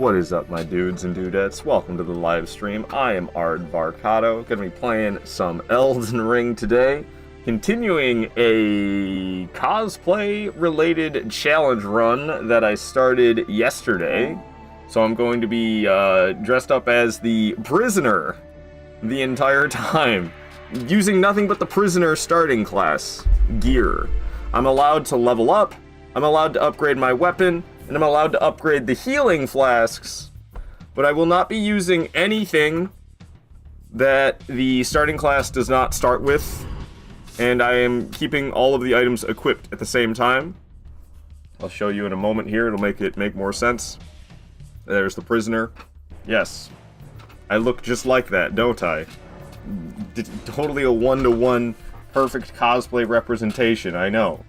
What is up, my dudes and dudettes? Welcome to the live stream. I am Ard Varcado. Gonna be playing some Elden Ring today. Continuing a cosplay-related challenge run that I started yesterday. So I'm going to be dressed up as the prisoner the entire time, using nothing but the prisoner starting class gear. I'm allowed to level up, I'm allowed to upgrade my weapon, and I'm allowed to upgrade the healing flasks, but I will not be using anything that the starting class does not start with, and I am keeping all of the items equipped at the same time. I'll show you in a moment here, it'll make more sense. There's the prisoner. Yes, I look just like that, don't I? Totally a one-to-one perfect cosplay representation, I know.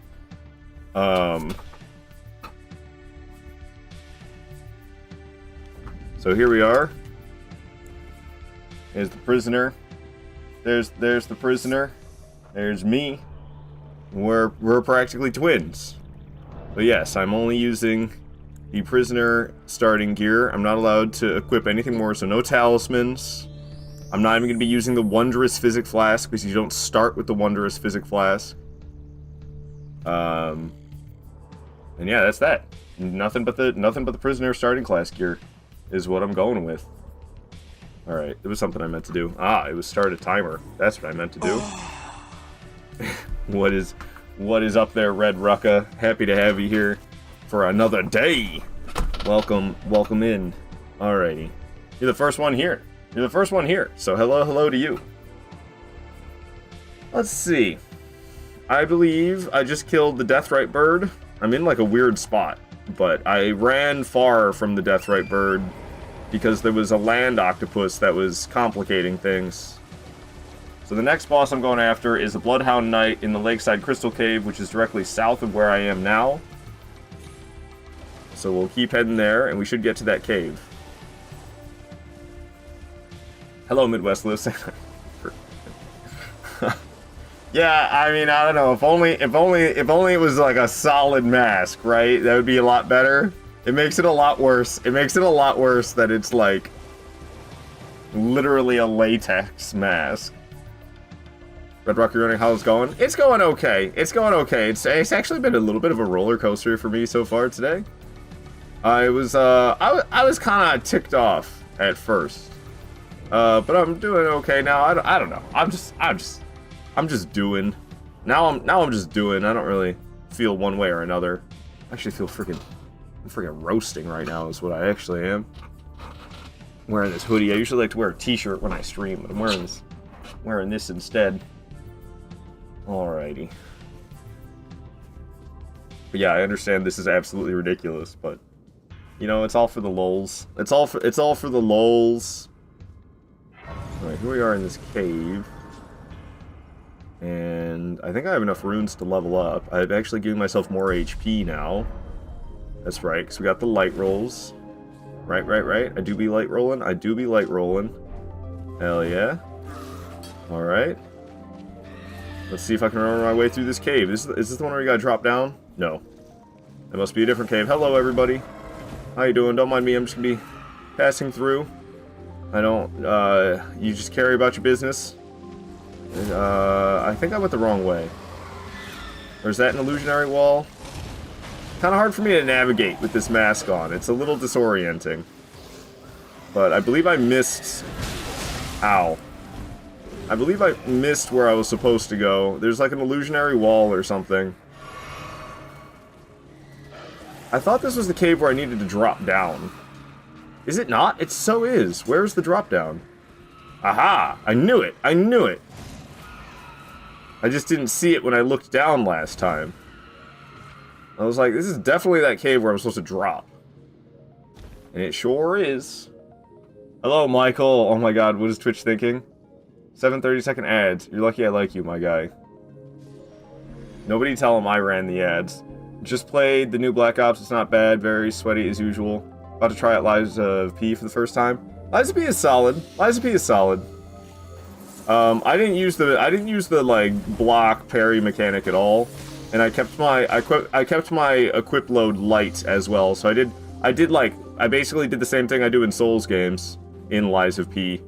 So here we are. There's the prisoner. There's the prisoner. There's me. We're practically twins. But yes, I'm only using the prisoner starting gear. I'm not allowed to equip anything more, so no talismans. I'm not even going to be using the Wondrous Physic Flask, because you don't start with the Wondrous Physic Flask. And yeah, that's that. Nothing but the prisoner starting class gear is what I'm going with. Alright, it was something I meant to do. Ah, it was start a timer. That's what I meant to do. What is up there, Red Rucka? Happy to have you here for another day. Welcome in. Alrighty. You're the first one here. You're the first one here. So hello to you. Let's see. I believe I just killed the Deathrite bird. I'm in like a weird spot, but I ran far from the Deathrite bird because there was a land octopus that was complicating things. So the next boss I'm going after is the Bloodhound Knight in the Lakeside Crystal Cave, which is directly south of where I am now. So we'll keep heading there, and we should get to that cave. Hello, Midwest Lives. Yeah, I mean, I don't know. If only it was like a solid mask, right? That would be a lot better. It makes it a lot worse. It makes it a lot worse that it's like literally a latex mask. Red Rocky running, how's it going? It's going okay. It's going okay. It's actually been a little bit of a roller coaster for me so far today. I was kind of ticked off at first, but I'm doing okay now. I don't know. I'm just doing. Now I'm just doing. I don't really feel one way or another. I actually feel I'm freaking roasting right now is what I actually am. I'm wearing this hoodie. I usually like to wear a t-shirt when I stream, but I'm wearing this instead. Alrighty. But yeah, I understand this is absolutely ridiculous, but you know, it's all for the lols. It's all for the lols. Alright, here we are in this cave. And I think I have enough runes to level up. I'm actually giving myself more HP now. That's right, because we got the light rolls. Right. I do be light rolling. Hell yeah. Alright. Let's see if I can remember my way through this cave. Is this the one where you gotta drop down? No. That must be a different cave. Hello, everybody. How you doing? Don't mind me, I'm just gonna be passing through. You just carry about your business. I think I went the wrong way. Or is that an illusionary wall? Kind of hard for me to navigate with this mask on. It's a little disorienting. But I believe I missed... Ow. I believe I missed where I was supposed to go. There's like an illusionary wall or something. I thought this was the cave where I needed to drop down. Is it not? It so is. Where's the drop down? Aha! I knew it! I knew it! I just didn't see it when I looked down last time. I was like, this is definitely that cave where I'm supposed to drop. And it sure is. Hello, Michael. Oh my god, what is Twitch thinking? 7:30-second ads. You're lucky I like you, my guy. Nobody tell him I ran the ads. Just played the new Black Ops. It's not bad. Very sweaty as usual. About to try out Lies of P for the first time. Lies of P is solid. Lies of P is solid. I didn't use the like block parry mechanic at all. and I kept my equip load light as well. So I did like I basically did the same thing I do in Souls games in Lies of P.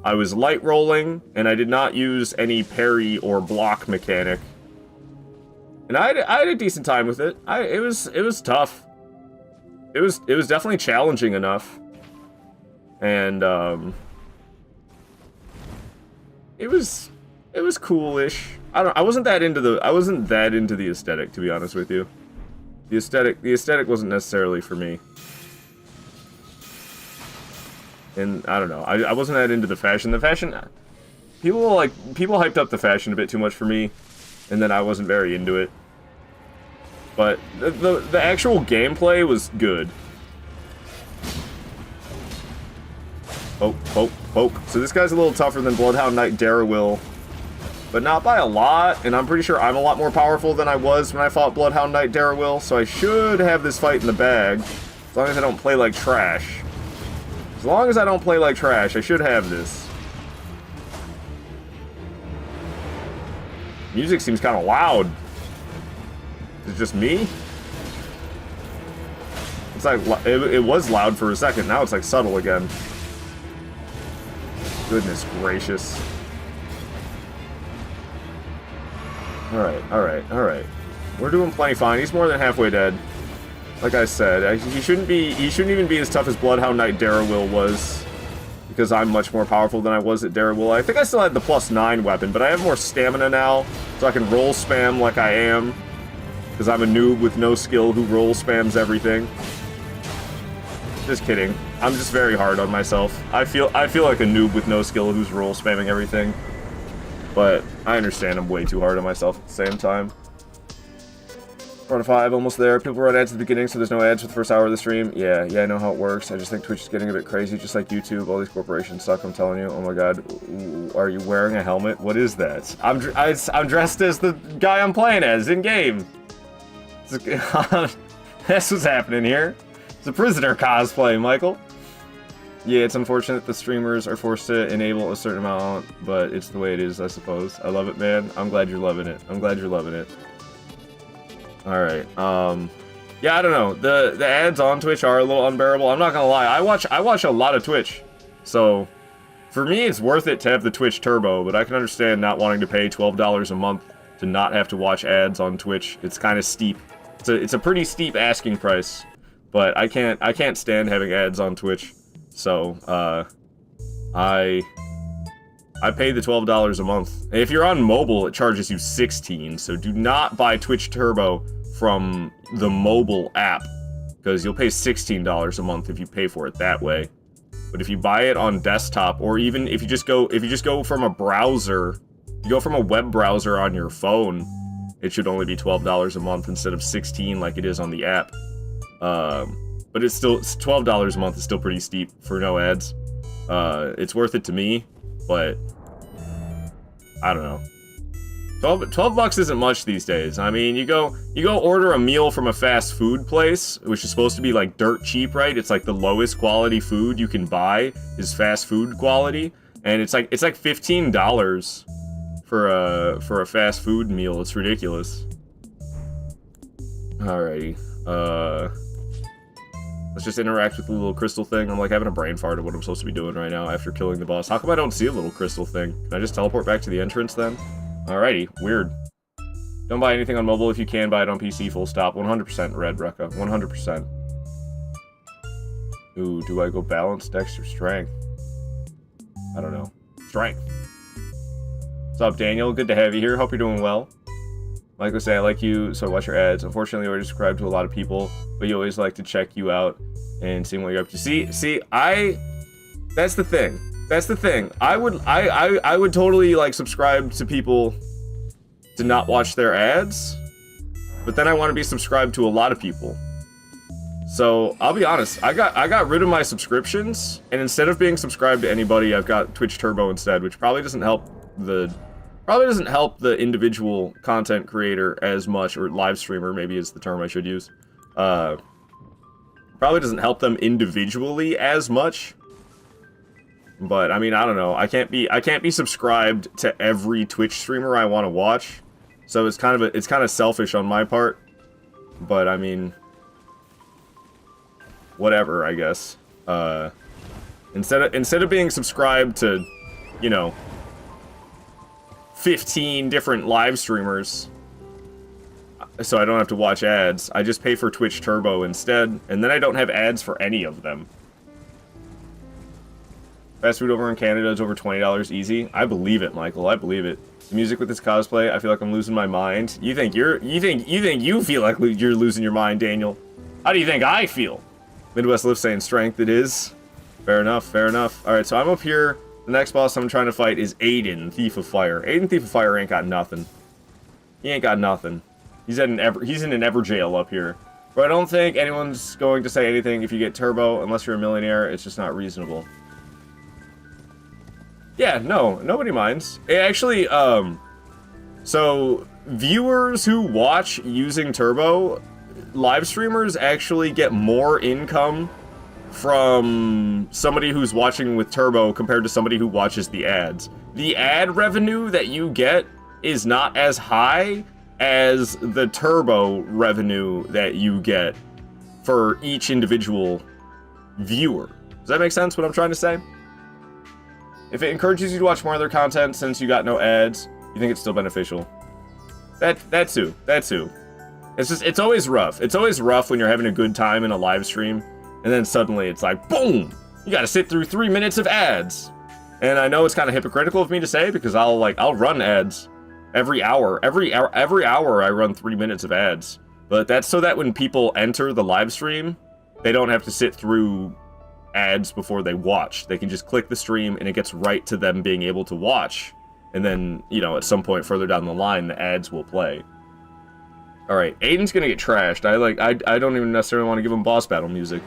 I was light rolling, and I did not use any parry or block mechanic. And I had a decent time with it. It was tough. It was definitely challenging enough. And it was coolish. I wasn't that into the aesthetic, to be honest with you. The aesthetic wasn't necessarily for me. And I don't know. I wasn't that into the fashion. The fashion, people hyped up the fashion a bit too much for me, and then I wasn't very into it. But the actual gameplay was good. Poke, poke, poke. So this guy's a little tougher than Bloodhound Knight Darrowil, but not by a lot, and I'm pretty sure I'm a lot more powerful than I was when I fought Bloodhound Knight Darrowil, so I should have this fight in the bag, as long as I don't play like trash. As long as I don't play like trash, I should have this. Music seems kind of loud. Is it just me? It's like, it was loud for a second, now it's like subtle again. Goodness gracious. Alright. We're doing plenty fine. He's more than halfway dead. Like I said, he shouldn't even be as tough as Bloodhound Knight Darrowil was, because I'm much more powerful than I was at Darrowil. I think I still had the +9 weapon, but I have more stamina now, so I can roll spam like I am, because I'm a noob with no skill who roll spams everything. Just kidding. I'm just very hard on myself. I feel like a noob with no skill who's roll spamming everything. But I understand I'm way too hard on myself at the same time. 4 to 5, almost there. People run ads at the beginning, so there's no ads for the first hour of the stream. Yeah, I know how it works. I just think Twitch is getting a bit crazy, just like YouTube. All these corporations suck, I'm telling you. Oh my god. Are you wearing a helmet? What is that? I'm dressed as the guy I'm playing as in-game. That's what's happening here. It's a prisoner cosplay, Michael. Yeah, it's unfortunate the streamers are forced to enable a certain amount, but it's the way it is, I suppose. I love it, man. I'm glad you're loving it. Alright, yeah, I don't know. The ads on Twitch are a little unbearable. I'm not gonna lie. I watch a lot of Twitch. So, for me, it's worth it to have the Twitch Turbo, but I can understand not wanting to pay $12 a month to not have to watch ads on Twitch. It's kind of steep. It's a pretty steep asking price, but I can't stand having ads on Twitch. So, I pay the $12 a month. If you're on mobile, it charges you $16, so do not buy Twitch Turbo from the mobile app, because you'll pay $16 a month if you pay for it that way. But if you buy it on desktop, or even if you just go from a browser, you go from a web browser on your phone, it should only be $12 a month instead of $16 like it is on the app. But it's $12 a month is still pretty steep for no ads. It's worth it to me, but I don't know. 12 bucks isn't much these days. I mean, you go order a meal from a fast food place, which is supposed to be like dirt cheap, right? It's like the lowest quality food you can buy is fast food quality, and it's like $15 for a fast food meal. It's ridiculous. Alrighty. Let's just interact with the little crystal thing. I'm like having a brain fart of what I'm supposed to be doing right now after killing the boss. How come I don't see a little crystal thing? Can I just teleport back to the entrance then? Alrighty, weird. Don't buy anything on mobile if you can buy it on PC, full stop. 100% red, Rekka. 100%. Ooh, do I go balance, dex, or strength? I don't know. Strength. What's up, Daniel? Good to have you here. Hope you're doing well. Like I say, I like you, so I watch your ads. Unfortunately, I already subscribe to a lot of people, but you always like to check you out and see what you're up to. See, that's the thing. That's the thing. I would totally like subscribe to people to not watch their ads, but then I want to be subscribed to a lot of people. So I'll be honest, I got rid of my subscriptions, and instead of being subscribed to anybody, I've got Twitch Turbo instead, which probably doesn't help the individual content creator as much, or live streamer maybe is the term I should use. Probably doesn't help them individually as much. But I mean, I don't know. I can't be subscribed to every Twitch streamer I want to watch. So it's kind of selfish on my part. But I mean, whatever, I guess. Instead of being subscribed to, you know, 15 different live streamers, so I don't have to watch ads, I just pay for Twitch Turbo instead, and then I don't have ads for any of them. Fast food over in Canada is over $20 easy. I believe it, Michael. I believe it. The music with this cosplay, I feel like I'm losing my mind. You think you feel like you're losing your mind, Daniel? How do you think I feel? Midwest Lift saying strength it is. Fair enough, fair enough. Alright, so I'm up here. The next boss I'm trying to fight is Aiden, Thief of Fire. Aiden, Thief of Fire ain't got nothing. He ain't got nothing. He's in an ever jail up here. But I don't think anyone's going to say anything if you get turbo, unless you're a millionaire. It's just not reasonable. Yeah, no, nobody minds. It actually, so viewers who watch using turbo, live streamers actually get more income from somebody who's watching with turbo compared to somebody who watches the ads. The ad revenue that you get is not as high as the turbo revenue that you get for each individual viewer. Does that make sense, what I'm trying to say? If it encourages you to watch more of their content since you got no ads, you think it's still beneficial. That too. It's just, it's always rough. It's always rough when you're having a good time in a live stream, and then suddenly it's like, boom! You gotta sit through 3 minutes of ads. And I know it's kind of hypocritical of me to say, because I'll run ads every hour. Every hour I run 3 minutes of ads. But that's so that when people enter the live stream, they don't have to sit through ads before they watch. They can just click the stream and it gets right to them being able to watch. And then, you know, at some point further down the line, the ads will play. Alright, Aiden's gonna get trashed. I don't even necessarily want to give him boss battle music.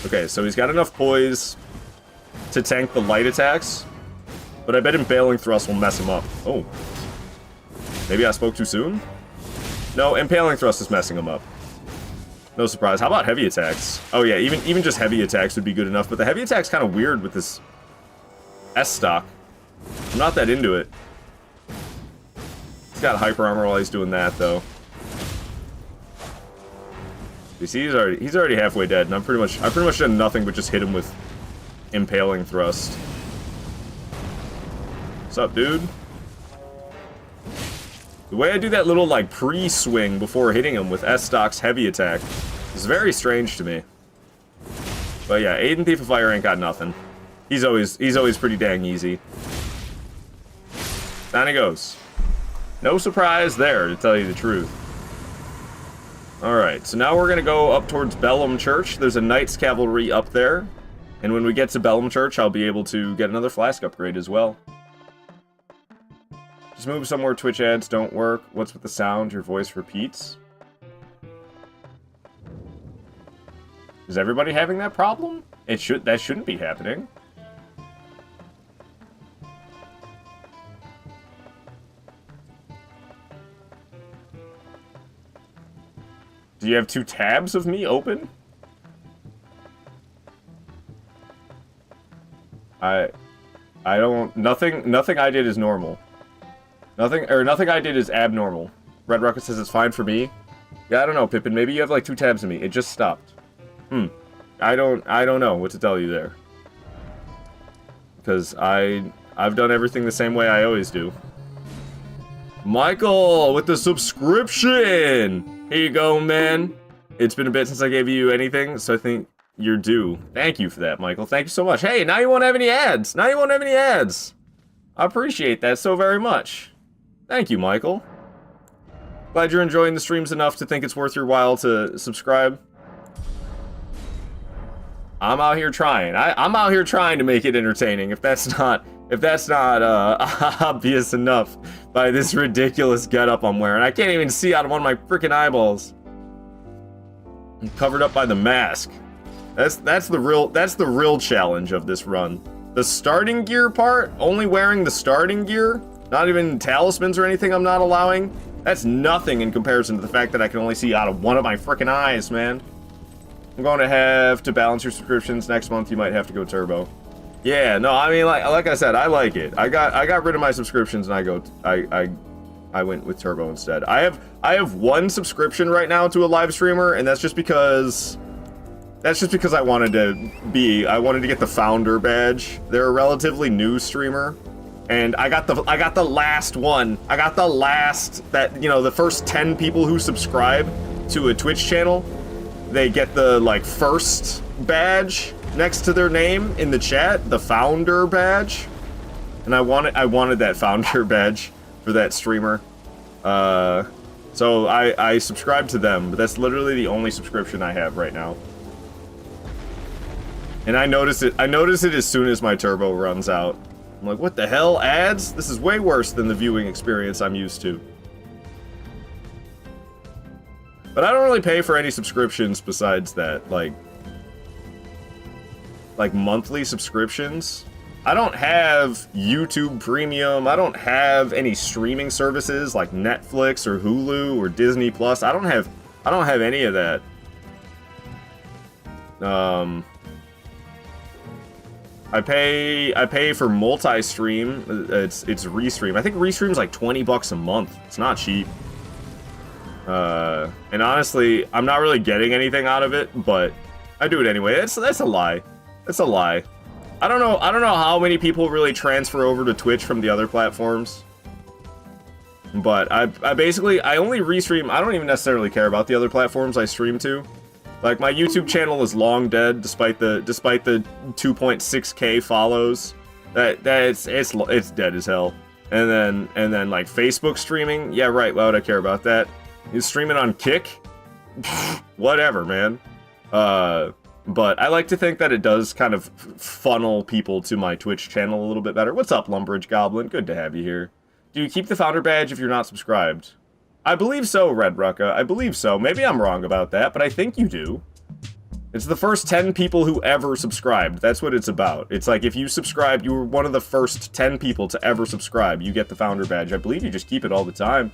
Okay, so he's got enough poise to tank the light attacks, but I bet Impaling Thrust will mess him up. Oh. Maybe I spoke too soon? No, Impaling Thrust is messing him up. No surprise. How about heavy attacks? Oh yeah, even just heavy attacks would be good enough, but the heavy attack's kind of weird with this S stock. I'm not that into it. He's got hyper armor while he's doing that, though. You see, he's already halfway dead, and I pretty much done nothing but just hit him with Impaling Thrust. What's up, dude? The way I do that little, like, pre-swing before hitting him with S-Stock's heavy attack is very strange to me. But yeah, Aiden Thief of Fire ain't got nothing. He's always pretty dang easy. Down he goes. No surprise there, to tell you the truth. Alright, so now we're gonna go up towards Bellum Church. There's a Knights Cavalry up there. And when we get to Bellum Church, I'll be able to get another flask upgrade as well. Just move somewhere Twitch ads don't work. What's with the sound? Your voice repeats. Is everybody having that problem? That shouldn't be happening. Do you have 2 tabs of me open? I don't, nothing I did is normal. Nothing I did is abnormal. Red Rocket says it's fine for me. Yeah, I don't know, Pippin. Maybe you have like 2 tabs of me. It just stopped. I don't know what to tell you there. Because I've done everything the same way I always do. Michael with the subscription! Here you go, man. It's been a bit since I gave you anything, so I think you're due. Thank you for that, Michael. Thank you so much. Hey, now you won't have any ads. Now you won't have any ads. I appreciate that so very much. Thank you, Michael. Glad you're enjoying the streams enough to think it's worth your while to subscribe. I'm out here trying. I'm out here trying to make it entertaining. If that's not obvious enough by this ridiculous getup I'm wearing, I can't even see out of one of my freaking eyeballs. I'm covered up by the mask. That's the real challenge of this run. The starting gear part, only wearing the starting gear, not even talismans or anything I'm not allowing. That's nothing in comparison to the fact that I can only see out of one of my freaking eyes, man. I'm going to have to balance your subscriptions next month. You might have to go turbo. Yeah, no, I mean, like I said, I like it. I got rid of my subscriptions and I I went with Turbo instead. I have one subscription right now to a live streamer, and that's just because I wanted to get the founder badge. They're a relatively new streamer, and I got the last one. I got the last the first 10 people who subscribe to a Twitch channel, they get the first badge next to their name in the chat, the founder badge. And I wanted that founder badge for that streamer. So I subscribed to them, but that's literally the only subscription I have right now. And I notice it as soon as my turbo runs out. I'm like, what the hell, ads? This is way worse than the viewing experience I'm used to. But I don't really pay for any subscriptions besides that, like monthly subscriptions. I don't have YouTube Premium. I don't have any streaming services like Netflix or Hulu or Disney Plus. I don't have any of that. I pay for multi-stream. It's Restream. I think Restream's like $20 a month. It's not cheap. And honestly, I'm not really getting anything out of it, but I do it anyway. That's a lie. That's a lie. I don't know how many people really transfer over to Twitch from the other platforms. But I only restream. I don't even necessarily care about the other platforms I stream to. Like, my YouTube channel is long dead despite the 2.6k follows. It's dead as hell. And then like Facebook streaming, yeah, right, why would I care about that? You streaming on Kick? Whatever, man. But I like to think that it does kind of funnel people to my Twitch channel a little bit better. What's up, Lumbridge Goblin? Good to have you here. Do you keep the founder badge if you're not subscribed? I believe so, Red Rucka. I believe so. Maybe I'm wrong about that, but I think you do. It's the first 10 people who ever subscribed. That's what it's about. It's like, if you subscribed, you were one of the first 10 people to ever subscribe. You get the founder badge. I believe you just keep it all the time.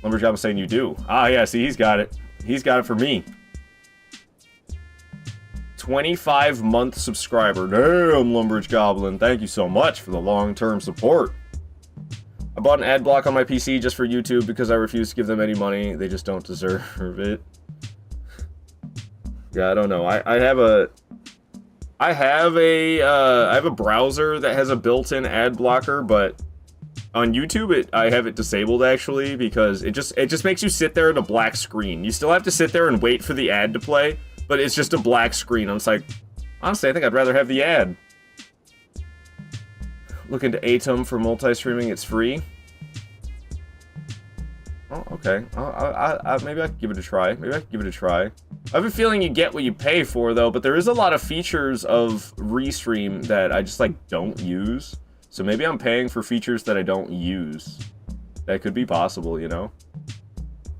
Lumbridge Goblin saying you do. Ah, yeah, see, he's got it. He's got it for me. 25-month subscriber. Damn, Lumbridge Goblin. Thank you so much for the long-term support. I bought an ad block on my PC just for YouTube because I refuse to give them any money. They just don't deserve it. Yeah, I don't know. I have a browser that has a built-in ad blocker, but on YouTube I have it disabled actually because it just makes you sit there at a black screen. You still have to sit there and wait for the ad to play, but it's just a black screen. I'm just like, honestly, I think I'd rather have the ad. Look into Atom for multi-streaming. It's free. Oh, okay. Maybe I could give it a try. I have a feeling you get what you pay for, though, but there is a lot of features of Restream that I just, don't use. So maybe I'm paying for features that I don't use. That could be possible, you know?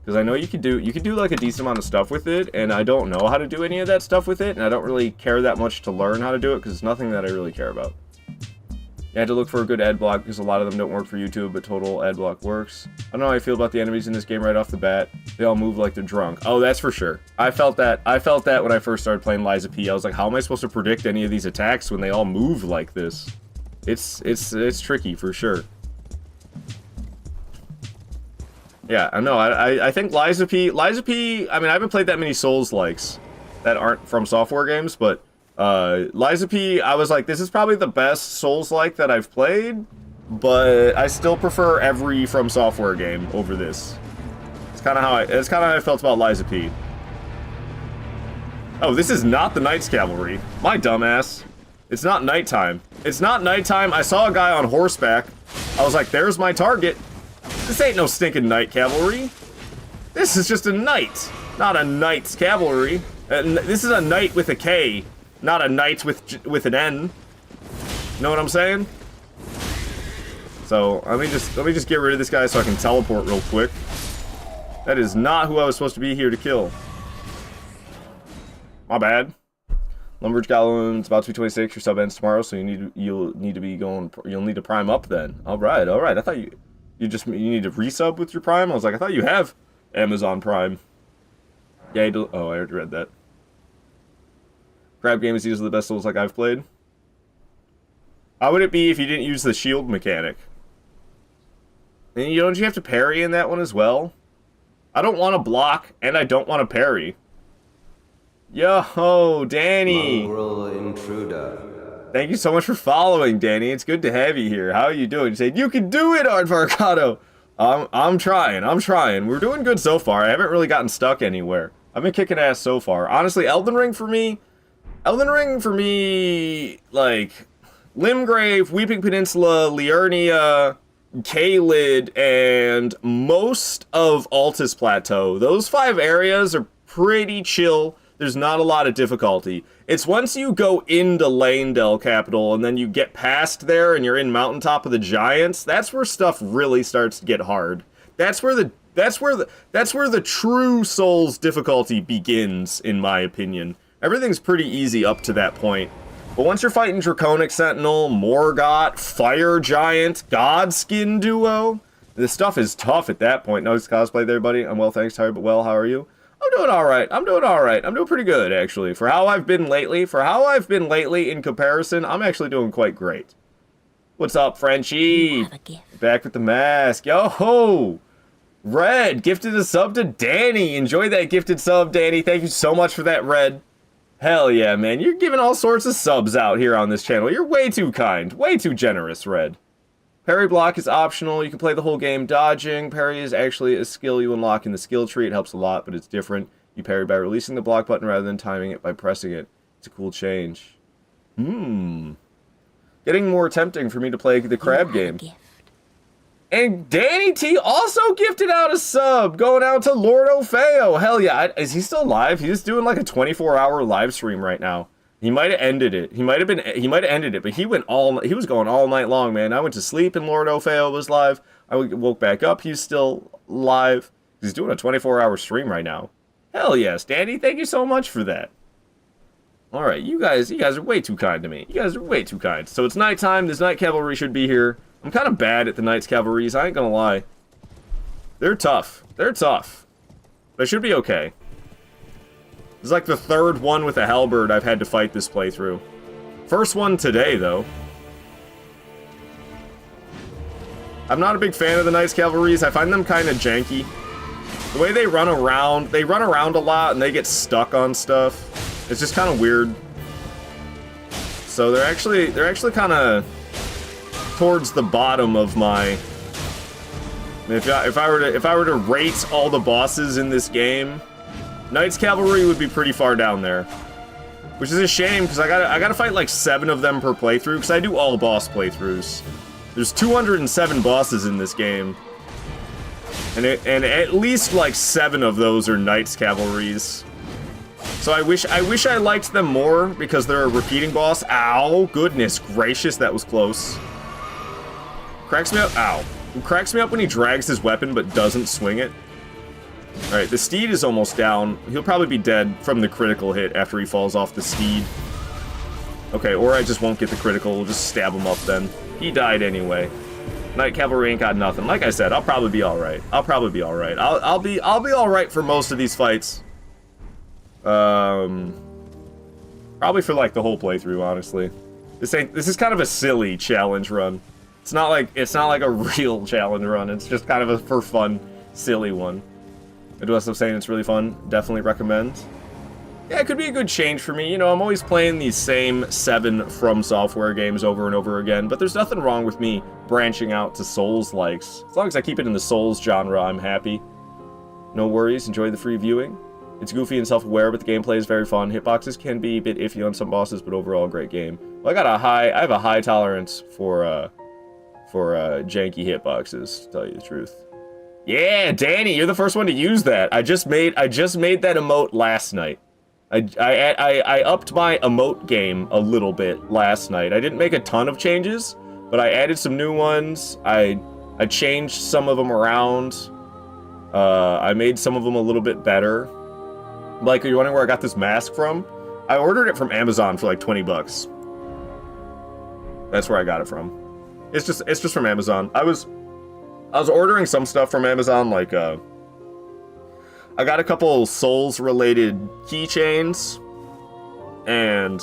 Because I know you could do, a decent amount of stuff with it, and I don't know how to do any of that stuff with it, and I don't really care that much to learn how to do it, because it's nothing that I really care about. You had to look for a good ad block because a lot of them don't work for YouTube, but total ad block works. I don't know how I feel about the enemies in this game right off the bat. They all move like they're drunk. Oh, that's for sure. I felt that when I first started playing Liza P. I was like, how am I supposed to predict any of these attacks when they all move like this? It's tricky for sure. Yeah, I know. I think Liza P. I mean, I haven't played that many Souls-likes that aren't from software games, but Liza P, I was like, this is probably the best Souls-like that I've played, but I still prefer every From Software game over this. It's kind of how I felt about Liza P. Oh, this is not the Knights Cavalry. My dumbass. It's not nighttime. It's not nighttime. I saw a guy on horseback. I was like, there's my target. This ain't no stinking Knight Cavalry. This is just a knight, not a Knights Cavalry. This is a knight with a K. Not a knight with an N. Know what I'm saying? So let me just get rid of this guy so I can teleport real quick. That is not who I was supposed to be here to kill. My bad. Lumbridge Goblin, it's about to be 26. Your sub ends tomorrow, so you'll need to prime up then. All right. I thought you need to resub with your Prime. I was like, I thought you have Amazon Prime. Yeah. Oh, I already read that. Grab game is usually the best Souls like I've played. How would it be if you didn't use the shield mechanic? And don't you have to parry in that one as well? I don't want to block, and I don't want to parry. Yo, Danny! Mongrel intruder. Thank you so much for following, Danny. It's good to have you here. How are you doing? You said, you can do it, Ardvarcado! I'm trying. We're doing good so far. I haven't really gotten stuck anywhere. I've been kicking ass so far. Honestly, Elden Ring for me, like, Limgrave, Weeping Peninsula, Liurnia, Caelid, and most of Altus Plateau. Those 5 areas are pretty chill. There's not a lot of difficulty. It's once you go into Leyndell Capital and then you get past there and you're in Mountaintop of the Giants, that's where stuff really starts to get hard. That's where the true Souls difficulty begins, in my opinion. Everything's pretty easy up to that point. But once you're fighting Draconic Sentinel, Morgott, Fire Giant, Godskin Duo, this stuff is tough at that point. Nice cosplay there, buddy. I'm well, thanks. Tired but well. How are you? I'm doing alright. I'm doing pretty good, actually. For how I've been lately in comparison, I'm actually doing quite great. What's up, Frenchie? Back with the mask. Yo-ho! Red, gifted a sub to Danny. Enjoy that gifted sub, Danny. Thank you so much for that, Red. Hell yeah, man. You're giving all sorts of subs out here on this channel. You're way too kind. Way too generous, Red. Parry block is optional. You can play the whole game dodging. Parry is actually a skill you unlock in the skill tree. It helps a lot, but it's different. You parry by releasing the block button rather than timing it by pressing it. It's a cool change. Getting more tempting for me to play the crab game. And Danny T also gifted out a sub, going out to Lord Ofeo. Hell yeah. Is he still live? He's doing like a 24-hour live stream right now. He might have ended it. He might have ended it, but he was going all night long, man. I went to sleep and Lord Ofeo was live. I woke back up. He's still live. He's doing a 24-hour stream right now. Hell yes, Danny. Thank you so much for that. All right, you guys are way too kind to me. You guys are way too kind. So it's nighttime. This Night Cavalry should be here. I'm kind of bad at the Knights Cavalries, I ain't gonna lie. They're tough. They're tough. They should be okay. This is like the 3rd one with a halberd I've had to fight this playthrough. First one today, though. I'm not a big fan of the Knights Cavalries. I find them kind of janky. The way they run around a lot and they get stuck on stuff. It's just kind of weird. So they're actually kind of towards the bottom of my. If I were to rate all the bosses in this game, Knights Cavalry would be pretty far down there, which is a shame because I gotta fight like 7 of them per playthrough because I do all boss playthroughs. There's 207 bosses in this game, and at least like 7 of those are Knights Cavalries. So I wish I liked them more because they're a repeating boss. Ow, goodness gracious, that was close. Cracks me up. Ow. It cracks me up when he drags his weapon but doesn't swing it. Alright, the steed is almost down. He'll probably be dead from the critical hit after he falls off the steed. Okay, or I just won't get the critical. We'll just stab him up then. He died anyway. Knight Cavalry ain't got nothing. Like I said, I'll probably be alright. I'll be alright for most of these fights. Probably for like the whole playthrough, honestly. This is kind of a silly challenge run. It's not like a real challenge run. It's just kind of a for fun, silly one. I do also saying it's really fun. Definitely recommend. Yeah, it could be a good change for me. You know, I'm always playing these same 7 From Software games over and over again, but there's nothing wrong with me branching out to Souls-likes. As long as I keep it in the Souls genre, I'm happy. No worries. Enjoy the free viewing. It's goofy and self-aware, but the gameplay is very fun. Hitboxes can be a bit iffy on some bosses, but overall, great game. Well, I have a high tolerance for janky hitboxes, to tell you the truth. Yeah, Danny, you're the first one to use that. I just made that emote last night. I upped my emote game a little bit last night. I didn't make a ton of changes, but I added some new ones. I changed some of them around. I made some of them a little bit better. Like, are you wondering where I got this mask from? I ordered it from Amazon for like 20 bucks. That's where I got it from. It's just from Amazon. I was ordering some stuff from Amazon, like I got a couple Souls-related keychains, and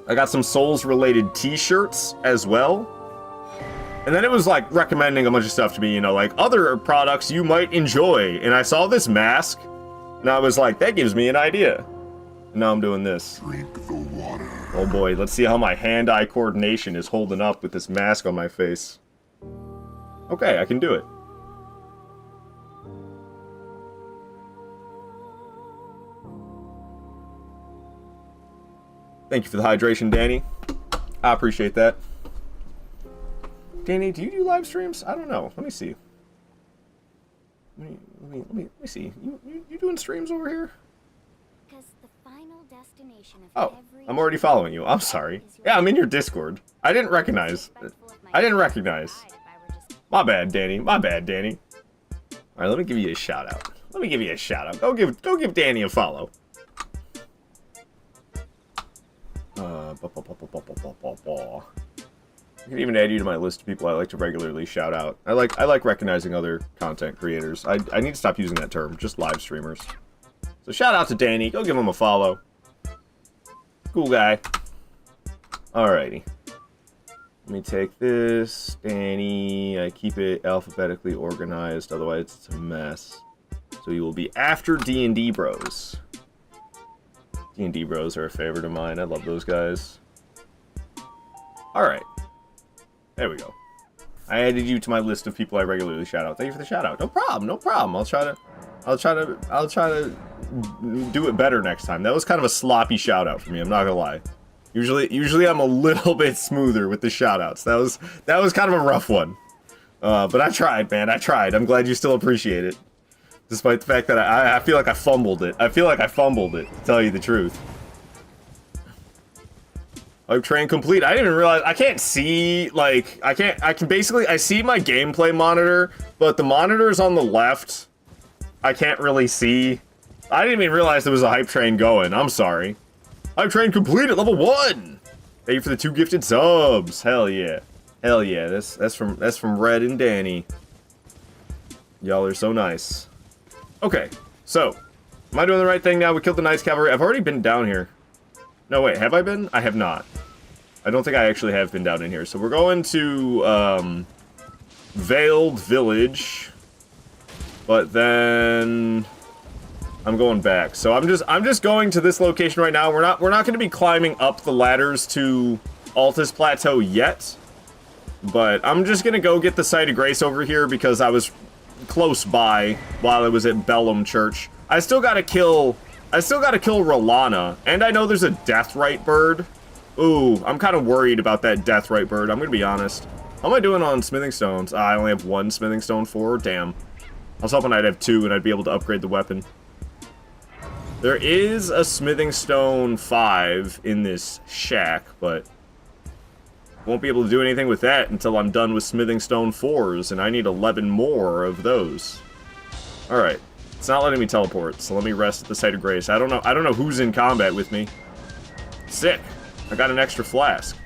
I got some Souls-related t-shirts as well. And then it was like recommending a bunch of stuff to me, you know, like other products you might enjoy. And I saw this mask, and I was like, that gives me an idea. And now I'm doing this. Drink the water. Oh boy, let's see how my hand-eye coordination is holding up with this mask on my face. Okay, I can do it. Thank you for the hydration, Danny. I appreciate that. Danny, do you do live streams? I don't know. Let me see. Let me see. You doing streams over here? The final destination of Oh, I'm already following you. I'm sorry. Yeah, I'm in your Discord. I didn't recognize. My bad, Danny. My bad, Danny. All right, let me give you a shout out. Go give Danny a follow. I can even add you to my list of people I like to regularly shout out. I like recognizing other content creators. I need to stop using that term, just live streamers. So shout out to Danny, go give him a follow. Cool guy. Alrighty. Let me take this, Danny. I keep it alphabetically organized, otherwise it's a mess. So you will be after D&D Bros. D&D Bros are a favorite of mine. I love those guys. Alright. There we go. I added you to my list of people I regularly shout out. Thank you for the shout out. No problem, no problem. I'll try to do it better next time. That was kind of a sloppy shout out for me, I'm not gonna lie. Usually I'm a little bit smoother with the shout outs. That was kind of a rough one. But I tried, man. I tried. I'm glad you still appreciate it. Despite the fact that I feel like I fumbled it. To tell you the truth. I've trained complete. I didn't even realize, I can't see, like, I see my gameplay monitor, but the monitor's on the left. I can't really see. I didn't even realize there was a hype train going. I'm sorry. Hype train complete at level 1! Thank you for the 2 gifted subs. Hell yeah. Hell yeah. That's from Red and Danny. Y'all are so nice. Okay, so, am I doing the right thing now? We killed the Knights Cavalry. I've already been down here. No, wait, have I been? I have not. I don't think I actually have been down in here. So we're going to, Veiled Village. But then I'm going back. So I'm just going to this location right now. We're not going to be climbing up the ladders to Altus Plateau yet. But I'm just going to go get the Site of Grace over here because I was close by while I was at Bellum Church. I still gotta kill Rolana, and I know there's a Deathrite bird. Ooh, I'm kind of worried about that Deathrite bird, I'm gonna be honest. How am I doing on smithing stones? I only have 1 smithing stone 4, damn. I was hoping I'd have 2 and I'd be able to upgrade the weapon. There is a smithing stone 5 in this shack, but won't be able to do anything with that until I'm done with smithing stone 4s, and I need 11 more of those. Alright. It's not letting me teleport, so let me rest at the Site of Grace. I don't know who's in combat with me. Sick. I got an extra flask.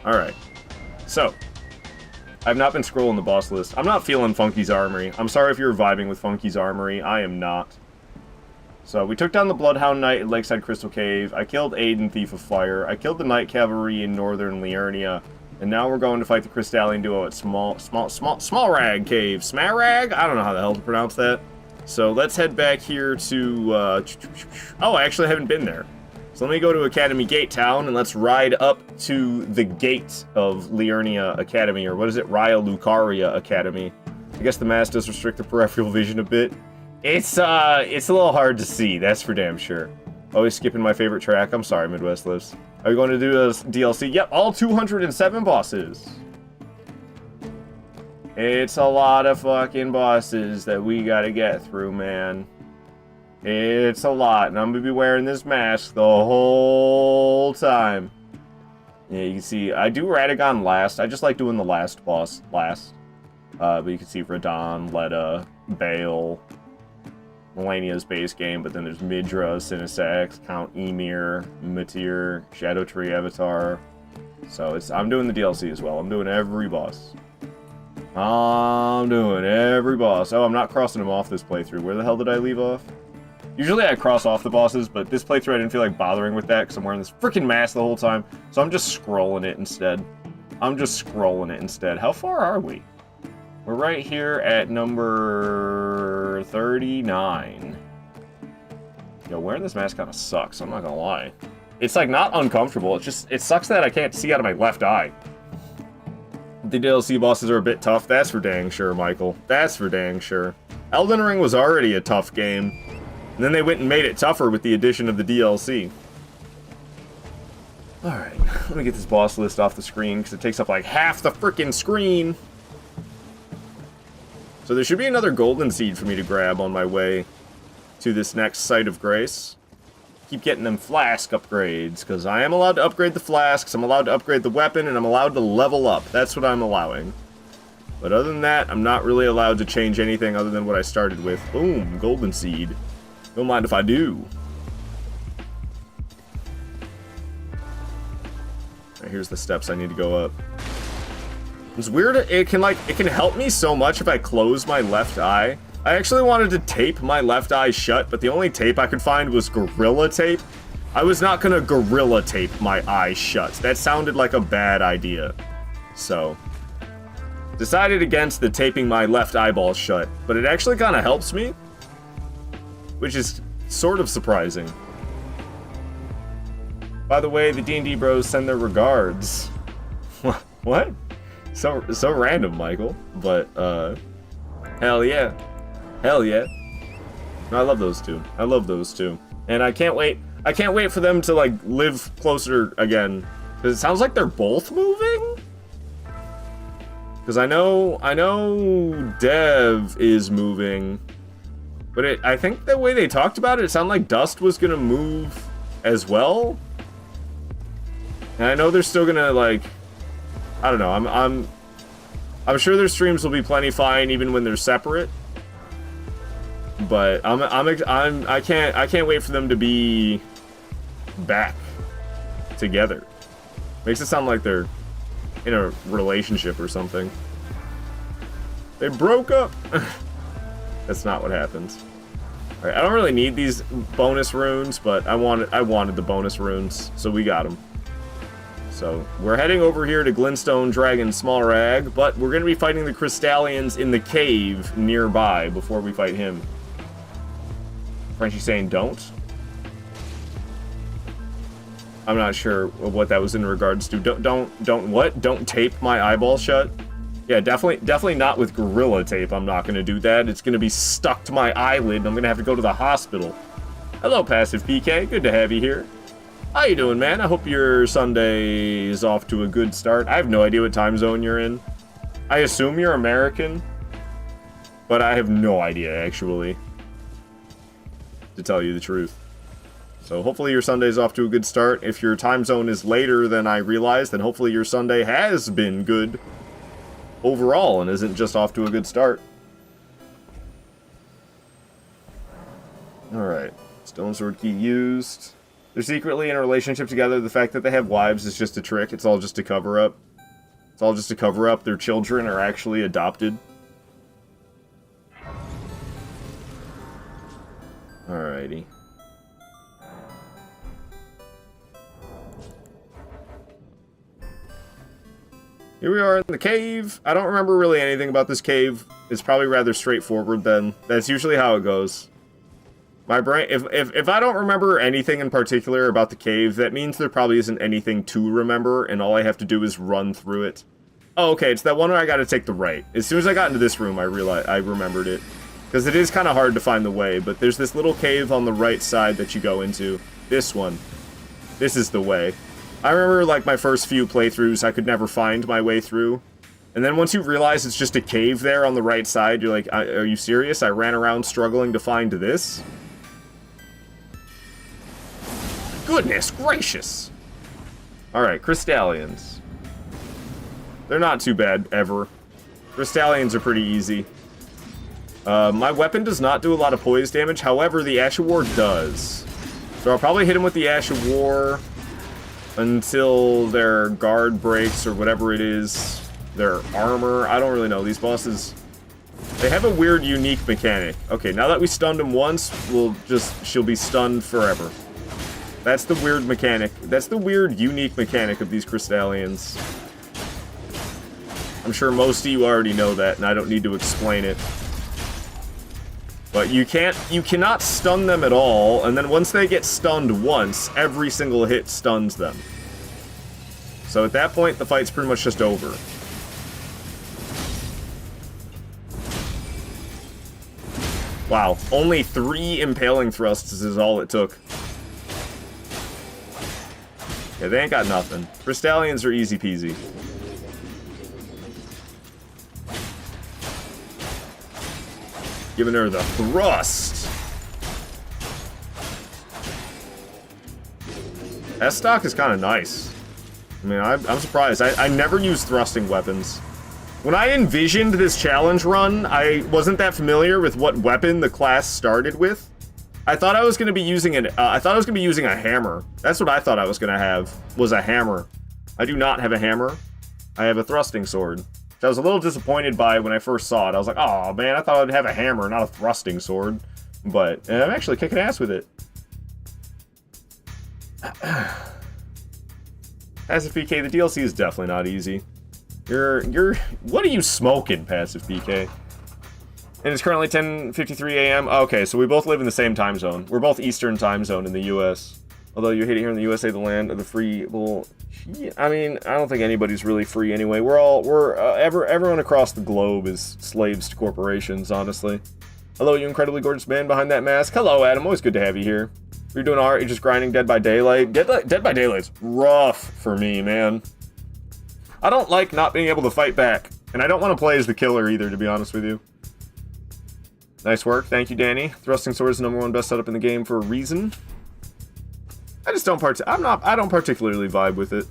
Alright. So, I've not been scrolling the boss list. I'm not feeling Funky's Armory. I'm sorry if you're vibing with Funky's Armory. I am not. So, we took down the Bloodhound Knight at Lakeside Crystal Cave. I killed Aiden, Thief of Fire. I killed the Knight Cavalry in Northern Liurnia. And now we're going to fight the Crystalline Duo at Small Rag Cave. Smarag? I don't know how the hell to pronounce that. So, let's head back here to, oh, I actually haven't been there. So let me go to Academy Gate Town, and let's ride up to the gate of Liurnia Academy, or what is it? Raya Lucaria Academy. I guess the mask does restrict the peripheral vision a bit. It's a little hard to see, that's for damn sure. Always skipping my favorite track. I'm sorry, Midwest Lives. Are you going to do a DLC? Yep, all 207 bosses. It's a lot of fucking bosses that we gotta get through, man. It's a lot, and I'm gonna be wearing this mask the whole time. Yeah, you can see, I do Radagon last. I just like doing the last boss last. But you can see Radon, Leda, Bale, Melania's base game, but then there's Midra, Sinisax, Count Emir, Matir, Shadow Tree Avatar. So I'm doing the DLC as well. I'm doing every boss. I'm doing every boss. Oh, I'm not crossing them off this playthrough. Where the hell did I leave off? Usually I cross off the bosses, but this playthrough I didn't feel like bothering with that because I'm wearing this freaking mask the whole time. So I'm just scrolling it instead. I'm just scrolling it instead. How far are we? We're right here at number 39. Yo, wearing this mask kind of sucks, I'm not gonna lie. It's like not uncomfortable, it sucks that I can't see out of my left eye. The DLC bosses are a bit tough, that's for dang sure, Michael. That's for dang sure. Elden Ring was already a tough game, and then they went and made it tougher with the addition of the DLC. Alright, let me get this boss list off the screen, because it takes up like half the freaking screen. So there should be another golden seed for me to grab on my way to this next site of grace. Keep getting them flask upgrades, because I am allowed to upgrade the flasks, I'm allowed to upgrade the weapon, and I'm allowed to level up. That's what I'm allowing. But other than that, I'm not really allowed to change anything other than what I started with. Boom, golden seed. Don't mind if I do. Alright, here's the steps I need to go up. It's weird, it can help me so much if I close my left eye. I actually wanted to tape my left eye shut, but the only tape I could find was Gorilla Tape. I was not gonna Gorilla Tape my eye shut. That sounded like a bad idea. So, decided against the taping my left eyeball shut, but it actually kind of helps me, which is sort of surprising. By the way, the D&D bros send their regards. What? So random, Michael. But, hell yeah. Hell yeah. No, I love those two. I love those two. And I can't wait for them to, like, live closer again. Because it sounds like they're both moving? Because I know Dev is moving. But I think the way they talked about it, it sounded like Dust was gonna move as well. And I know they're still gonna, like, I don't know, I'm sure their streams will be plenty fine even when they're separate. But I can't wait for them to be back together. Makes it sound like they're in a relationship or something. They broke up. That's not what happens. Alright, I don't really need these bonus runes, but I wanted the bonus runes, so we got them. So, we're heading over here to Glintstone Dragon Smallrag, but we're going to be fighting the Crystallians in the cave nearby before we fight him. Frenchie saying don't? I'm not sure what that was in regards to. Don't what? Don't tape my eyeball shut? Yeah, definitely not with Gorilla Tape. I'm not going to do that. It's going to be stuck to my eyelid, and I'm going to have to go to the hospital. Hello, Passive PK. Good to have you here. How you doing, man? I hope your Sunday is off to a good start. I have no idea what time zone you're in. I assume you're American, but I have no idea, actually, to tell you the truth. So hopefully your Sunday's off to a good start. If your time zone is later than I realized, then hopefully your Sunday has been good overall and isn't just off to a good start. Alright. Stone Sword key used. They're secretly in a relationship together. The fact that they have wives is just a trick. It's all just a cover-up. It's all just a cover-up. Their children are actually adopted. Alrighty. Here we are in the cave. I don't remember really anything about this cave. It's probably rather straightforward then. That's usually how it goes. My brain, if I don't remember anything in particular about the cave, that means there probably isn't anything to remember, and all I have to do is run through it. Oh, okay, it's that one where I gotta take the right. As soon as I got into this room, I remembered it. Because it is kind of hard to find the way, but there's this little cave on the right side that you go into. This one. This is the way. I remember, like, my first few playthroughs, I could never find my way through. And then once you realize it's just a cave there on the right side, you're like, are you serious? I ran around struggling to find this? Goodness gracious! Alright, Crystallians. They're not too bad, ever. Crystallians are pretty easy. My weapon does not do a lot of poise damage, however, the Ash of War does. So I'll probably hit him with the Ash of War until their guard breaks, or whatever it is. Their armor, I don't really know. These bosses, they have a weird, unique mechanic. Okay, now that we stunned him once, she'll be stunned forever. That's the weird mechanic. That's the weird, unique mechanic of these Crystallians. I'm sure most of you already know that, and I don't need to explain it. But you cannot stun them at all, and then once they get stunned once, every single hit stuns them. So at that point, the fight's pretty much just over. Wow, only 3 impaling thrusts is all it took. Yeah, they ain't got nothing. Crystallians are easy peasy. Giving her the thrust. S-Stock is kind of nice. I mean, I'm surprised. I never use thrusting weapons. When I envisioned this challenge run, I wasn't that familiar with what weapon the class started with. I thought I was going to be using a hammer. That's what I thought I was going to have, was a hammer. I do not have a hammer. I have a thrusting sword. Which I was a little disappointed by when I first saw it. I was like, oh man, I thought I'd have a hammer, not a thrusting sword. But I'm actually kicking ass with it. Passive PK, the DLC is definitely not easy. What are you smoking, Passive PK? And it's currently 10:53 a.m. Okay, so we both live in the same time zone. We're both Eastern time zone in the U.S. Although you hate it here in the USA, the land of the free. Well, I mean, I don't think anybody's really free anyway. Everyone across the globe is slaves to corporations, honestly. Hello, you incredibly gorgeous man behind that mask. Hello, Adam. Always good to have you here. You're doing alright. You're just grinding Dead by Daylight. Dead by Daylight's rough for me, man. I don't like not being able to fight back, and I don't want to play as the killer either, to be honest with you. Nice work, thank you, Danny. Thrusting sword is the #1 best setup in the game for a reason. I just don't I don't particularly vibe with it,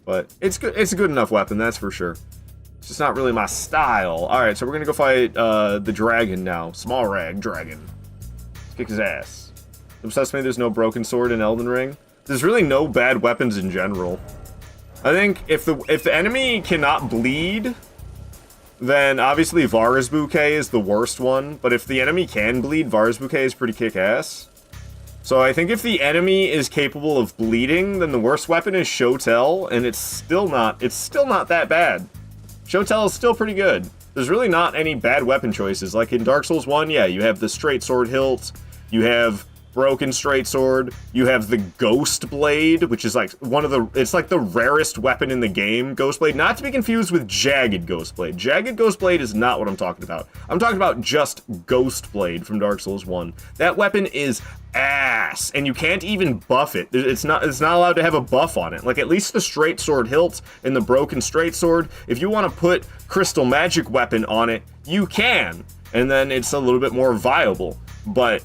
but it's good. It's a good enough weapon, that's for sure. It's just not really my style. All right, so we're gonna go fight the dragon now. Small rag dragon. Let's kick his ass. Obsessed me, there's no broken sword in Elden Ring. There's really no bad weapons in general. I think if the enemy cannot bleed, then obviously Vara's Bouquet is the worst one. But if the enemy can bleed, Vara's Bouquet is pretty kick-ass. So I think if the enemy is capable of bleeding, then the worst weapon is Shotel, and it's still not that bad. Shotel is still pretty good. There's really not any bad weapon choices. Like in Dark Souls 1, yeah, you have the straight sword hilt, you have broken straight sword, you have the Ghost Blade, which is like it's like the rarest weapon in the game, Ghost Blade, not to be confused with Jagged Ghost Blade. Jagged Ghost Blade is not what I'm talking about. I'm talking about just Ghost Blade from Dark Souls 1. That weapon is ass, and you can't even buff it. It's not allowed to have a buff on it. Like, at least the straight sword hilt and the broken straight sword, if you want to put Crystal Magic Weapon on it, you can, and then it's a little bit more viable. But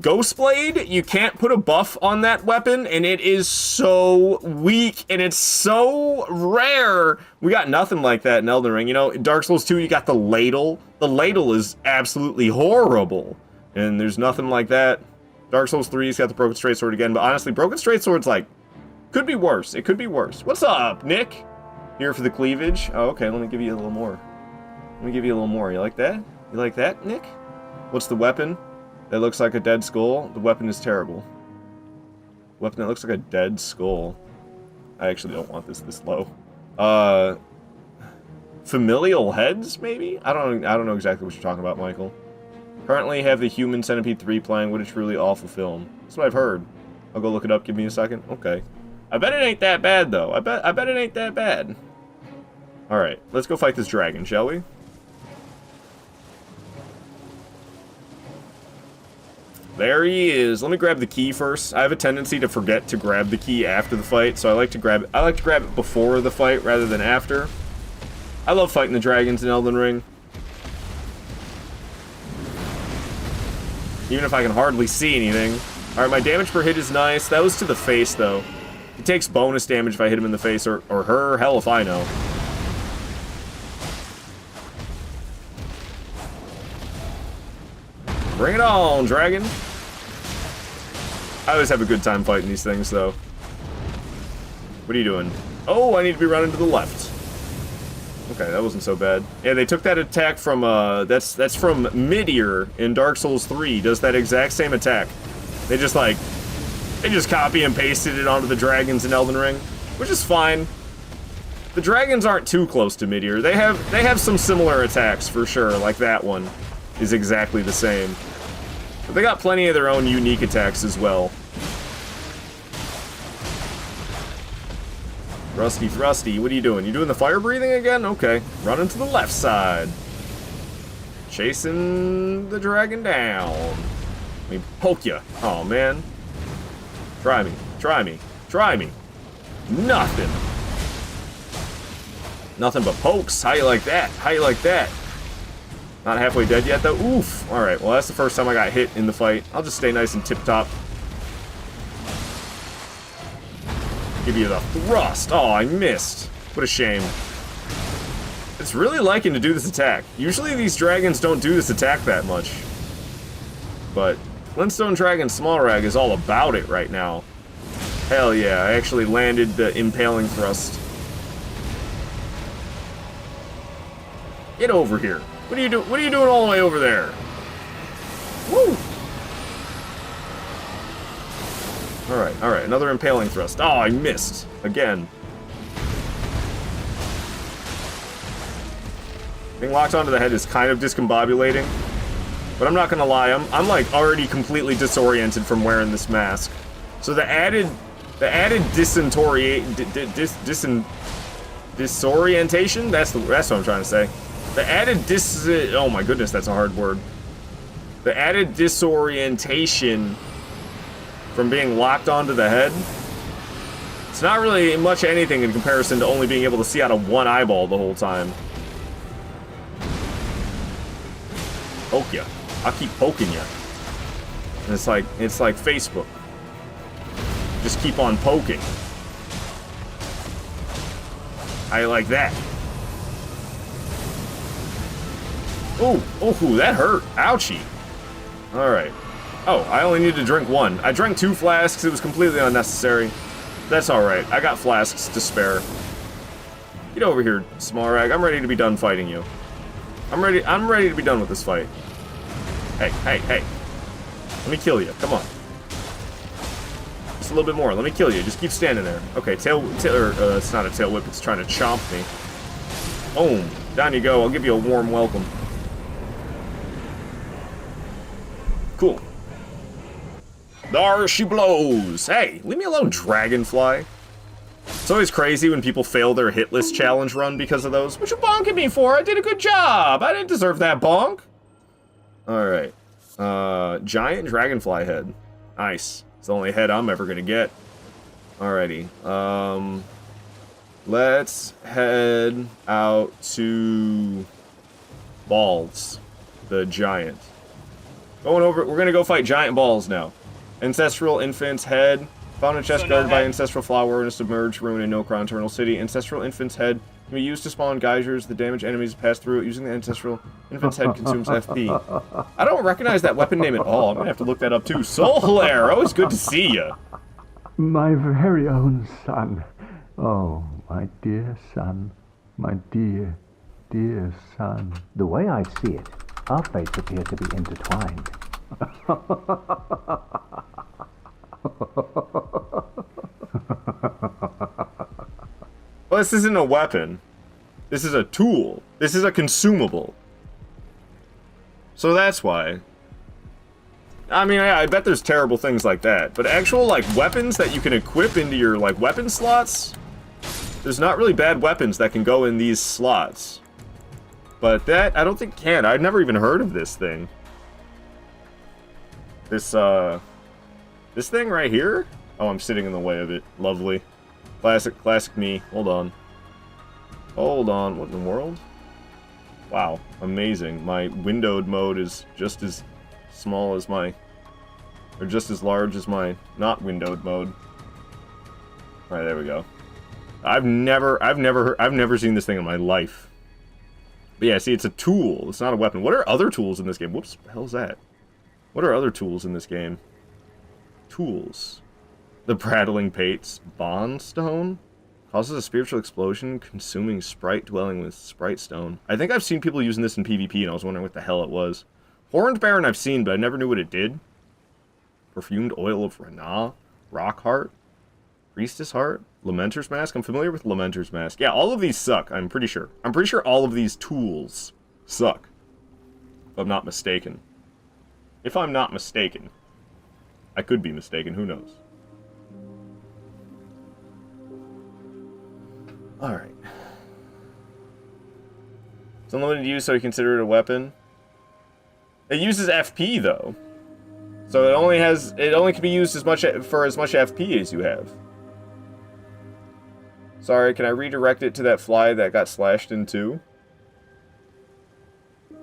Ghost Blade, you can't put a buff on that weapon, and it is so weak, and it's so rare. We got nothing like that in Elden Ring. You know, in Dark Souls 2, you got the ladle. The ladle is absolutely horrible, and there's nothing like that. Dark Souls 3's got the broken straight sword again, but honestly, broken straight sword's like, could be worse. It could be worse. What's up, Nick? Here for the cleavage. Oh, okay, let me give you a little more. Let me give you a little more. You like that? You like that, Nick? What's the weapon? That looks like a dead skull. The weapon is terrible. Weapon that looks like a dead skull. I actually don't want this low. Familial heads, maybe? I don't know exactly what you're talking about, Michael. Currently have the Human Centipede 3 playing. What a truly awful film. That's what I've heard. I'll go look it up. Give me a second. Okay. I bet it ain't that bad, though. I bet it ain't that bad. Alright, let's go fight this dragon, shall we? There he is. Let me grab the key first. I have a tendency to forget to grab the key after the fight, so I like to grab it before the fight rather than after. I love fighting the dragons in Elden Ring. Even if I can hardly see anything. Alright, my damage per hit is nice. That was to the face, though. He takes bonus damage if I hit him in the face, or her. Hell if I know. Bring it on, dragon. I always have a good time fighting these things, though. What are you doing? Oh, I need to be running to the left. Okay, that wasn't so bad. Yeah, they took that attack from, that's from Midir in Dark Souls 3. Does that exact same attack. They just copy and pasted it onto the dragons in Elden Ring, which is fine. The dragons aren't too close to Midir. They have some similar attacks for sure, like that one is exactly the same. But they got plenty of their own unique attacks as well. Thrusty, Thrusty, what are you doing? You doing the fire breathing again? Okay. Running to the left side. Chasing the dragon down. Let me poke you. Oh, man. Try me. Try me. Try me. Nothing. Nothing but pokes. How you like that? How you like that? Not halfway dead yet, though. Oof. Alright, well, that's the first time I got hit in the fight. I'll just stay nice and tip-top. Give you the thrust. Oh, I missed. What a shame. It's really liking to do this attack. Usually these dragons don't do this attack that much. But Glintstone Dragon Small Rag is all about it right now. Hell yeah, I actually landed the impaling thrust. Get over here. What are you doing? What are you doing all the way over there? Woo! Alright, another impaling thrust. Oh, I missed. Again. Being locked onto the head is kind of discombobulating. But I'm not gonna lie, I'm like already completely disoriented from wearing this mask. So the added disorientation, that's what I'm trying to say. The added oh my goodness, that's a hard word. The added disorientation from being locked onto the head, it's not really much anything in comparison to only being able to see out of one eyeball the whole time. Poke ya. I'll keep poking you. And it's like Facebook. Just keep on poking. How you like that? Ooh, that hurt. Ouchie. Alright. Oh, I only needed to drink one. I drank 2 flasks, it was completely unnecessary. That's alright, I got flasks to spare. Get over here, Small Rag. I'm ready to be done fighting you. I'm ready to be done with this fight. Hey. Let me kill you. Come on. Just a little bit more. Let me kill you. Just keep standing there. Okay, it's not a tail whip. It's trying to chomp me. Boom. Down you go. I'll give you a warm welcome. Cool. There she blows. Hey, leave me alone, Dragonfly. It's always crazy when people fail their hitless challenge run because of those. What you bonking me for? I did a good job. I didn't deserve that bonk. Alright. Giant dragonfly head. Nice. It's the only head I'm ever gonna get. Alrighty. Let's head out to Balls, the giant. We're gonna go fight Giant Balls now. Ancestral Infant's head. Found a chest guarded by Ancestral Flower in a submerged ruin in Nokron Eternal City. Ancestral Infant's head can be used to spawn geysers. The damage enemies pass through it using the Ancestral Infant's head consumes FP. I don't recognize that weapon name at all. I'm gonna have to look that up too. Soul Hilaire, always good to see you. My very own son. Oh, my dear son. My dear, dear son. The way I see it, our fates appear to be intertwined. Well, this isn't a weapon. This is a tool. This is a consumable. So that's why. I mean, I bet there's terrible things like that. But actual, like, weapons that you can equip into your, like, weapon slots, there's not really bad weapons that can go in these slots. But that, I don't think can. I'd never even heard of this thing. This thing right here? Oh, I'm sitting in the way of it. Lovely. Classic me. Hold on. What in the world? Wow. Amazing. My windowed mode is just as small as my... or just as large as my not windowed mode. Alright, there we go. I've never seen this thing in my life. But yeah, see, it's a tool. It's not a weapon. What are other tools in this game? Whoops, what the hell's that? What are other tools in this game? Tools. The Prattling Pates. Bond Stone? Causes a spiritual explosion, consuming sprite dwelling with sprite stone. I think I've seen people using this in PvP, and I was wondering what the hell it was. Horned Baron I've seen, but I never knew what it did. Perfumed Oil of Rana? Rockheart? Priestess Heart, Lamenter's Mask. I'm familiar with Lamenter's Mask. Yeah, all of these suck, I'm pretty sure. I'm pretty sure all of these tools suck. If I'm not mistaken. If I'm not mistaken. I could be mistaken, who knows? Alright. It's unlimited use, so you consider it a weapon. It uses FP, though. So it only can be used for as much FP as you have. Sorry, can I redirect it to that fly that got slashed in two?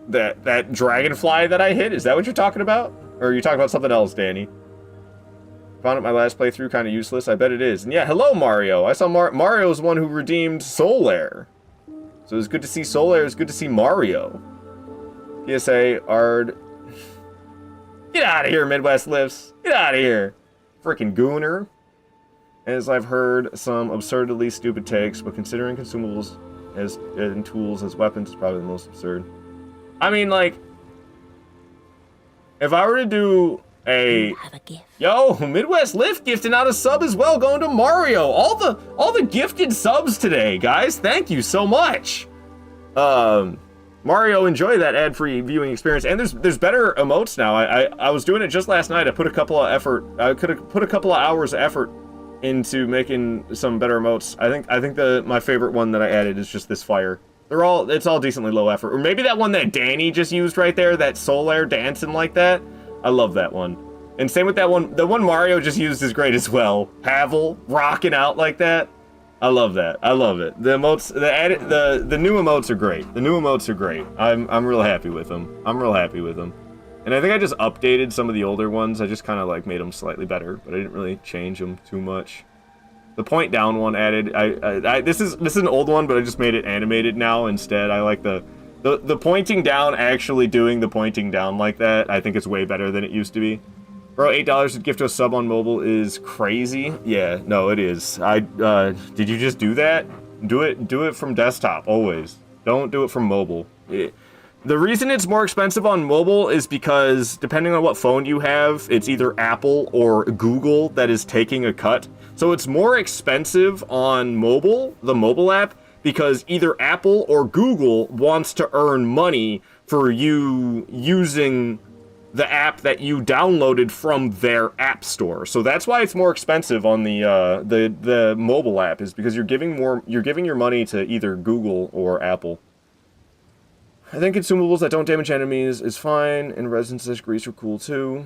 That dragonfly that I hit? Is that what you're talking about? Or are you talking about something else, Danny? Found it my last playthrough kind of useless. I bet it is. And yeah, hello, Mario. I saw Mario's one who redeemed Solaire. So it was good to see Solaire. It was good to see Mario. PSA, Ard. Get out of here, Midwest Lifts. Get out of here. Freaking gooner. As I've heard some absurdly stupid takes, but considering consumables and tools as weapons is probably the most absurd. I mean, like, if I were to do a yo, Midwest Lift gifting out a sub as well, going to Mario. All the gifted subs today, guys. Thank you so much. Mario, enjoy that ad-free viewing experience. And there's better emotes now. I was doing it just last night. I put a couple of hours of effort into making some better emotes. I think my favorite one that I added is just this fire. It's all decently low effort. Or maybe that one that Danny just used right there, that Solaire dancing like that. I love that one. And same with that one. The one Mario just used is great as well. Pavel rocking out like that. I love that. I love it. The emotes, the new emotes are great. The new emotes are great. I'm real happy with them. I'm real happy with them. And I think I just updated some of the older ones. I just kind of like made them slightly better, but I didn't really change them too much. The point down one added. This is an old one, but I just made it animated now instead. I like the pointing down, actually doing the pointing down like that. I think it's way better than it used to be. Bro, $8 to gift to a sub on mobile is crazy. Yeah, no, it is. Did you just do that? Do it from desktop, always. Don't do it from mobile. The reason it's more expensive on mobile is because depending on what phone you have, it's either Apple or Google that is taking a cut. So it's more expensive on mobile, the mobile app, because either Apple or Google wants to earn money for you using the app that you downloaded from their app store. So that's why it's more expensive on the mobile app, is because you're giving your money to either Google or Apple. I think consumables that don't damage enemies is fine, and resin / grease are cool too.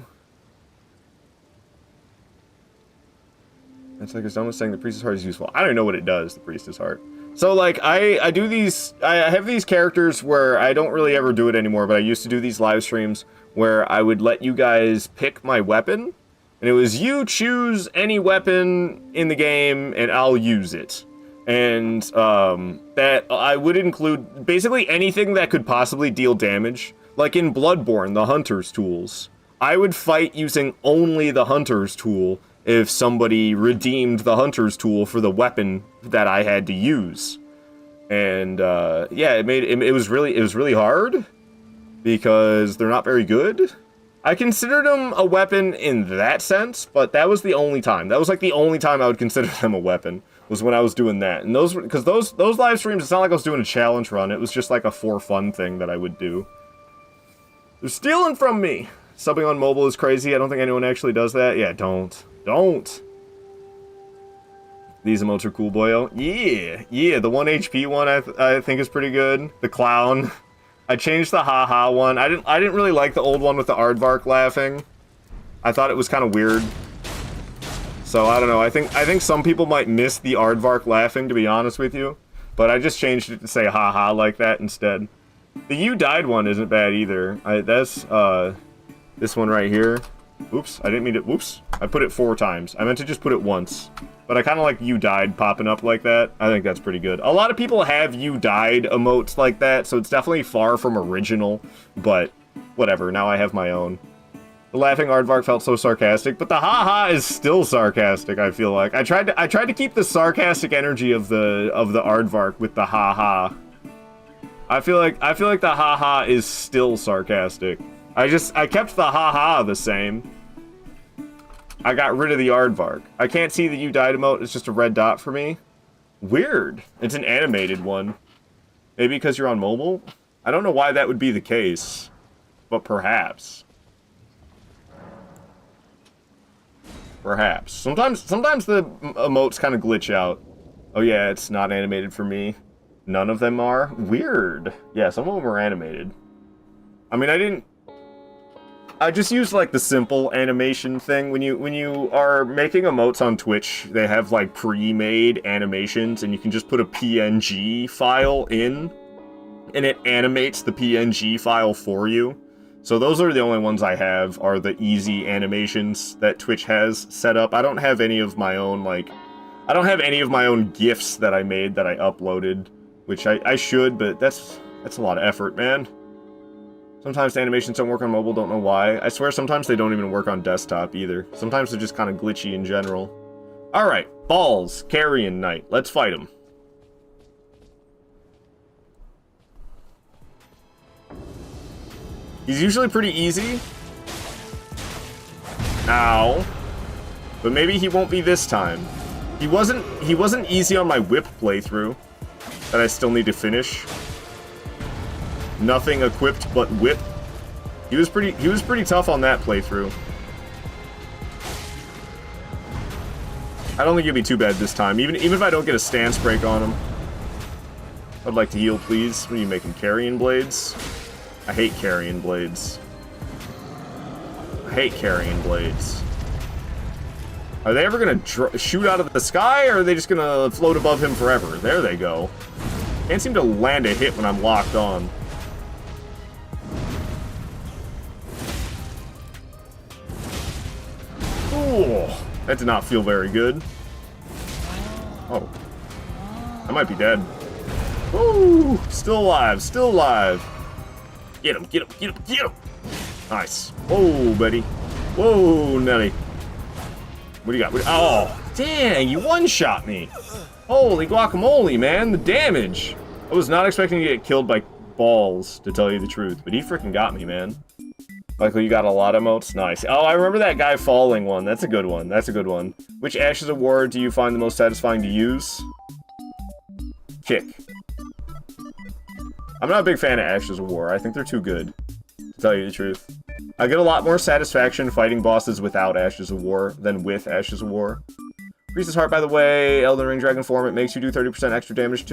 That's like as dumb as saying the Priestess Heart is useful. I don't know what it does, the Priestess Heart. So like I have these characters where I don't really ever do it anymore, but I used to do these live streams where I would let you guys pick my weapon, and it was you choose any weapon in the game and I'll use it. And that I would include basically anything that could possibly deal damage. Like in Bloodborne, the Hunter's tools. I would fight using only the Hunter's tool if somebody redeemed the Hunter's tool for the weapon that I had to use. And yeah, it was really hard because they're not very good. I considered them a weapon in that sense, but that was the only time. That was like the only time I would consider them a weapon, was when I was doing that. And those live streams, it's not like I was doing a challenge run. It was just like a for fun thing that I would do. They're stealing from me. Subbing on mobile is crazy. I don't think anyone actually does that. Yeah, don't. These emotes are cool, boyo. Yeah, the 1 HP one I think is pretty good. The clown. I changed the haha one. I didn't really like the old one with the aardvark laughing. I thought it was kind of weird. So I don't know. I think some people might miss the aardvark laughing, to be honest with you. But I just changed it to say haha like that instead. The you died one isn't bad either. That's this one right here. Oops, I didn't mean to. Whoops, I put it 4 times. I meant to just put it once. But I kind of like you died popping up like that. I think that's pretty good. A lot of people have you died emotes like that, so it's definitely far from original. But whatever, now I have my own. The laughing aardvark felt so sarcastic, but the haha is still sarcastic, I feel like. I tried to keep the sarcastic energy of the aardvark with the haha. I feel like the haha is still sarcastic. I kept the haha the same. I got rid of the aardvark. I can't see the you died emote. It's just a red dot for me. Weird. It's an animated one. Maybe because you're on mobile? I don't know why that would be the case. But perhaps. Perhaps. Sometimes the emotes kind of glitch out. Oh yeah, it's not animated for me. None of them are? Weird. Yeah, some of them are animated. I mean, I just used like the simple animation thing. When you are making emotes on Twitch, they have like pre-made animations, and you can just put a PNG file in, and it animates the PNG file for you. So those are the only ones I have, are the easy animations that Twitch has set up. I don't have any of my own, like, I don't have any of my own GIFs that I made that I uploaded, which I should, but that's a lot of effort, man. Sometimes the animations don't work on mobile, don't know why. I swear sometimes they don't even work on desktop either. Sometimes they're just kind of glitchy in general. Alright, Balls, Carrion Knight. Let's fight him. He's usually pretty easy. Ow. But maybe he won't be this time. He wasn't easy on my whip playthrough that I still need to finish. Nothing equipped but whip. He was pretty tough on that playthrough. I don't think he'll be too bad this time. Even if I don't get a stance break on him. I'd like to heal, please. What are you making? Carrion blades? I hate carrion blades. I hate carrion blades. Are they ever gonna shoot out of the sky, or are they just gonna float above him forever? There they go. Can't seem to land a hit when I'm locked on. Ooh, that did not feel very good. Oh. I might be dead. Woo! Still alive, still alive. Get him, get him, get him, get him! Nice. Whoa, buddy. Whoa, Nelly. What do you got? Oh, dang, you one-shot me. Holy guacamole, man, the damage. I was not expecting to get killed by balls, to tell you the truth, but he freaking got me, man. Michael, you got a lot of emotes? Nice. Oh, I remember that guy falling one. That's a good one. That's a good one. Which Ashes of War do you find the most satisfying to use? Kick. I'm not a big fan of Ashes of War. I think they're too good, to tell you the truth. I get a lot more satisfaction fighting bosses without Ashes of War than with Ashes of War. Priestess Heart, by the way, Elden Ring Dragon Form, it makes you do 30% extra damage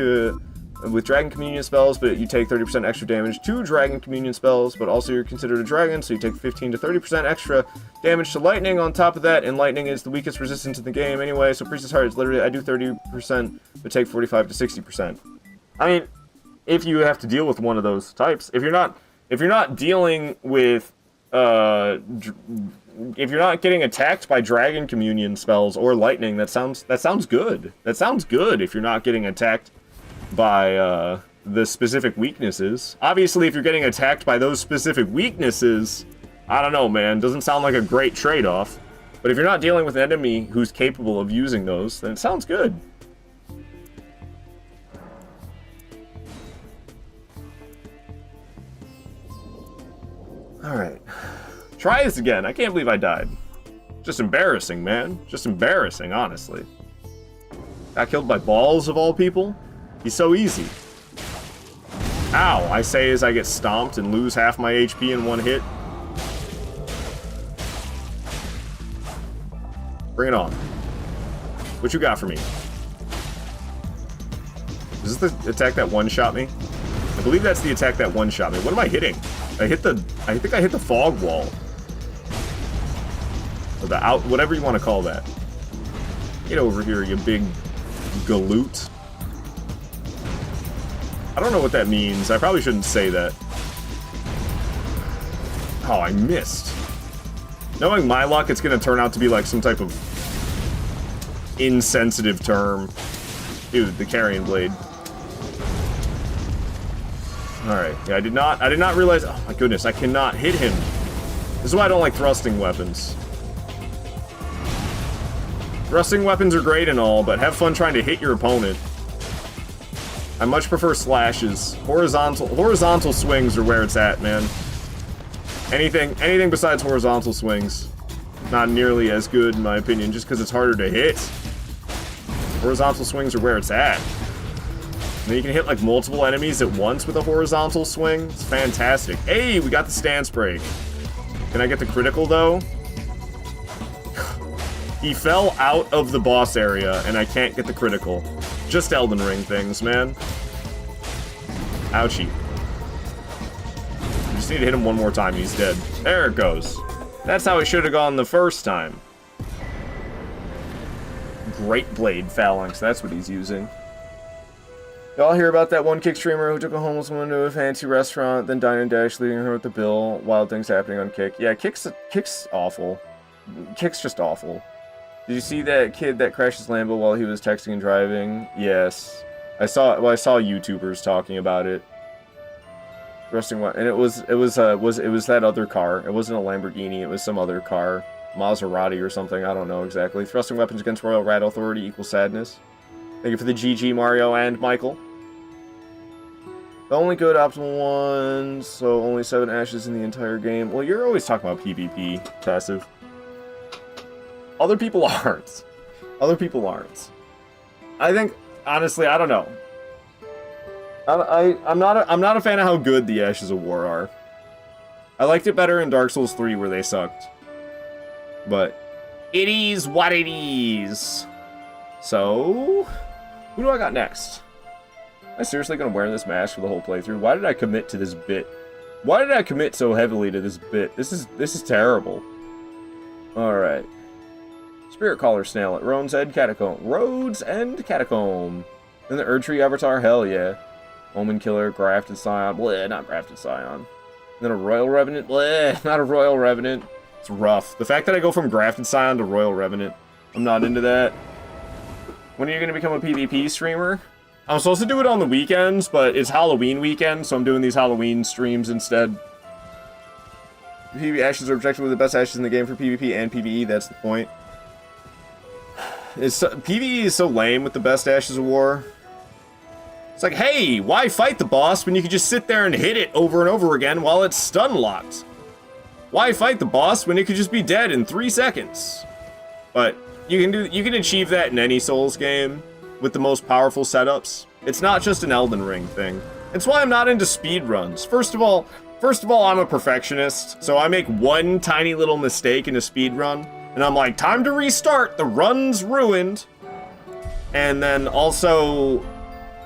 with Dragon Communion spells, but you take 30% extra damage to Dragon Communion spells, but also you're considered a dragon, so you take 15 to 30% extra damage to lightning on top of that, and lightning is the weakest resistance in the game anyway, so Priestess Heart is literally, I do 30%, but take 45 to 60%. I mean, if you have to deal with one of those types, if you're not dealing with, if you're not getting attacked by Dragon Communion spells or lightning, that sounds good. That sounds good if you're not getting attacked by the specific weaknesses. Obviously, if you're getting attacked by those specific weaknesses, I don't know, man. Doesn't sound like a great trade-off. But if you're not dealing with an enemy who's capable of using those, then it sounds good. Alright. Try this again. I can't believe I died. Just embarrassing, man. Just embarrassing, honestly. Got killed by balls, of all people? He's so easy. Ow, I say as I get stomped and lose half my HP in one hit. Bring it on. What you got for me? Is this the attack that one-shot me? I believe that's the attack that one-shot me. What am I hitting? I think I hit the fog wall. Or the whatever you want to call that. Get over here, you big galoot. I don't know what that means. I probably shouldn't say that. Oh, I missed. Knowing my luck, it's gonna turn out to be like some type of insensitive term. Dude, the carrion blade. Alright, yeah, I did not realize, oh my goodness, I cannot hit him. This is why I don't like thrusting weapons. Thrusting weapons are great and all, but have fun trying to hit your opponent. I much prefer slashes. Horizontal swings are where it's at, man. Anything besides horizontal swings. not nearly as good in my opinion, just because it's harder to hit. Horizontal swings are where it's at. And then you can hit like multiple enemies at once with a horizontal swing. It's fantastic. Hey, we got the stance break. Can I get the critical though? He fell out of the boss area and I can't get the critical. Just Elden Ring things, man. Ouchie. I just need to hit him one more time and he's dead. There it goes. That's how it should have gone the first time. Great Blade Phalanx, that's what he's using. Y'all hear about that one Kick streamer who took a homeless woman to a fancy restaurant, then dined and dashed, leaving her with the bill. Wild things happening on Kick. Yeah, Kick's awful. Kick's just awful. Did you see that kid that crashed his Lambo while he was texting and driving? Yes. I saw YouTubers talking about it. And it was that other car. It wasn't a Lamborghini, it was some other car. Maserati or something, I don't know exactly. Thrusting weapons against Royal Rat Authority equals sadness. Thank you for the GG, Mario and Michael. The only good optimal ones, so only 7 ashes in the entire game. Well, you're always talking about PvP, passive. Other people aren't. Other people aren't. I think, honestly, I don't know. I'm not a fan of how good the Ashes of War are. I liked it better in Dark Souls 3 where they sucked. But it is what it is. So, who do I got next? Am I seriously gonna wear this mask for the whole playthrough? Why did I commit to this bit? Why did I commit so heavily to this bit? This is terrible. Alright. Spirit Caller Snail at Roan's End Catacomb. Rhodes End Catacomb. Then the Erdtree Avatar, hell yeah. Omen Killer, Grafted Scion. Bleh, not Grafted Scion. And then a Royal Revenant. Bleh, not a Royal Revenant. It's rough. The fact that I go from Grafted Scion to Royal Revenant, I'm not into that. When are you going to become a PvP streamer? I'm supposed to do it on the weekends, but it's Halloween weekend, so I'm doing these Halloween streams instead. PvP ashes are objectively the best ashes in the game for PvP and PvE, that's the point. PvE is so lame with the best Ashes of War. It's like, hey, why fight the boss when you can just sit there and hit it over and over again while it's stun locked? Why fight the boss when it could just be dead in 3 seconds? But you can achieve that in any Souls game with the most powerful setups. It's not just an Elden Ring thing. It's why I'm not into speedruns. First of all, I'm a perfectionist, so I make one tiny little mistake in a speedrun, and I'm like, time to restart, the run's ruined. And then also,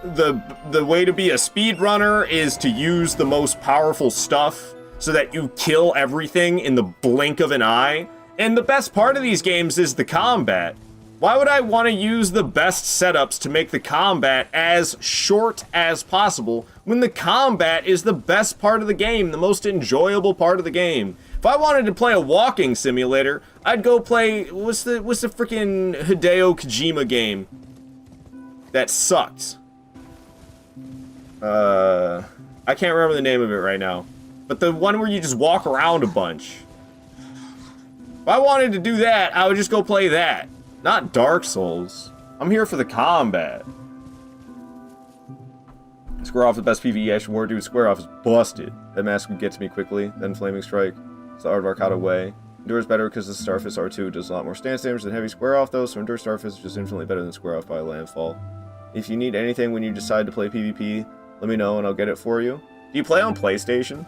the way to be a speedrunner is to use the most powerful stuff so that you kill everything in the blink of an eye. And the best part of these games is the combat. Why would I want to use the best setups to make the combat as short as possible when the combat is the best part of the game, the most enjoyable part of the game? If I wanted to play a walking simulator, I'd go play, what's the freaking Hideo Kojima game that sucked? I can't remember the name of it right now. But the one where you just walk around a bunch. If I wanted to do that, I would just go play that. Not Dark Souls. I'm here for the combat. Square Off the best PvE Ash War, dude. Square Off is busted. That mask would get to me quickly, then Flaming Strike. It's the Art of Arcada way. Endure is better because the Starfist R2 does a lot more stance damage than Heavy Square Off though, so Endure Starfist is just infinitely better than Square Off by Landfall. If you need anything when you decide to play PvP, let me know and I'll get it for you. Do you play on PlayStation?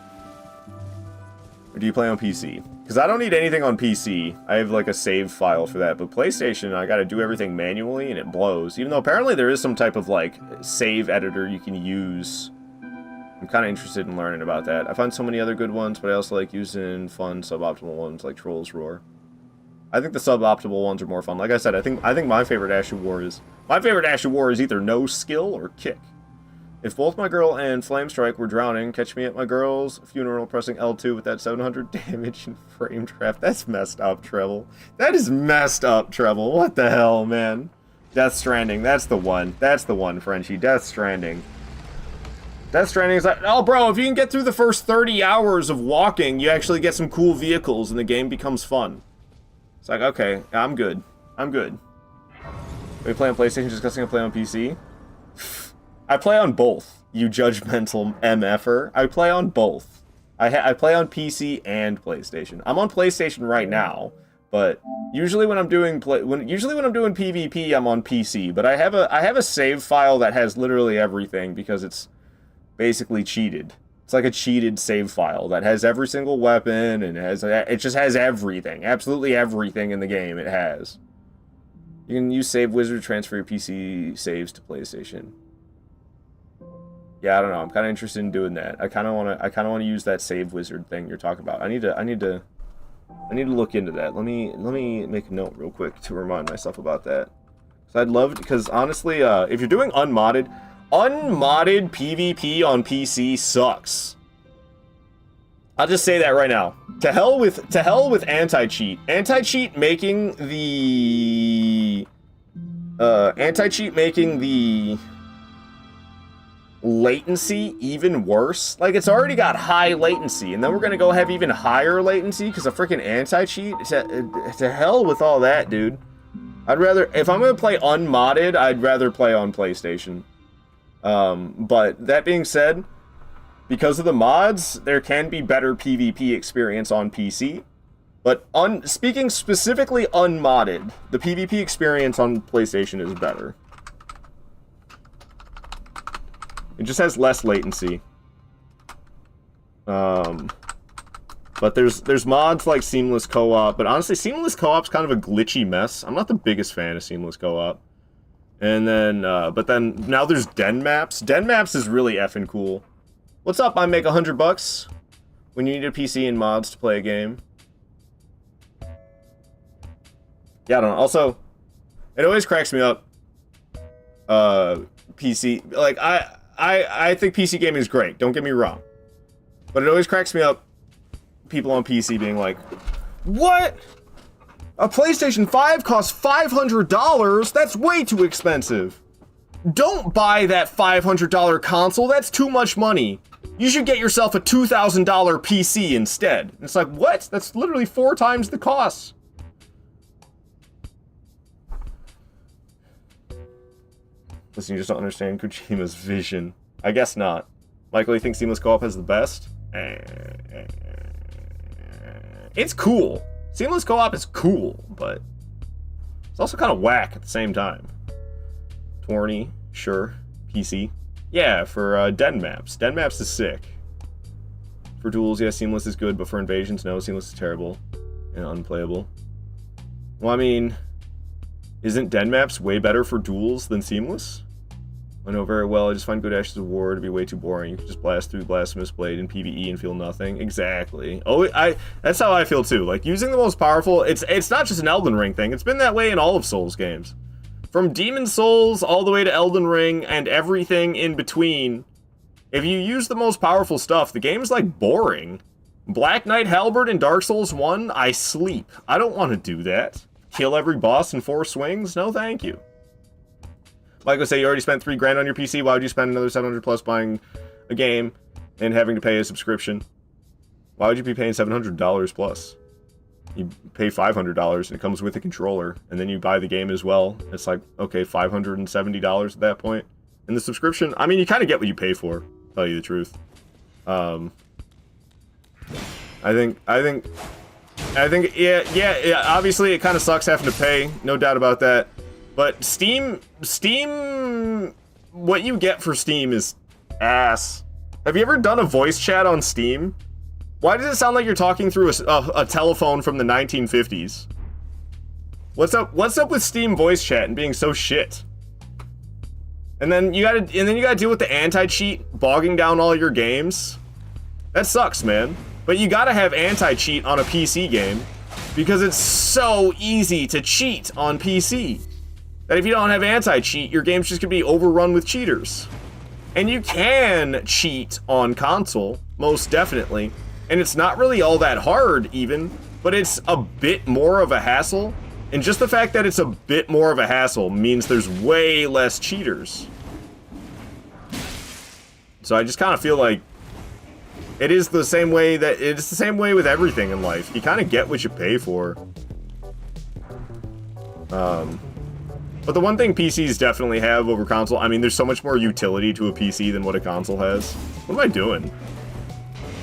Or do you play on PC? Because I don't need anything on PC. I have like a save file for that. But PlayStation, I gotta do everything manually and it blows. Even though apparently there is some type of like save editor you can use. I'm kind of interested in learning about that. I find so many other good ones, but I also like using fun suboptimal ones like Troll's Roar. I think the suboptimal ones are more fun. Like I said, I think my favorite Ash of War is either no skill or kick. If both my girl and Flame Strike were drowning, catch me at my girl's funeral pressing L2 with that 700 damage and frame trap. That's messed up, Treble. That is messed up, Treble. What the hell, man? Death Stranding, that's the one. That's the one, Frenchie. Death Stranding. Death Stranding is like, oh, bro, if you can get through the first 30 hours of walking, you actually get some cool vehicles and the game becomes fun. It's like, okay, I'm good. I'm good. We play on PlayStation, discussing a play on PC? I play on both, you judgmental MFer. I play on both. I play on PC and PlayStation. I'm on PlayStation right now, But usually when I'm doing PvP, I'm on PC. But I have a save file that has literally everything because it's basically cheated. It's like a cheated save file that has every single weapon and it just has everything, absolutely everything in the game. It has. You can use Save Wizard to transfer your PC saves to PlayStation. Yeah, I don't know. I'm kind of interested in doing that. I kind of want to use that Save Wizard thing you're talking about. I need to look into that. Let me make a note real quick to remind myself about that. So I'd love, because honestly, if you're doing unmodded PvP on PC sucks. I'll just say that right now. To hell with anti-cheat. Anti-cheat making the latency even worse. Like, it's already got high latency, and then we're gonna go have even higher latency because of freaking anti-cheat. To hell with all that, dude. I'd rather, if I'm gonna play unmodded, I'd rather play on PlayStation. But that being said, because of the mods, there can be better PvP experience on PC. But speaking specifically unmodded, the PvP experience on PlayStation is better. It just has less latency. But there's mods like Seamless Co-op, but honestly, Seamless Co-op's kind of a glitchy mess. I'm not the biggest fan of Seamless Co-op. And then, but then now there's Den Maps. Den Maps is really effing cool. What's up? I make $100 when you need a PC and mods to play a game. Yeah, I don't know. Also, it always cracks me up. PC, like I think PC gaming is great. Don't get me wrong, but it always cracks me up. People on PC being like, "What? A PlayStation 5 costs $500? That's way too expensive. Don't buy that $500 console. That's too much money. You should get yourself a $2,000 PC instead." And it's like, what? That's literally 4 times the cost. Listen, you just don't understand Kojima's vision. I guess not. Michael, you think Seamless Co-op has the best? It's cool. Seamless Co-op is cool, but it's also kind of whack at the same time. 20, sure. PC. Yeah, for Den Maps. Den Maps is sick. For duels, yeah, Seamless is good, but for invasions, no, Seamless is terrible and unplayable. Well, I mean, isn't Den Maps way better for duels than Seamless? I know very well, I just find good Ashes of War to be way too boring. You can just blast through Blasphemous Blade in PvE and feel nothing. Exactly. Oh, that's how I feel too. Like, using the most powerful, it's not just an Elden Ring thing, it's been that way in all of Souls games. From Demon Souls all the way to Elden Ring and everything in between, if you use the most powerful stuff, the game's like boring. Black Knight Halberd in Dark Souls 1, I sleep. I don't want to do that. Kill every boss in 4 swings? No, thank you. Michael say you already spent $3 grand on your PC. Why would you spend another $700 plus buying a game and having to pay a subscription? Why would you be paying $700 plus? You pay $500 and it comes with a controller, and then you buy the game as well. It's like, okay, $570 at that point. And the subscription, I mean, you kind of get what you pay for, to tell you the truth. I think, yeah, obviously it kind of sucks having to pay, no doubt about that. But Steam, what you get for Steam is ass. Have you ever done a voice chat on Steam? Why does it sound like you're talking through a telephone from the 1950s? What's up with Steam voice chat and being so shit? And then you gotta deal with the anti-cheat bogging down all your games. That sucks, man. But you gotta have anti-cheat on a PC game because it's so easy to cheat on PC. That if you don't have anti-cheat, your game's just gonna be overrun with cheaters. And you can cheat on console, most definitely. And it's not really all that hard, even, but it's a bit more of a hassle. And just the fact that it's a bit more of a hassle means there's way less cheaters. So I just kind of feel like it's the same way with everything in life. You kind of get what you pay for. But the one thing PCs definitely have over console, I mean, there's so much more utility to a PC than what a console has. What am I doing?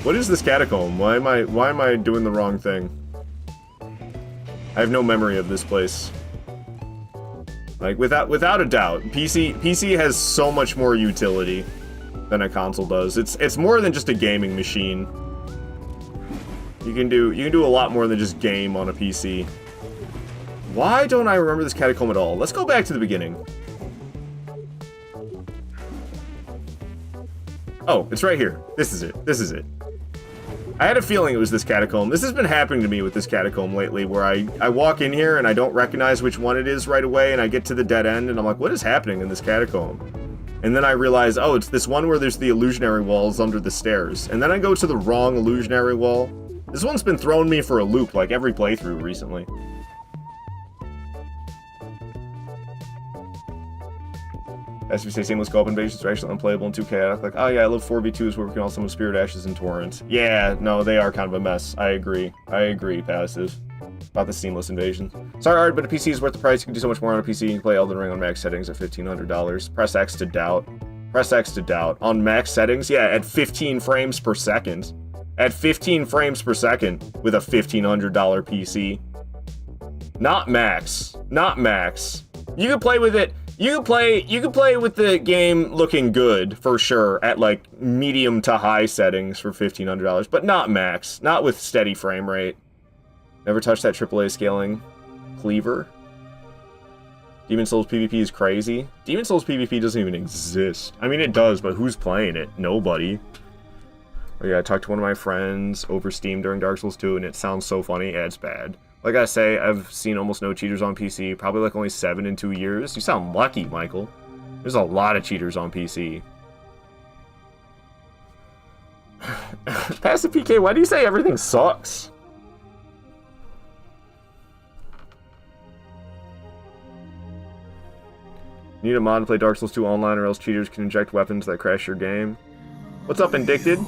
What is this catacomb? Why am I doing the wrong thing? I have no memory of this place. Like, without a doubt, PC has so much more utility than a console does. It's more than just a gaming machine. You can do a lot more than just game on a PC. Why don't I remember this catacomb at all? Let's go back to the beginning. Oh, it's right here. This is it. This is it. I had a feeling it was this catacomb. This has been happening to me with this catacomb lately, where I walk in here and I don't recognize which one it is right away, and I get to the dead end, and I'm like, what is happening in this catacomb? And then I realize, oh, it's this one where there's the illusionary walls under the stairs. And then I go to the wrong illusionary wall. This one's been throwing me for a loop, like, every playthrough recently. As we say, seamless co-op invasions are actually unplayable and too chaotic. Like, oh yeah, I love 4v2s where we can also move Spirit Ashes and Torrent. Yeah, no, they are kind of a mess. I agree. I agree, Passive. About the seamless invasion. Sorry, Art, but a PC is worth the price. You can do so much more on a PC. You can play Elden Ring on max settings at $1,500. Press X to doubt. Press X to doubt. On max settings? Yeah, at 15 frames per second. At 15 frames per second with a $1,500 PC. Not max. Not max. You can play with it. You can play with the game looking good, for sure, at like medium to high settings for $1,500, but not max. Not with steady frame rate. Never touched that AAA scaling cleaver. Demon Souls PvP is crazy. Demon Souls PvP doesn't even exist. I mean, it does, but who's playing it? Nobody. Oh yeah, I talked to one of my friends over Steam during Dark Souls 2, and it sounds so funny. Yeah, it's bad. Like I say, I've seen almost no cheaters on PC, probably like only 7 in 2 years. You sound lucky, Michael. There's a lot of cheaters on PC. Passive PK, why do you say everything sucks? You need a mod to play Dark Souls 2 online, or else cheaters can inject weapons that crash your game. What's up, Indicted?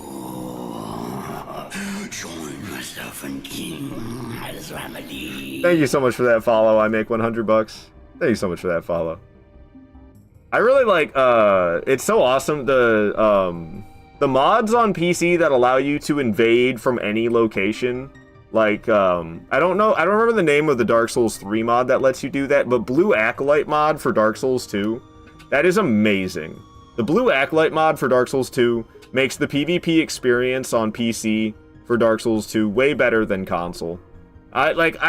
Thank you so much for that follow. I make $100. Thank you so much for that follow. I really like, it's so awesome, the mods on PC that allow you to invade from any location. Like, I don't remember the name of the Dark Souls 3 mod that lets you do that, but Blue Acolyte mod for Dark Souls 2, that is amazing. The Blue Acolyte mod for Dark Souls 2 makes the PvP experience on PC for Dark Souls 2 way better than console. I like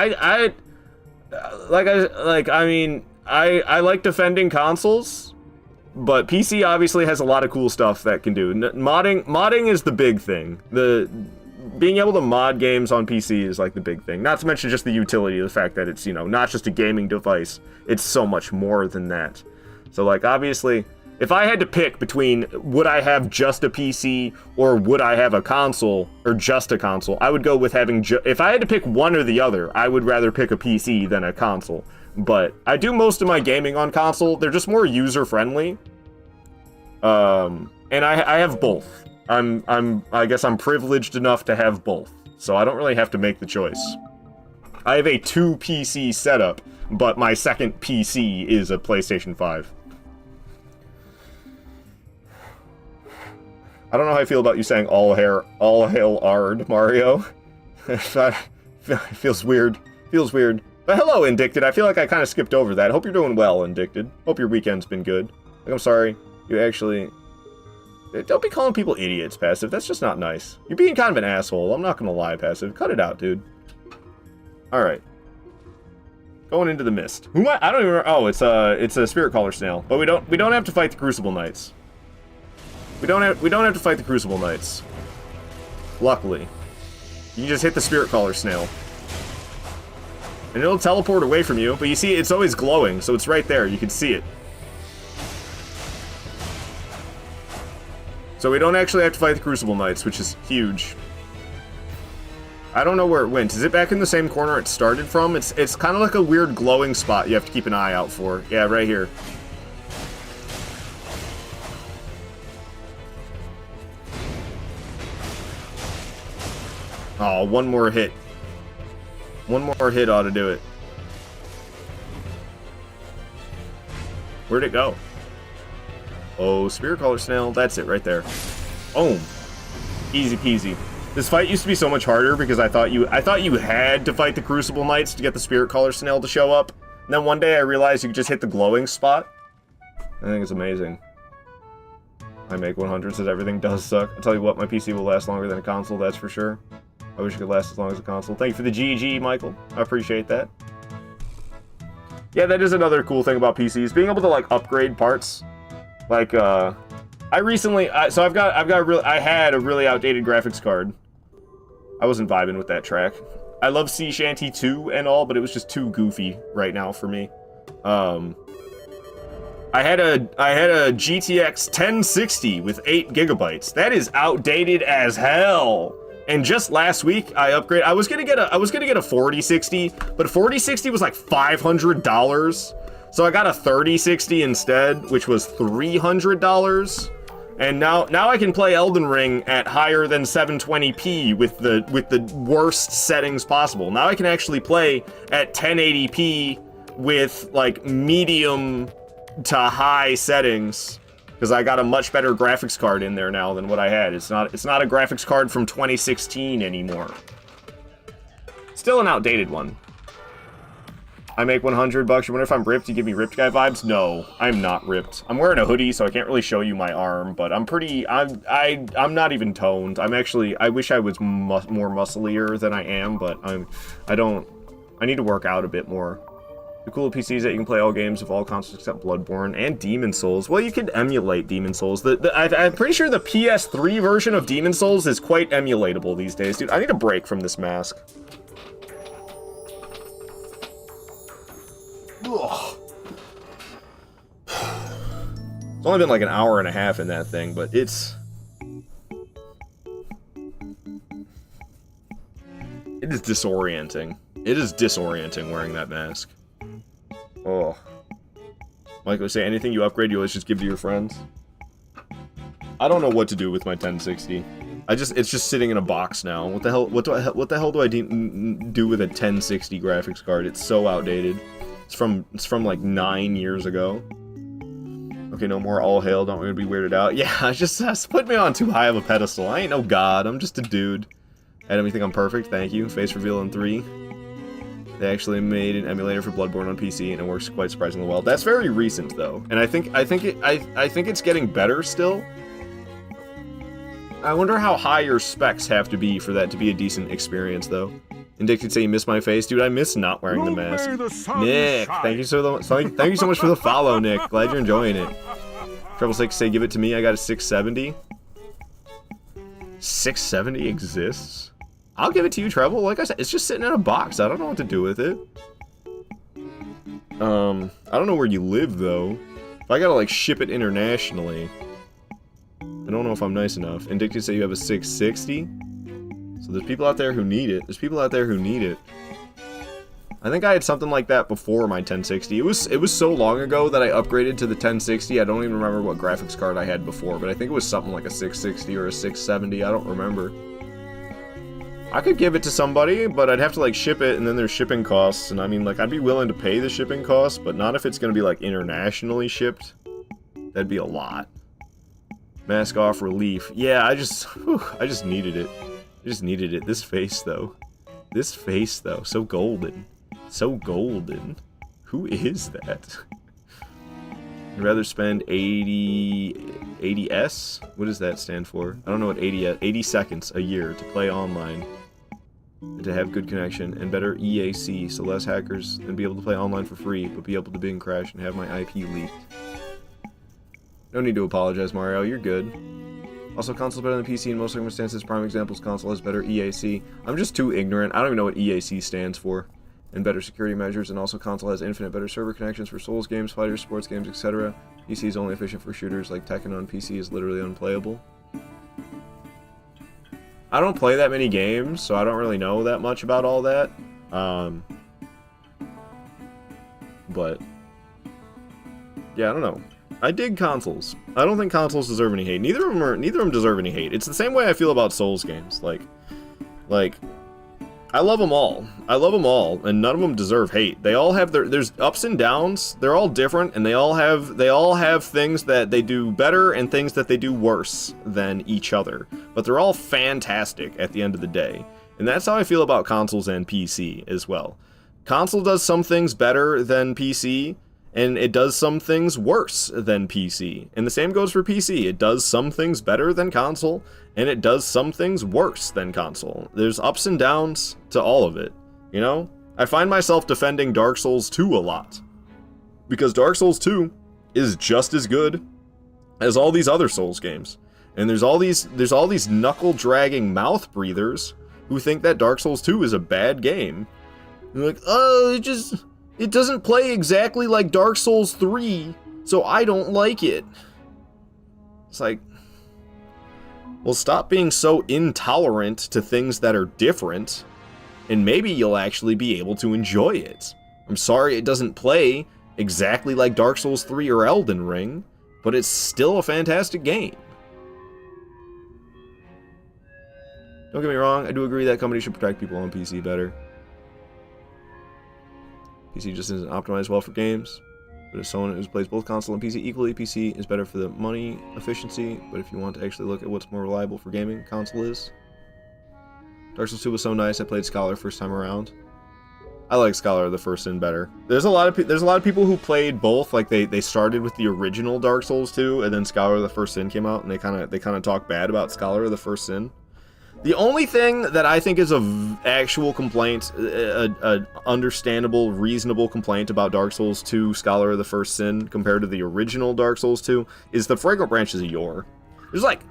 defending consoles, but PC obviously has a lot of cool stuff that can do. Modding is the big thing. Being able to mod games on PC is like the big thing. Not to mention just the utility of the fact that it's, you know, not just a gaming device. It's so much more than that. So like obviously, if I had to pick between would I have just a PC or would I have a console or just a console, I would go with having if I had to pick one or the other, I would rather pick a PC than a console. But I do most of my gaming on console. They're just more user friendly. And I have both. I guess I'm privileged enough to have both. So I don't really have to make the choice. I have a 2 PC setup, but my second PC is a PlayStation 5. I don't know how I feel about you saying all hail Ard, Mario. Feels weird. Feels weird. But hello, Indicted. I feel like I kind of skipped over that. Hope you're doing well, Indicted. Hope your weekend's been good. Like, I'm sorry. You actually... Don't be calling people idiots, Passive. That's just not nice. You're being kind of an asshole. I'm not gonna lie, Passive. Cut it out, dude. Alright. Going into the mist. Who am I? I don't even remember. Oh, it's a Spirit Caller Snail. But we don't have to fight the Crucible Knights. We don't have to fight the Crucible Knights. Luckily. You can just hit the Spirit Caller Snail. And it'll teleport away from you, but you see, it's always glowing, so it's right there. You can see it. So we don't actually have to fight the Crucible Knights, which is huge. I don't know where it went. Is it back in the same corner it started from? It's kind of like a weird glowing spot you have to keep an eye out for. Yeah, right here. Oh, one more hit. One more hit ought to do it. Where'd it go? Oh, Spirit Caller Snail. That's it right there. Boom. Easy peasy. This fight used to be so much harder because I thought you had to fight the Crucible Knights to get the Spirit Color Snail to show up. And then one day I realized you could just hit the glowing spot. I think it's amazing. I make 100 says everything does suck. I'll tell you what, my PC will last longer than a console, that's for sure. I wish it could last as long as a console. Thank you for the GG, Michael. I appreciate that. Yeah, that is another cool thing about PCs, being able to like upgrade parts. Like I recently I had a really outdated graphics card. I wasn't vibing with that track. I love Sea Shanty 2 and all, but it was just too goofy right now for me. I had a GTX 1060 with 8 gigabytes. That is outdated as hell. And just last week I upgraded. I was gonna get a 4060, but 4060 was like $500. So I got a 3060 instead, which was $300. And now I can play Elden Ring at higher than 720p with the worst settings possible. Now I can actually play at 1080p with like medium to high settings, because I got a much better graphics card in there now than what I had. It's not a graphics card from 2016 anymore. Still an outdated one. I make $100. You wonder if I'm ripped? You give me ripped guy vibes? No, I'm not ripped. I'm wearing a hoodie, so I can't really show you my arm, but I'm not even toned. I wish I was more musclier than I am, but I need to work out a bit more. The cool PC is that you can play all games of all consoles except Bloodborne and Demon Souls. Well, you can emulate Demon Souls. I'm pretty sure the PS3 version of Demon Souls is quite emulatable these days. Dude, I need a break from this mask. Ugh. It's only been like an hour and a half in that thing, but it is disorienting. It is disorienting wearing that mask. Oh. Michael would say, anything you upgrade, you always just give to your friends. I don't know what to do with my 1060. It's just sitting in a box now. What the hell? What the hell do I do with a 1060 graphics card? It's so outdated. It's from like 9 years ago. Okay, no more all hail. Don't want to be weirded out. Yeah, just put me on too high of a pedestal. I ain't no god. I'm just a dude. Adam, you think I'm perfect? Thank you. Face reveal in 3. They actually made an emulator for Bloodborne on PC, and it works quite surprisingly well. That's very recent, though, and I think it's getting better still. I wonder how high your specs have to be for that to be a decent experience, though. Indicted say you miss my face, dude. I miss not wearing the mask. Nick, thank you so much for the follow, Nick. Glad you're enjoying it. Treble 6 say give it to me. I got a 670. 670 exists. I'll give it to you, Treble. Like I said, it's just sitting in a box. I don't know what to do with it. I don't know where you live, though. If I gotta, like, ship it internationally, I don't know if I'm nice enough. Indicted say you have a 660. So there's people out there who need it. I think I had something like that before my 1060. It was so long ago that I upgraded to the 1060. I don't even remember what graphics card I had before, but I think it was something like a 660 or a 670. I don't remember. I could give it to somebody, but I'd have to like ship it, and then there's shipping costs, and I mean, like, I'd be willing to pay the shipping costs, but not if it's gonna be like internationally shipped. That'd be a lot. Mask off relief. Yeah, I just needed it. I just needed it. This face though, so golden, so golden. Who is that? I'd rather spend 80s? What does that stand for? I don't know what 80 seconds a year to play online. And to have good connection and better EAC, so less hackers, and be able to play online for free, but be able to bing crash and have my IP leaked. No need to apologize, Mario. You're good. Also, console's better than PC in most circumstances. Prime examples, console has better EAC. I'm just too ignorant. I don't even know what EAC stands for. And better security measures, and also console has infinite better server connections for Souls games, fighters, sports games, etc. PC is only efficient for shooters, like Tekken on PC is literally unplayable. I don't play that many games, so I don't really know that much about all that. But yeah, I don't know. I dig consoles. I don't think consoles deserve any hate. Neither of them deserve any hate. It's the same way I feel about Souls games. Like I love them all. I love them all, and none of them deserve hate. They all have there's ups and downs. They're all different, and they all have things that they do better and things that they do worse than each other. But they're all fantastic at the end of the day. And that's how I feel about consoles and PC as well. Console does some things better than PC, and it does some things worse than PC. And the same goes for PC. It does some things better than console, and it does some things worse than console. There's ups and downs to all of it, you know? I find myself defending Dark Souls 2 a lot, because Dark Souls 2 is just as good as all these other Souls games. And there's all these knuckle-dragging mouth breathers who think that Dark Souls 2 is a bad game. They're like, oh, it doesn't play exactly like Dark Souls 3, so I don't like it. It's like, well, stop being so intolerant to things that are different, and maybe you'll actually be able to enjoy it. I'm sorry it doesn't play exactly like Dark Souls 3 or Elden Ring, but it's still a fantastic game. Don't get me wrong, I do agree that companies should protect people on PC better. PC just isn't optimized well for games. But as someone who plays both console and PC equally, PC is better for the money efficiency. But if you want to actually look at what's more reliable for gaming, console is. Dark Souls 2 was so nice. I played Scholar first time around. I like Scholar of the First Sin better. There's a lot of people who played both. Like they started with the original Dark Souls 2, and then Scholar of the First Sin came out, and they kind of talk bad about Scholar of the First Sin. The only thing that I think is a actual complaint, a understandable, reasonable complaint about Dark Souls 2 Scholar of the First Sin compared to the original Dark Souls 2 is the Fragrant Branches of Yore. There's like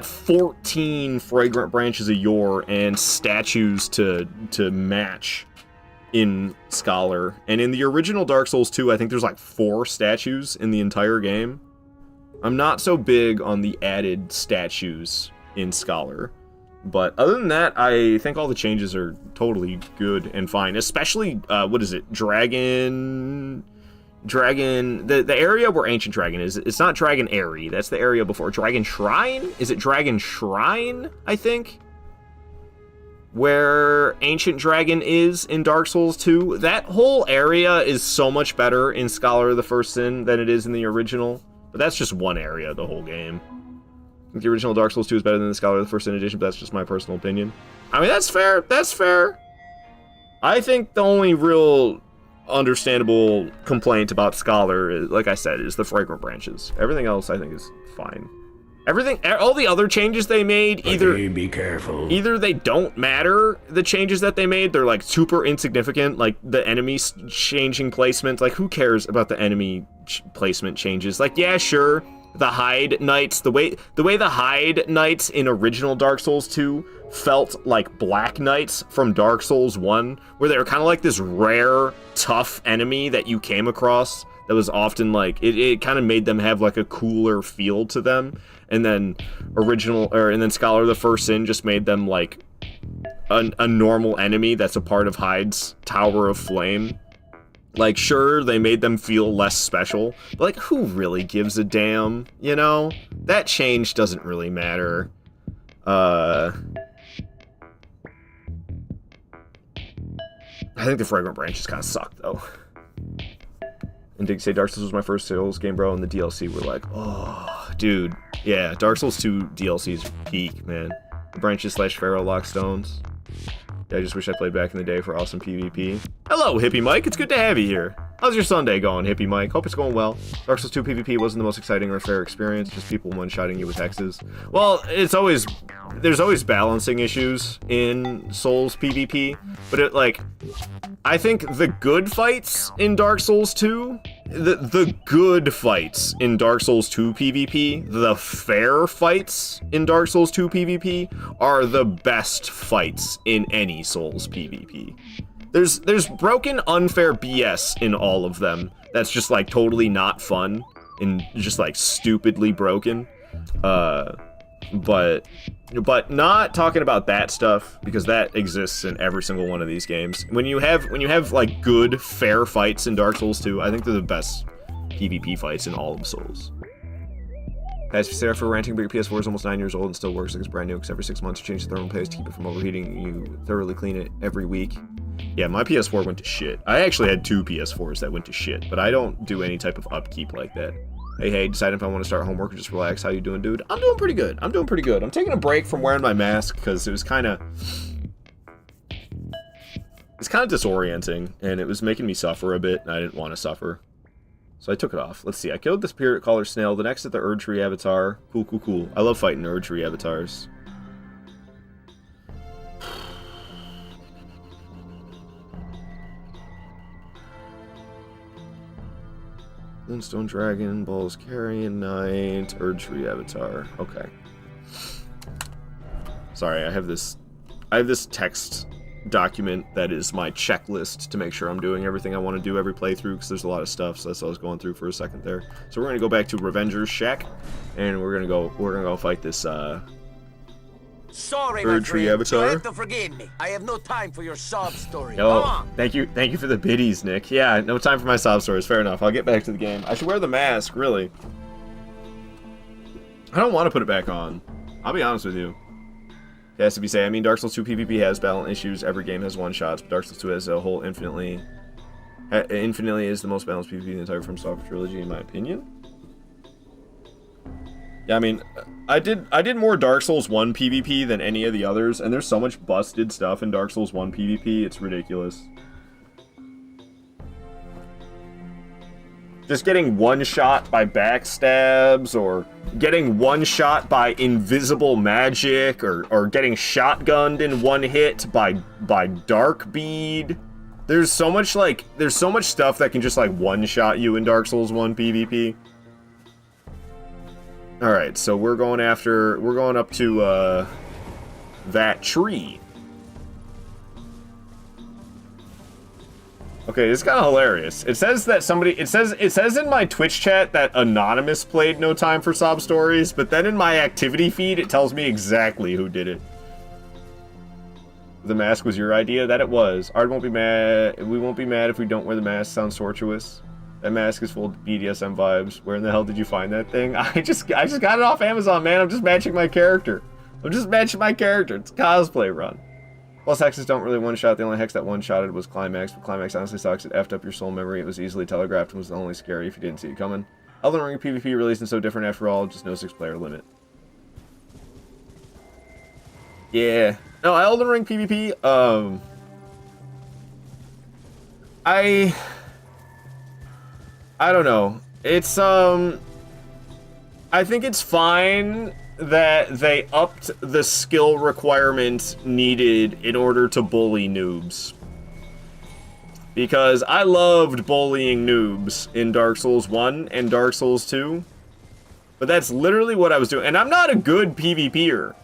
14 Fragrant Branches of Yore and statues to match in Scholar. And in the original Dark Souls 2, I think there's like 4 statues in the entire game. I'm not so big on the added statues in Scholar. But other than that, I think all the changes are totally good and fine. Especially, what is it? Dragon... The area where Ancient Dragon is. It's not Dragon Airy. That's the area before. Dragon Shrine? Is it Dragon Shrine, I think? Where Ancient Dragon is in Dark Souls 2. That whole area is so much better in Scholar of the First Sin than it is in the original. But that's just one area of the whole game. I think the original Dark Souls 2 is better than the Scholar of the First Sin edition, but that's just my personal opinion. I mean, that's fair. That's fair. I think the only real understandable complaint about Scholar, is, like I said, is the Fragrant Branches. Everything else, I think, is fine. All the other changes they made, be careful. Either they don't matter, the changes that they made, they're like super insignificant, like the enemy changing placement. Like, who cares about the enemy placement changes? Like, yeah, sure. The Hide Knights, the way the Hide Knights in original Dark Souls 2 felt like Black Knights from Dark Souls 1, where they were kind of like this rare, tough enemy that you came across that was often like, it kind of made them have like a cooler feel to them. And then Scholar of the First Sin just made them like a normal enemy that's a part of Hyde's Tower of Flame. Like, sure, they made them feel less special, but, like, who really gives a damn, you know? That change doesn't really matter. I think the Fragrant Branches kind of suck, though. And Dig say Dark Souls was my first Souls game, bro, and the DLC were like, oh, dude. Yeah, Dark Souls 2 DLC's peak, man. The branches / Pharaoh Lock Stones. Yeah, I just wish I played back in the day for awesome PvP. Hello, Hippie Mike. It's good to have you here. How's your Sunday going, Hippie Mike? Hope it's going well. Dark Souls 2 PvP wasn't the most exciting or fair experience, just people one-shotting you with hexes. Well, there's always balancing issues in Souls PvP, but I think the good fights in Dark Souls 2, the good fights in Dark Souls 2 PvP, the fair fights in Dark Souls 2 PvP are the best fights in any Souls PvP. There's broken, unfair BS in all of them that's just, like, totally not fun and just, like, stupidly broken. But not talking about that stuff, because that exists in every single one of these games. When you have like good, fair fights in Dark Souls 2, I think they're the best PvP fights in all of Souls. As you said, after renting, but your PS4 is almost 9 years old and still works like it's brand new, because every 6 months you change the thermal paste to keep it from overheating. You thoroughly clean it every week. Yeah, my PS4 went to shit. I actually had 2 PS4s that went to shit, but I don't do any type of upkeep like that. Hey, deciding if I want to start homework or just relax. How you doing, dude? I'm doing pretty good. I'm taking a break from wearing my mask because it was kind of... It's kind of disorienting, and it was making me suffer a bit, and I didn't want to suffer. So I took it off. Let's see. I killed the spirit caller snail. The next at the Erd Tree avatar. Cool. I love fighting Erd Tree avatars. Moonstone Dragon, Balls Carrion Knight, Erd Tree avatar. Okay. Sorry, I have this text document that is my checklist to make sure I'm doing everything I want to do every playthrough, because there's a lot of stuff, so that's what I was going through for a second there. So we're gonna go back to Revenger's Shack, and we're gonna go fight this Sorry, Erd my Tree friend. avatar. You have to forgive me. I have no time for your sob story. Oh, Come on. thank you for the biddies, Nick. Yeah, no time for my sob stories. Fair enough. I'll get back to the game. I should wear the mask, really. I don't want to put it back on. I'll be honest with you. It has to be said. I mean, Dark Souls 2 PvP has balance issues. Every game has one-shots, but Dark Souls 2 as a whole infinitely is the most balanced PvP in the entire From Software trilogy, in my opinion. Yeah, I mean, I did more Dark Souls 1 PvP than any of the others, and there's so much busted stuff in Dark Souls 1 PvP, it's ridiculous. Just getting one-shot by backstabs, or getting one-shot by invisible magic, or getting shotgunned in one hit by dark bead. There's so much stuff that can just like one-shot you in Dark Souls 1 PvP. Alright, so we're going up to that tree. Okay, this is kind of hilarious. It says that it says in my Twitch chat that Anonymous played No Time for Sob Stories, but then in my activity feed it tells me exactly who did it. The mask was your idea? That it was. Ard won't be mad. We won't be mad if we don't wear the mask. Sounds tortuous. That mask is full of BDSM vibes. Where in the hell did you find that thing? I just got it off Amazon, man. I'm just matching my character. It's a cosplay run. Plus, hexes don't really one-shot. The only hex that one-shotted was Climax, but Climax honestly sucks. It effed up your soul memory. It was easily telegraphed and was only scary if you didn't see it coming. Elden Ring PvP released and so different after all, just no 6-player limit. Yeah. No, Elden Ring PvP, I don't know. It's, I think it's fine that they upped the skill requirement needed in order to bully noobs. Because I loved bullying noobs in Dark Souls 1 and Dark Souls 2. But that's literally what I was doing. And I'm not a good PvPer.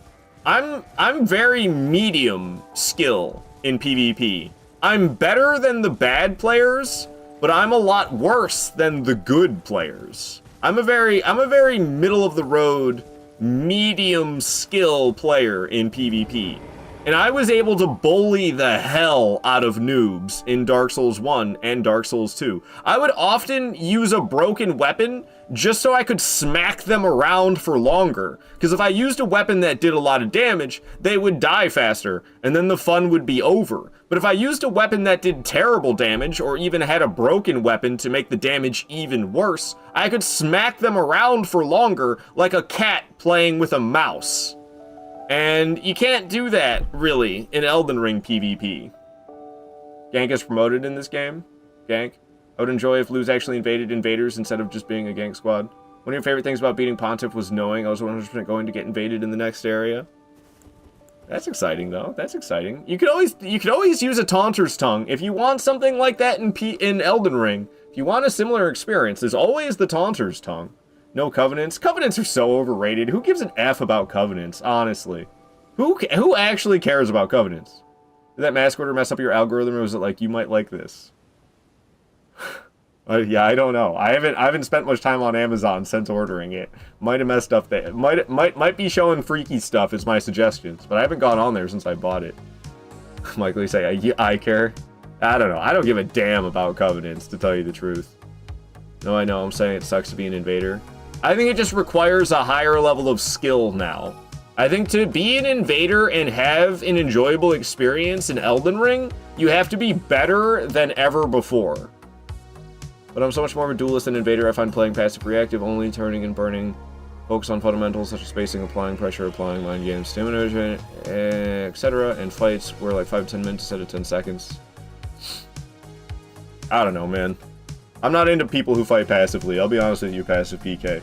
I'm very medium skill in PvP. I'm better than the bad players, but I'm a lot worse than the good players. I'm a very middle of the road, medium skill player in PvP. And I was able to bully the hell out of noobs in Dark Souls 1 and Dark Souls 2. I would often use a broken weapon just so I could smack them around for longer. Because if I used a weapon that did a lot of damage, they would die faster, and then the fun would be over. But if I used a weapon that did terrible damage, or even had a broken weapon to make the damage even worse, I could smack them around for longer like a cat playing with a mouse. And you can't do that, really, in Elden Ring PvP. Gank is promoted in this game. Gank. I would enjoy if Luz actually invaded invaders instead of just being a gank squad. One of your favorite things about beating Pontiff was knowing I was 100% going to get invaded in the next area. That's exciting, though. That's exciting. You could always use a Taunter's Tongue. If you want something like that in Elden Ring, if you want a similar experience, there's always the Taunter's Tongue. No Covenants. Covenants are so overrated. Who gives an F about Covenants, honestly? Who actually cares about Covenants? Did that mask order mess up your algorithm, or was it like, you might like this? Yeah, I don't know. I haven't spent much time on Amazon since ordering it. Might have messed up there. Might be showing freaky stuff as my suggestions, but I haven't gone on there since I bought it. Michael, you say, I care? I don't know. I don't give a damn about Covenants, to tell you the truth. No, I know. I'm saying it sucks to be an invader. I think it just requires a higher level of skill now. I think to be an invader and have an enjoyable experience in Elden Ring, you have to be better than ever before. But I'm so much more of a duelist than invader. I find playing passive reactive, only turning and burning. Focus on fundamentals such as spacing, applying pressure, applying mind games, stamina, etc. And fights were like 5 to 10 minutes instead of 10 seconds. I don't know, man. I'm not into people who fight passively. I'll be honest with you, passive PK.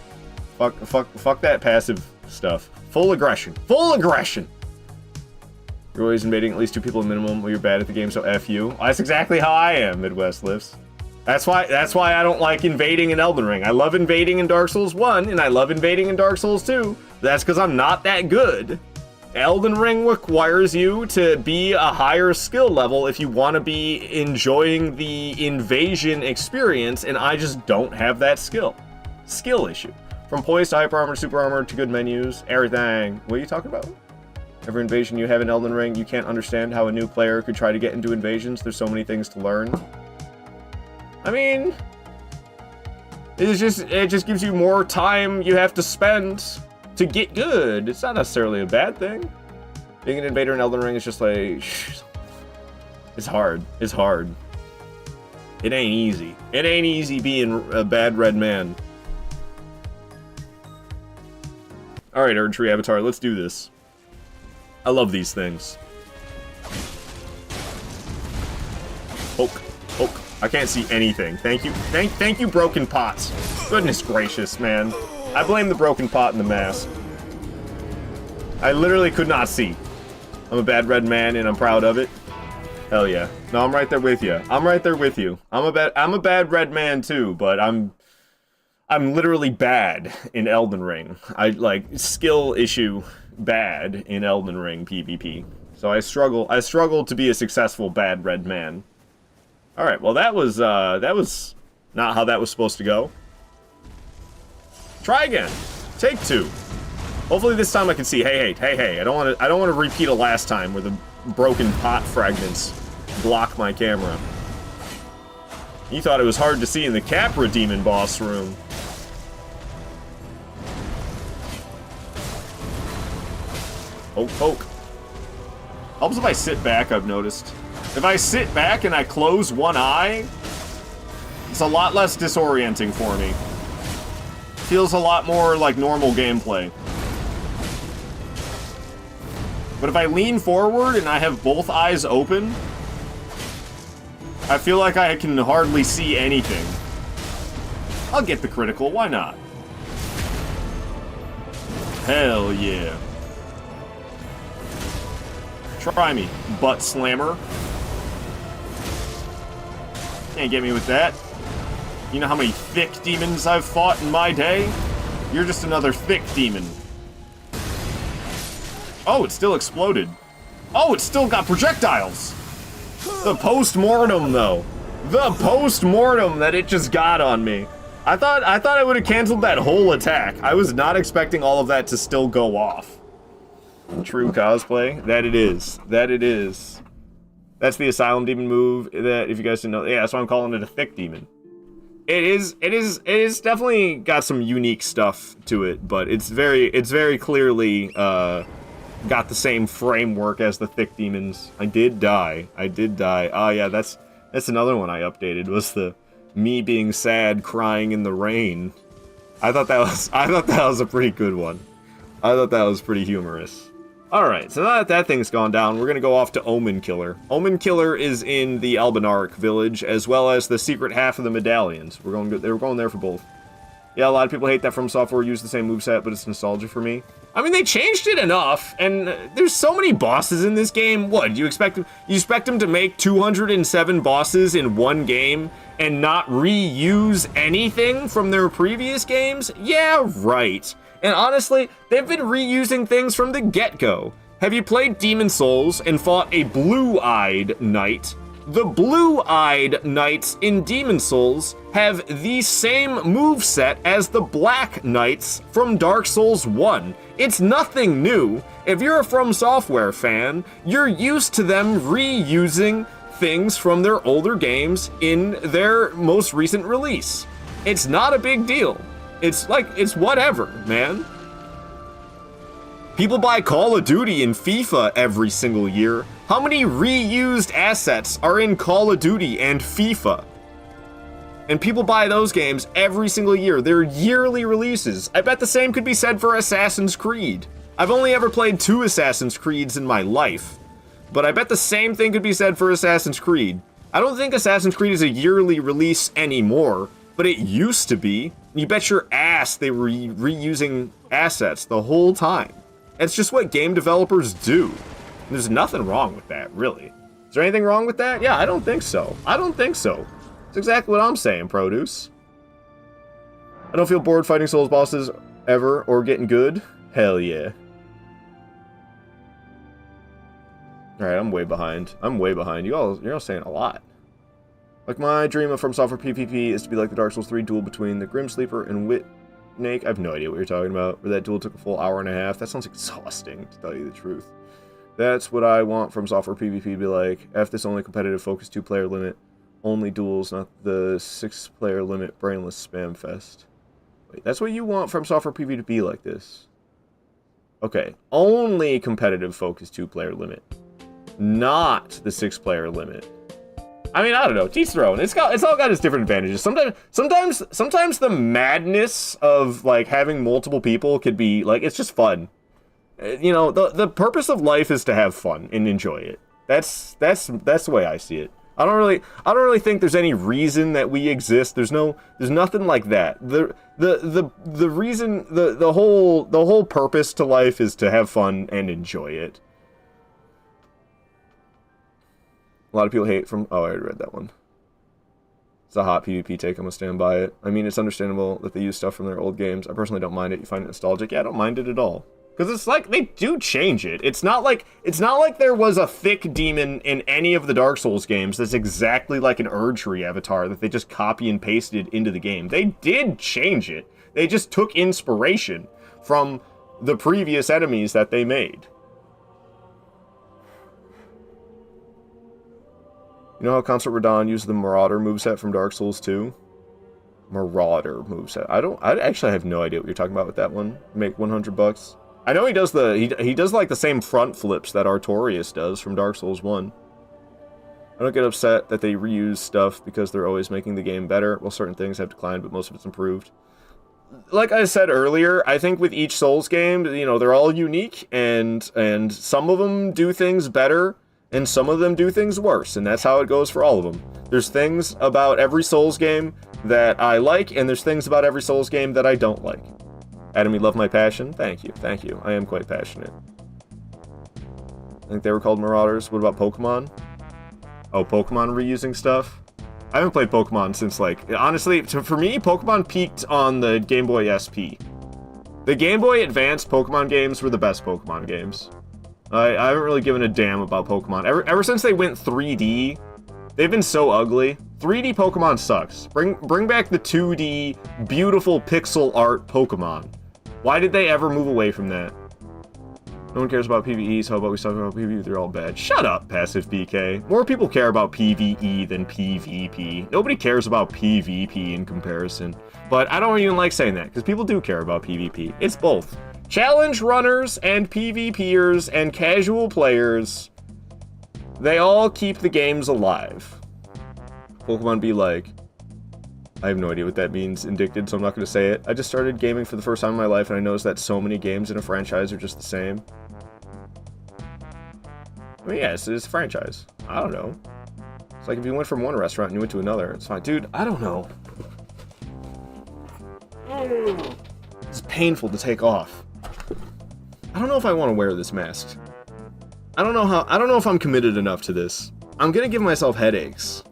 Fuck that passive stuff. Full aggression. Full aggression! You're always invading at least 2 people minimum when you're bad at the game, so F you. That's exactly how I am, Midwest Lifts. That's why I don't like invading in Elden Ring. I love invading in Dark Souls 1, and I love invading in Dark Souls 2. That's because I'm not that good. Elden Ring requires you to be a higher skill level if you want to be enjoying the invasion experience, and I just don't have that skill. Skill issue. From poise to hyper armor, super armor to good menus, everything. What are you talking about? Every invasion you have in Elden Ring, you can't understand how a new player could try to get into invasions. There's so many things to learn. I mean, it just gives you more time you have to spend to get good. It's not necessarily a bad thing. Being an invader in Elden Ring is just like, it's hard. It's hard. It ain't easy. It ain't easy being a bad red man. Alright, Erd Tree Avatar, let's do this. I love these things. Poke, poke. I can't see anything. Thank you. Thank you, broken pots. Goodness gracious, man. I blame the broken pot in the mask. I literally could not see. I'm a bad red man and I'm proud of it. Hell yeah. No, I'm right there with you. I'm right there with you. I'm a bad red man too, but I'm literally bad in Elden Ring. I like skill issue bad in Elden Ring PvP. So I struggle to be a successful bad red man. All right, well that was not how that was supposed to go. Try again. Take 2. Hopefully this time I can see. Hey. I don't want to repeat a last time where the broken pot fragments block my camera. You thought it was hard to see in the Capra Demon boss room. Poke. Helps if I sit back, I've noticed. If I sit back and I close one eye, it's a lot less disorienting for me. Feels a lot more like normal gameplay. But if I lean forward and I have both eyes open, I feel like I can hardly see anything. I'll get the critical, why not? Hell yeah. Try me, butt slammer. Can't get me with that. You know how many thick demons I've fought in my day? You're just another thick demon. Oh, it still exploded. Oh, it still got projectiles! The post-mortem, though. The post-mortem that it just got on me. I thought I would have canceled that whole attack. I was not expecting all of that to still go off. True cosplay. That it is. That it is. That's the Asylum Demon move that, if you guys didn't know, yeah, that's why I'm calling it a thick demon. It is definitely got some unique stuff to it, but it's very clearly, got the same framework as the thick demons. I did die. Oh yeah, that's another one I updated, was the me being sad crying in the rain. I thought that was a pretty good one. I thought that was pretty humorous. Alright, so now that thing's gone down, we're gonna go off to Omen Killer. Omen Killer is in the Albinauric village, as well as the secret half of the medallions. We're going there for both. Yeah, a lot of people hate that From Software use the same moveset, but it's nostalgia for me. I mean, they changed it enough, and there's so many bosses in this game. What, you expect them to make 207 bosses in one game and not reuse anything from their previous games? Yeah, right. And honestly, they've been reusing things from the get-go. Have you played Demon Souls and fought a blue-eyed knight? The blue-eyed knights in Demon Souls have the same moveset as the black knights from Dark Souls 1. It's nothing new. If you're a From Software fan, you're used to them reusing things from their older games in their most recent release. It's not a big deal. It's like, it's whatever, man. People buy Call of Duty and FIFA every single year. How many reused assets are in Call of Duty and FIFA? And people buy those games every single year. They're yearly releases. I bet the same could be said for Assassin's Creed. I've only ever played 2 Assassin's Creeds in my life, but I bet the same thing could be said for Assassin's Creed. I don't think Assassin's Creed is a yearly release anymore, but it used to be. You bet your ass they were reusing assets the whole time. It's just what game developers do. There's nothing wrong with that, really. Is there anything wrong with that? Yeah, I don't think so. I don't think so. That's exactly what I'm saying, Produce. I don't feel bored fighting Souls bosses ever or getting good. Hell yeah. Alright, I'm way behind. I'm way behind. You're all saying a lot. Like, my dream of From Software PvP is to be like the Dark Souls 3 duel between the Grim Sleeper and Witnake. I have no idea what you're talking about. Where that duel took a full hour and a half. That sounds exhausting, to tell you the truth. That's what I want From Software PvP to be like. F this only competitive focused 2-player limit. Only duels, not the 6-player limit brainless spam fest. Wait, that's what you want From Software PvP to be like this. Okay, only competitive focused 2-player limit. Not the 6-player limit. I mean, I don't know. To each their own. It's all got its different advantages. Sometimes the madness of like having multiple people could be like, it's just fun. You know, the purpose of life is to have fun and enjoy it. That's the way I see it. I don't really think there's any reason that we exist. There's nothing like that. The reason, the whole purpose to life is to have fun and enjoy it. A lot of people hate from... Oh, I already read that one. It's a hot PvP take. I'm gonna stand by it. I mean, it's understandable that they use stuff from their old games. I personally don't mind it. You find it nostalgic? Yeah, I don't mind it at all. Because it's like, they do change it. It's not like there was a thick demon in any of the Dark Souls games that's exactly like an Erdtree avatar that they just copy and pasted into the game. They did change it. They just took inspiration from the previous enemies that they made. You know how Concert Radon used the Marauder moveset from Dark Souls 2? Marauder moveset. I actually have no idea what you're talking about with that one. Make $100. I know he does he does like the same front flips that Artorias does from Dark Souls 1. I don't get upset that they reuse stuff because they're always making the game better. Well, certain things have declined, but most of it's improved. Like I said earlier, I think with each Souls game, you know, they're all unique, and some of them do things better, and some of them do things worse, and that's how it goes for all of them. There's things about every Souls game that I like, and there's things about every Souls game that I don't like. Adam, you love my passion? Thank you, thank you. I am quite passionate. I think they were called Marauders. What about Pokemon? Oh, Pokemon reusing stuff? I haven't played Pokemon since, like, honestly, for me, Pokemon peaked on the Game Boy SP. The Game Boy Advance Pokemon games were the best Pokemon games. I haven't really given a damn about Pokemon. Ever since they went 3D, they've been so ugly. 3D Pokemon sucks. Bring back the 2D, beautiful pixel art Pokemon. Why did they ever move away from that? No one cares about PvE, so how about we talk about PvE? They're all bad. Shut up, Passive BK. More people care about PvE than PvP. Nobody cares about PvP in comparison. But I don't even like saying that, because people do care about PvP. It's both. Challenge runners and PvPers and casual players, they all keep the games alive. Pokemon be like, I have no idea what that means, Indicted, so I'm not going to say it. I just started gaming for the first time in my life, and I noticed that so many games in a franchise are just the same. I mean, yes, it's a franchise. I don't know. It's like if you went from one restaurant and you went to another, it's fine. Dude, I don't know. It's painful to take off. I don't know if I want to wear this mask. I don't know if I'm committed enough to this. I'm going to give myself headaches.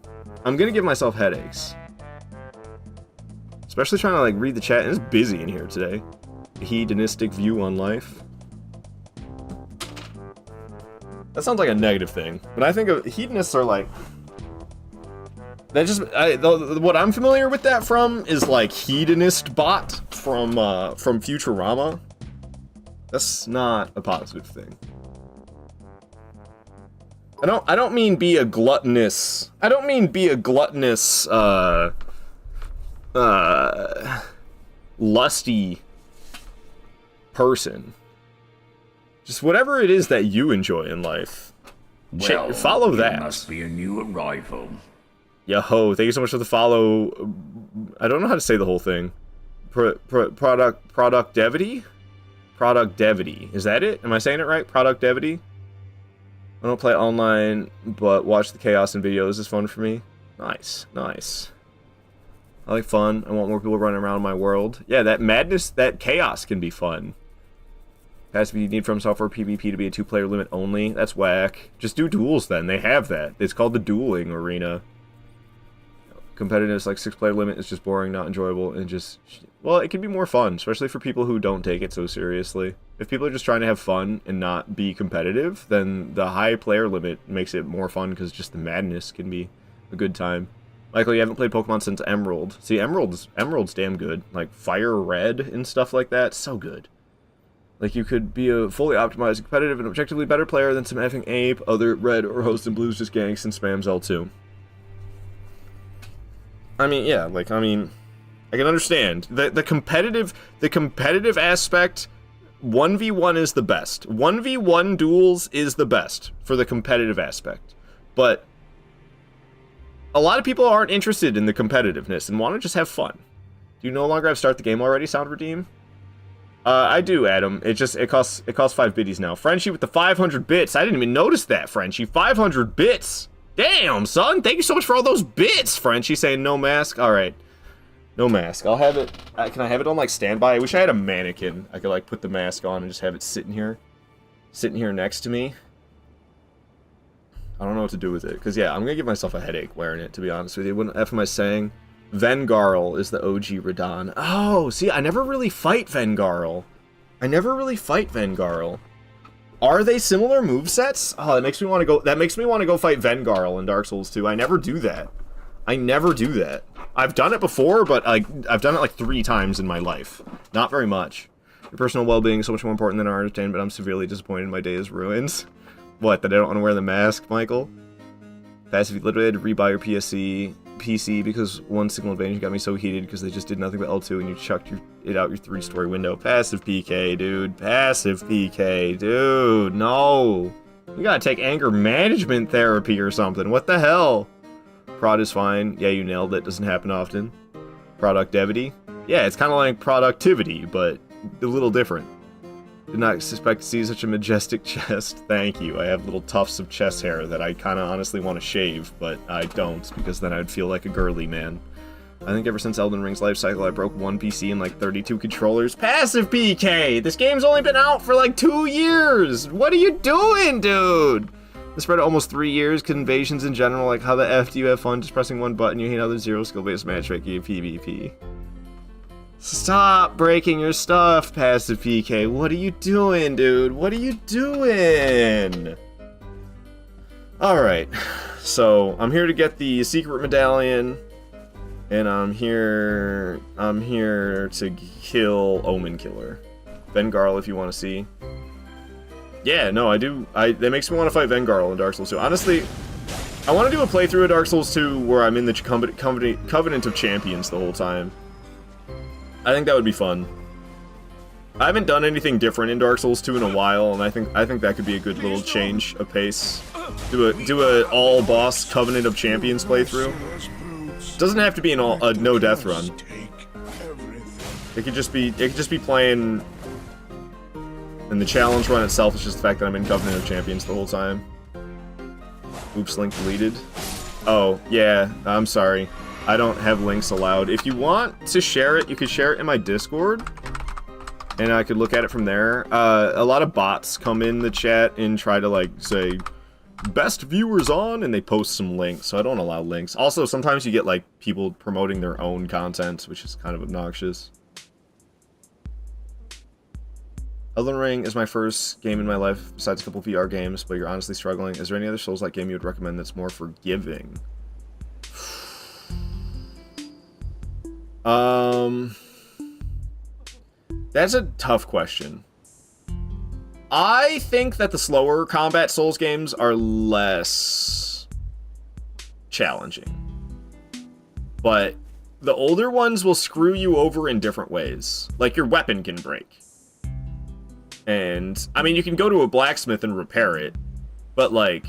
Especially trying to, like, read the chat. And it's busy in here today. A hedonistic view on life. That sounds like a negative thing. But I think hedonists are, like... That just... what I'm familiar with that from is, like, Hedonist Bot from Futurama. That's not a positive thing. I don't mean be a gluttonous... I don't mean be a gluttonous, lusty person. Just whatever it is that you enjoy in life. Well, Follow that. You must be a new arrival. Yo-ho, thank you so much for the follow. I don't know how to say the whole thing. Productivity? Productivity. Is that it? Am I saying it right? Productivity? I don't play online, but watch the chaos in videos is fun for me. Nice, nice. I like fun. I want more people running around my world. Yeah, that madness, that chaos can be fun. Has to be need from software PvP to be a 2-player limit only. That's whack. Just do duels then. They have that. It's called the dueling arena. Competitiveness, like 6-player limit, is just boring, not enjoyable, and just... Well, it can be more fun, especially for people who don't take it so seriously. If people are just trying to have fun and not be competitive, then the high player limit makes it more fun because just the madness can be a good time. Michael, you haven't played Pokemon since Emerald. See, Emerald's damn good. Like Fire Red and stuff like that, so good. Like, you could be a fully optimized, competitive, and objectively better player than some effing ape, other red, or host and blues just ganks and spams L2. I mean, yeah, like, I can understand. The competitive aspect, 1v1 is the best. 1v1 duels is the best for the competitive aspect. But a lot of people aren't interested in the competitiveness and want to just have fun. Do you no longer have Start the Game already, Sound Redeem? I do, Adam. It costs 5 biddies now. Frenchie with the 500 bits. I didn't even notice that, Frenchie. 500 bits. Damn, son. Thank you so much for all those bits, Frenchie, saying no mask. All right. No mask. I'll have it. Can I have it on, like, standby? I wish I had a mannequin. I could, like, put the mask on and just have it sitting here next to me. I don't know what to do with it. Because, yeah, I'm going to give myself a headache wearing it, to be honest with you. What F am I saying? Vengarl is the OG Radon. Oh, see, I never really fight Vengarl. Are they similar movesets? Oh, that makes me want to go. That makes me want to go fight Vengarl in Dark Souls 2. I never do that. I've done it before, but I've done it like 3 times in my life. Not very much. Your personal well-being is so much more important than our entertainment, but I'm severely disappointed my day is ruined. What, that I don't want to wear the mask, Michael? Passive, you literally had to rebuy your PC because one signal advantage got me so heated because they just did nothing but L2 and you chucked it out your 3-story window. Passive PK, dude. Passive PK, dude. No. You gotta take anger management therapy or something. What the hell? Prod is fine. Yeah, you nailed it. Doesn't happen often. Productivity. Yeah, it's kind of like productivity, but a little different. Did not expect to see such a majestic chest. Thank you. I have little tufts of chest hair that I kind of honestly want to shave, but I don't, because then I'd feel like a girly man. I think ever since Elden Ring's life cycle, I broke one PC and like 32 controllers. Passive PK! This game's only been out for like 2 years! What are you doing, dude? The spread of almost 3 years, invasions in general, like how the F do you have fun just pressing one button, you hate other zero skill-based matchmaking PvP. Stop breaking your stuff, Passive PK. What are you doing, dude? What are you doing? Alright, so I'm here to get the secret medallion, and I'm here to kill Omen Killer. Vengarl, if you want to see. Yeah, no, I do. That makes me want to fight Vengarl in Dark Souls 2. Honestly, I want to do a playthrough of Dark Souls 2 where I'm in the Covenant of Champions the whole time. I think that would be fun. I haven't done anything different in Dark Souls 2 in a while, and I think that could be a good little change of pace. Do a all boss Covenant of Champions playthrough. Doesn't have to be a no death run. It could just be playing, and the challenge run itself is just the fact that I'm in Covenant of Champions the whole time. Oops, link deleted. Oh, yeah, I'm sorry. I don't have links allowed. If you want to share it, you could share it in my Discord, and I could look at it from there. A lot of bots come in the chat and try to, like, say, best viewers on, and they post some links, so I don't allow links. Also, sometimes you get, like, people promoting their own content, which is kind of obnoxious. Elden Ring is my first game in my life, besides a couple VR games, but you're honestly struggling. Is there any other Souls-like game you would recommend that's more forgiving? That's a tough question. I think that the slower combat Souls games are less challenging. But the older ones will screw you over in different ways. Like, your weapon can break. And, I mean, you can go to a blacksmith and repair it, but, like,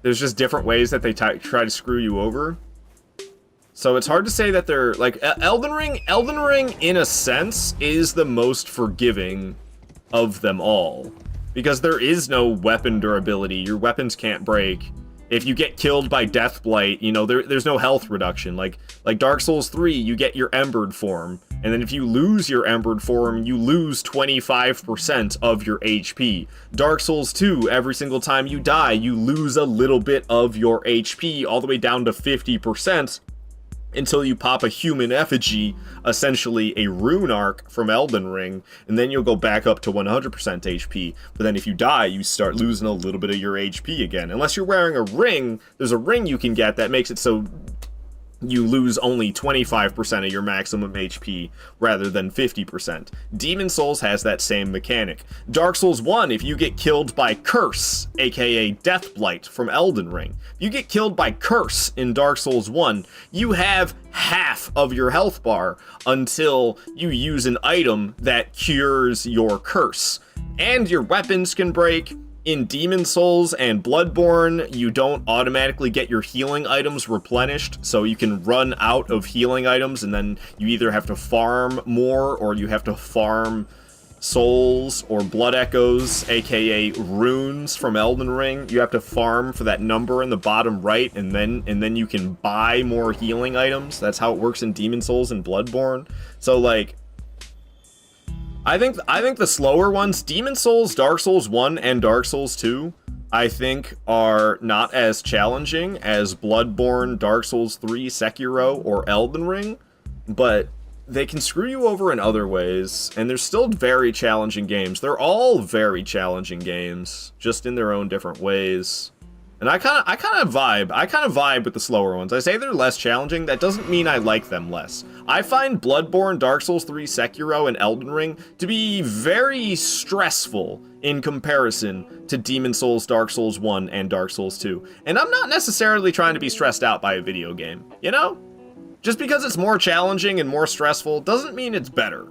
there's just different ways that they try to screw you over. So it's hard to say that they're, like, Elden Ring, in a sense, is the most forgiving of them all. Because there is no weapon durability. Your weapons can't break. If you get killed by Deathblight, you know, there's no health reduction. Like Dark Souls 3, you get your Embered form. And then if you lose your Embered form, you lose 25% of your HP. Dark Souls 2, every single time you die, you lose a little bit of your HP, all the way down to 50%. Until you pop a human effigy, essentially a rune arc from Elden Ring, and then you'll go back up to 100% HP. But then if you die, you start losing a little bit of your HP again. Unless you're wearing a ring, there's a ring you can get that makes it so you lose only 25% of your maximum HP rather than 50%. Demon Souls has that same mechanic. Dark Souls 1, if you get killed by Curse, aka Deathblight from Elden Ring, if you get killed by Curse in Dark Souls 1, you have half of your health bar until you use an item that cures your curse. And your weapons can break. In Demon Souls and Bloodborne, you don't automatically get your healing items replenished, so you can run out of healing items, and then you either have to farm more, or you have to farm souls or blood echoes, aka runes from Elden Ring. You have to farm for that number in the bottom right, and then you can buy more healing items. That's how it works in Demon Souls and Bloodborne. So, like, I think the slower ones, Demon Souls, Dark Souls 1, and Dark Souls 2, I think are not as challenging as Bloodborne, Dark Souls 3, Sekiro, or Elden Ring, but they can screw you over in other ways, and they're still very challenging games. They're all very challenging games, just in their own different ways. And I kind of vibe with the slower ones. I say they're less challenging, that doesn't mean I like them less. I find Bloodborne, Dark Souls 3, Sekiro, and Elden Ring to be very stressful in comparison to Demon Souls, Dark Souls 1, and Dark Souls 2. And I'm not necessarily trying to be stressed out by a video game, you know? Just because it's more challenging and more stressful doesn't mean it's better.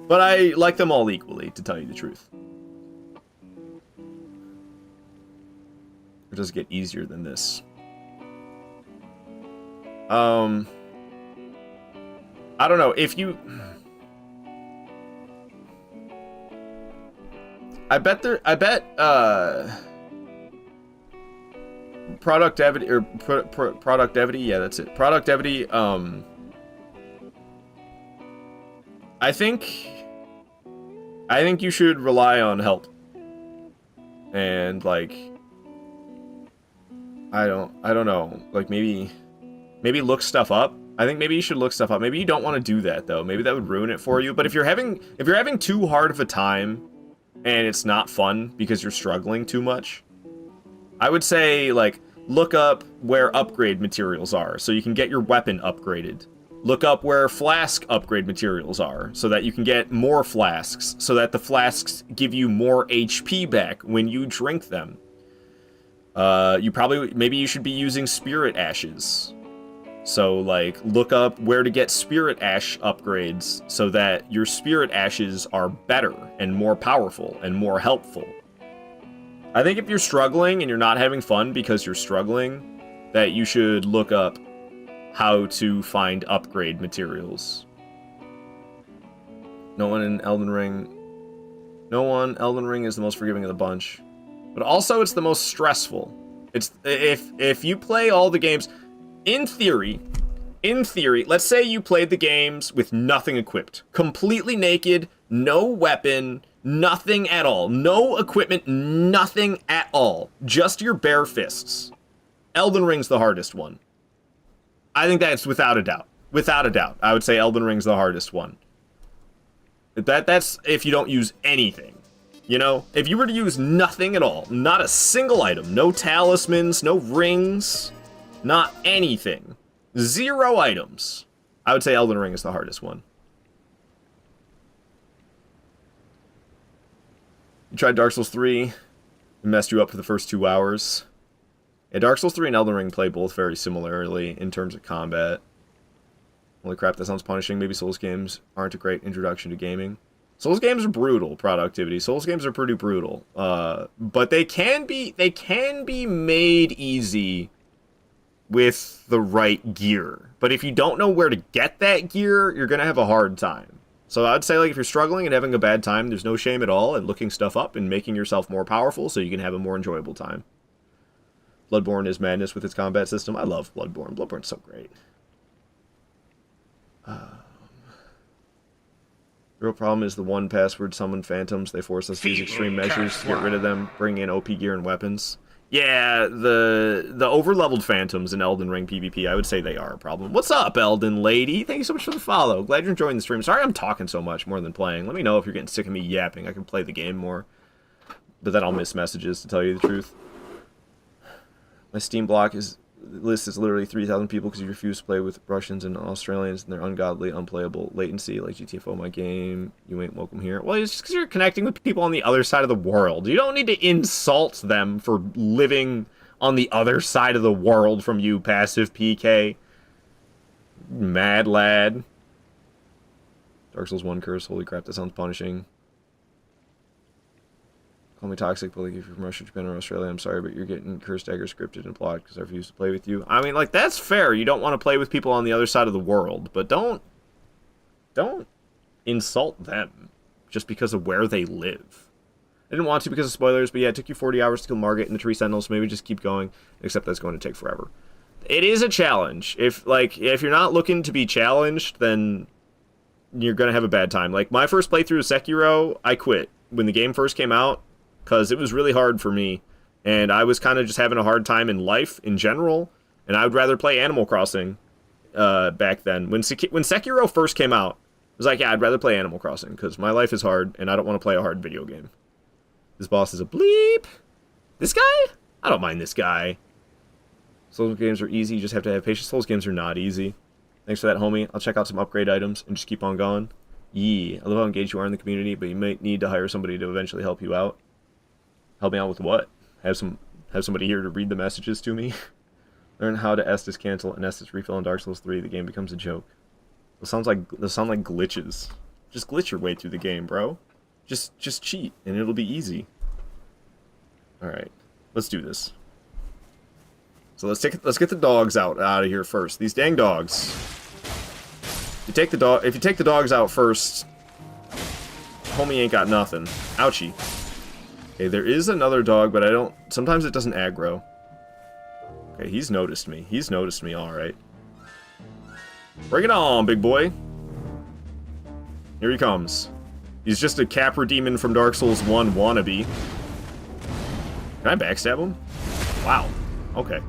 But I like them all equally, to tell you the truth. Or does it get easier than this? I don't know, if you... I bet productivity, or productivity, yeah, that's it. Productivity, I think you should rely on help. And, like, I don't know, like, maybe look stuff up. I think maybe you should look stuff up. Maybe you don't want to do that, though. Maybe that would ruin it for you. But if you're having too hard of a time and it's not fun because you're struggling too much, I would say, like, look up where upgrade materials are so you can get your weapon upgraded. Look up where flask upgrade materials are so that you can get more flasks, so that the flasks give you more HP back when you drink them. Maybe you should be using spirit ashes. So, like, look up where to get spirit ash upgrades so that your spirit ashes are better and more powerful and more helpful. I think if you're struggling and you're not having fun because you're struggling, that you should look up how to find upgrade materials. Elden Ring is the most forgiving of the bunch. But also, it's the most stressful. It's if you play all the games... In theory, let's say you played the games with nothing equipped. Completely naked, no weapon, nothing at all. No equipment, nothing at all. Just your bare fists. Elden Ring's the hardest one. I think that's without a doubt. Without a doubt. I would say Elden Ring's the hardest one. That's if you don't use anything. You know? If you were to use nothing at all, not a single item, no talismans, no rings... Not anything. 0 items. I would say Elden Ring is the hardest one. You tried Dark Souls 3. It messed you up for the first 2 hours. Yeah, Dark Souls 3 and Elden Ring play both very similarly in terms of combat. Holy crap, that sounds punishing. Maybe Souls games aren't a great introduction to gaming. Souls games are brutal productivity. Souls games are pretty brutal. But they can be made easy with the right gear. But if you don't know where to get that gear, you're gonna have a hard time. So I'd say, like, if you're struggling and having a bad time, there's no shame at all in looking stuff up and making yourself more powerful so you can have a more enjoyable time. Bloodborne is madness with its combat system. I love Bloodborne. Bloodborne's so great. The real problem is the one password summon phantoms. They force us to use extreme measures to get rid of them, bring in OP gear and weapons. Yeah, the overleveled phantoms in Elden Ring PvP, I would say they are a problem. What's up, Elden Lady? Thank you so much for the follow. Glad you're enjoying the stream. Sorry I'm talking so much more than playing. Let me know if you're getting sick of me yapping. I can play the game more. But then I'll miss messages, to tell you the truth. My Steam block list is literally 3,000 people because you refuse to play with Russians and Australians and their ungodly, unplayable latency like GTFO my game. You ain't welcome here. Well, it's just because you're connecting with people on the other side of the world. You don't need to insult them for living on the other side of the world from you, passive PK. Mad lad. Dark Souls 1 curse. Holy crap, that sounds punishing. Call me toxic, but like if you're from Russia, Japan, or Australia, I'm sorry, but you're getting curse dagger scripted and plot because I refuse to play with you. I mean, like, that's fair. You don't want to play with people on the other side of the world, but don't insult them just because of where they live. I didn't want to because of spoilers, but yeah, it took you 40 hours to kill Margit and the Tree Sentinels, so maybe just keep going, except that's going to take forever. It is a challenge. If you're not looking to be challenged, then you're going to have a bad time. Like, my first playthrough of Sekiro, I quit when the game first came out, because it was really hard for me, and I was kind of just having a hard time in life in general, and I would rather play Animal Crossing back then. When Sekiro first came out, I was like, yeah, I'd rather play Animal Crossing, because my life is hard, and I don't want to play a hard video game. This boss is a bleep. This guy? I don't mind this guy. Souls games are easy, you just have to have patience. Souls games are not easy. Thanks for that, homie. I'll check out some upgrade items, and just keep on going. Yee. I love how engaged you are in the community, but you might need to hire somebody to eventually help you out. Help me out with what? Have somebody here to read the messages to me? Learn how to Estus cancel and Estus refill in Dark Souls 3. The game becomes a joke. Those sound like glitches. Just glitch your way through the game, bro. Just cheat, and it'll be easy. All right, let's do this. So let's get the dogs out of here first. These dang dogs. If you take the dogs out first, homie ain't got nothing. Ouchie. Okay, there is another dog, but sometimes it doesn't aggro. Okay, he's noticed me. He's noticed me, alright. Bring it on, big boy. Here he comes. He's just a Capra demon from Dark Souls 1 wannabe. Can I backstab him? Wow. Okay.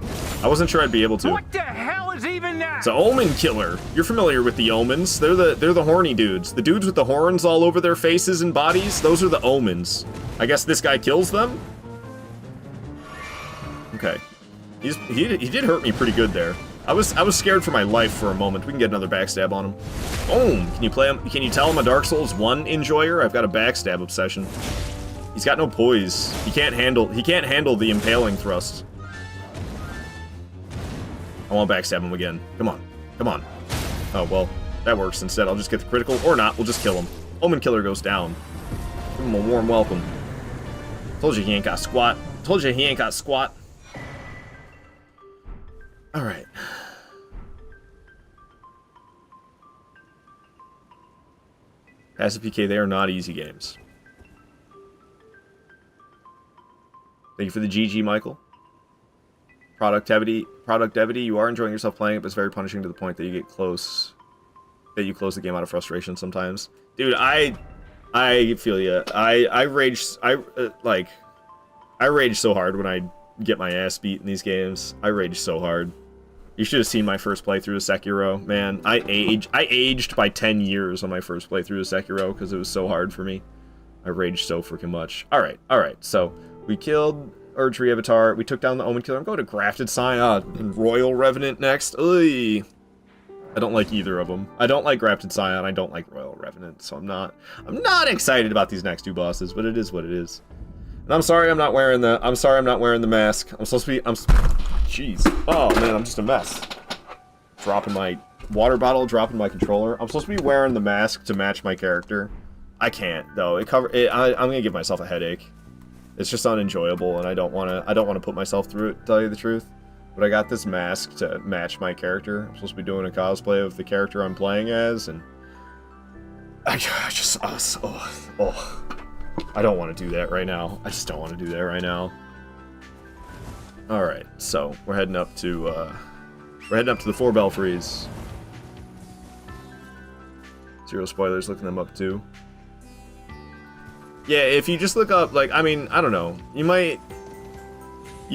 I wasn't sure I'd be able to. What the hell is even that? It's an omen killer. You're familiar with the omens. They're the horny dudes. The dudes with the horns all over their faces and bodies, those are the omens. I guess this guy kills them? Okay. He did hurt me pretty good there. I was scared for my life for a moment. We can get another backstab on him. Boom! Can you tell him a Dark Souls 1 enjoyer? I've got a backstab obsession. He's got no poise. He can't handle the impaling thrust. I want to backstab him again. Come on. Come on. Oh, well, that works instead. I'll just get the critical, or not. We'll just kill him. Omen Killer goes down. Give him a warm welcome. Told you he ain't got squat. Told you he ain't got squat. Alright. Passive PK, they are not easy games. Thank you for the GG, Michael. Productivity, you are enjoying yourself playing it, but it's very punishing to the point that you get close. That you close the game out of frustration sometimes. Dude, I feel ya. I rage so hard when I get my ass beat in these games. I rage so hard. You should have seen my first playthrough of Sekiro. Man, I aged by 10 years on my first playthrough of Sekiro because it was so hard for me. I raged so freaking much. Alright. So, we killed Erdtree Avatar. We took down the Omen Killer. I'm going to Grafted Scion and Royal Revenant next. Ugh. I don't like either of them. I don't like Grafted Scion. I don't like Royal Revenant. So I'm not excited about these next two bosses, but it is what it is. And I'm sorry I'm not wearing the mask. I'm supposed to be jeez. Oh man, I'm just a mess. Dropping my water bottle dropping my controller. I'm supposed to be wearing the mask to match my character. I can't though. I'm gonna give myself a headache. It's just unenjoyable, and I don't wanna put myself through it, to tell you the truth. But I got this mask to match my character. I'm supposed to be doing a cosplay of the character I'm playing as, and I just I don't want to do that right now. I just don't want to do that right now. All right, so we're heading up to the 4 belfries. Zero spoilers. Looking them up too. Yeah, if you just look up, like, I mean, I don't know. You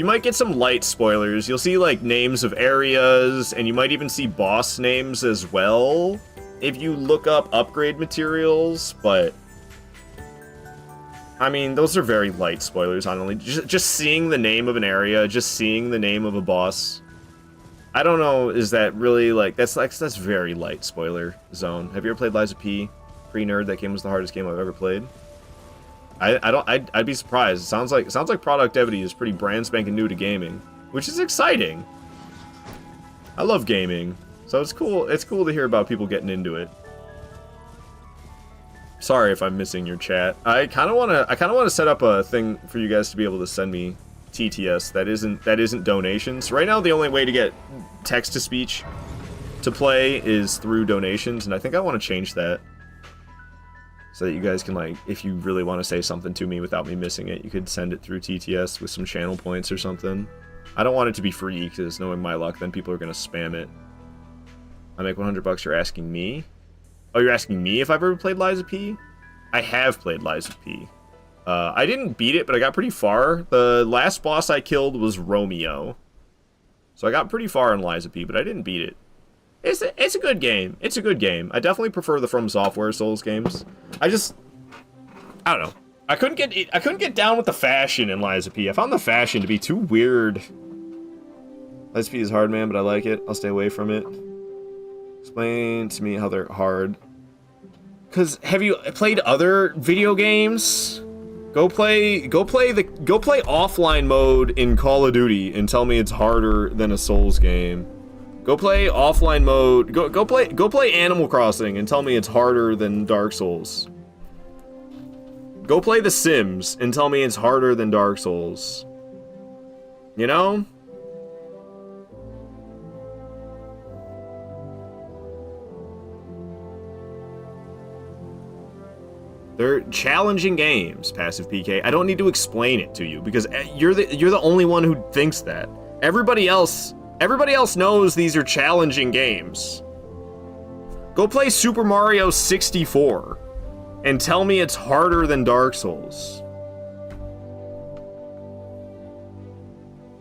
might get some light spoilers. You'll see, like, names of areas, and you might even see boss names as well if you look up upgrade materials, but I mean, those are very light spoilers, honestly. Just seeing the name of an area, just seeing the name of a boss. I don't know, is that really, like, that's very light spoiler zone. Have you ever played Lies of P? Pre-nerd, that game was the hardest game I've ever played. I'd be surprised. It sounds like productivity is pretty brand spanking new to gaming, which is exciting. I love gaming, so it's cool to hear about people getting into it. Sorry if I'm missing your chat. I kind of want to set up a thing for you guys to be able to send me TTS that isn't donations. Right now the only way to get text to speech to play is through donations, and I think I want to change that. So that you guys can, like, if you really want to say something to me without me missing it, you could send it through TTS with some channel points or something. I don't want it to be free, because knowing my luck, then people are going to spam it. I make 100 bucks, you're asking me? Oh, you're asking me if I've ever played Lies of P? I have played Lies of P. I didn't beat it, but I got pretty far. The last boss I killed was Romeo. So I got pretty far in Lies of P, but I didn't beat it. It's a good game. It's a good game. I definitely prefer the From Software Souls games. I don't know. I couldn't get down with the fashion in Lies of P. I found the fashion to be too weird. Lies of P is hard, man, but I like it. I'll stay away from it. Explain to me how they're hard. Cause have you played other video games? Go play offline mode in Call of Duty and tell me it's harder than a Souls game. Go play offline mode. Go play Animal Crossing and tell me it's harder than Dark Souls. Go play The Sims and tell me it's harder than Dark Souls. You know? They're challenging games, Passive PK. I don't need to explain it to you because you're the only one who thinks that. Everybody else knows these are challenging games. Go play Super Mario 64 and tell me it's harder than Dark Souls.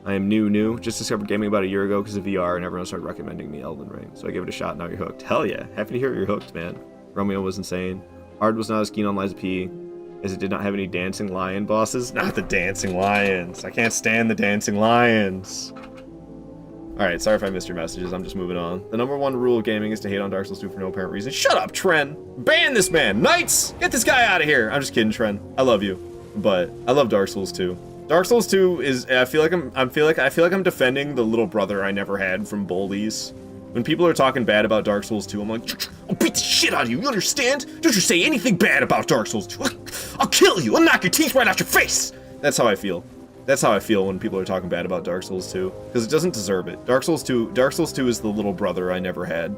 I am new. Just discovered gaming about a year ago because of VR, and everyone started recommending me Elden Ring. So I gave it a shot, now you're hooked. Hell yeah. Happy to hear you're hooked, man. Romeo was insane. Ard was not as keen on Lies of P, as it did not have any dancing lion bosses. Not the dancing lions. I can't stand the dancing lions. Alright, sorry if I missed your messages. I'm just moving on. The #1 rule of gaming is to hate on Dark Souls 2 for no apparent reason. Shut up, Tren! Ban this man! Knights! Get this guy out of here! I'm just kidding, Tren. I love you. But I love Dark Souls 2. Dark Souls 2 is I feel like I'm defending the little brother I never had from Bullies. When people are talking bad about Dark Souls 2, I'm like, I'll beat the shit out of you, you understand? Don't you say anything bad about Dark Souls 2. I'll kill you, I'll knock your teeth right out your face! That's how I feel. That's how I feel when people are talking bad about Dark Souls 2. Because it doesn't deserve it. Dark Souls 2 is the little brother I never had.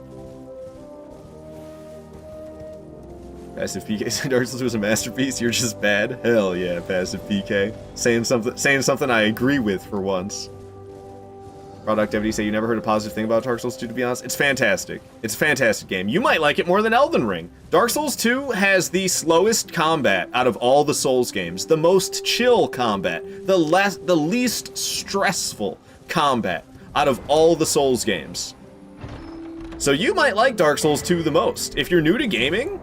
Passive PK said Dark Souls 2 is a masterpiece, you're just bad? Hell yeah, Passive PK. Saying something I agree with for once. Productivity say you never heard a positive thing about Dark Souls 2, to be honest. It's fantastic. It's a fantastic game. You might like it more than Elden Ring. Dark Souls 2 has the slowest combat out of all the Souls games. The most chill combat. The least stressful combat out of all the Souls games. So you might like Dark Souls 2 the most. If you're new to gaming,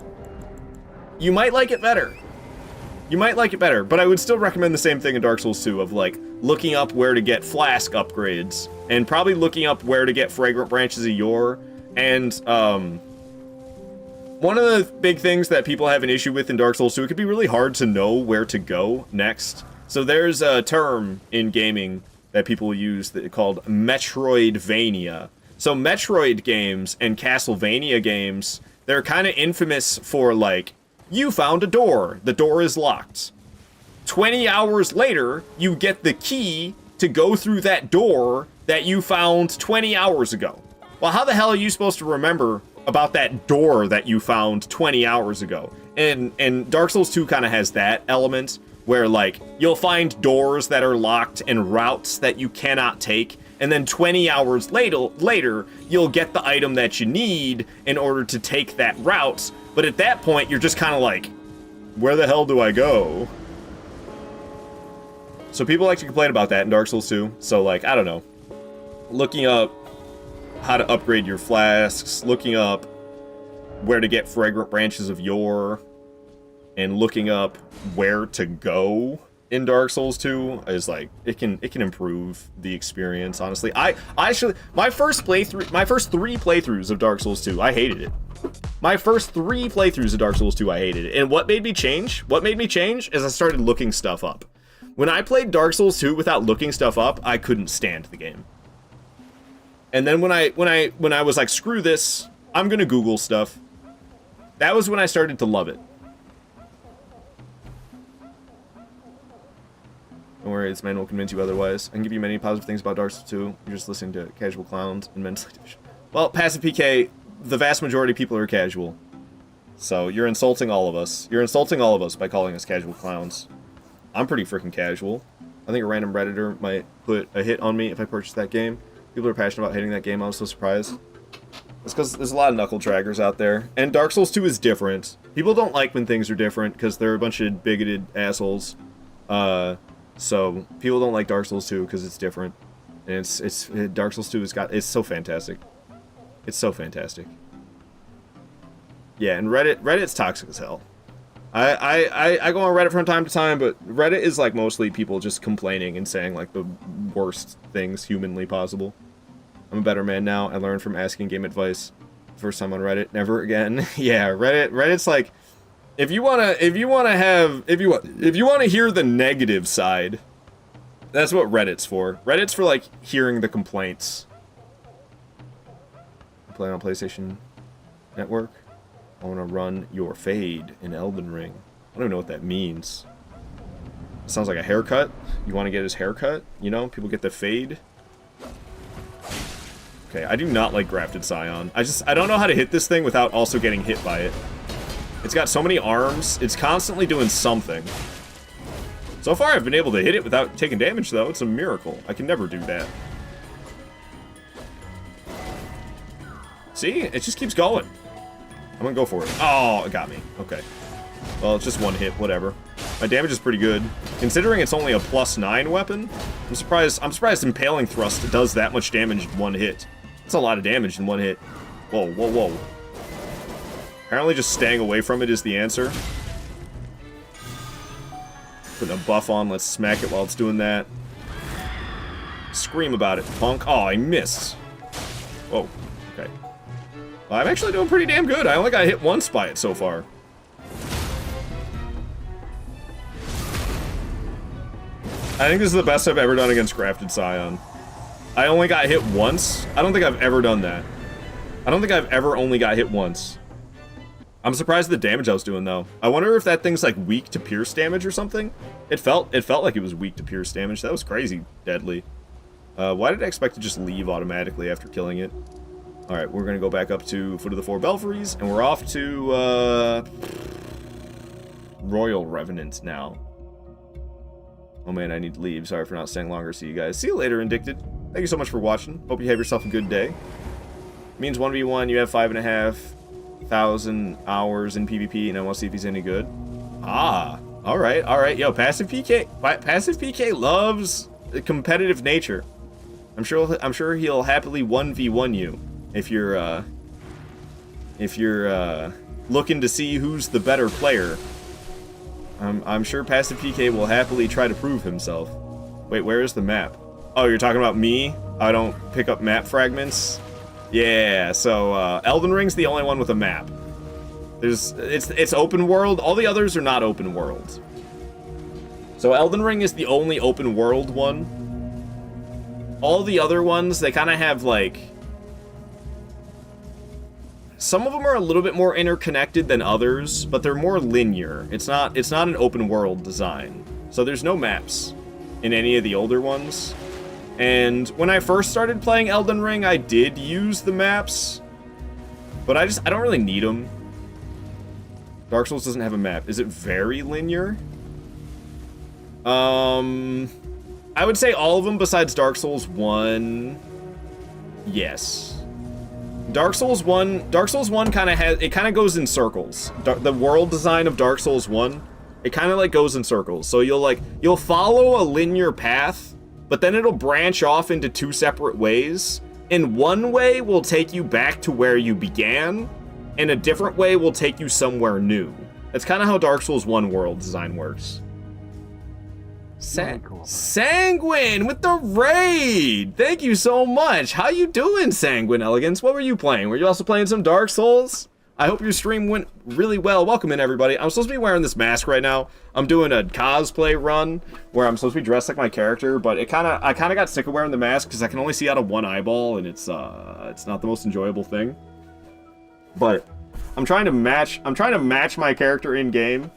you might like it better. You might like it better, but I would still recommend the same thing in Dark Souls 2 of, like, looking up where to get flask upgrades, and probably looking up where to get fragrant branches of yore, and, one of the big things that people have an issue with in Dark Souls 2, it could be really hard to know where to go next. So there's a term in gaming that people use called Metroidvania. So Metroid games and Castlevania games, they're kind of infamous for, like, you found a door. The door is locked. 20 hours later, you get the key to go through that door that you found 20 hours ago. Well, how the hell are you supposed to remember about that door that you found 20 hours ago? And Dark Souls 2 kind of has that element where, like, you'll find doors that are locked and routes that you cannot take, and then 20 hours later, you'll get the item that you need in order to take that route, but at that point, you're just kind of like, where the hell do I go? So people like to complain about that in Dark Souls 2, so, like, I don't know. Looking up how to upgrade your flasks, looking up where to get fragrant branches of yore, and looking up where to go in Dark Souls 2 is like, it can improve the experience, honestly. My first three playthroughs of Dark Souls 2, I hated it. My first 3 playthroughs of Dark Souls 2, I hated it. And what made me change is I started looking stuff up. When I played Dark Souls 2 without looking stuff up, I couldn't stand the game. And then when I was like, screw this, I'm gonna Google stuff, that was when I started to love it. Don't worry, this man will convince you otherwise. I can give you many positive things about Dark Souls 2. You're just listening to casual clowns and mentally deficient. Well, passive PK, the vast majority of people are casual. So you're insulting all of us. You're insulting all of us by calling us casual clowns. I'm pretty freaking casual. I think a random Redditor might put a hit on me if I purchase that game. People are passionate about hitting that game. I was so surprised. It's because there's a lot of knuckle draggers out there. And Dark Souls 2 is different. People don't like when things are different because they're a bunch of bigoted assholes. So people don't like Dark Souls 2 because it's different. And Dark Souls 2 it's so fantastic. It's so fantastic. Yeah, and Reddit's toxic as hell. I go on Reddit from time to time, but Reddit is like mostly people just complaining and saying like the worst things humanly possible. I'm a better man now. I learned from asking game advice. First time on Reddit, never again. Yeah, Reddit's like, if you wanna hear the negative side, that's what Reddit's for. Reddit's for like hearing the complaints. Playing on PlayStation Network. I want to run your fade in Elden Ring. I don't even know what that means. It sounds like a haircut. You want to get his haircut? You know, people get the fade. Okay, I do not like Grafted Scion. I don't know how to hit this thing without also getting hit by it. It's got so many arms. It's constantly doing something. So far, I've been able to hit it without taking damage, though. It's a miracle. I can never do that. See? It just keeps going. I'm gonna go for it. Oh, it got me. Okay. Well, it's just one hit, whatever. My damage is pretty good. Considering it's only a +9 weapon, I'm surprised Impaling Thrust does that much damage in one hit. That's a lot of damage in one hit. Whoa, whoa, whoa. Apparently just staying away from it is the answer. Putting a buff on, let's smack it while it's doing that. Scream about it, punk. Oh, I missed. Whoa, okay. Well, I'm actually doing pretty damn good. I only got hit once by it so far. I think this is the best I've ever done against Grafted Scion. I only got hit once. I don't think I've ever done that. I don't think I've ever only got hit once. I'm surprised at the damage I was doing, though. I wonder if that thing's, like, weak to pierce damage or something. It felt like it was weak to pierce damage. That was crazy deadly. Why did I expect to just leave automatically after killing it? Alright, we're gonna go back up to Foot of the Four Belfries, and we're off to, Royal Revenant now. Oh man, I need to leave. Sorry for not staying longer. See you guys. See you later, Indicted. Thank you so much for watching. Hope you have yourself a good day. It means 1v1, you have 5,500 hours in PvP, and I want to see if he's any good. Ah, alright, alright. Yo, Passive PK loves the competitive nature. I'm sure he'll happily 1v1 you if you're looking to see who's the better player. I'm sure Passive PK will happily try to prove himself. Wait, where is the map? Oh, you're talking about me? I don't pick up map fragments? Yeah, so, Elden Ring's the only one with a map. It's open world. All the others are not open world. So Elden Ring is the only open world one. All the other ones, they kind of have, like, some of them are a little bit more interconnected than others, but they're more linear. It's not an open world design. So there's no maps in any of the older ones. And when I first started playing Elden Ring, I did use the maps, but I don't really need them. Dark Souls doesn't have a map. Is it very linear? I would say all of them besides Dark Souls 1. Yes. Dark Souls 1 kind of goes in circles. The world design of Dark Souls 1, it kind of like goes in circles. So you'll follow a linear path, but then it'll branch off into two separate ways. And one way will take you back to where you began, and a different way will take you somewhere new. That's kind of how Dark Souls 1 world design works. Sanguine with the raid! Thank you so much! How you doing, Sanguine Elegance? What were you playing? Were you also playing some Dark Souls? I hope your stream went really well. Welcome in, everybody. I'm supposed to be wearing this mask right now. I'm doing a cosplay run where I'm supposed to be dressed like my character, but I kind of got sick of wearing the mask because I can only see out of one eyeball, and it's not the most enjoyable thing. But I'm trying to match my character in game.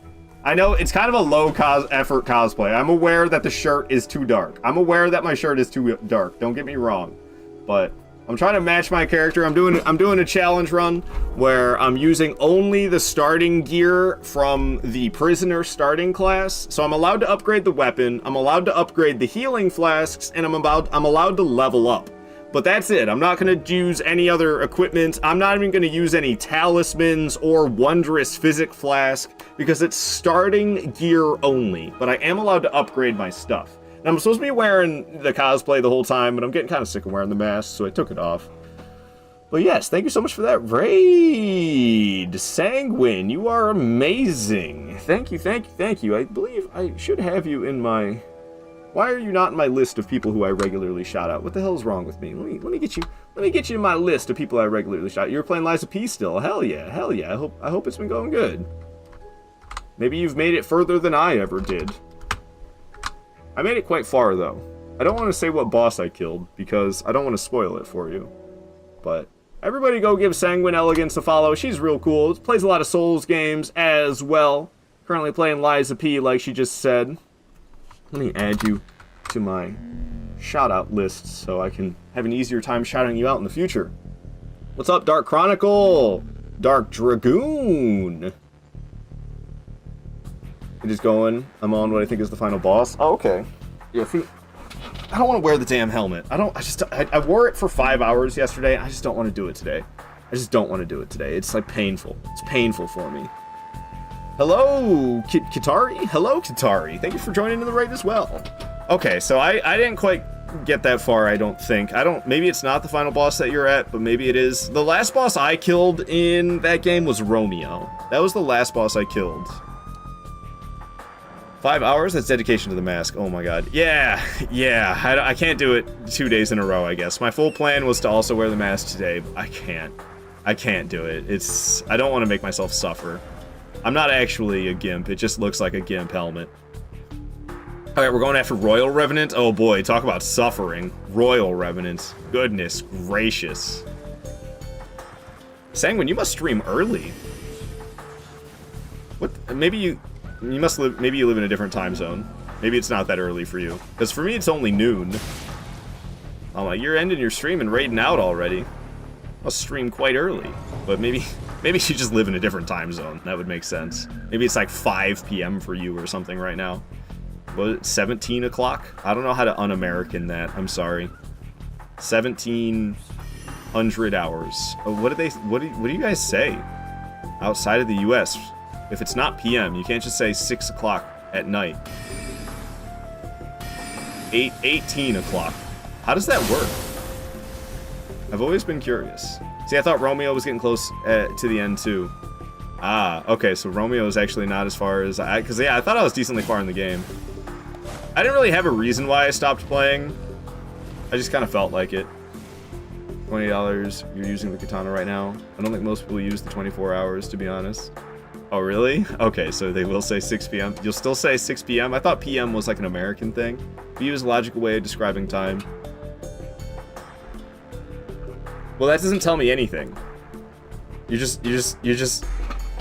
I know it's kind of a low effort cosplay. I'm aware that the shirt is too dark. I'm aware that my shirt is too dark. Don't get me wrong, but I'm trying to match my character. I'm doing a challenge run where I'm using only the starting gear from the prisoner starting class. So I'm allowed to upgrade the weapon. I'm allowed to upgrade the healing flasks, and I'm allowed to level up. But that's it. I'm not going to use any other equipment. I'm not even going to use any talismans or wondrous physic flask because it's starting gear only. But I am allowed to upgrade my stuff. And I'm supposed to be wearing the cosplay the whole time, but I'm getting kind of sick of wearing the mask, so I took it off. But yes, thank you so much for that raid. Sanguine, you are amazing. Thank you, thank you, thank you. I believe I should have you in my... Why are you not in my list of people who I regularly shout out? What the hell is wrong with me? Let me get you in my list of people I regularly shout out. You're playing Lies of P still. Hell yeah, hell yeah. I hope it's been going good. Maybe you've made it further than I ever did. I made it quite far though. I don't want to say what boss I killed because I don't want to spoil it for you. But everybody go give Sanguine Elegance a follow. She's real cool. Plays a lot of Souls games as well. Currently playing Lies of P like she just said. Let me add you to my shout-out list so I can have an easier time shouting you out in the future. What's up, Dark Chronicle? Dark Dragoon. I'm just going. I'm on what I think is the final boss. Oh, okay. Yeah, see, I don't want to wear the damn helmet. I wore it for 5 hours yesterday. I just don't want to do it today. It's like painful. It's painful for me. Hello, Kitari. Hello, Kitari. Thank you for joining in the raid as well. Okay, so I didn't quite get that far, I don't think. Maybe it's not the final boss that you're at, but maybe it is. The last boss I killed in that game was Romeo. That was the last boss I killed. 5 hours? That's dedication to the mask. Oh my god. Yeah. I can't do it 2 days in a row, I guess. My full plan was to also wear the mask today, but I can't do it. I don't want to make myself suffer. I'm not actually a gimp. It just looks like a gimp helmet. Alright, we're going after Royal Revenant. Oh boy, talk about suffering. Royal Revenant. Goodness gracious. Sanguine, you must stream early. What? Maybe you must live. Maybe you live in a different time zone. Maybe it's not that early for you. Because for me, it's only noon. Oh my, you're ending your stream and raiding out already. I'll stream quite early, but maybe you just live in a different time zone. That would make sense. Maybe it's like 5 p.m. for you or something right now. What, 17 o'clock? I don't know how to un-American that. I'm sorry. 1700 hours. Oh, what do you guys say? Outside of the U.S. If it's not p.m., you can't just say 6 o'clock at night. 18 o'clock. How does that work? I've always been curious. See, I thought Romeo was getting close to the end too. Ah, okay, so Romeo is actually not as far as I thought I was decently far in the game. I didn't really have a reason why I stopped playing. I just kind of felt like it. $20, you're using the katana right now. I don't think most people use the 24 hours, to be honest. Oh, really? Okay, so they will say 6 p.m. You'll still say 6 p.m.? I thought p.m. was like an American thing. P is a logical way of describing time. Well, that doesn't tell me anything. You're just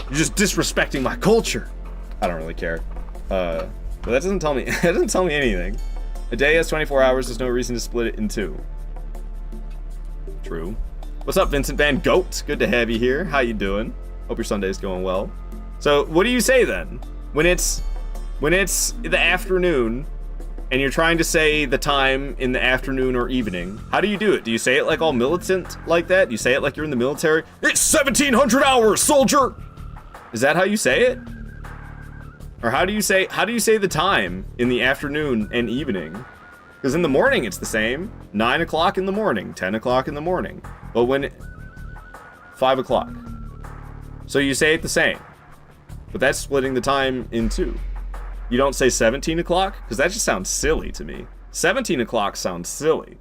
disrespecting my culture. I don't really care. But that doesn't tell me that doesn't tell me anything. A day has 24 hours, there's no reason to split it in two. True. What's up, Vincent Van Goat? Good to have you here. How you doing? Hope your Sunday's going well. So, what do you say then? When it's the afternoon and you're trying to say the time in the afternoon or evening, how do you do it? Do you say it like all militant like that? Do you say it like you're in the military? It's 1700 hours, soldier! Is that how you say it? Or how do you say the time in the afternoon and evening? Because in the morning it's the same. 9 o'clock in the morning, 10 o'clock in the morning. But when 5 o'clock. So you say it the same. But that's splitting the time in two. You don't say 17 o'clock? Because that just sounds silly to me. 17 o'clock sounds silly.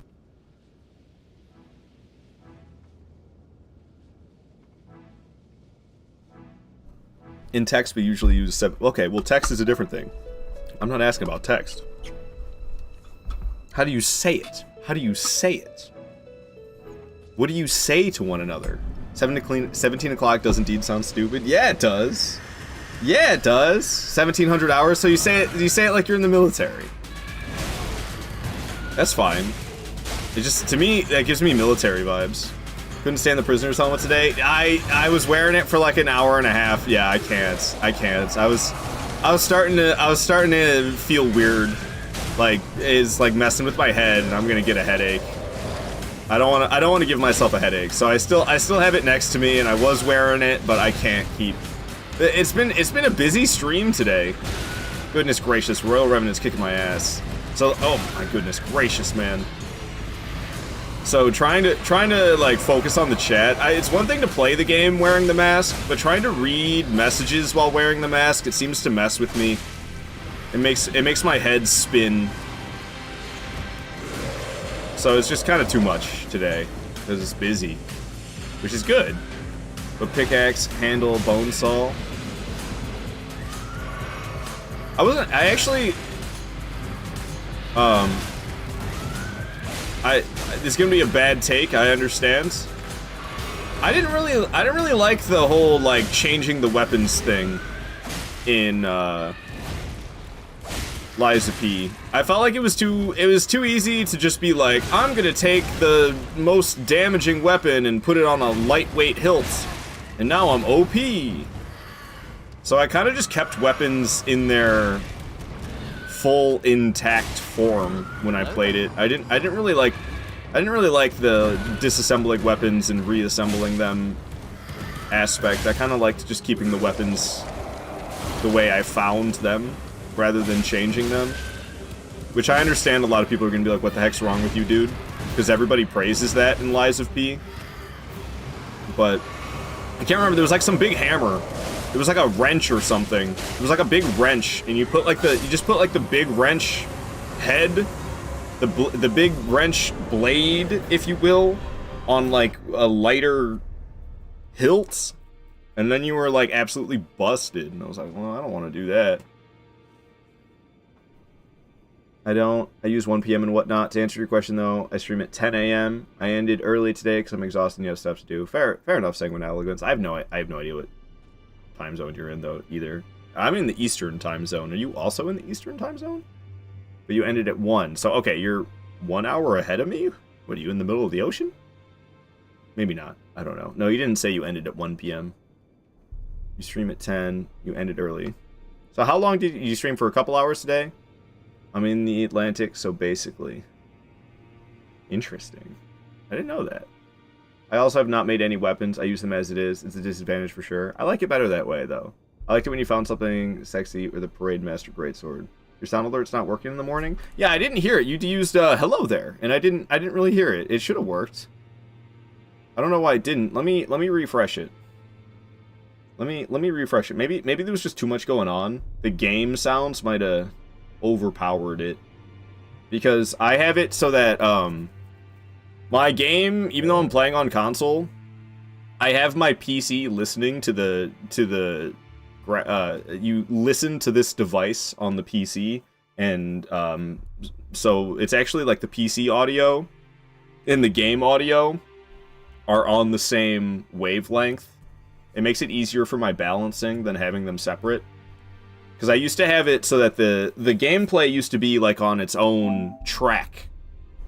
In text, we usually use 7. Okay, well, text is a different thing. I'm not asking about text. How do you say it? How do you say it? What do you say to one another? 17 o'clock does indeed sound stupid. Yeah, it does. Yeah, it does. 1700 hours. So you say it like you're in the military. That's fine. It just, to me, that gives me military vibes. Couldn't stand the prisoner's helmet today. I was wearing it for like an hour and a half. Yeah, I can't. I was starting to feel weird. Like, it's like messing with my head, and I'm gonna get a headache. I don't want to give myself a headache. So I still have it next to me, and I was wearing it, but I can't keep. It's been a busy stream today. Goodness gracious, Royal Revenant's kicking my ass. So, oh my goodness gracious, man. So trying to like focus on the chat. It's one thing to play the game wearing the mask, but trying to read messages while wearing the mask, it seems to mess with me. It makes my head spin. So it's just kind of too much today because it's busy, which is good. But pickaxe, handle, bone saw. I actually it's gonna be a bad take, I understand. I didn't really like the whole like changing the weapons thing in Lies of P. I felt like it was too easy to just be like, I'm gonna take the most damaging weapon and put it on a lightweight hilt, and now I'm OP. So I kind of just kept weapons in their full intact form when I played it. I didn't really like the disassembling weapons and reassembling them aspect. I kind of liked just keeping the weapons the way I found them rather than changing them. Which I understand a lot of people are gonna be like, what the heck's wrong with you, dude? Because everybody praises that in Lies of P. But I can't remember, there was like some big hammer. It was like a wrench or something. It was like a big wrench, and you just put like the big wrench head, the big wrench blade, if you will, on like a lighter hilt, and then you were like absolutely busted. And I was like, well, I don't want to do that. I use 1 p.m. and whatnot. To answer your question though, I stream at 10 a.m. I ended early today because I'm exhausted and you have stuff to do. Fair enough, Sanguine Elegance. I have no idea what time zone you're in though either. I'm in the Eastern time zone. Are you also in the Eastern time zone? But you ended at 1. So okay, you're 1 hour ahead of me? What, are you in the middle of the ocean? Maybe not. I don't know. No, you didn't say you ended at 1 p.m. You stream at 10. You ended early. So how long did you stream? For a couple hours today? I'm in the Atlantic, so basically. Interesting. I didn't know that. I also have not made any weapons. I use them as it is. It's a disadvantage for sure. I like it better that way, though. I liked it when you found something sexy or the Parade Master Greatsword. Your sound alert's not working in the morning? Yeah, I didn't hear it. You used hello there, and I didn't really hear it. It should have worked. I don't know why it didn't. Let me refresh it. Let me refresh it. Maybe there was just too much going on. The game sounds might have overpowered it. Because I have it so that my game, even though I'm playing on console, I have my PC listening to the you listen to this device on the PC, and so it's actually like the PC audio and the game audio are on the same wavelength, It makes it easier for my balancing than having them separate. Because I used to have it so that the gameplay used to be like on its own track.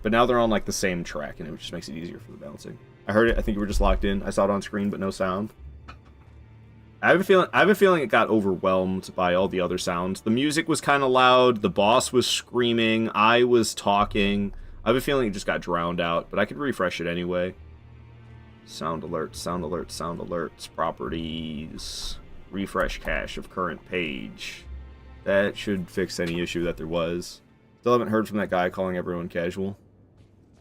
But now they're on like the same track, and it just makes it easier for the balancing. I heard it. I think you were just locked in. I saw it on screen, but no sound. I have a feeling it got overwhelmed by all the other sounds. The music was kind of loud. The boss was screaming. I was talking. I have a feeling it just got drowned out, but I could refresh it anyway. Sound alerts, sound alerts, sound alerts, properties, refresh cache of current page. That should fix any issue that there was. Still haven't heard from that guy calling everyone casual.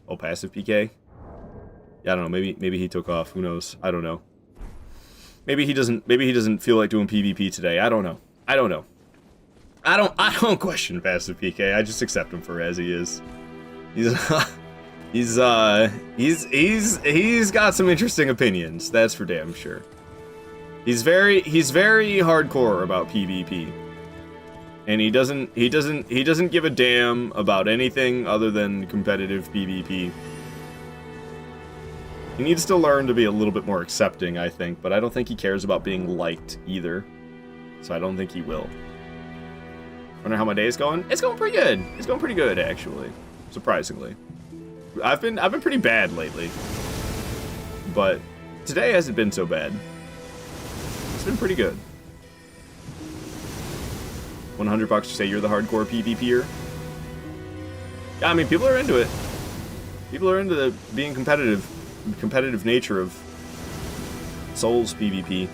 Oh, passive PK? Yeah, I don't know. Maybe he took off. Who knows? I don't know. Maybe he doesn't feel like doing PvP today. I don't know. I don't question passive PK. I just accept him for as he is. He's got some interesting opinions. That's for damn sure. He's very hardcore about PvP. And he doesn't give a damn about anything other than competitive PvP. He needs to learn to be a little bit more accepting, I think, but I don't think he cares about being liked either. So I don't think he will. Wonder how my day's going? It's going pretty good. It's going pretty good, actually. Surprisingly. I've been pretty bad lately. But today hasn't been so bad. It's been pretty good. $100 to say you're the hardcore PvPer? Yeah, I mean, people are into it. People are into the being competitive nature of Souls PvP.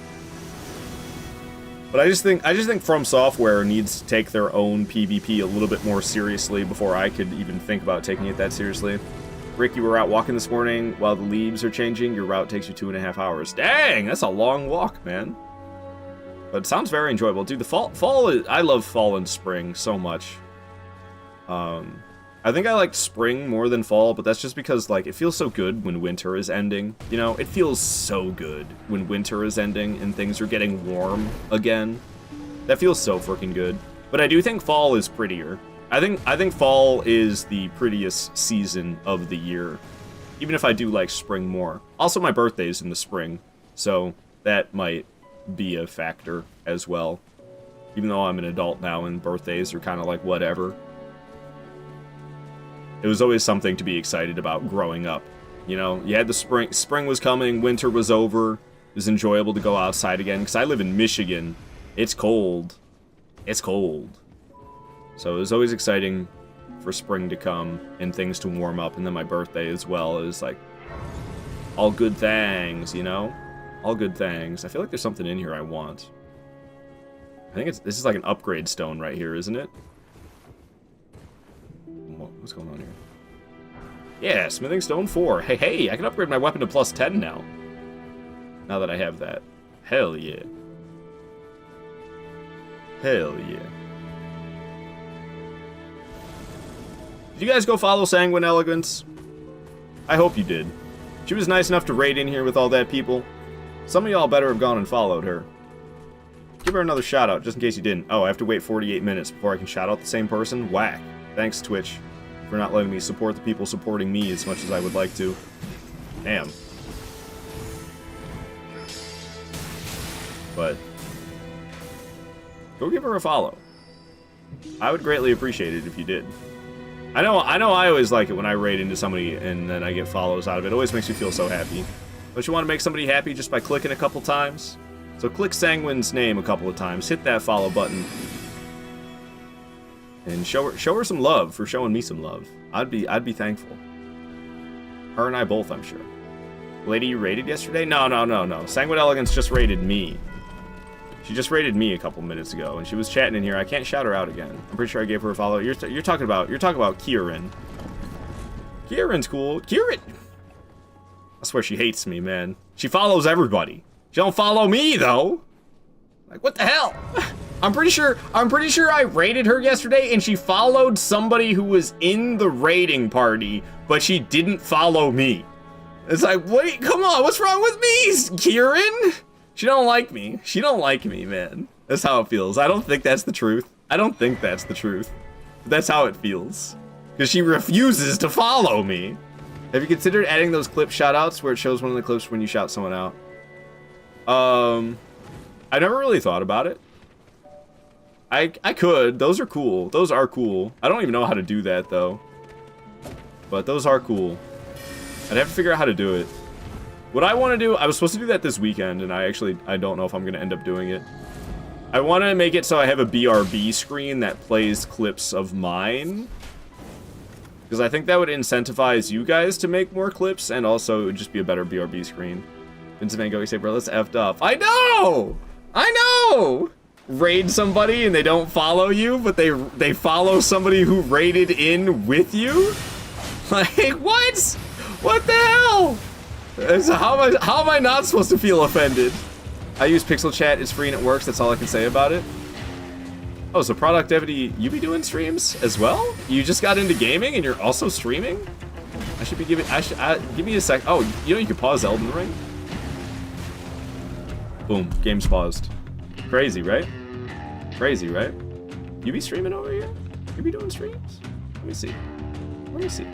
But I just think From Software needs to take their own PvP a little bit more seriously before I could even think about taking it that seriously. Rick, you were out walking this morning while the leaves are changing. Your route takes you 2.5 hours. Dang, that's a long walk, man. But it sounds very enjoyable. Dude, the fall is, I love fall and spring so much. I think I liked spring more than fall, but that's just because, like, it feels so good when winter is ending. You know, it feels so good when winter is ending and things are getting warm again. That feels so freaking good. But I do think fall is prettier. I think fall is the prettiest season of the year, even if I do like spring more. Also, my birthday's in the spring, so that might be a factor as well. Even though I'm an adult now and birthdays are kind of like whatever. It was always something to be excited about growing up. You know, you had the spring was coming, winter was over. It was enjoyable to go outside again, because I live in Michigan. It's cold. It's cold. So it was always exciting for spring to come and things to warm up, and then my birthday as well is like all good things, you know? All good things. I feel like there's something in here I want. I think this is like an upgrade stone right here, isn't it? What's going on here? Yeah, smithing stone 4. Hey, I can upgrade my weapon to +10 now. Now that I have that. Hell yeah. Hell yeah. Did you guys go follow Sanguine Elegance? I hope you did. She was nice enough to raid in here with all that people. Some of y'all better have gone and followed her. Give her another shout out, just in case you didn't. Oh, I have to wait 48 minutes before I can shout out the same person? Whack. Thanks, Twitch, for not letting me support the people supporting me as much as I would like to. Damn. But go give her a follow. I would greatly appreciate it if you did. I know I always like it when I raid into somebody and then I get follows out of it. It always makes me feel so happy. Don't you want to make somebody happy just by clicking a couple times? So click Sanguine's name a couple of times, hit that follow button, and show her some love for showing me some love. I'd be thankful. Her and I both, I'm sure. Lady, you raided yesterday? No. Sanguine Elegance just raided me. She just raided me a couple minutes ago, and she was chatting in here. I can't shout her out again. I'm pretty sure I gave her a follow. You're talking about Kieran. Kieran's cool. Kieran. I swear she hates me, man. She follows everybody. She don't follow me though. Like, what the hell? I'm pretty sure I raided her yesterday and she followed somebody who was in the raiding party, but she didn't follow me. It's like, wait, come on, what's wrong with me, Kieran? She don't like me. She don't like me, man. That's how it feels. I don't think that's the truth. But that's how it feels. Because she refuses to follow me. Have you considered adding those clip shoutouts where it shows one of the clips when you shout someone out? I never really thought about it. I could. Those are cool. Those are cool. I don't even know how to do that, though. But those are cool. I'd have to figure out how to do it. What I want to do, I was supposed to do that this weekend, and I don't know if I'm going to end up doing it. I want to make it so I have a BRB screen that plays clips of mine. Because I think that would incentivize you guys to make more clips, and also it would just be a better BRB screen. Vincent Van Gogh, you say, bro, that's effed up. I know! I know! Raid somebody and they don't follow you, but they follow somebody who raided in with you? Like, what? What the hell? So how am I not supposed to feel offended? I use Pixel Chat, it's free and it works, that's all I can say about it. Oh, so Productivity, you be doing streams as well? You just got into gaming and you're also streaming? I should be giving, give me a sec. Oh, you know you can pause Elden Ring? Boom, game's paused. Crazy, right? Crazy, right? You be streaming over here? You be doing streams? Let me see. Let me see.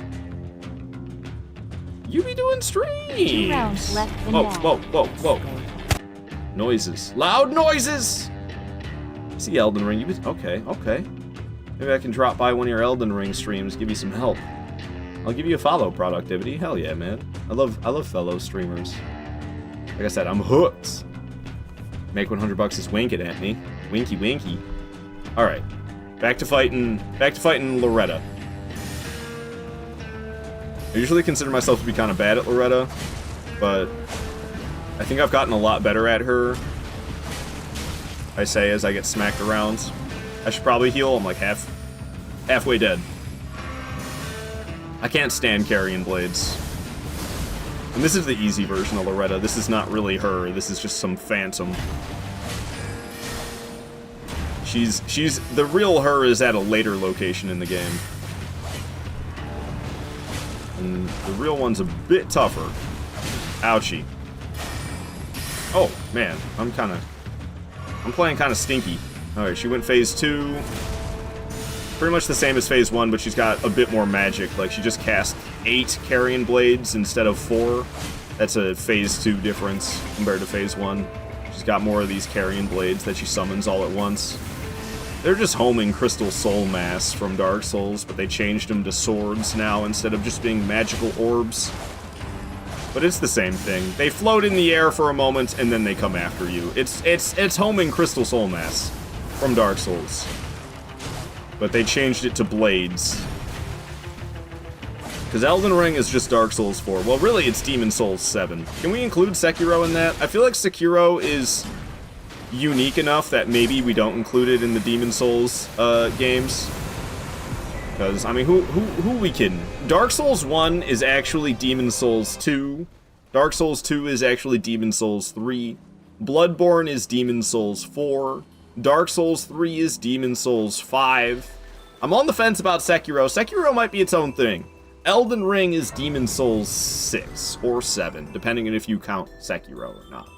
You be doing streams! 2 rounds left in Whoa, that. whoa, whoa, whoa. Noises. Loud noises! See Elden Ring. You be, okay, okay. Maybe I can drop by one of your Elden Ring streams, give you some help. I'll give you a follow, Productivity. Hell yeah, man. I love fellow streamers. Like I said, I'm hooked. Make $100 is winking at me. Winky winky. Alright. Back to fighting Loretta. I usually consider myself to be kind of bad at Loretta, but I think I've gotten a lot better at her. I say as I get smacked around. I should probably heal. I'm like halfway dead. I can't stand carrying blades. And this is the easy version of Loretta. This is not really her. This is just some phantom. She's the real her is at a later location in the game. And the real one's a bit tougher. Ouchie. Oh, man. I'm playing kind of stinky. Alright, she went phase 2. Pretty much the same as phase 1, but she's got a bit more magic. Like, she just cast 8 carrion blades instead of 4. That's a phase 2 difference compared to phase 1. She's got more of these carrion blades that she summons all at once. They're just homing Crystal Soul Mass from Dark Souls, but they changed them to swords now instead of just being magical orbs. But it's the same thing. They float in the air for a moment, and then they come after you. It's homing Crystal Soul Mass from Dark Souls. But they changed it to blades. Because Elden Ring is just Dark Souls 4. Well, really, it's Demon Souls 7. Can we include Sekiro in that? I feel like Sekiro is unique enough that maybe we don't include it in the Demon Souls games. Because, I mean, who we kidding? Dark Souls 1 is actually Demon Souls 2. Dark Souls 2 is actually Demon Souls 3. Bloodborne is Demon Souls 4. Dark Souls 3 is Demon Souls 5. I'm on the fence about Sekiro. Sekiro might be its own thing. Elden Ring is Demon Souls 6 or 7, depending on if you count Sekiro or not.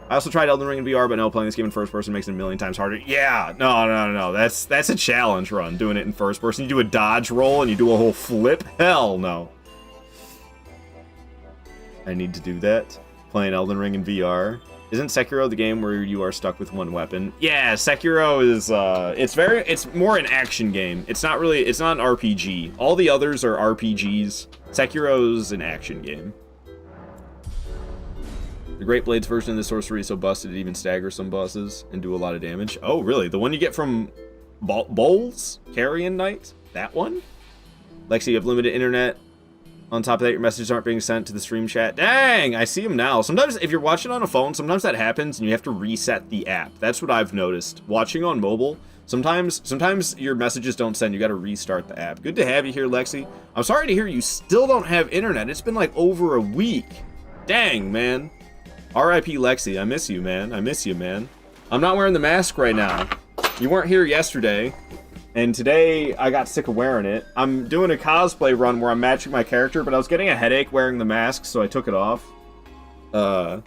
I also tried Elden Ring in VR, but no, playing this game in first person makes it a million times harder. Yeah, no. That's a challenge run, doing it in first person. You do a dodge roll and you do a whole flip. Hell no. I need to do that. Playing Elden Ring in VR. Isn't Sekiro the game where you are stuck with one weapon? Yeah, Sekiro is, it's more an action game. It's not an RPG. All the others are RPGs. Sekiro's an action game. The Great Blades version of the sorcery is so busted it even staggers some bosses and do a lot of damage. Oh, really? The one you get from Bowls? Carrion Knight? That one? Lexi, you have limited internet. On top of that, your messages aren't being sent to the stream chat. Dang, I see them now. Sometimes, if you're watching on a phone, sometimes that happens and you have to reset the app. That's what I've noticed. Watching on mobile, sometimes your messages don't send. You gotta restart the app. Good to have you here, Lexi. I'm sorry to hear you still don't have internet. It's been like over a week. Dang, man. R.I.P. Lexi. I miss you, man. I miss you, man. I'm not wearing the mask right now. You weren't here yesterday. And today, I got sick of wearing it. I'm doing a cosplay run where I'm matching my character, but I was getting a headache wearing the mask, so I took it off. But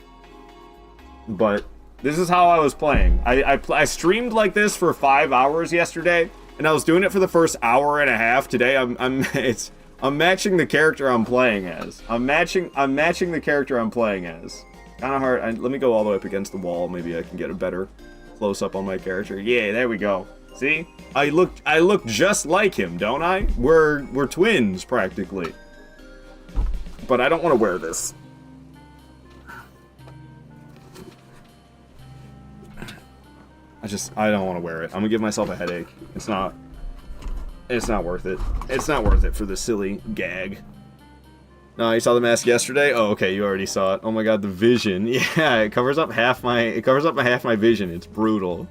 this is how I was playing. I streamed like this for 5 hours yesterday, and I was doing it for the first hour and a half. Today, I'm matching the character I'm playing as. I'm matching the character I'm playing as. Kind of hard. Let me go all the way up against the wall. Maybe I can get a better close-up on my character. Yeah, there we go. See? I look just like him, don't I? We're twins, practically. But I don't want to wear this. I don't want to wear it. I'm gonna give myself a headache. It's not worth it. It's not worth it for the silly gag. No, you saw the mask yesterday? Oh, okay, you already saw it. Oh my god, the vision. Yeah, it covers up half my vision. It's brutal.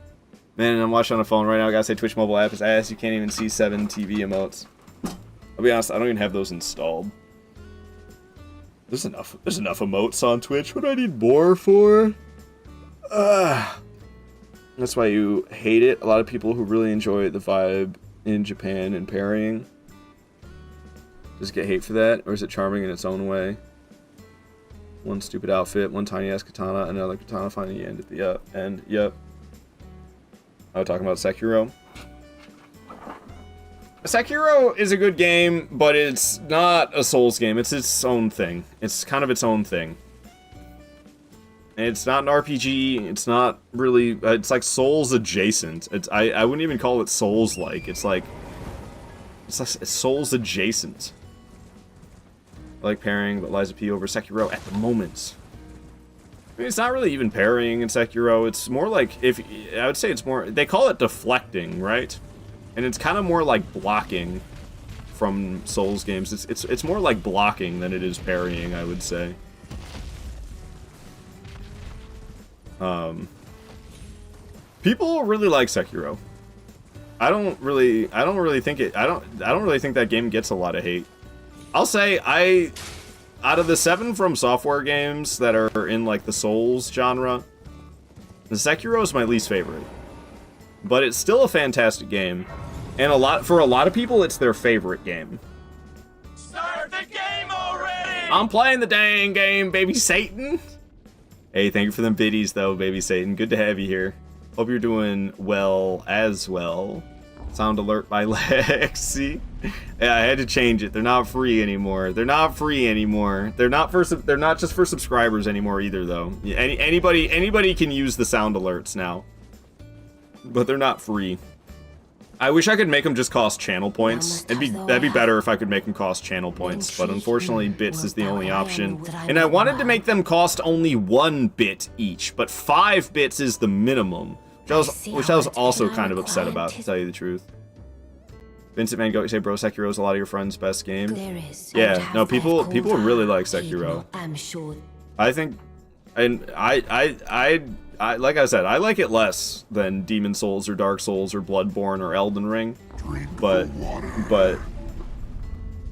Man, I'm watching on a phone right now. I gotta say Twitch mobile app is ass. You can't even see 7 TV emotes. I'll be honest, I don't even have those installed. There's enough emotes on Twitch. What do I need more for? That's why you hate it. A lot of people who really enjoy the vibe in Japan and parrying. Does it get hate for that? Or is it charming in its own way? One stupid outfit, one tiny ass katana, another katana finding the end at the end. Yep. I was talking about Sekiro. Sekiro is a good game, but it's not a Souls game. It's its own thing. It's kind of its own thing. It's not an RPG. It's not really. It's like Souls adjacent. I wouldn't even call it Souls like. It's Souls adjacent. I like parrying, but Liza P over Sekiro at the moment. I mean, it's not really even parrying in Sekiro. It's more like I would say it's more. They call it deflecting, right? And it's kind of more like blocking from Souls games. It's more like blocking than it is parrying, I would say. People really like Sekiro. I don't really think that game gets a lot of hate. I'll say out of the 7 From Software games that are in like the Souls genre, the Sekiro is my least favorite. But it's still a fantastic game, and for a lot of people it's their favorite game. Start the game already! I'm playing the dang game, baby Satan. Hey, thank you for them biddies though, baby Satan. Good to have you here. Hope you're doing well as well. Sound alert by Lexi. Yeah, I had to change it. They're not free anymore. They're not free anymore. They're not just for subscribers anymore either though. Anybody can use the sound alerts now. But they're not free. I wish I could make them just cost channel points. That'd be better if I could make them cost channel points, but unfortunately bits is the only option. And I wanted to make them cost only 1 bit each, but 5 bits is the minimum, which I was also kind of upset about, to tell you the truth. Vincent Van Gogh, you say, bro, Sekiro is a lot of your friends' best game. Yeah, no, people really like Sekiro. I think, and I like I said, I like it less than Demon Souls or Dark Souls or Bloodborne or Elden Ring, but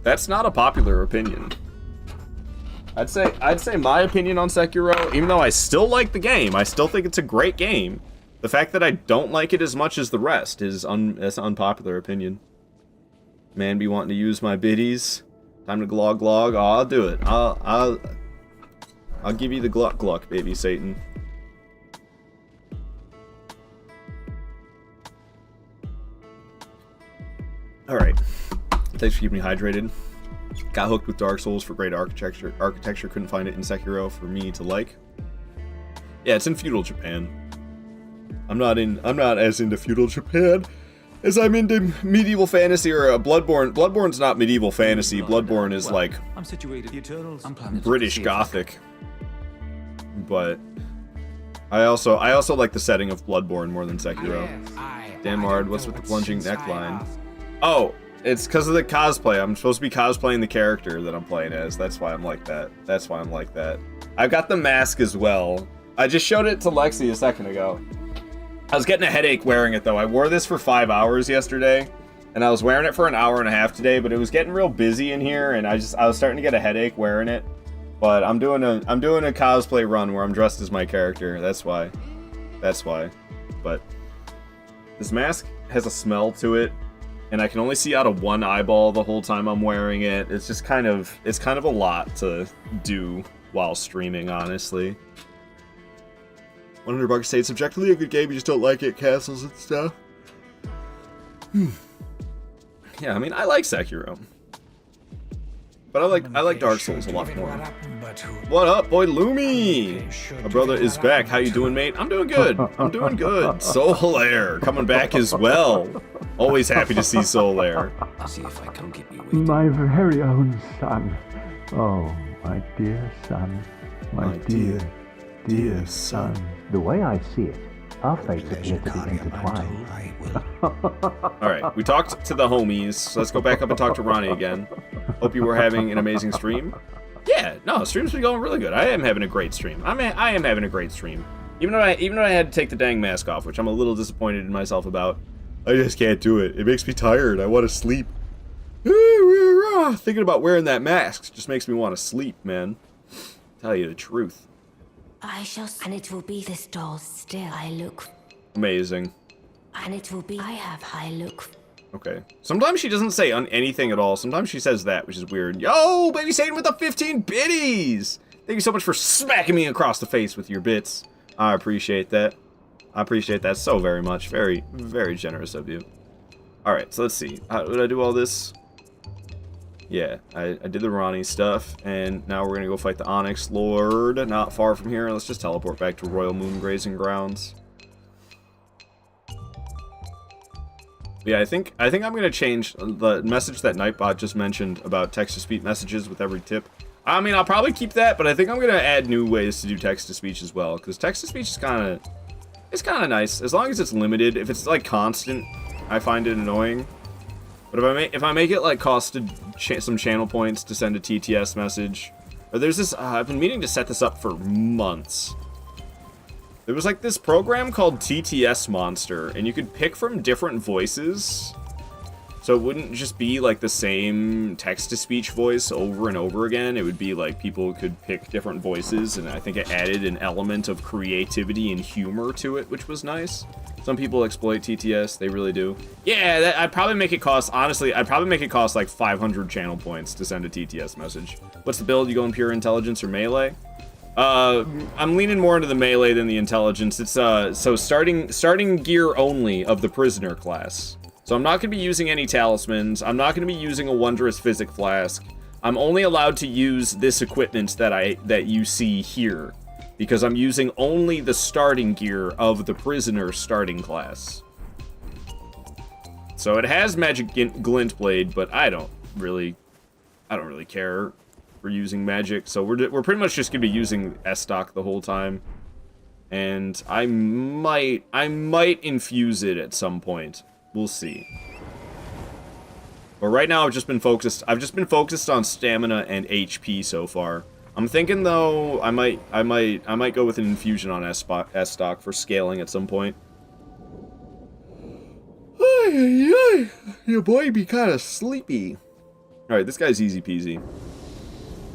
that's not a popular opinion. I'd say my opinion on Sekiro, even though I still like the game, I still think it's a great game. The fact that I don't like it as much as the rest is that's an unpopular opinion. Man be wanting to use my biddies. Time to glog. Oh, I'll do it. I'll give you the gluck, baby Satan. Alright. Thanks for keeping me hydrated. Got hooked with Dark Souls for great architecture. Couldn't find it in Sekiro for me to like. Yeah, it's in feudal Japan. I'm not as into feudal Japan as I'm into medieval fantasy or Bloodborne. Bloodborne's not medieval fantasy. Bloodborne is like British Gothic. But I also like the setting of Bloodborne more than Sekiro. Dan Mard, what's with the plunging neckline? Oh, it's because of the cosplay. I'm supposed to be cosplaying the character that I'm playing as. That's why I'm like that. I've got the mask as well. I just showed it to Lexi a second ago. I was getting a headache wearing it though. I wore this for 5 hours yesterday, and I was wearing it for an hour and a half today, but it was getting real busy in here, and I was starting to get a headache wearing it. But I'm doing a cosplay run where I'm dressed as my character. That's why. But this mask has a smell to it, and I can only see out of one eyeball the whole time I'm wearing it. It's just kind of a lot to do while streaming, honestly. 100 bucks states subjectively a good game, you just don't like it, castles and stuff. Yeah, I mean, I like Sekiro. But I like Dark Souls a lot more. What up, boy Lumi? My brother is back. How you doing, mate? I'm doing good. I'm doing good. Solaire coming back as well. Always happy to see Solaire. See if I can't get you My very own son. Oh, my dear son. My dear, dear son. The way I see it, our fates appear to be intertwined. Alright, we talked to the homies, so let's go back up and talk to Ronnie again. Hope you were having an amazing stream. Yeah, no, stream's been going really good. I am having a great stream. I am having a great stream. Even though I had to take the dang mask off, which I'm a little disappointed in myself about. I just can't do it. It makes me tired. I want to sleep. Thinking about wearing that mask just makes me want to sleep, man. Tell you the truth. I shall, and it will be this doll still. I look, Amazing. and it will be. I have high look. Okay. Sometimes she doesn't say anything at all. Sometimes she says that, which is weird. Yo, baby Satan with the 15 biddies! Thank you so much for smacking me across the face with your bits. I appreciate that. I appreciate that so very much. Very, very generous of you. Alright, so let's see. How did I do all this? Yeah, I did the Ronnie stuff, and now we're gonna go fight the Onyx Lord, not far from here. Let's just teleport back to Royal Moon Grazing Grounds. Yeah, I think I'm gonna change the message that Nightbot just mentioned about text-to-speech messages with every tip. I mean, I'll probably keep that, but I think I'm gonna add new ways to do text-to-speech as well, because text-to-speech is kind of nice as long as it's limited. If it's like constant, I find it annoying. But if I make it like cost some channel points to send a TTS message, or there's this I've been meaning to set this up for months. There was like this program called TTS Monster, and you could pick from different voices, so it wouldn't just be like the same text-to-speech voice over and over again. It would be like people could pick different voices, and I think it added an element of creativity and humor to it, which was nice. Some people exploit TTS, they really do. Yeah, I'd probably make it cost, honestly, I'd probably make it cost like 500 channel points to send a TTS message. What's the build? You go in pure intelligence or melee? I'm leaning more into the melee than the intelligence. It's, so starting gear only of the prisoner class. So I'm not going to be using any talismans. I'm not going to be using a wondrous physic flask. I'm only allowed to use this equipment that you see here, because I'm using only the starting gear of the prisoner starting class. So it has magic glint blade, but I don't really care for using magic. So we're pretty much just gonna be using S-Stock the whole time, and I might infuse it at some point. We'll see. But right now I've just been focused on stamina and HP so far. I'm thinking though I might go with an infusion on S-Stock for scaling at some point. Your boy be kind of sleepy. Alright, this guy's easy peasy.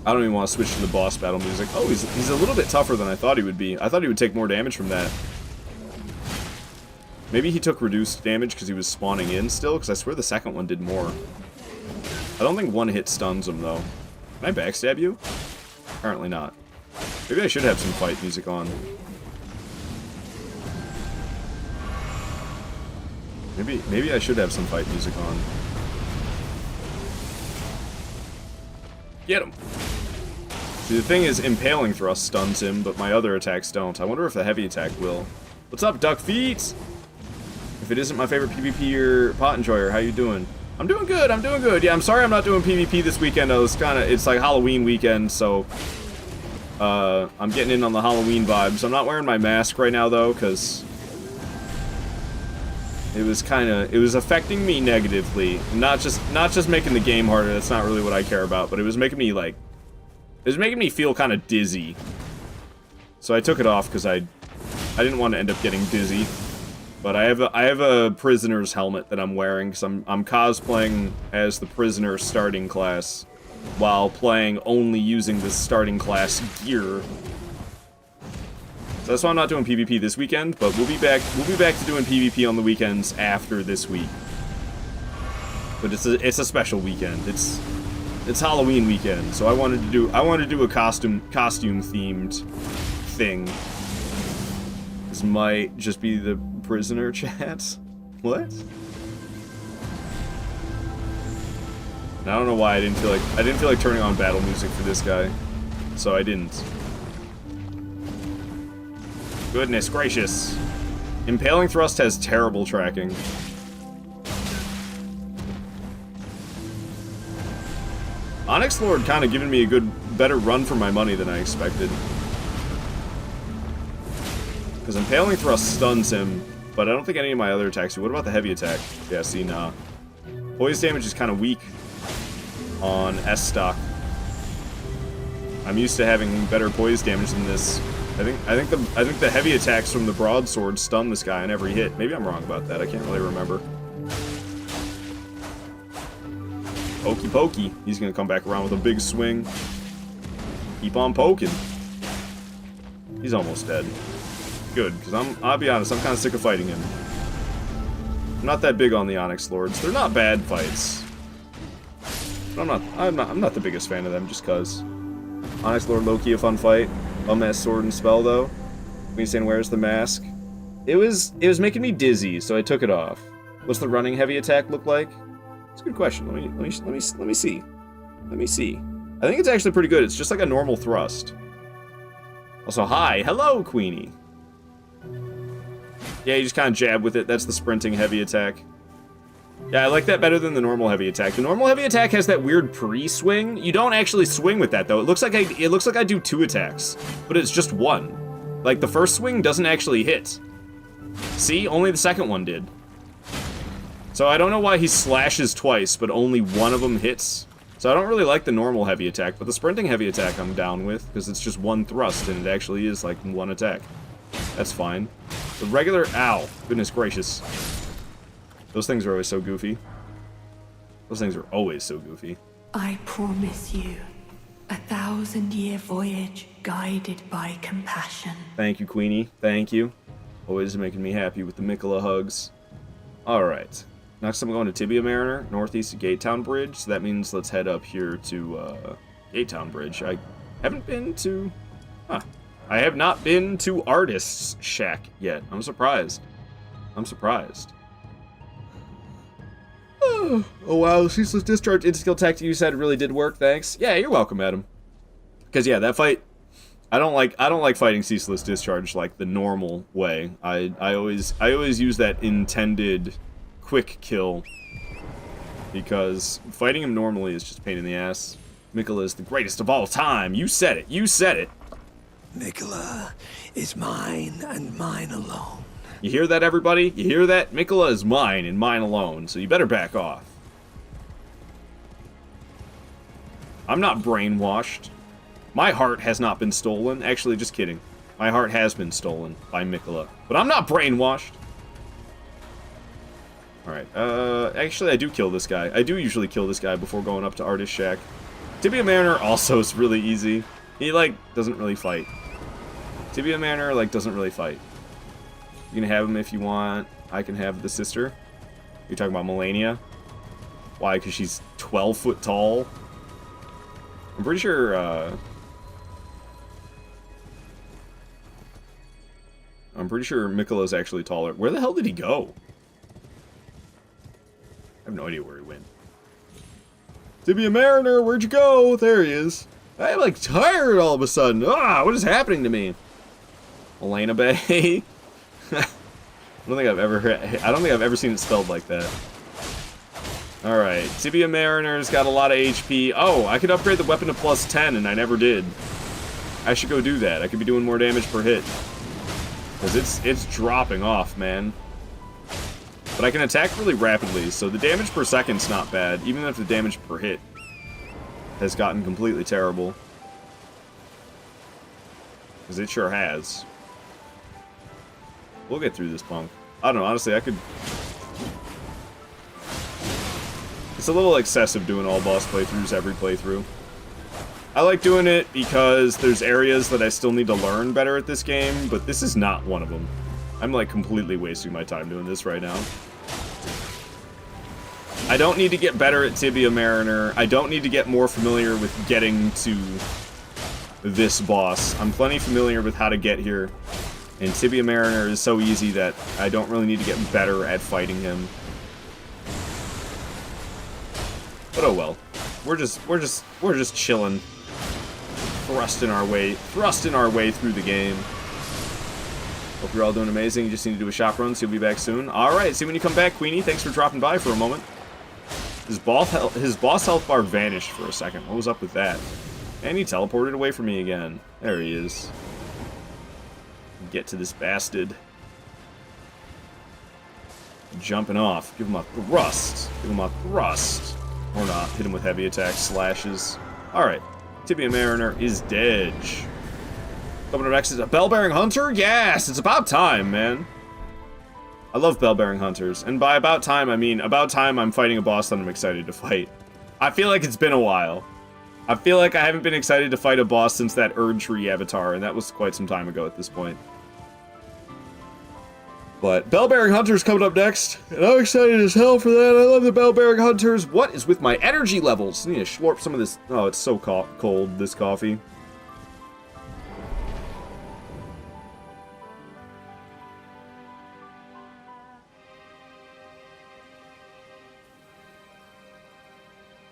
I don't even want to switch to the boss battle music. Oh, he's a little bit tougher than I thought he would be. I thought he would take more damage from that. Maybe he took reduced damage because he was spawning in still, because I swear the second one did more. I don't think one hit stuns him, though. Can I backstab you? Apparently not. Maybe I should have some fight music on. Maybe I should have some fight music on. Get him! See, the thing is, Impaling Thrust stuns him, but my other attacks don't. I wonder if the heavy attack will. What's up, Duck Feet? If it isn't my favorite PvP-er, Pot Enjoyer, how you doing? I'm doing good, I'm doing good. Yeah, I'm sorry I'm not doing PvP this weekend. It's like Halloween weekend, so I'm getting in on the Halloween vibes. I'm not wearing my mask right now, though, because it was affecting me negatively. Not just making the game harder, that's not really what I care about, but it was making me feel kind of dizzy. So I took it off because I didn't want to end up getting dizzy. But I have a prisoner's helmet that I'm wearing, because I'm cosplaying as the prisoner starting class while playing only using the starting class gear. So that's why I'm not doing PvP this weekend, but we'll be back to doing PvP on the weekends after this week. But it's a special weekend. It's Halloween weekend, so I wanted to do a costume themed thing. This might just be the prisoner chat. What? And I don't know why I didn't feel like turning on battle music for this guy. So I didn't. Goodness gracious. Impaling Thrust has terrible tracking. Onyx Lord kind of giving me a better run for my money than I expected. Because Impaling Thrust stuns him, but I don't think any of my other attacks do. What about the heavy attack? Yeah, see, nah. Poise damage is kind of weak on S stock. I'm used to having better poise damage than this. I think the heavy attacks from the broadsword stun this guy on every hit. Maybe I'm wrong about that. I can't really remember. Pokey pokey. He's gonna come back around with a big swing. Keep on poking. He's almost dead. Good, because I'll be honest, I'm kind of sick of fighting him. I'm not that big on the Onyx Lords. They're not bad fights. But I'm not the biggest fan of them just cause. Onyx Lord low-key a fun fight. Mass sword and spell though. Queen wears the mask. It was making me dizzy, so I took it off. What's the running heavy attack look like? It's a good question. Let me see. Let me see. I think it's actually pretty good. It's just like a normal thrust. Also, hi, hello, Queenie. Yeah, you just kind of jab with it. That's the sprinting heavy attack. Yeah, I like that better than the normal heavy attack. The normal heavy attack has that weird pre-swing. You don't actually swing with that though. It looks like I do 2 attacks, but it's just 1. Like the first swing doesn't actually hit. See, only the second one did. So I don't know why he slashes twice, but only one of them hits. So I don't really like the normal heavy attack, but the sprinting heavy attack I'm down with because it's just 1 thrust and it actually is like 1 attack. That's fine. The regular, ow, goodness gracious. Those things are always so goofy. Those things are always so goofy. I promise you, 1,000-year voyage guided by compassion. Thank you, Queenie. Thank you. Always making me happy with the Mikola hugs. Alright. Next I'm going to Tibia Mariner, northeast of Gatetown Bridge. So that means let's head up here to Gatetown Bridge. I haven't been to... Huh. I have not been to Artist's Shack yet. I'm surprised. I'm surprised. Oh wow, the Ceaseless Discharge insta-skill tactic you said really did work, thanks. Yeah, you're welcome, Adam. Because yeah, that fight, I don't like fighting Ceaseless Discharge like the normal way. I always use that intended quick kill because fighting him normally is just a pain in the ass. Mikola is the greatest of all time. You said it. You said it. Mikola is mine and mine alone. You hear that, everybody? You hear that? Mikola is mine and mine alone, so you better back off. I'm not brainwashed. My heart has not been stolen. Actually, just kidding. My heart has been stolen by Mikola. But I'm not brainwashed. Alright, actually I do kill this guy. I do usually kill this guy before going up to Artist Shack. Tibia Mariner also is really easy. He, like, doesn't really fight. Tibia Mariner, like, doesn't really fight. You can have him if you want. I can have the sister. You're talking about Melania? Why? Because she's 12 foot tall? I'm pretty sure, Mikola's actually taller. Where the hell did he go? I have no idea where he went. Tibia Mariner, where'd you go? There he is. I'm, like, tired all of a sudden. Ah, what is happening to me? Elena Bay. I don't think I've ever seen it spelled like that. Alright, Tibia Mariner's got a lot of HP. Oh, I could upgrade the weapon to +10 and I never did. I should go do that. I could be doing more damage per hit. Because it's dropping off, man. But I can attack really rapidly, so the damage per second's not bad, even if the damage per hit has gotten completely terrible. Because it sure has. We'll get through this punk. I don't know, honestly, I could... It's a little excessive doing all boss playthroughs every playthrough. I like doing it because there's areas that I still need to learn better at this game, but this is not one of them. I'm like completely wasting my time doing this right now. I don't need to get better at Tibia Mariner. I don't need to get more familiar with getting to this boss. I'm plenty familiar with how to get here. And Tibia Mariner is so easy that I don't really need to get better at fighting him. But oh well. We're just chilling, thrusting our way through the game. Hope you're all doing amazing. You just need to do a shop run, so you'll be back soon. All right, see you when you come back, Queenie. Thanks for dropping by for a moment. His boss health bar vanished for a second. What was up with that? And he teleported away from me again. There he is. Get to this bastard. Jumping off. Give him a thrust. Give him a thrust. Or not. Hit him with heavy attack slashes. Alright. Tibia Mariner is dead. Coming up next is a Bell-Bearing Hunter? Yes! It's about time, man. I love Bell-Bearing Hunters. And by about time, I mean about time I'm fighting a boss that I'm excited to fight. I feel like it's been a while. I feel like I haven't been excited to fight a boss since that Erdtree avatar, and that was quite some time ago at this point. But Bell-Bearing Hunters coming up next, and I'm excited as hell for that. I love the Bell-Bearing Hunters. What is with my energy levels? I need to slurp some of this. Oh, it's so cold, this coffee.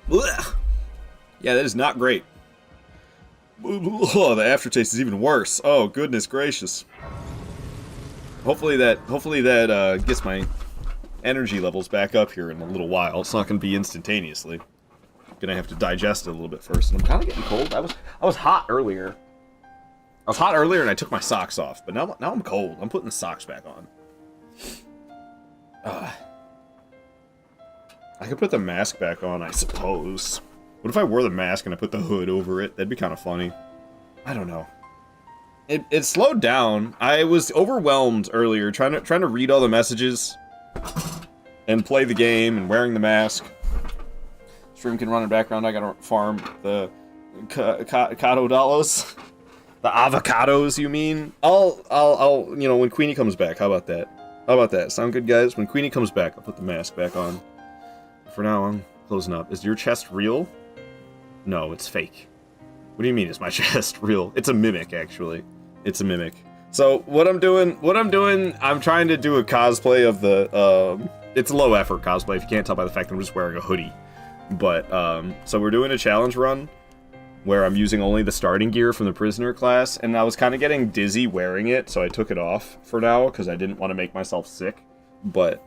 Blech. Yeah, that is not great. Oh, the aftertaste is even worse. Oh, goodness gracious. Hopefully that gets my energy levels back up here in a little while. It's not going to be instantaneously. Gonna have to digest it a little bit first. And I'm kind of getting cold. I was hot earlier. I was hot earlier and I took my socks off, but now I'm cold. I'm putting the socks back on. I could put the mask back on, I suppose. What if I wore the mask and I put the hood over it? That'd be kind of funny. I don't know. It slowed down. I was overwhelmed earlier trying to read all the messages and play the game and wearing the mask. Stream can run in background. I gotta farm the avocados. The avocados, you mean? I'll you know, when Queenie comes back. How about that? How about that? Sound good, guys? When Queenie comes back, I'll put the mask back on. For now, I'm closing up. Is your chest real? No, it's fake. What do you mean, is my chest real? It's a mimic, actually. It's a mimic. So, what I'm doing, I'm trying to do a cosplay of the, it's low effort cosplay, if you can't tell by the fact that I'm just wearing a hoodie. But, so we're doing a challenge run, where I'm using only the starting gear from the prisoner class, and I was kind of getting dizzy wearing it, so I took it off for now, because I didn't want to make myself sick. But,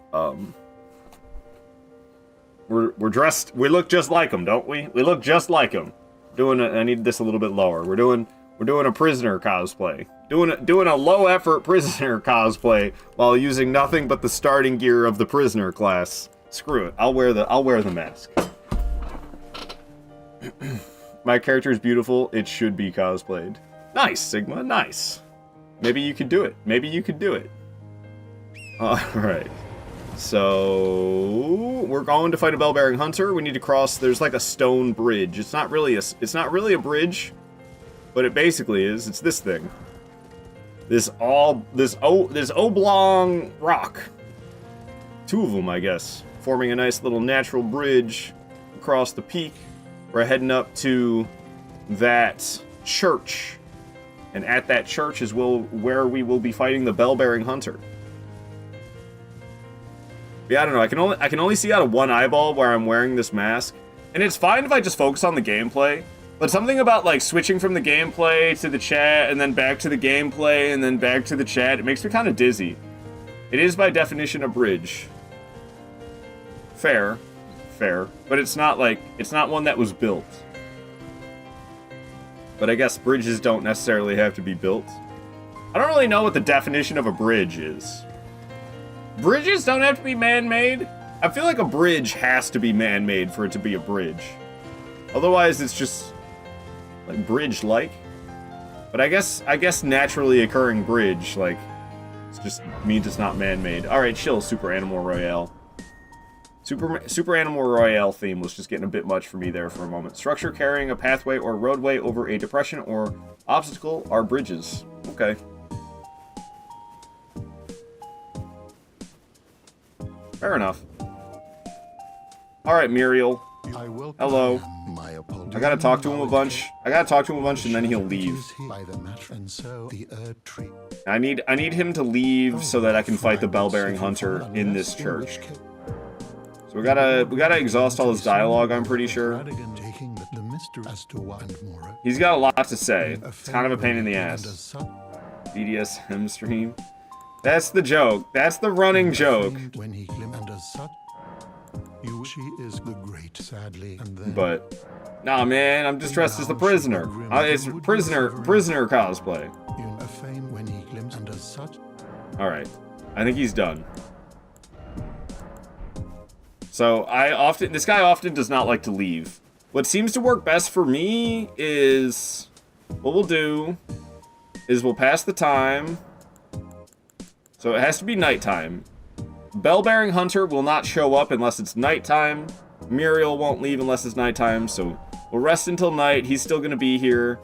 we're dressed, we look just like them, don't we? We look just like them. I need this a little bit lower. We're doing a prisoner cosplay. Doing a low effort prisoner cosplay while using nothing but the starting gear of the prisoner class. Screw it. I'll wear the mask. My character is beautiful. It should be cosplayed. Nice, Sigma. Nice. Maybe you could do it. Maybe you could do it. Alright. So we're going to fight a Bell-Bearing Hunter. We need to cross. There's like a stone bridge. It's not really a bridge, but it basically is. It's this thing. This oblong rock. Two of them, I guess, forming a nice little natural bridge across the peak. We're heading up to that church, and at that church is where we will be fighting the Bell-Bearing Hunter. Yeah, I don't know. I can only see out of one eyeball where I'm wearing this mask, and it's fine if I just focus on the gameplay. But something about like switching from the gameplay to the chat, and then back to the gameplay, and then back to the chat, it makes me kind of dizzy. It is by definition a bridge. Fair, but it's not one that was built. But I guess bridges don't necessarily have to be built. I don't really know what the definition of a bridge is. Bridges don't have to be man-made? I feel like a bridge has to be man-made for it to be a bridge. Otherwise, it's just like bridge-like. But I guess naturally occurring bridge, like, it just means it's not man-made. Alright, chill, Super Animal Royale. Super Animal Royale theme was just getting a bit much for me there for a moment. Structure carrying a pathway or roadway over a depression or obstacle are bridges. Okay. Fair enough. Alright, Muriel. Hello. I gotta talk to him a bunch. And then he'll leave. I need him to leave so that I can fight the Bell-Bearing Hunter in this church. So we gotta exhaust all his dialogue, I'm pretty sure. He's got a lot to say. It's kind of a pain in the ass. BDSM stream. That's the joke. That's the running joke. But nah, man, I'm just dressed as the prisoner. It's prisoner cosplay. All right, I think he's done. So this guy often does not like to leave. What seems to work best for me is, what we'll do is we'll pass the time. So it has to be nighttime. Bell-bearing hunter will not show up unless it's nighttime. Muriel won't leave unless it's nighttime, so we'll rest until night. He's still gonna be here.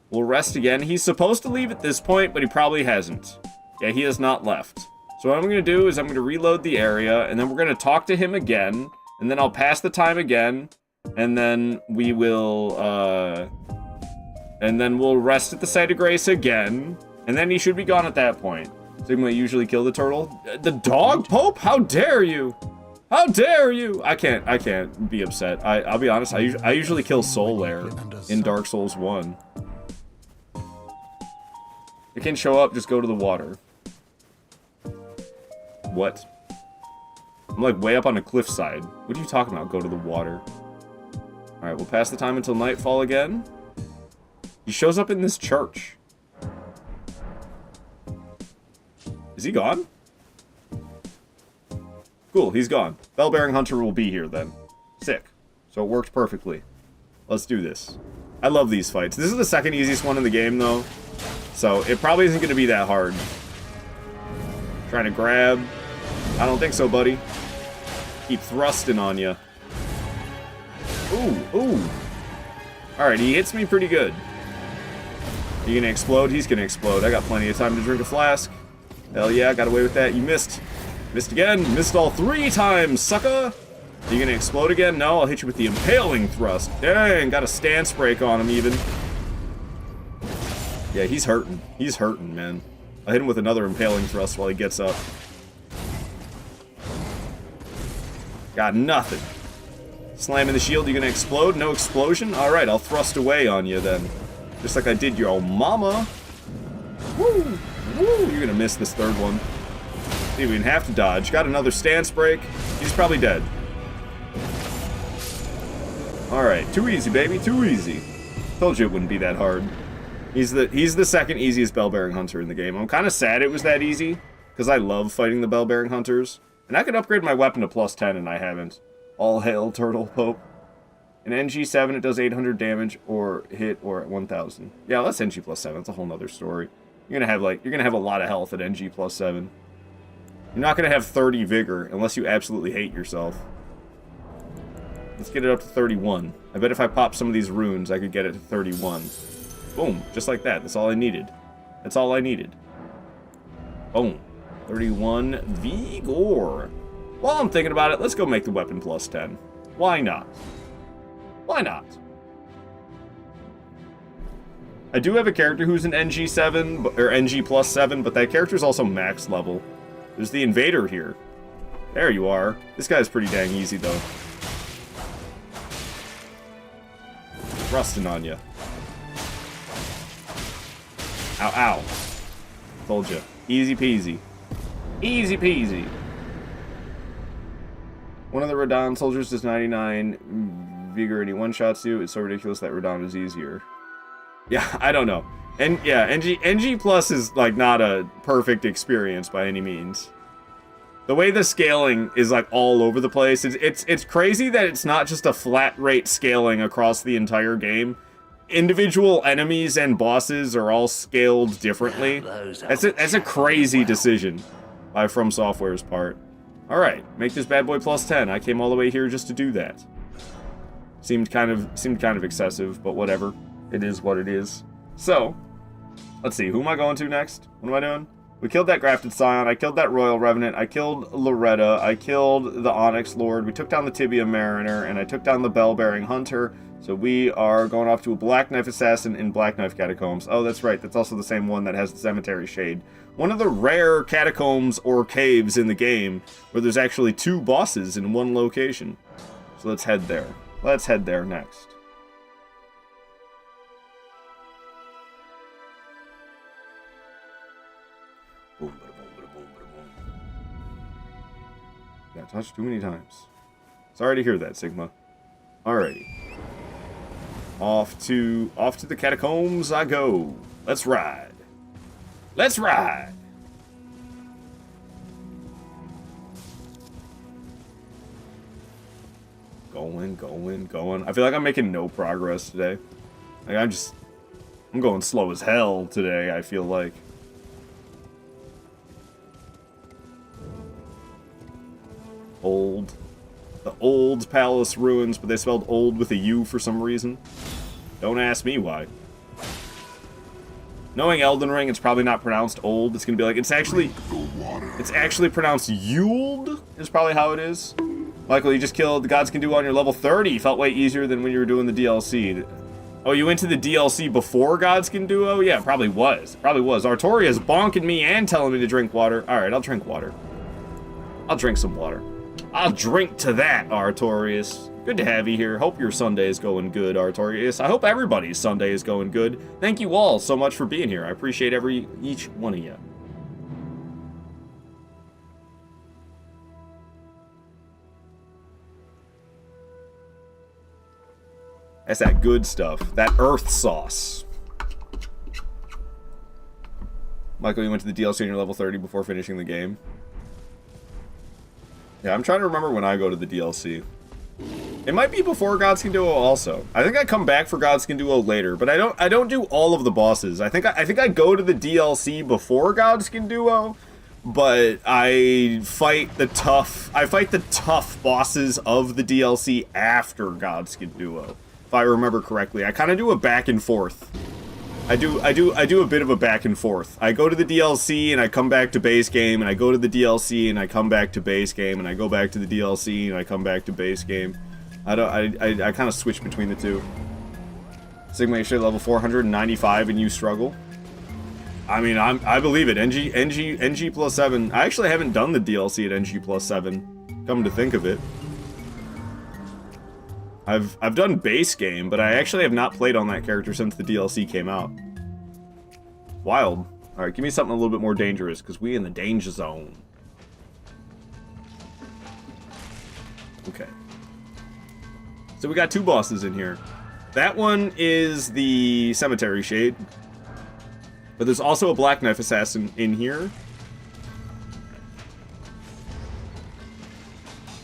We'll rest again. He's supposed to leave at this point, but he probably hasn't. Yeah, he has not left. So what I'm going to do is I'm going to reload the area, and then we're going to talk to him again, and then I'll pass the time again, and then we will, and then we'll rest at the site of grace again, and then he should be gone at that point. So we usually kill the turtle. The dog, Pope? How dare you? How dare you? I can't be upset. I'll be honest, I usually kill Soulware in Dark Souls 1. It can show up, just go to the water. What? I'm like way up on a cliffside. What are you talking about? Go to the water. Alright, we'll pass the time until nightfall again. He shows up in this church. Is he gone? Cool, he's gone. Bell-bearing hunter will be here then. Sick. So it worked perfectly. Let's do this. I love these fights. This is the second easiest one in the game though. So it probably isn't going to be that hard. Trying to grab. I don't think so, buddy. Keep thrusting on you. Ooh, ooh. Alright, he hits me pretty good. He gonna explode? He's gonna explode. I got plenty of time to drink a flask. Hell yeah, got away with that. You missed. Missed again. Missed all 3 times, sucker. Are you gonna explode again? No, I'll hit you with the impaling thrust. Dang, got a stance break on him even. Yeah, he's hurting. He's hurting, man. I'll hit him with another impaling thrust while he gets up. Got nothing. Slamming the shield, you gonna explode? No explosion? Alright, I'll thrust away on you then. Just like I did your old mama. Woo! Woo! You're gonna miss this third one. Didn't even have to dodge. Got another stance break. He's probably dead. Alright, too easy, baby. Too easy. Told you it wouldn't be that hard. He's the second easiest bell-bearing hunter in the game. I'm kind of sad it was that easy, because I love fighting the bell-bearing hunters. And I could upgrade my weapon to +10, and I haven't. All hail, Turtle Pope. In NG7, it does 800 damage, or hit, or at 1000. Yeah, that's NG +7. That's a whole nother story. You're gonna have a lot of health at NG +7. You're not gonna have 30 vigor, unless you absolutely hate yourself. Let's get it up to 31. I bet if I pop some of these runes, I could get it to 31. Boom, just like that. That's all I needed. That's all I needed. Boom. 31 vigor. While I'm thinking about it, let's go make the weapon +10. Why not? Why not? I do have a character who's an NG7, or NG +7, but that character's also max level. There's the invader here. There you are. This guy's pretty dang easy, though. Thrusting on you. Ow, ow. Told you. Easy peasy. Easy peasy. One of the Radon soldiers does 99 vigor and he one-shots you. It's so ridiculous that Radon is easier. Yeah, I don't know. And yeah, NG Plus is like not a perfect experience by any means. The way the scaling is like all over the place, it's crazy that it's not just a flat rate scaling across the entire game. Individual enemies and bosses are all scaled differently. That's a crazy decision by From Software's part. Alright, make this bad boy +10. I came all the way here just to do that. Seemed kind of excessive, but whatever. It is what it is. So, let's see, who am I going to next? What am I doing? We killed that Grafted Scion, I killed that Royal Revenant, I killed Loretta, I killed the Onyx Lord, we took down the Tibia Mariner, and I took down the Bell-bearing Hunter. So we are going off to a Black Knife Assassin in Black Knife Catacombs. Oh, that's right. That's also the same one that has the Cemetery Shade. One of the rare catacombs or caves in the game where there's actually 2 bosses in one location. So let's head there. Let's head there next. Boom, bada, boom, bada, boom, bada, boom. Got touched too many times. Sorry to hear that, Sigma. Alrighty. Off to the catacombs I go. Let's ride. Let's ride. Going. I feel like I'm making no progress today. Like I'm going slow as hell today, I feel like. The old palace ruins, but they spelled old with a U for some reason. Don't ask me why. Knowing Elden Ring, it's probably not pronounced old. It's gonna be like, it's actually pronounced Yuld, is probably how it is. Michael, you just killed the Gods Can Do on your level 30. Felt way easier than when you were doing the DLC. Oh, you went to the DLC before Gods Can Duo? Yeah, probably was. Artoria's bonking me and telling me to drink water. Alright, I'll drink water. I'll drink some water. I'll drink to that, Artorias. Good to have you here. Hope your Sunday is going good, Artorias. I hope everybody's Sunday is going good. Thank you all so much for being here. I appreciate each one of you. That's that good stuff. That earth sauce. Michael, you went to the DLC on your level 30 before finishing the game. Yeah, I'm trying to remember when I go to the DLC. It might be before Gods Can Duo also. I think I come back for Gods Can Duo later, but I don't do all of the bosses. I think I go to the DLC before Gods Can Duo, but I fight the tough bosses of the DLC after Gods Can Duo. If I remember correctly. I kind of do a back and forth. I do a bit of a back and forth. I go to the DLC and I come back to base game, and I go to the DLC and I come back to base game, and I go back to the DLC and I come back to base game. I kind of switch between the two. Sigma, you're level 495 and you struggle. I mean, I believe it. NG plus 7. I actually haven't done the DLC at NG plus 7. Come to think of it. I've done base game, but I actually have not played on that character since the DLC came out. Wild. Alright, give me something a little bit more dangerous, because we in the danger zone. Okay. So we got 2 bosses in here. That one is the Cemetery Shade. But there's also a Black Knife Assassin in here.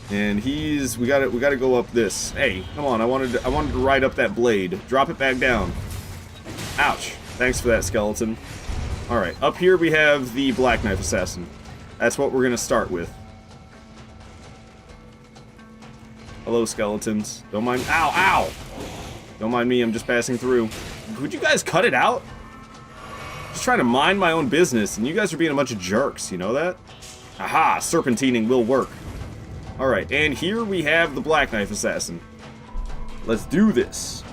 And we gotta go up this. Hey, come on, I wanted to ride up that blade. Drop it back down. Ouch. Thanks for that, skeleton. Alright, up here we have the Black Knife Assassin. That's what we're gonna start with. Hello, skeletons. Don't mind. Ow, ow! Don't mind me, I'm just passing through. Would you guys cut it out? Just trying to mind my own business, and you guys are being a bunch of jerks, you know that? Aha, serpentining will work. Alright, and here we have the Black Knife Assassin. Let's do this.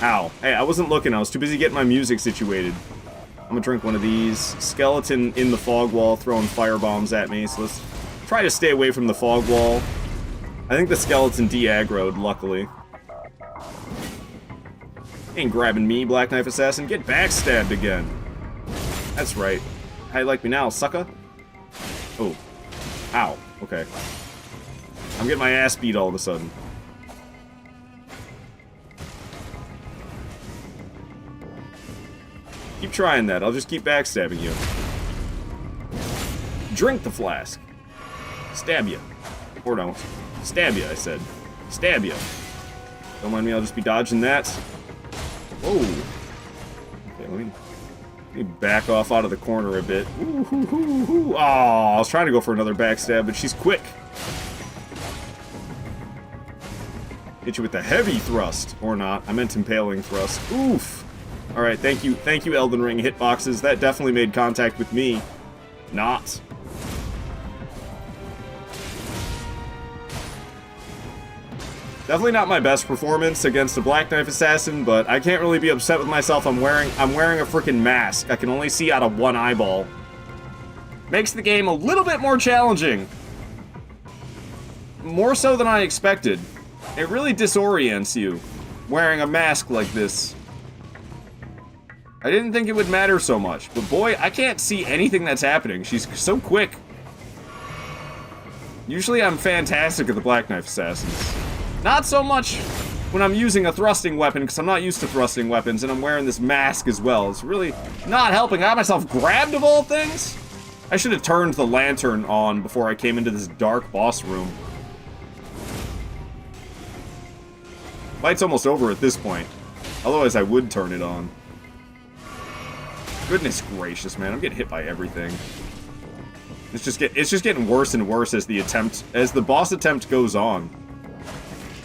Ow. Hey, I wasn't looking. I was too busy getting my music situated. I'm gonna drink one of these. Skeleton in the fog wall throwing firebombs at me, so let's try to stay away from the fog wall. I think the skeleton de-aggroed, luckily. Ain't grabbing me, Black Knife Assassin. Get backstabbed again. That's right. How you like me now, sucker? Oh. Ow. Okay. I'm getting my ass beat all of a sudden. Keep trying that. I'll just keep backstabbing you. Drink the flask. Stab you. Or no. Stab you, I said. Stab you. Don't mind me, I'll just be dodging that. Whoa. Okay, let me back off out of the corner a bit. Oh, I was trying to go for another backstab, but she's quick. Hit you with the heavy thrust. Or not. I meant impaling thrust. Oof. Alright, thank you, Elden Ring hitboxes. That definitely made contact with me. Not. Definitely not my best performance against a Black Knife Assassin, but I can't really be upset with myself. I'm wearing a freaking mask. I can only see out of one eyeball. Makes the game a little bit more challenging. More so than I expected. It really disorients you, wearing a mask like this. I didn't think it would matter so much, but boy, I can't see anything that's happening. She's so quick. Usually I'm fantastic at the Black Knife Assassins. Not so much when I'm using a thrusting weapon, because I'm not used to thrusting weapons, and I'm wearing this mask as well. It's really not helping. I got myself grabbed of all things. I should have turned the lantern on before I came into this dark boss room. Fight's almost over at this point. Otherwise, I would turn it on. Goodness gracious, man! I'm getting hit by everything. It's just getting worse and worse as the boss attempt goes on.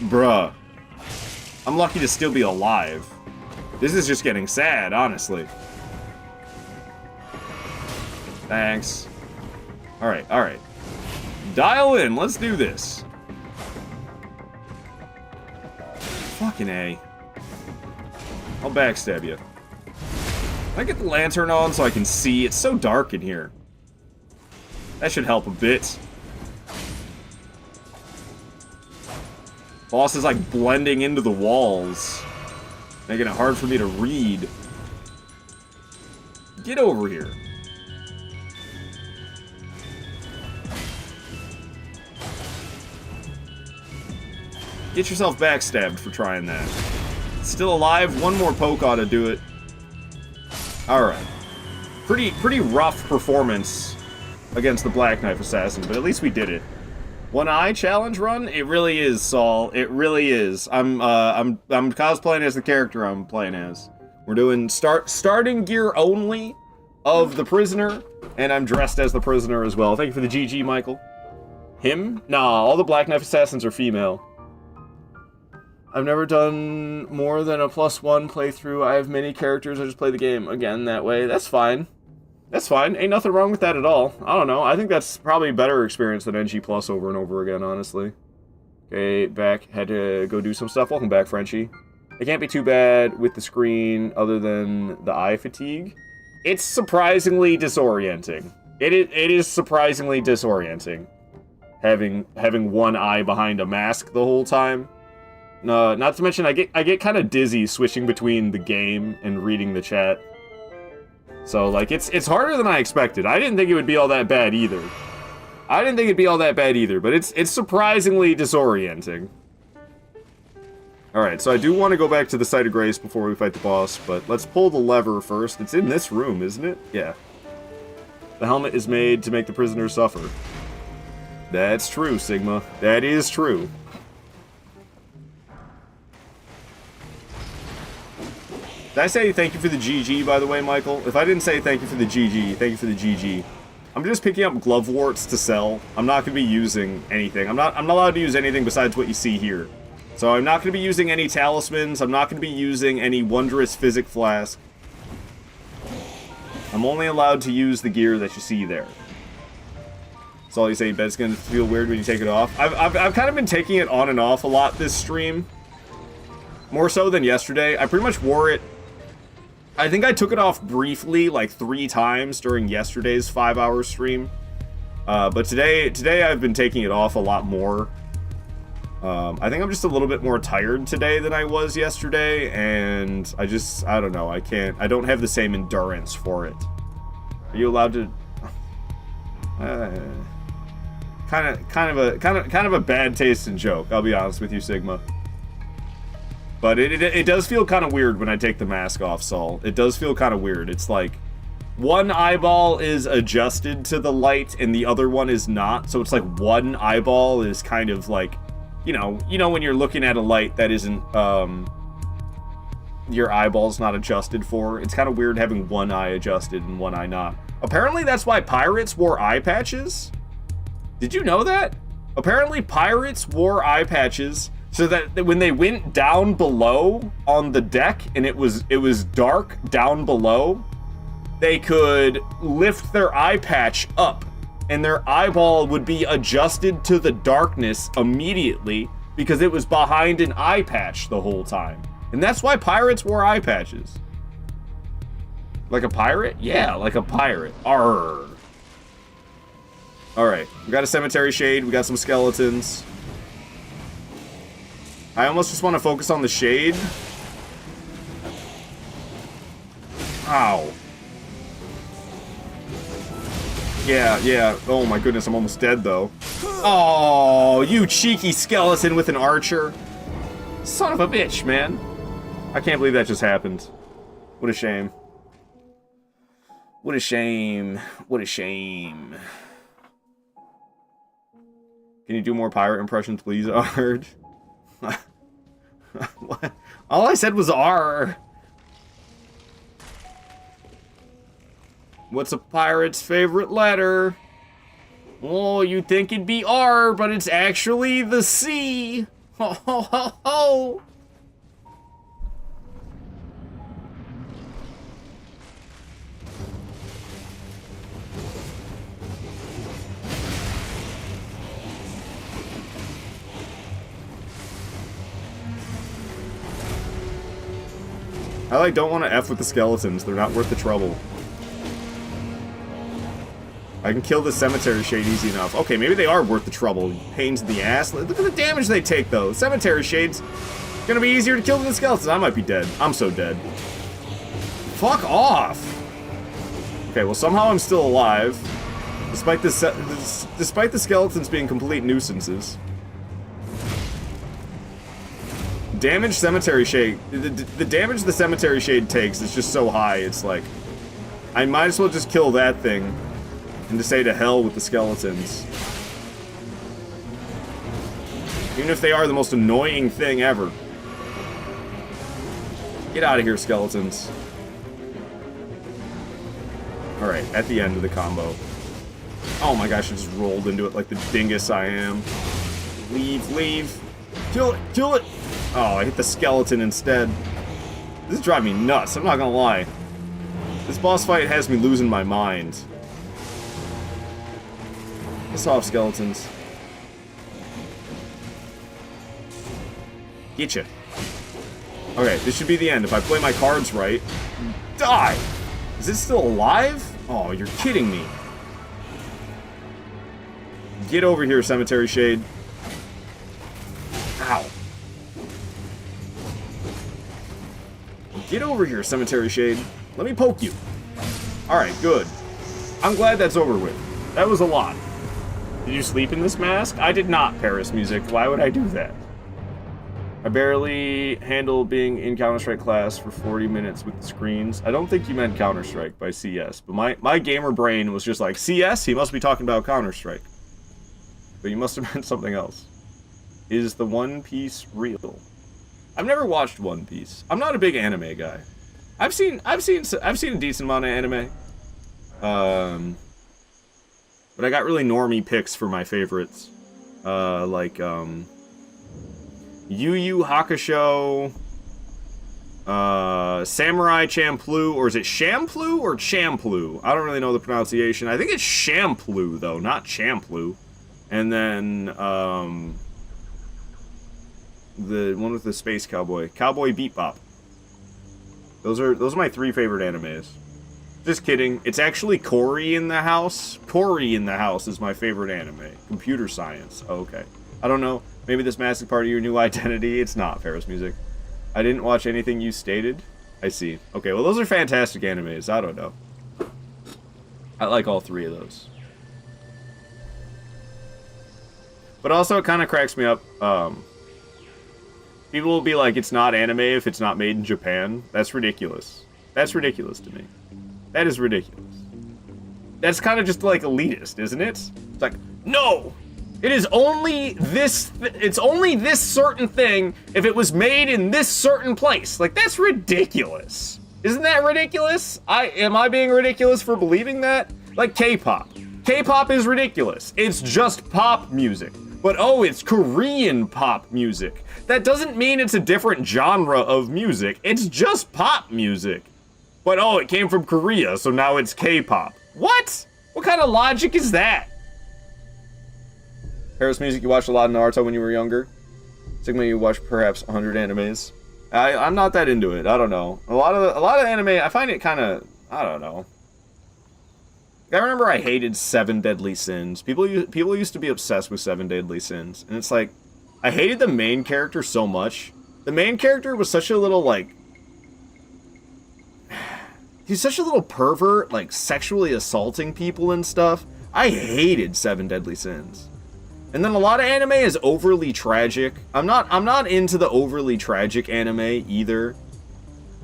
Bruh. I'm lucky to still be alive. This is just getting sad, honestly. Thanks. Alright, alright. Dial in, let's do this. Fucking A. I'll backstab you. Can I get the lantern on so I can see? It's so dark in here. That should help a bit. Boss is like blending into the walls, making it hard for me to read. Get over here. Get yourself backstabbed for trying that. Still alive, one more poke ought to do it. Alright. Pretty rough performance against the Black Knife Assassin, but at least we did it. One eye challenge run? It really is, Saul. It really is. I'm cosplaying as the character I'm playing as. We're doing starting gear only of the prisoner, and I'm dressed as the prisoner as well. Thank you for the GG, Michael. Him? Nah, all the Black Knife Assassins are female. I've never done more than a +1 playthrough. I have many characters. I just play the game again that way. That's fine. That's fine. Ain't nothing wrong with that at all. I don't know. I think that's probably a better experience than NG Plus over and over again, honestly. Okay, back. Had to go do some stuff. Welcome back, Frenchie. It can't be too bad with the screen other than the eye fatigue. It's surprisingly disorienting. It is surprisingly disorienting. Having one eye behind a mask the whole time. Not to mention I get kind of dizzy switching between the game and reading the chat. So, like, it's harder than I expected. I didn't think it would be all that bad either. But it's surprisingly disorienting. Alright, so I do want to go back to the Site of Grace before we fight the boss, but let's pull the lever first. It's in this room, isn't it? Yeah. The helmet is made to make the prisoner suffer. That's true, Sigma. That is true. Did I say thank you for the GG, by the way, Michael? If I didn't say thank you for the GG, thank you for the GG. I'm just picking up glove warts to sell. I'm not going to be using anything. I'm not allowed to use anything besides what you see here. So I'm not going to be using any talismans. I'm not going to be using any wondrous physic flask. I'm only allowed to use the gear that you see there. That's all you say, but it's going to feel weird when you take it off. I've kind of been taking it on and off a lot this stream. More so than yesterday. I pretty much wore it. I think I took it off briefly, like 3 times during yesterday's 5-hour stream. But today I've been taking it off a lot more. I think I'm just a little bit more tired today than I was yesterday, and I don't know, I don't have the same endurance for it. Are you allowed to? Kind of a bad taste in joke, I'll be honest with you, Sigma. But it does feel kind of weird when I take the mask off, Saul. It does feel kind of weird. It's like one eyeball is adjusted to the light and the other one is not. So it's like one eyeball is kind of like, you know when you're looking at a light that isn't your eyeball's not adjusted for. It's kind of weird having one eye adjusted and one eye not. Apparently that's why pirates wore eye patches. Did you know that? Apparently pirates wore eye patches so that when they went down below on the deck and it was dark down below, they could lift their eye patch up and their eyeball would be adjusted to the darkness immediately because it was behind an eye patch the whole time. And that's why pirates wore eye patches. Like a pirate? Yeah, like a pirate. Arr. Alright, we got a cemetery shade, we got some skeletons. I almost just want to focus on the shade. Ow. Yeah. Oh my goodness, I'm almost dead though. Oh, you cheeky skeleton with an archer. Son of a bitch, man. I can't believe that just happened. What a shame. What a shame. What a shame. Can you do more pirate impressions, please, Ard? What? All I said was R. What's a pirate's favorite letter? Oh, you'd think it'd be R, but it's actually the C. Ho ho ho ho. I don't want to F with the skeletons. They're not worth the trouble. I can kill the cemetery shade easy enough. Okay, maybe they are worth the trouble. Pains in the ass. Look at the damage they take, though. Cemetery shade's gonna be easier to kill than the skeletons. I might be dead. I'm so dead. Fuck off! Okay, well, somehow I'm still alive. Despite the skeletons being complete nuisances. Damage cemetery shade. The damage the cemetery shade takes is just so high, it's like... I might as well just kill that thing. And to say to hell with the skeletons. Even if they are the most annoying thing ever. Get out of here, skeletons. Alright, at the end of the combo. Oh my gosh, I just rolled into it like the dingus I am. Leave, leave. Kill it, kill it! Oh, I hit the skeleton instead. This is driving me nuts, I'm not gonna lie. This boss fight has me losing my mind. Piss off, skeletons. Getcha. Okay, this should be the end. If I play my cards right. Die! Is it still alive? Oh, you're kidding me. Get over here, Cemetery Shade. Ow. Get over here, Cemetery Shade. Let me poke you. Alright, good. I'm glad that's over with. That was a lot. Did you sleep in this mask? I did not, Paris Music. Why would I do that? I barely handle being in Counter-Strike class for 40 minutes with the screens. I don't think you meant Counter-Strike by CS, but my gamer brain was just like, CS? He must be talking about Counter-Strike. But you must have meant something else. Is the One Piece real? I've never watched One Piece. I'm not a big anime guy. I've seen a decent amount of anime. But I got really normie picks for my favorites. Like, Yu Yu Hakusho, Samurai Champloo, or is it Champloo or Champloo? I don't really know the pronunciation. I think it's Champloo, though, not Champloo. And then, the one with the space cowboy. Cowboy Bebop. Those are my 3 favorite animes. Just kidding. It's actually Cory in the House. Cory in the House is my favorite anime. Computer science. Oh, okay. I don't know. Maybe this mask is part of your new identity. It's not, Paris Music. I didn't watch anything you stated. I see. Okay, well, those are fantastic animes. I don't know. I like all 3 of those. But also, it kind of cracks me up. People will be like, it's not anime if it's not made in Japan. That's ridiculous. That's ridiculous to me. That is ridiculous. That's kind of just, like, elitist, isn't it? It's like, no! It is only this... It's only this certain thing if it was made in this certain place. Like, that's ridiculous. Isn't that ridiculous? Am I being ridiculous for believing that? Like K-pop. K-pop is ridiculous. It's just pop music. But, oh, it's Korean pop music. That doesn't mean it's a different genre of music. It's just pop music. But, oh, it came from Korea, so now it's K-pop. What? What kind of logic is that? Paris Music, you watched a lot of Naruto when you were younger? Sigma, you watch perhaps 100 animes. I'm not that into it. I don't know. A lot of anime, I find it kind of, I don't know. I remember I hated Seven Deadly Sins. People used to be obsessed with Seven Deadly Sins, and it's like, I hated the main character so much. The main character was such a little, like, he's such a little pervert, like, sexually assaulting people and stuff. I hated Seven Deadly Sins. And then a lot of anime is overly tragic. I'm not into the overly tragic anime either.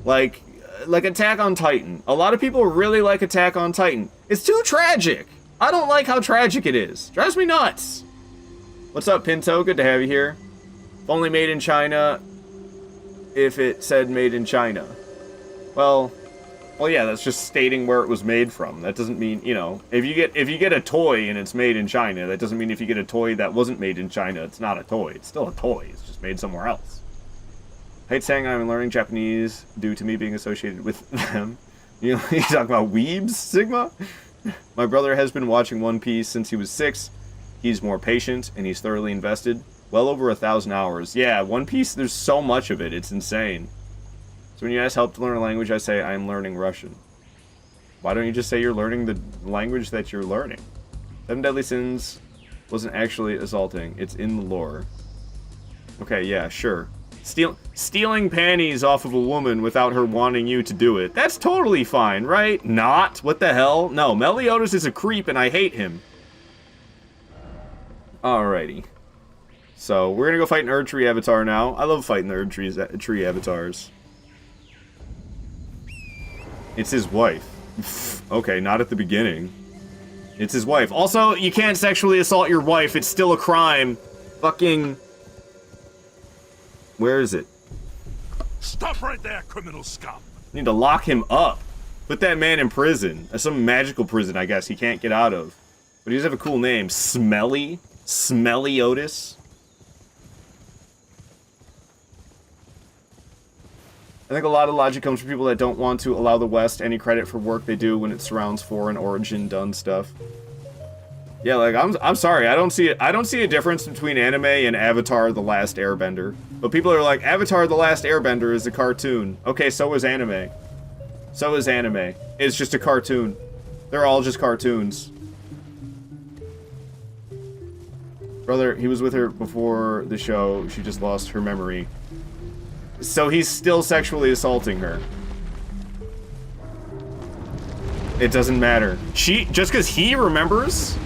Like Attack on Titan. A lot of people really like Attack on Titan. It's too tragic. I don't like how tragic it is. Drives me nuts. What's up, Pinto? Good to have you here. If only made in China. If it said made in China. Well, yeah, that's just stating where it was made from. That doesn't mean, you know, if you get a toy and it's made in China, that doesn't mean if you get a toy that wasn't made in China, it's not a toy. It's still a toy. It's just made somewhere else. I hate saying I'm learning Japanese due to me being associated with them. You know, you talk about weebs, Sigma? My brother has been watching One Piece since he was 6. He's more patient and he's thoroughly invested. Well over 1,000 hours. Yeah, One Piece, there's so much of it. It's insane. So when you ask help to learn a language, I say I'm learning Russian. Why don't you just say you're learning the language that you're learning? Seven Deadly Sins wasn't actually assaulting. It's in the lore. Okay, yeah, sure. Stealing panties off of a woman without her wanting you to do it. That's totally fine, right? Not? What the hell? No, Meliodas is a creep and I hate him. Alrighty. So, we're gonna go fight an Erdtree avatar now. I love fighting the Erdtree avatars. It's his wife. Okay, not at the beginning. It's his wife. Also, you can't sexually assault your wife. It's still a crime. Fucking... Where is it? Stop right there, criminal scum. Need to lock him up. Put that man in prison. Some magical prison, I guess, he can't get out of. But he does have a cool name. Smelly? Smelly Otis? I think a lot of logic comes from people that don't want to allow the West any credit for work they do when it surrounds foreign origin done stuff. Yeah, like I'm sorry, I don't see a difference between anime and Avatar: The Last Airbender. But people are like, Avatar: The Last Airbender is a cartoon. Okay, so is anime. So is anime. It's just a cartoon. They're all just cartoons. Brother, he was with her before the show. She just lost her memory. So he's still sexually assaulting her. It doesn't matter. Just because he remembers,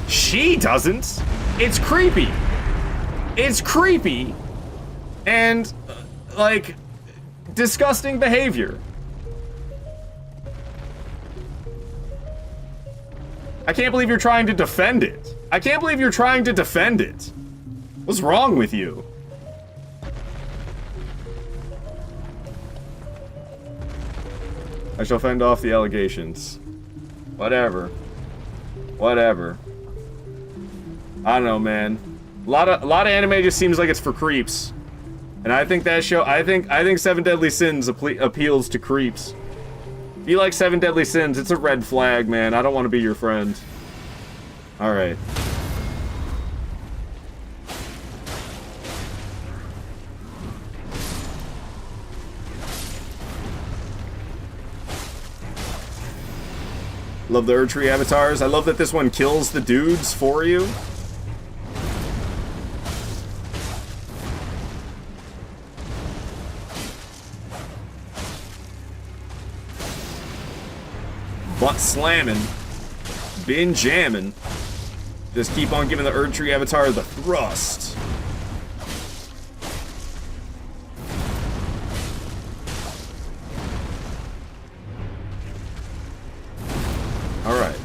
she doesn't. It's creepy. It's creepy. And, like, disgusting behavior. I can't believe you're trying to defend it. I can't believe you're trying to defend it. What's wrong with you? I shall fend off the allegations. Whatever. Whatever. I don't know, man. A lot of anime just seems like it's for creeps. And I think that show, I think Seven Deadly Sins appeals to creeps. If you like Seven Deadly Sins, it's a red flag, man. I don't want to be your friend. Alright. Love the Erdtree avatars. I love that this one kills the dudes for you. Butt slamming. Been jamming. Just keep on giving the Erdtree avatar the thrust. Alright.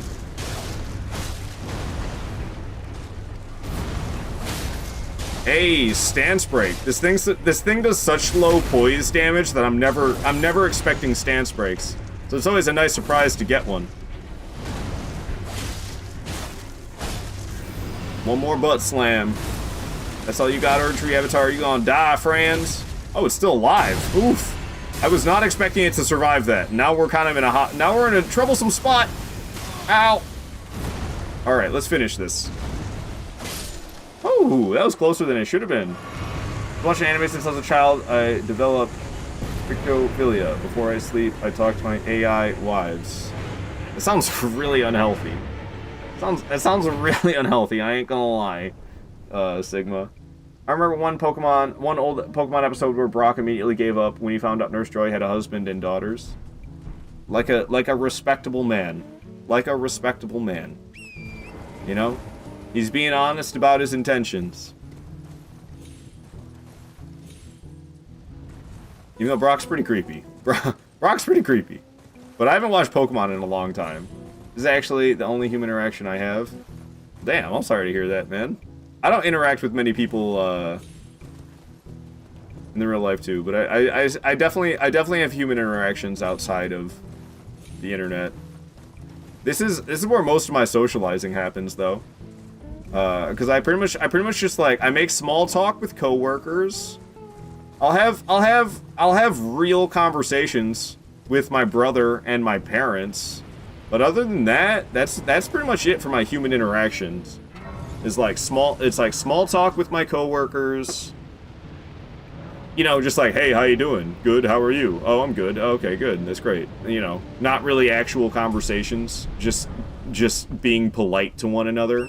Hey, stance break. This thing does such low poise damage that I'm never expecting stance breaks. So it's always a nice surprise to get one. One more butt slam. That's all you got, Erdtree avatar. You gonna die, friends? Oh, it's still alive. Oof. I was not expecting it to survive that. Now we're kind of in now we're in a troublesome spot. Ow. Alright, let's finish this. Oh, that was closer than it should have been. Watching anime since I was a child, I developed cryptophilia. Before I sleep, I talk to my AI wives. It sounds really unhealthy. It sounds really unhealthy, I ain't gonna lie, Sigma. I remember one old Pokemon episode where Brock immediately gave up when he found out Nurse Joy had a husband and daughters. Like a respectable man. Like a respectable man. You know? He's being honest about his intentions. Even though Brock's pretty creepy. Brock's pretty creepy. But I haven't watched Pokemon in a long time. This is actually the only human interaction I have. Damn, I'm sorry to hear that, man. I don't interact with many people in the real life too, but I definitely have human interactions outside of the internet. This is where most of my socializing happens though. Because I pretty much just like I make small talk with coworkers. I'll have real conversations with my brother and my parents, but other than that, that's pretty much it for my human interactions. It's like small talk with my coworkers. You know, just like, hey, how you doing? Good. How are you? Oh, I'm good. Okay, good. That's great. You know, not really actual conversations. Just being polite to one another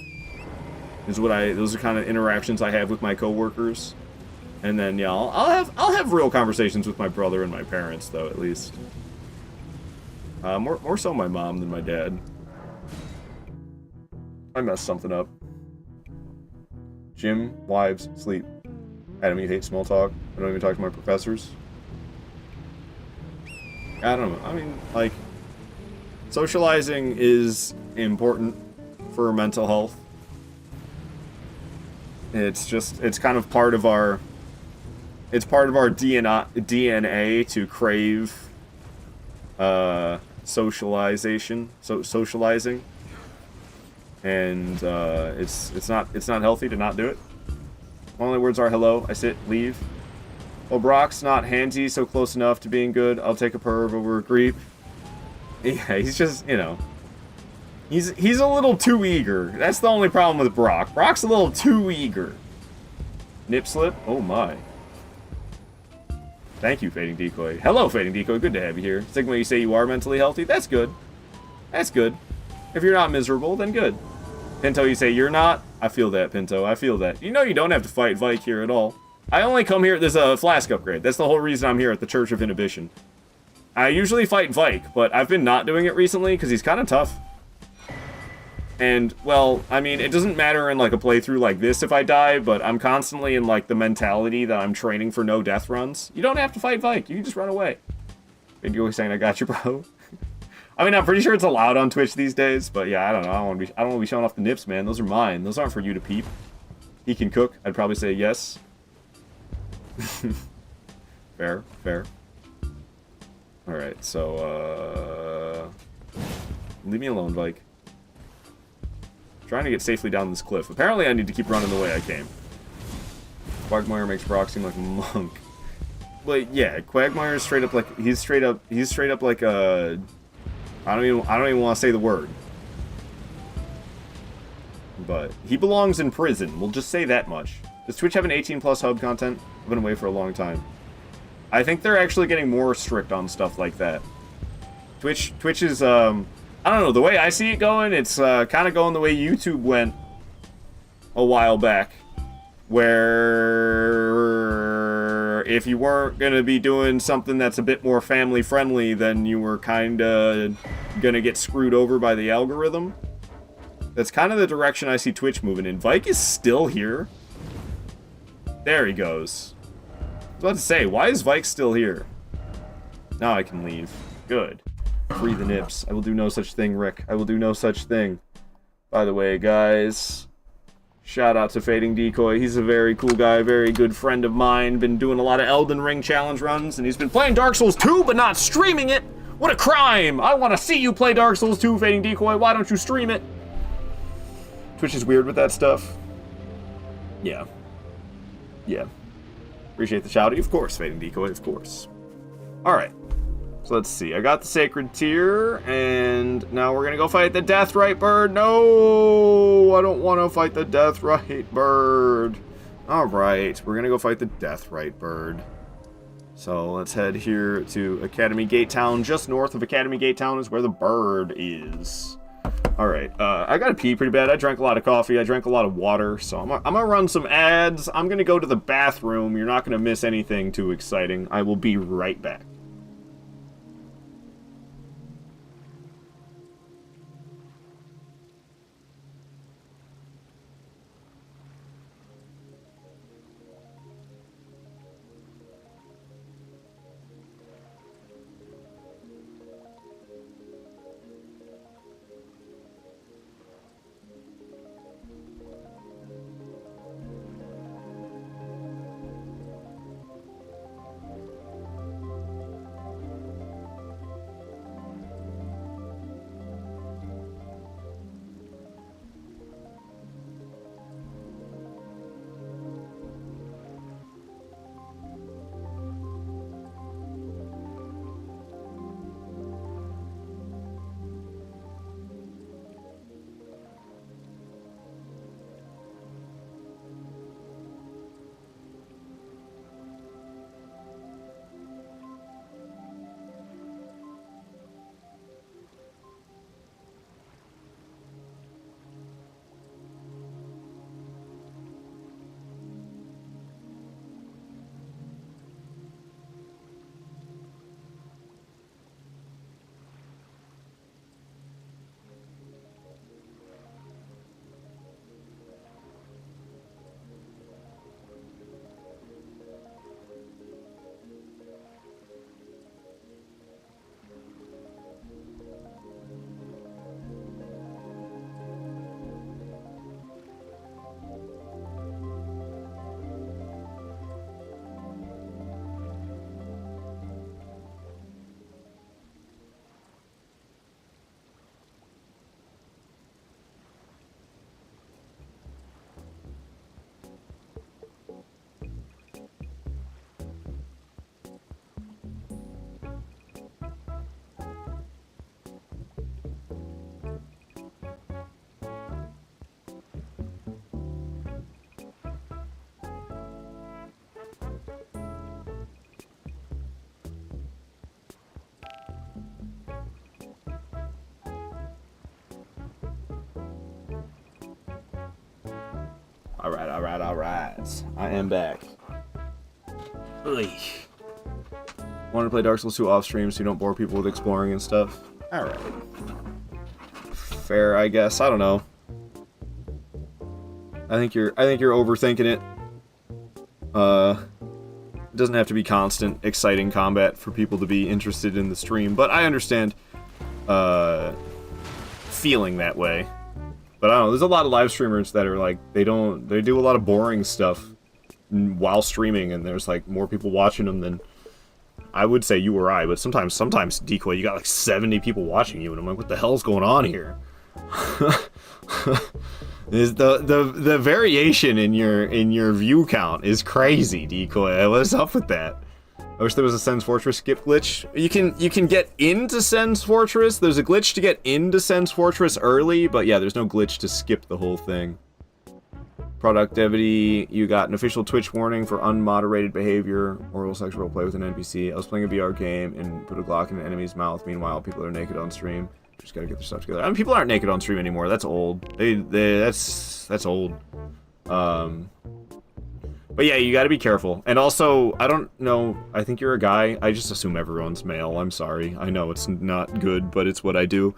is what those are kind of interactions I have with my coworkers. And then, yeah, I'll have real conversations with my brother and my parents, though, at least. More so my mom than my dad. I messed something up. Gym, wives, sleep. Adam, you hate small talk. I don't even talk to my professors. I don't know. I mean, like, socializing is important for mental health. It's kind of part of our... It's part of our DNA to crave socializing, and it's not healthy to not do it. My only words are hello, I sit, leave. Well, Brock's not handsy, so close enough to being good. I'll take a perv over a creep. Yeah, he's just, you know, he's a little too eager. That's the only problem with Brock. Brock's a little too eager. Nip slip? Oh my. Thank you, Fading Decoy. Hello, Fading Decoy. Good to have you here. Sigma, you say you are mentally healthy? That's good. That's good. If you're not miserable, then good. Pinto, you say you're not? I feel that, Pinto. I feel that. You know you don't have to fight Vike here at all. I only come here... There's a flask upgrade. That's the whole reason I'm here at the Church of Inhibition. I usually fight Vike, but I've been not doing it recently because he's kind of tough. And, well, I mean, it doesn't matter in, like, a playthrough like this if I die, but I'm constantly in, like, the mentality that I'm training for no death runs. You don't have to fight Vike. You can just run away. And you're always saying, I got you, bro. I mean, I'm pretty sure it's allowed on Twitch these days, but yeah, I don't know. I don't want to be showing off the nips, man. Those are mine. Those aren't for you to peep. He can cook. I'd probably say yes. Fair. Alright, so, leave me alone, Vike. Trying to get safely down this cliff. Apparently I need to keep running the way I came. Quagmire makes Brock seem like a monk. But yeah, Quagmire is straight up like he's straight up like a I don't even want to say the word. But he belongs in prison. We'll just say that much. Does Twitch have an 18+ hub content? I've been away for a long time. I think they're actually getting more strict on stuff like that. Twitch is I don't know, the way I see it going, it's kind of going the way YouTube went a while back. Where if you weren't going to be doing something that's a bit more family friendly, then you were kind of going to get screwed over by the algorithm. That's kind of the direction I see Twitch moving in. Vike is still here. There he goes. I was about to say, why is Vike still here? Now I can leave. Good. Free the nips. I will do no such thing, Rick. I will do no such thing. By the way, guys, shout out to Fading Decoy. He's a very cool guy, very good friend of mine. Been doing a lot of Elden Ring challenge runs, and he's been playing Dark Souls 2, but not streaming it. What a crime! I want to see you play Dark Souls 2, Fading Decoy. Why don't you stream it? Twitch is weird with that stuff. Yeah. Appreciate the shout out. Of course, Fading Decoy, of course. Alright. So let's see. I got the Sacred Tear, and now we're gonna go fight the Deathrite Bird. No! I don't want to fight the Deathrite Bird. Alright, we're gonna go fight the Deathrite Bird. So let's head here to Academy Gate Town. Just north of Academy Gate Town is where the bird is. Alright, I gotta pee pretty bad. I drank a lot of coffee, I drank a lot of water, so I'm gonna run some ads. I'm gonna go to the bathroom. You're not gonna miss anything too exciting. I will be right back. Alright. I am back. Ugh. Wanted to play Dark Souls 2 off stream so you don't bore people with exploring and stuff. Alright. Fair, I guess. I don't know. I think you're overthinking it. It doesn't have to be constant, exciting combat for people to be interested in the stream, but I understand feeling that way. But I don't know, there's a lot of live streamers that are like, they do a lot of boring stuff while streaming, and there's like more people watching them than I would say you or I, but sometimes Decoy, you got like 70 people watching you, and I'm like, what the hell's going on here? Is the variation in your view count is crazy, Decoy. What's up with that? I wish there was a Sen's Fortress skip glitch. You can get into Sen's Fortress. There's a glitch to get into Sen's Fortress early, but yeah, there's no glitch to skip the whole thing. Productivity, you got an official Twitch warning for unmoderated behavior, oral sexual play with an NPC. I was playing a VR game and put a Glock in an enemy's mouth. Meanwhile, people are naked on stream. Just gotta get their stuff together. I mean, people aren't naked on stream anymore. That's old. That's old. But yeah, you gotta be careful. And also, I don't know, I think you're a guy. I just assume everyone's male. I'm sorry. I know it's not good, but it's what I do.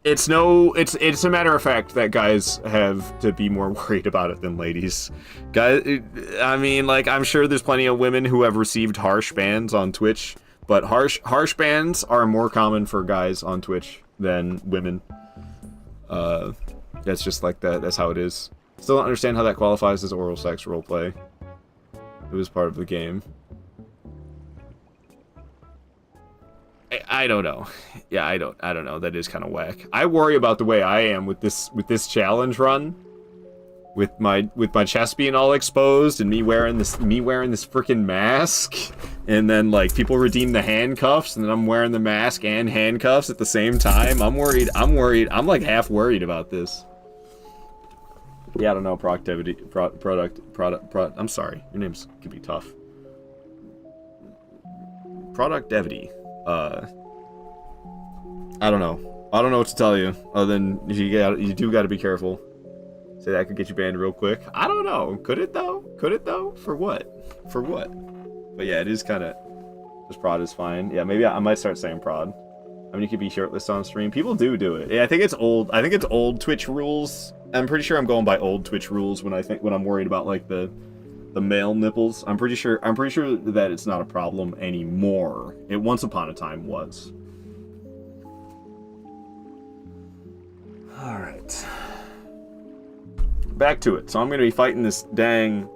It's a matter of fact that guys have to be more worried about it than ladies. Guys, I mean, like, I'm sure there's plenty of women who have received harsh bans on Twitch, but harsh bans are more common for guys on Twitch than women. That's just like that. That's how it is. Still don't understand how that qualifies as oral sex roleplay. It was part of the game. I don't know. Yeah, I don't know. That is kind of whack. I worry about the way I am with this challenge run, with my chest being all exposed and me wearing this freaking mask, and then like people redeem the handcuffs, and then I'm wearing the mask and handcuffs at the same time. I'm worried. I'm like half worried about this. Yeah, I don't know, productivity, product, I'm sorry, your names could be tough. Productivity, I don't know. I don't know what to tell you, other than you do gotta be careful. Say that could get you banned real quick. I don't know, could it though? Could it though? For what? For what? But yeah, it is kinda, just prod is fine. Yeah, maybe I might start saying prod. I mean, you could be shirtless on stream. People do it. Yeah, I think it's old Twitch rules. I'm pretty sure I'm going by old Twitch rules when I'm worried about like the male nipples. I'm pretty sure that it's not a problem anymore. It once upon a time was. All right. Back to it. So I'm going to be fighting this dang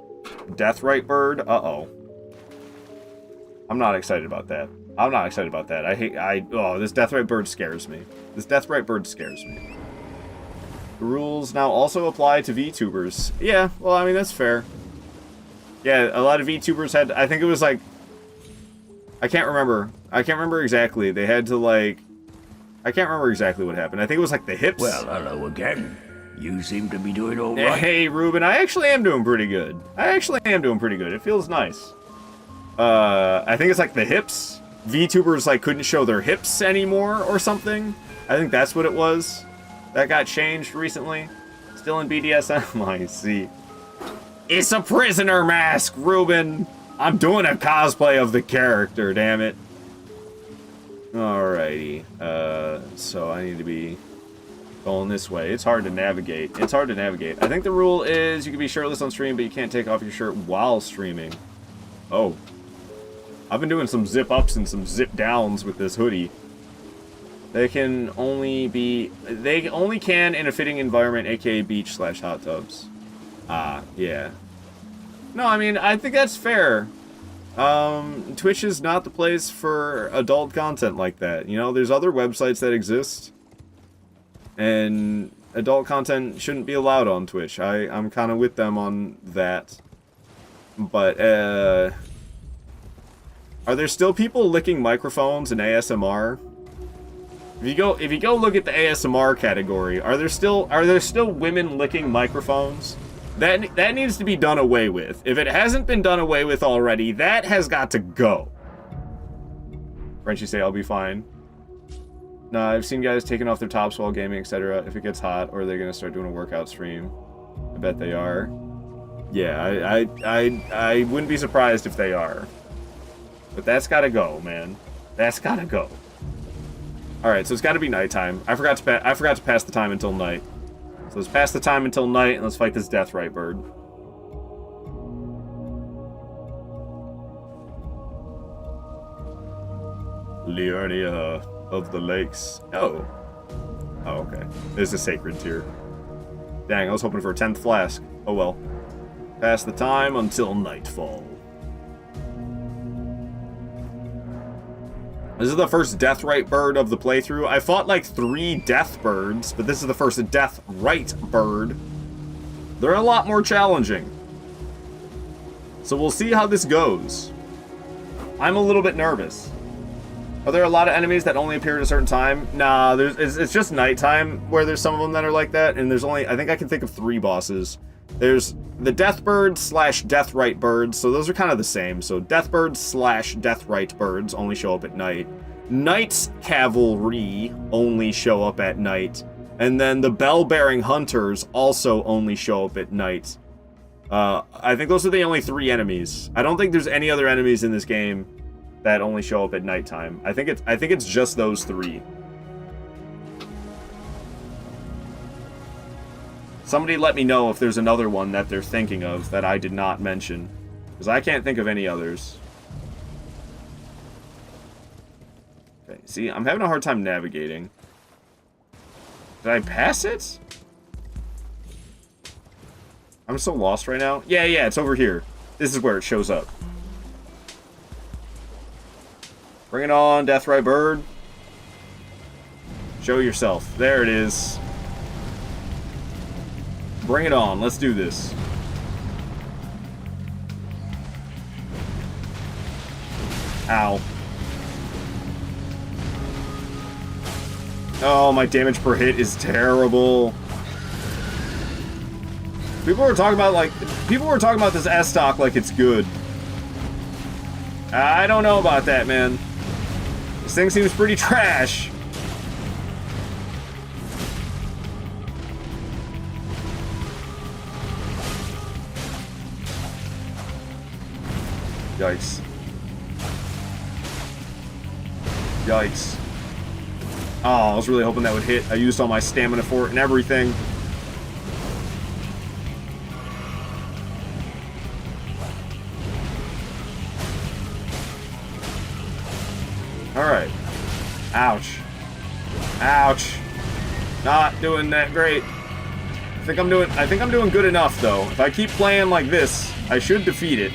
Deathrite bird. Uh-oh. I'm not excited about that. This Deathrite bird scares me. The rules now also apply to VTubers. Yeah, well, I mean, that's fair. Yeah, a lot of VTubers had, I think it was like, I can't remember exactly. They had to like, I can't remember exactly what happened. I think it was like the hips. Well, hello again. You seem to be doing all right. Hey, Ruben, I actually am doing pretty good. It feels nice. I think it's like the hips. VTubers like couldn't show their hips anymore or something. I think that's what it was. That got changed recently. Still in BDSM, I see. It's a prisoner mask, Ruben. I'm doing a cosplay of the character, damn it. Alrighty. So I need to be going this way. It's hard to navigate. I think the rule is you can be shirtless on stream, but you can't take off your shirt while streaming. Oh. I've been doing some zip ups and some zip downs with this hoodie. They only can in a fitting environment, aka beach/hot tubs. Yeah. No, I mean, I think that's fair. Twitch is not the place for adult content like that. You know, there's other websites that exist. And adult content shouldn't be allowed on Twitch. I'm kind of with them on that. But, are there still people licking microphones in ASMR? If you go look at the ASMR category, are there still women licking microphones? That needs to be done away with. If it hasn't been done away with already, that has got to go. Frenchie say I'll be fine. Nah, I've seen guys taking off their tops while gaming, etc. If it gets hot, or they're gonna start doing a workout stream. I bet they are. Yeah, I wouldn't be surprised if they are. But that's gotta go, man. That's gotta go. Alright, so it's gotta be nighttime. I forgot to pass the time until night. So let's pass the time until night, and let's fight this Deathrite bird. Liurnia of the Lakes. Oh. Oh, okay. There's a sacred tier. Dang, I was hoping for a 10th flask. Oh well. Pass the time until nightfall. This is the first Deathrite bird of the playthrough. I fought like 3 death birds, but this is the first Deathrite bird. They're a lot more challenging. So we'll see how this goes. I'm a little bit nervous. Are there a lot of enemies that only appear at a certain time? Nah, it's just nighttime where there's some of them that are like that, and there's only, I think I can think of 3 bosses. There's the Deathbird / Deathrite birds, so those are kind of the same. So Deathbird / Deathrite birds only show up at night. Knight's Cavalry only show up at night. And then the Bell-Bearing Hunters also only show up at night. I think those are the only 3 enemies. I don't think there's any other enemies in this game that only show up at nighttime. I think it's just those 3. Somebody let me know if there's another one that they're thinking of that I did not mention. Because I can't think of any others. Okay, see, I'm having a hard time navigating. Did I pass it? I'm so lost right now. Yeah, it's over here. This is where it shows up. Bring it on, Deathrite bird. Show yourself. There it is. Bring it on. Let's do this. Ow. Oh, my damage per hit is terrible. People were talking about this S stock like it's good. I don't know about that, man. This thing seems pretty trash. Yikes. Yikes. Oh, I was really hoping that would hit. I used all my stamina for it and everything. Alright. Ouch. Ouch. Not doing that great. I think I'm doing good enough though. If I keep playing like this, I should defeat it.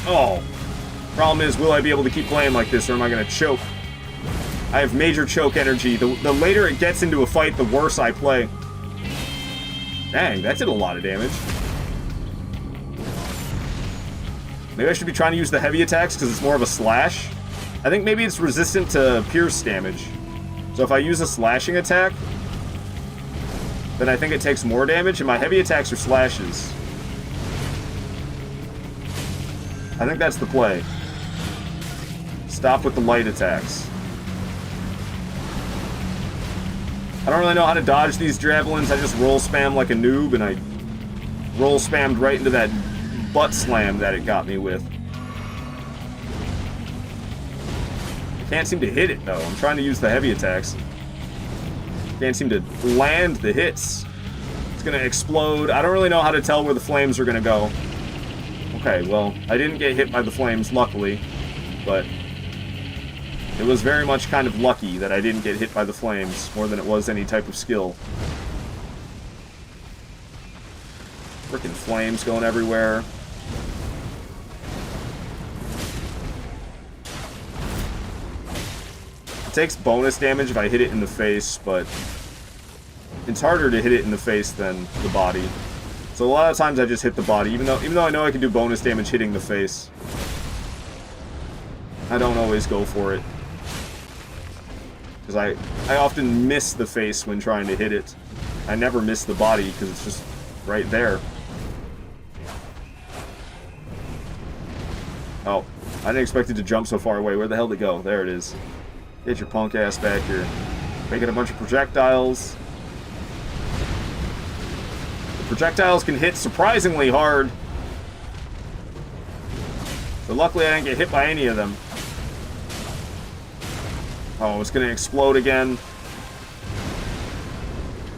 Oh. Problem is, will I be able to keep playing like this or am I gonna choke? I have major choke energy. The later it gets into a fight, the worse I play. Dang, that did a lot of damage. Maybe I should be trying to use the heavy attacks because it's more of a slash. I think maybe it's resistant to pierce damage. So if I use a slashing attack, then I think it takes more damage, and my heavy attacks are slashes. I think that's the play. Stop with the light attacks. I don't really know how to dodge these javelins. I just roll spam like a noob, and I roll spammed right into that butt slam that it got me with. I can't seem to hit it, though. I'm trying to use the heavy attacks. Can't seem to land the hits. It's gonna explode. I don't really know how to tell where the flames are gonna go. Okay, well, I didn't get hit by the flames, luckily, but it was very much kind of lucky that I didn't get hit by the flames, more than it was any type of skill. Frickin' flames going everywhere. It takes bonus damage if I hit it in the face, but it's harder to hit it in the face than the body. So a lot of times I just hit the body, even though I know I can do bonus damage hitting the face. I don't always go for it. Because I often miss the face when trying to hit it. I never miss the body because it's just right there. Oh, I didn't expect it to jump so far away. Where the hell did it go? There it is. Get your punk ass back here. Making a bunch of projectiles. The projectiles can hit surprisingly hard. So luckily I didn't get hit by any of them. Oh, it's gonna explode again.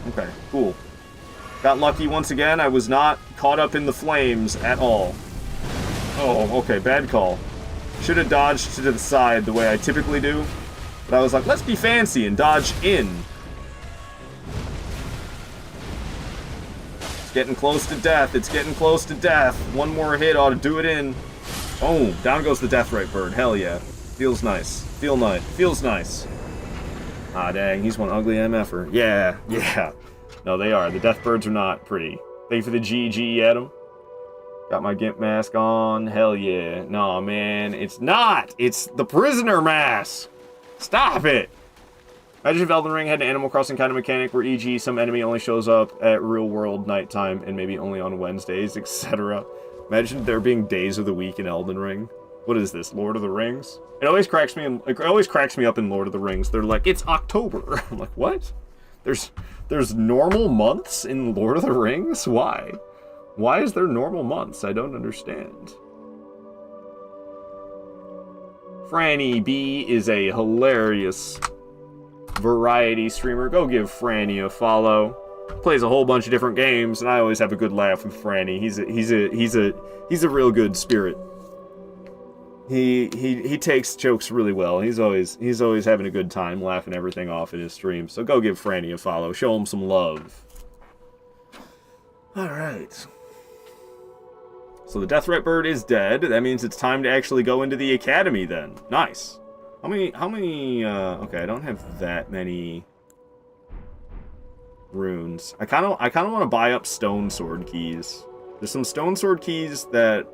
Okay, cool. Got lucky once again. I was not caught up in the flames at all. Oh, okay, bad call. Should have dodged to the side the way I typically do. But I was like, let's be fancy and dodge in. It's getting close to death. It's getting close to death. One more hit ought to do it in. Oh, down goes the Deathrite Bird. Hell yeah. Feels nice. Feels nice. Ah, dang, he's one ugly MFer. Yeah, yeah. No, they are. The Death Birds are not pretty. Thank you for the GG, Adam. Got my Gimp mask on. Hell yeah. No, man, it's not. It's the prisoner mask. Stop it. Imagine if Elden Ring had an Animal Crossing kind of mechanic where, e.g., some enemy only shows up at real-world nighttime and maybe only on Wednesdays, etc. Imagine there being days of the week in Elden Ring. What is this, Lord of the Rings? It always cracks me up in Lord of the Rings. They're like, it's October. I'm like, what? There's normal months in Lord of the Rings? Why? Why is there normal months? I don't understand. Franny B is a hilarious variety streamer. Go give Franny a follow. Plays a whole bunch of different games, and I always have a good laugh with Franny. He's a real good spirit. He takes jokes really well. He's always having a good time, laughing everything off in his stream. So go give Franny a follow. Show him some love. All right. So the Deathrite Bird is dead. That means it's time to actually go into the academy then. Nice. How many okay, I don't have that many runes. I kind of want to buy up stone sword keys. There's some stone sword keys that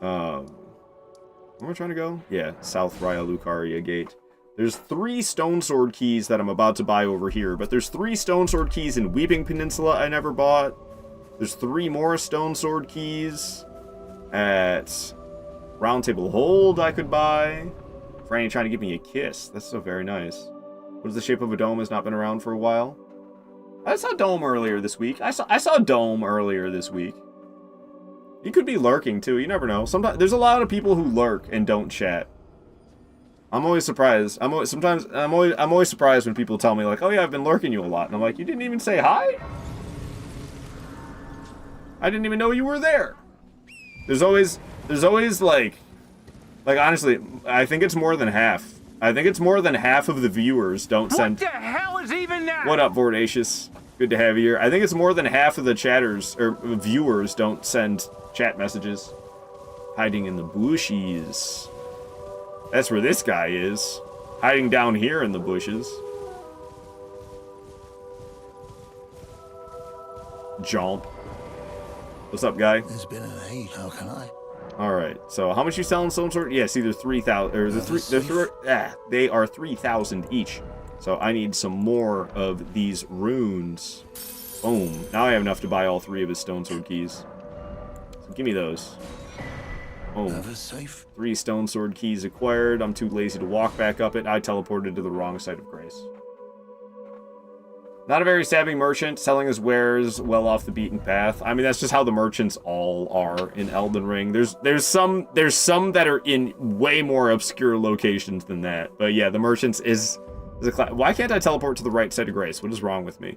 where am I trying to go? Yeah, South Raya Lucaria Gate. There's 3 stone sword keys that I'm about to buy over here, but there's 3 stone sword keys in Weeping Peninsula I never bought. There's 3 more stone sword keys at Round Table Hold I could buy. Franny trying to give me a kiss. That's so very nice. What is the shape of a dome? Has not been around for a while. I saw Dome earlier this week. I saw Dome earlier this week. He could be lurking too. You never know. Sometimes there's a lot of people who lurk and don't chat. I'm always surprised. I'm always surprised when people tell me like, "Oh yeah, I've been lurking you a lot," and I'm like, "You didn't even say hi? I didn't even know you were there." There's always like honestly, I think it's more than half. I think it's more than half of the viewers don't send. What the hell is even that? What up, Vordacious? Good to have you here. I think it's more than half of the chatters or viewers don't send chat messages. Hiding in the bushes. That's where this guy is. Hiding down here in the bushes. Jump. What's up, guy? It's been an age. How can I? All right. So, how much you selling stone sword? Yeah, see, they're 3,000 or they are 3,000 each. So, I need some more of these runes. Boom. Now I have enough to buy all 3 of his stone sword keys. So, give me those. Oh, 3 stone sword keys acquired. I'm too lazy to walk back up it. I teleported to the wrong side of grace. Not a very savvy merchant, selling his wares well off the beaten path. I mean, that's just how the merchants all are in Elden Ring. There's some that are in way more obscure locations than that. But yeah, the merchants is a class. Why can't I teleport to the right side of grace? What is wrong with me?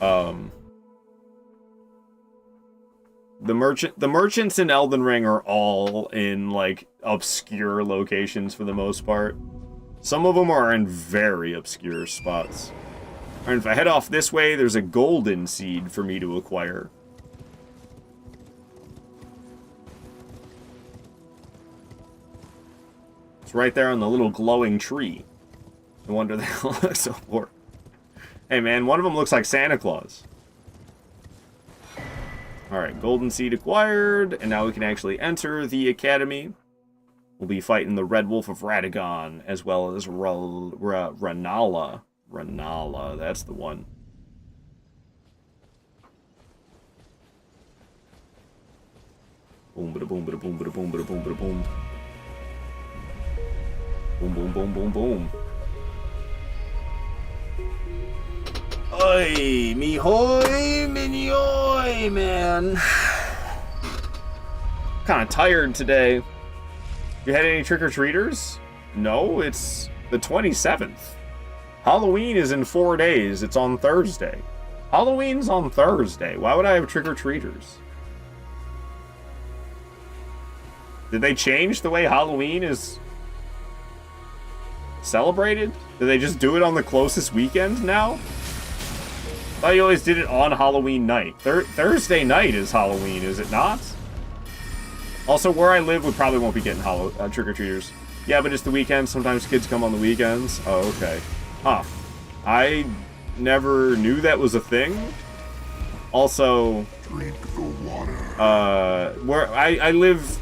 The merchants in Elden Ring are all in like obscure locations for the most part. Some of them are in very obscure spots. And if I head off this way, there's a golden seed for me to acquire. It's right there on the little glowing tree. No wonder they look so poor. Hey man, one of them looks like Santa Claus. Alright, golden seed acquired, and now we can actually enter the academy. We'll be fighting the Red Wolf of Radagon, as well as Ranala. Ranala, that's the one. Boom, bada boom, bada boom, bada boom, bada boom, bada boom. Boom, boom, boom, boom, boom. Oi, me hoy, minioy, man. Kind of tired today. You had any trick-or-treaters? No, it's the 27th. Halloween is in 4 days. It's on Thursday. Halloween's on Thursday. Why would I have trick-or-treaters? Did they change the way Halloween is celebrated? Did they just do it on the closest weekend now? I thought you always did it on Halloween night. Thursday night is Halloween, is it not? Also, where I live, we probably won't be getting trick-or-treaters. Yeah, but it's the weekend. Sometimes kids come on the weekends. Oh, okay. Huh. I never knew that was a thing. Also, where I live,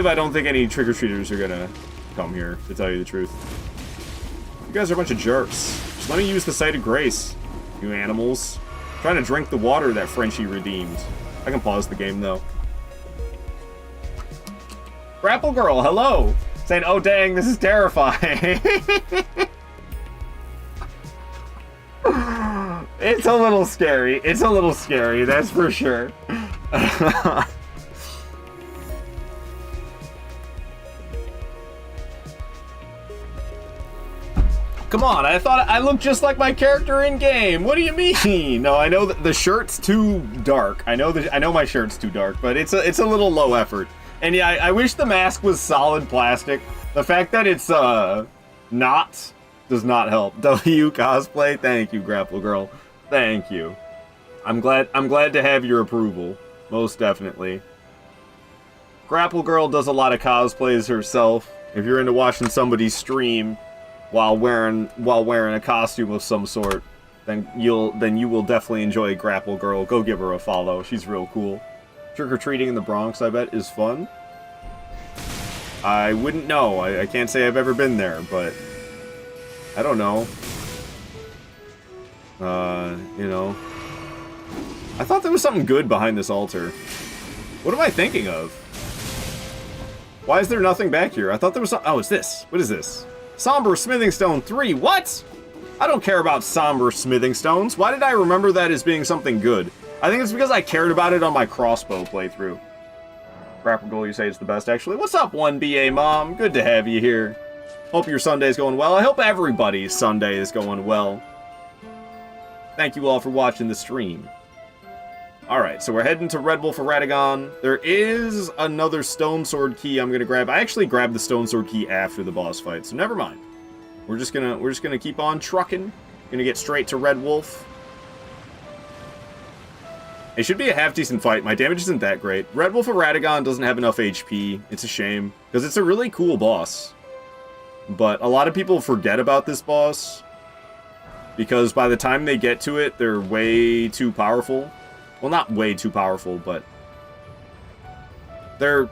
I don't think any trick-or-treaters are gonna come here, to tell you the truth. You guys are a bunch of jerks. Just let me use the site of grace, you animals. I'm trying to drink the water that Frenchie redeemed. I can pause the game, though. Grapple Girl, hello! Saying, oh dang, this is terrifying. It's a little scary. It's a little scary, that's for sure. Come on, I thought I looked just like my character in game. What do you mean? No, I know that the shirt's too dark. I know my shirt's too dark, but it's a little low effort. And yeah, I wish the mask was solid plastic. The fact that it's not does not help. W cosplay, thank you, Grapple Girl. Thank you. I'm glad to have your approval. Most definitely. Grapple Girl does a lot of cosplays herself. If you're into watching somebody stream while wearing a costume of some sort, then you will definitely enjoy Grapple Girl. Go give her a follow. She's real cool. Trick-or-treating in the Bronx, I bet, is fun. I wouldn't know. I can't say I've ever been there, but I don't know. You know, I thought there was something good behind this altar. What am I thinking of? Why is there nothing back here? I thought there was some... Oh, it's this. What is this? Somber Smithing Stone 3. What? I don't care about Somber Smithing Stones. Why did I remember that as being something good? I think it's because I cared about it on my crossbow playthrough. Rapper Goal, you say it's the best, actually. What's up, 1BA Mom? Good to have you here. Hope your Sunday's going well. I hope everybody's Sunday is going well. Thank you all for watching the stream. Alright, so we're heading to Red Wolf of Radagon. There is another Stone Sword key I'm gonna grab. I actually grabbed the Stone Sword key after the boss fight, so never mind. We're just gonna keep on trucking. Gonna get straight to Red Wolf. It should be a half-decent fight. My damage isn't that great. Red Wolf of Radagon doesn't have enough HP. It's a shame, because it's a really cool boss. But a lot of people forget about this boss, because by the time they get to it, they're way too powerful. Well, not way too powerful, but the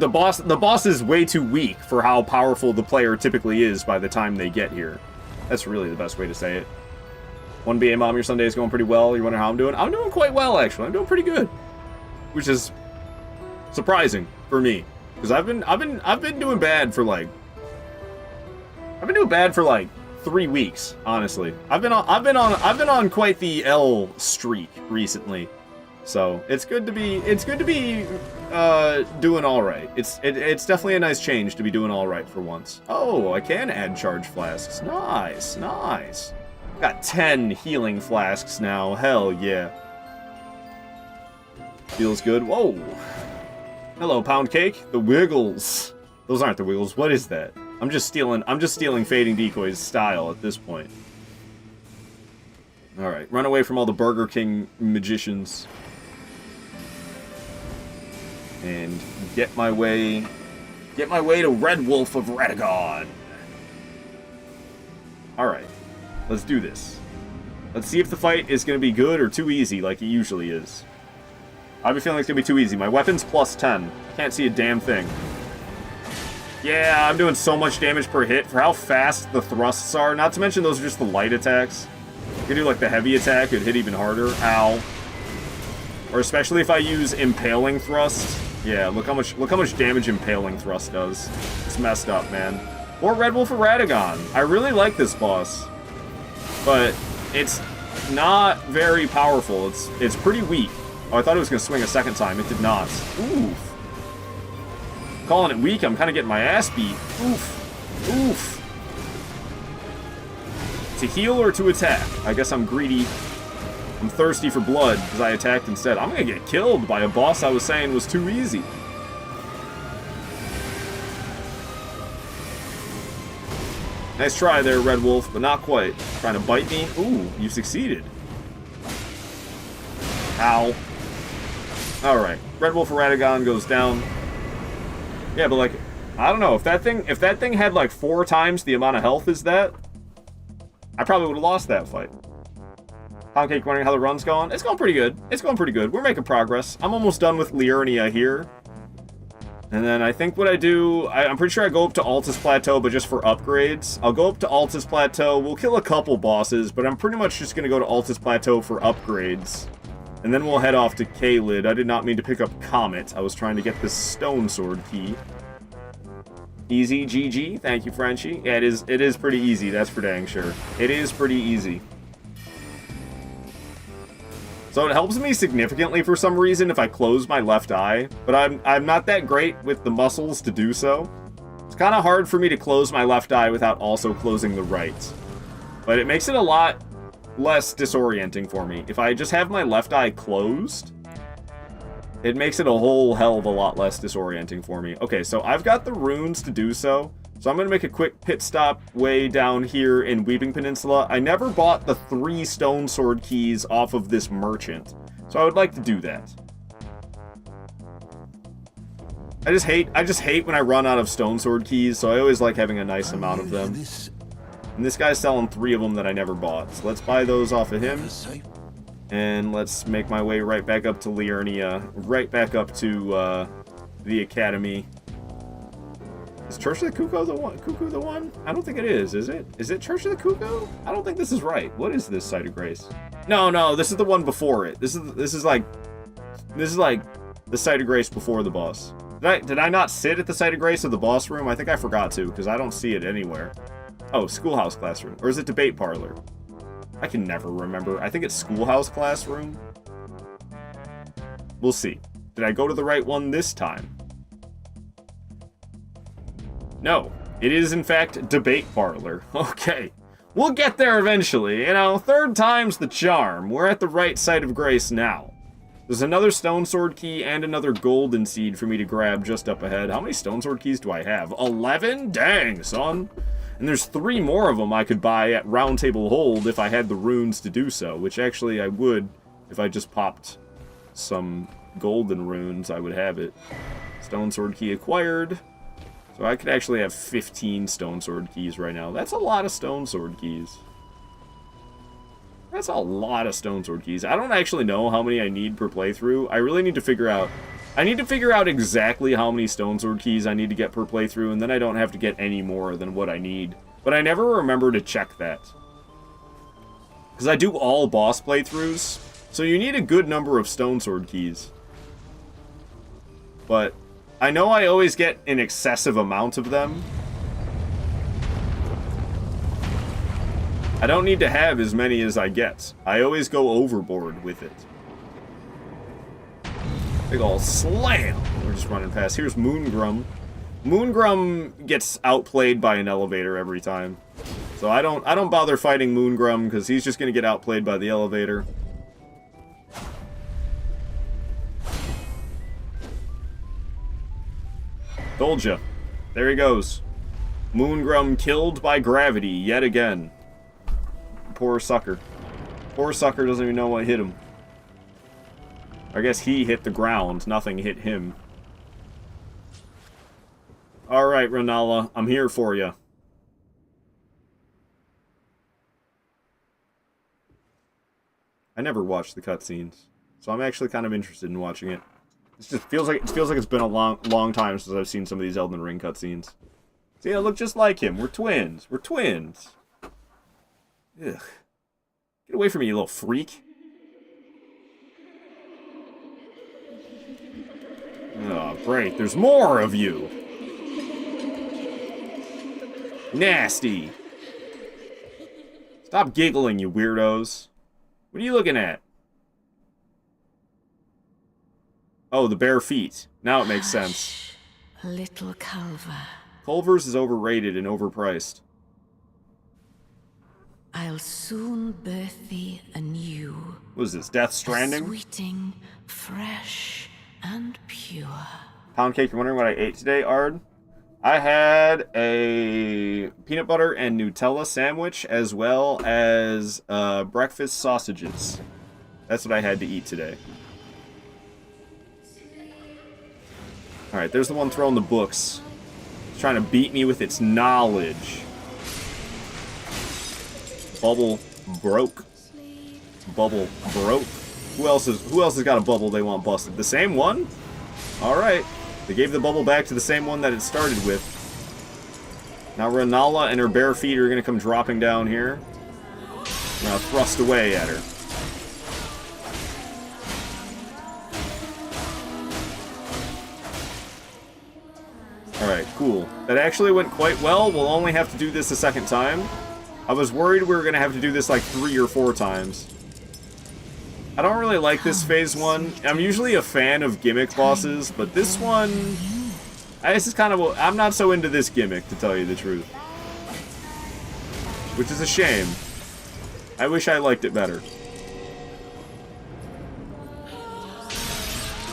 boss is way too weak for how powerful the player typically is by the time they get here. That's really the best way to say it. 1BA Mom, your Sunday is going pretty well. You wonder how I'm doing? I'm doing quite well, actually. I'm doing pretty good, which is surprising for me, because I've been doing bad for like 3 weeks, honestly. I've been on quite the L streak recently, so it's good to be doing all right. It's definitely a nice change to be doing all right for once. Oh, I can add charge flasks. Nice, nice. Got 10 healing flasks now. Hell yeah. Feels good. Whoa. Hello, Pound Cake. The Wiggles. Those aren't the Wiggles. What is that? I'm just stealing Fading Decoy's style at this point. Alright, run away from all the Burger King magicians. And get my way to Red Wolf of Radagon. Alright. Let's do this. Let's see if the fight is going to be good or too easy like it usually is. I have a feeling it's going to be too easy. My weapon's plus 10. Can't see a damn thing. Yeah, I'm doing so much damage per hit for how fast the thrusts are. Not to mention those are just the light attacks. You can do like the heavy attack, it'd hit even harder. Ow. Or especially if I use Impaling Thrust. Yeah, look how much damage Impaling Thrust does. It's messed up, man. Or Red Wolf of Radagon. I really like this boss, but it's not very powerful. It's pretty weak. Oh, I thought it was going to swing a second time. It did not. Oof. Calling it weak, I'm kind of getting my ass beat. Oof. Oof. To heal or to attack? I guess I'm greedy. I'm thirsty for blood because I attacked instead. I'm going to get killed by a boss I was saying was too easy. Nice try there, Red Wolf, but not quite. Trying to bite me? Ooh, you succeeded. Ow. Alright, Red Wolf of Radagon goes down. Yeah, but like, I don't know, if that thing had like 4 times the amount of health as that, I probably would have lost that fight. Pancake wondering how the run's going? It's going pretty good. It's going pretty good. We're making progress. I'm almost done with Liurnia here. And then I think what I do, I'm pretty sure I go up to Altus Plateau, but just for upgrades. I'll go up to Altus Plateau, we'll kill a couple bosses, but I'm pretty much just going to go to Altus Plateau for upgrades. And then we'll head off to Caelid. I did not mean to pick up Comet. I was trying to get this Stone Sword key. Easy, GG. Thank you, Frenchie. Yeah, it is pretty easy, that's for dang sure. It is pretty easy. So it helps me significantly for some reason if I close my left eye, but I'm not that great with the muscles to do so. It's kind of hard for me to close my left eye without also closing the right. But it makes it a lot less disorienting for me. If I just have my left eye closed, it makes it a whole hell of a lot less disorienting for me. Okay, so I've got the runes to do so. So I'm going to make a quick pit stop way down here in Weeping Peninsula. I never bought the 3 Stone Sword keys off of this merchant, so I would like to do that. I just hate when I run out of Stone Sword keys, so I always like having a nice amount of them. And this guy's selling 3 of them that I never bought, so let's buy those off of him. And let's make my way right back up to Liurnia, right back up to the Academy. Is Church of the Cuckoo the one? I don't think it is it? Is it Church of the Cuckoo? I don't think this is right. What is this Site of Grace? No, this is the one before it. This is like the site of grace before the boss. Did I not sit at the site of grace of the boss room? I think I forgot to, because I don't see it anywhere. Oh, schoolhouse classroom. Or is it debate parlor? I can never remember. I think it's schoolhouse classroom. We'll see. Did I go to the right one this time? No. It is, in fact, debate parlor. Okay. We'll get there eventually. You know, third time's the charm. We're at the right side of grace now. There's another stone sword key and another golden seed for me to grab just up ahead. How many stone sword keys do I have? 11? Dang, son. And there's 3 more of them I could buy at Round Table Hold if I had the runes to do so, which actually I would if I just popped some golden runes. I would have it. Stone sword key acquired. So I could actually have 15 stone sword keys right now. That's a lot of stone sword keys. That's a lot of stone sword keys. I don't actually know how many I need per playthrough. I really need to figure out... I need to figure out exactly how many stone sword keys I need to get per playthrough, and then I don't have to get any more than what I need. But I never remember to check that. Because I do all boss playthroughs, so you need a good number of stone sword keys. But I know I always get an excessive amount of them. I don't need to have as many as I get. I always go overboard with it. Big ol' slam! We're just running past. Here's Moongrum. Moongrum gets outplayed by an elevator every time. So I don't bother fighting Moongrum because he's just gonna get outplayed by the elevator. Told ya. There he goes. Moongrum killed by gravity yet again. Poor sucker. Poor sucker doesn't even know what hit him. I guess he hit the ground. Nothing hit him. Alright, Renala. I'm here for you. I never watched the cutscenes, so I'm actually kind of interested in watching it. It just feels like it's been a long time since I've seen some of these Elden Ring cutscenes. See, I look just like him. We're twins. We're twins. Ugh. Get away from me, you little freak. Oh, great. There's more of you. Nasty. Stop giggling, you weirdos. What are you looking at? Oh, the bare feet. Now it makes sense. Little Culver. Culver's is overrated and overpriced. I'll soon birth thee anew. What is this, Death Stranding? Sweeting, fresh, and pure. Pound cake, you're wondering what I ate today, Ard? I had a peanut butter and Nutella sandwich, as well as breakfast sausages. That's what I had to eat today. Alright, there's the one throwing the books. It's trying to beat me with its knowledge. Bubble broke. Bubble broke. Who else has got a bubble they want busted? The same one? Alright. They gave the bubble back to the same one that it started with. Now Renala and her bare feet are going to come dropping down here. I'm going to thrust away at her. Alright, cool. That actually went quite well. We'll only have to do this a second time. I was worried we were going to have to do this like 3 or 4 times. I don't really like this phase 1. I'm usually a fan of gimmick bosses, but this one... this is kind of... I'm not so into this gimmick, to tell you the truth. Which is a shame. I wish I liked it better.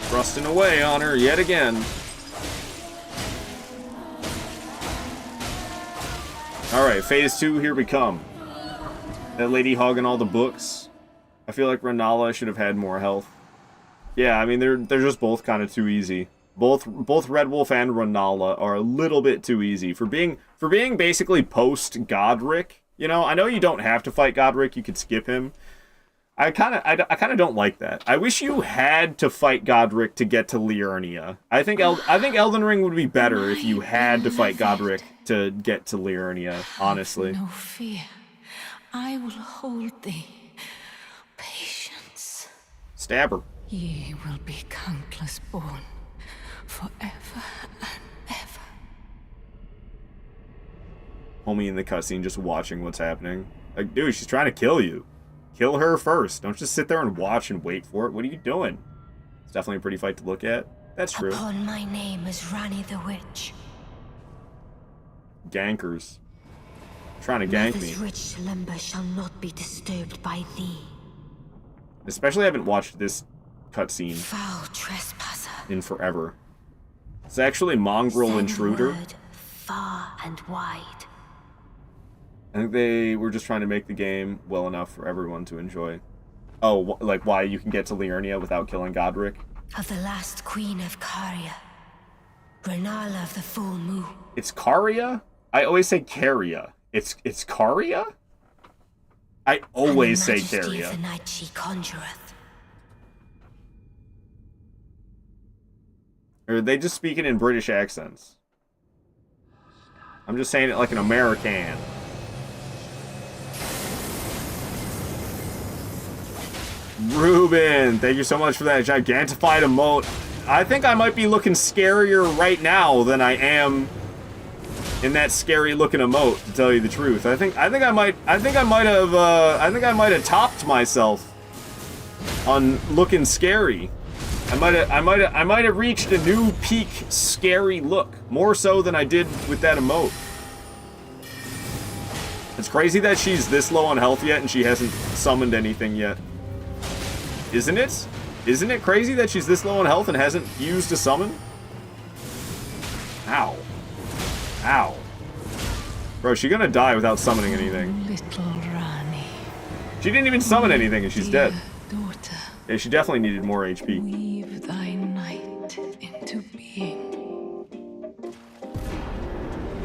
Thrusting away on her yet again. Alright, phase 2, here we come. That lady hogging all the books. I feel like Renala should have had more health. Yeah, I mean, they're just both kind of too easy. Both Red Wolf and Renala are a little bit too easy. For being basically post-Godric, you know, I know you don't have to fight Godric, you could skip him. I kind of don't like that. I wish you had to fight Godric to get to Liurnia. I think Elden Ring would be better if you had to fight Godric to get to Liurnia, honestly. No fear. I will hold thee. Stab her. Ye will be countless born, forever and ever. Homie in the cutscene just watching what's happening. Like, dude, she's trying to kill you. Kill her first. Don't just sit there and watch and wait for it. What are you doing? It's definitely a pretty fight to look at. That's true. Upon my name is Rani the Witch. Gankers. Trying to gank me. Mother's rich slumber shall not be disturbed by thee. Especially I haven't watched this cutscene Foul trespasser. in forever. It's actually Mongrel Send Intruder. word far and wide. I think they were just trying to make the game well enough for everyone to enjoy. Oh, like why you can get to Liurnia without killing Godric? Of the last queen of Caria, Renala of the full moon. It's Caria? I always say Caria. It's Caria? I always say And the majesty Caria. of the night she conjureth. Or are they just speaking in British accents? I'm just saying it like an American. Ruben, thank you so much for that gigantified emote. I think I might be looking scarier right now than I am in that scary looking emote, to tell you the truth. I think I might have topped myself on looking scary. I might have reached a new peak scary look, more so than I did with that emote. It's crazy that she's this low on health yet and she hasn't summoned anything yet. Isn't it? Isn't it crazy that she's this low on health and hasn't used a summon? Ow. Ow. Bro, she's gonna die without summoning anything. Little Rani. She didn't even summon anything and she's dead. Daughter, Yeah, she definitely needed more HP. weave thy night into being.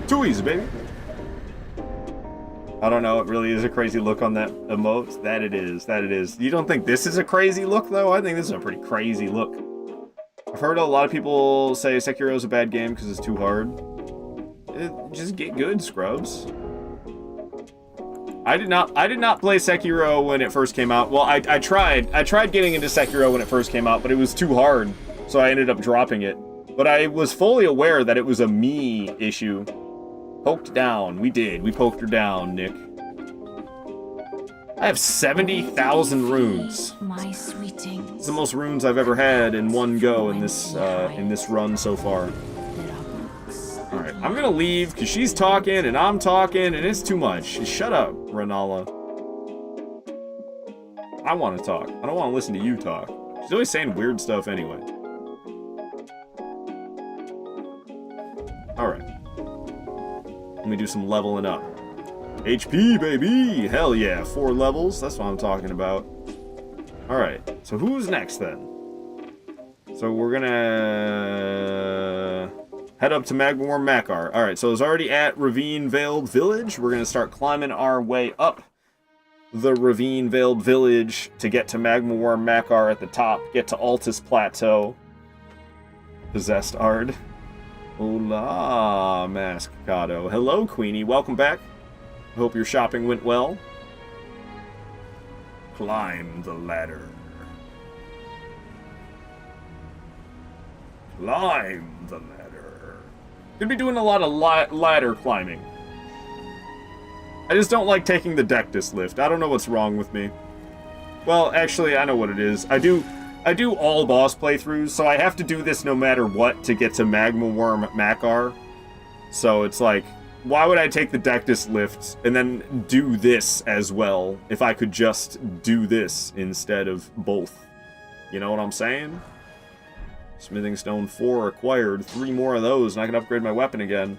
Too easy, baby. I don't know, it really is a crazy look on that emote. That it is, that it is. You don't think this is a crazy look, though? I think this is a pretty crazy look. I've heard a lot of people say Sekiro's a bad game because it's too hard. Just get good, scrubs. I did not play Sekiro when it first came out. Well, I tried getting into Sekiro when it first came out, but it was too hard, so I ended up dropping it. But I was fully aware that it was a me issue. Poked down. We did. We poked her down, Nick. I have 70,000 runes. My sweetings. It's the most runes I've ever had in one go in this run so far. Alright, I'm gonna leave because she's talking and I'm talking and it's too much. Shut up, Renala. I want to talk. I don't want to listen to you talk. She's always saying weird stuff anyway. Alright. Let me do some leveling up. HP, baby! Hell yeah, 4 levels. That's what I'm talking about. Alright, so who's next then? So we're gonna head up to Magmawar Makar. Alright, so it's already at Ravine Veiled Village. We're gonna start climbing our way up the Ravine Veiled Village to get to Magmawar Makar at the top, get to Altus Plateau. Possessed Ard. Hola, Mascado. Hello, Queenie. Welcome back. Hope your shopping went well. Climb the ladder. Climb the ladder. Gonna be doing a lot of ladder climbing. I just don't like taking the Dectus lift. I don't know what's wrong with me. Well, actually, I know what it is. I do all boss playthroughs, so I have to do this no matter what to get to Magmawar Makar. So it's like, why would I take the Dectus lift and then do this as well if I could just do this instead of both? You know what I'm saying? Smithing Stone 4 acquired. 3 more of those and I can upgrade my weapon again.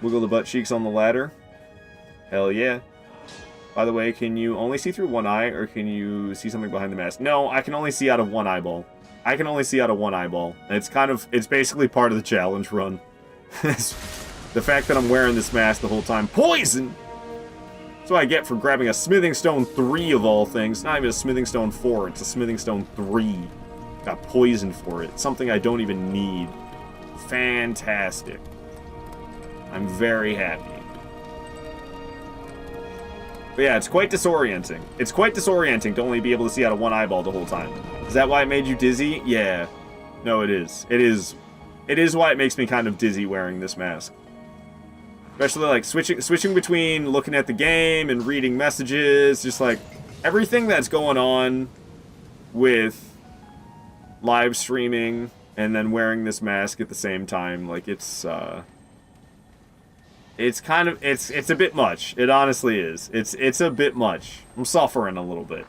Wiggle the butt cheeks on the ladder. Hell yeah. By the way, can you only see through one eye, or can you see something behind the mask? No, I can only see out of one eyeball. I can only see out of one eyeball. And it's basically part of the challenge run. The fact that I'm wearing this mask the whole time. Poison! That's what I get for grabbing a Smithing Stone 3 of all things. Not even a Smithing Stone 4, it's a Smithing Stone 3. Got poison for it. Something I don't even need. Fantastic. I'm very happy. But yeah, it's quite disorienting. It's quite disorienting to only be able to see out of one eyeball the whole time. Is that why it made you dizzy? Yeah. No, it is. It is why it makes me kind of dizzy wearing this mask. Especially like switching between looking at the game and reading messages, just like everything that's going on with live streaming and then wearing this mask at the same time, like it's kind of it's a bit much. It honestly is. It's a bit much. I'm suffering a little bit.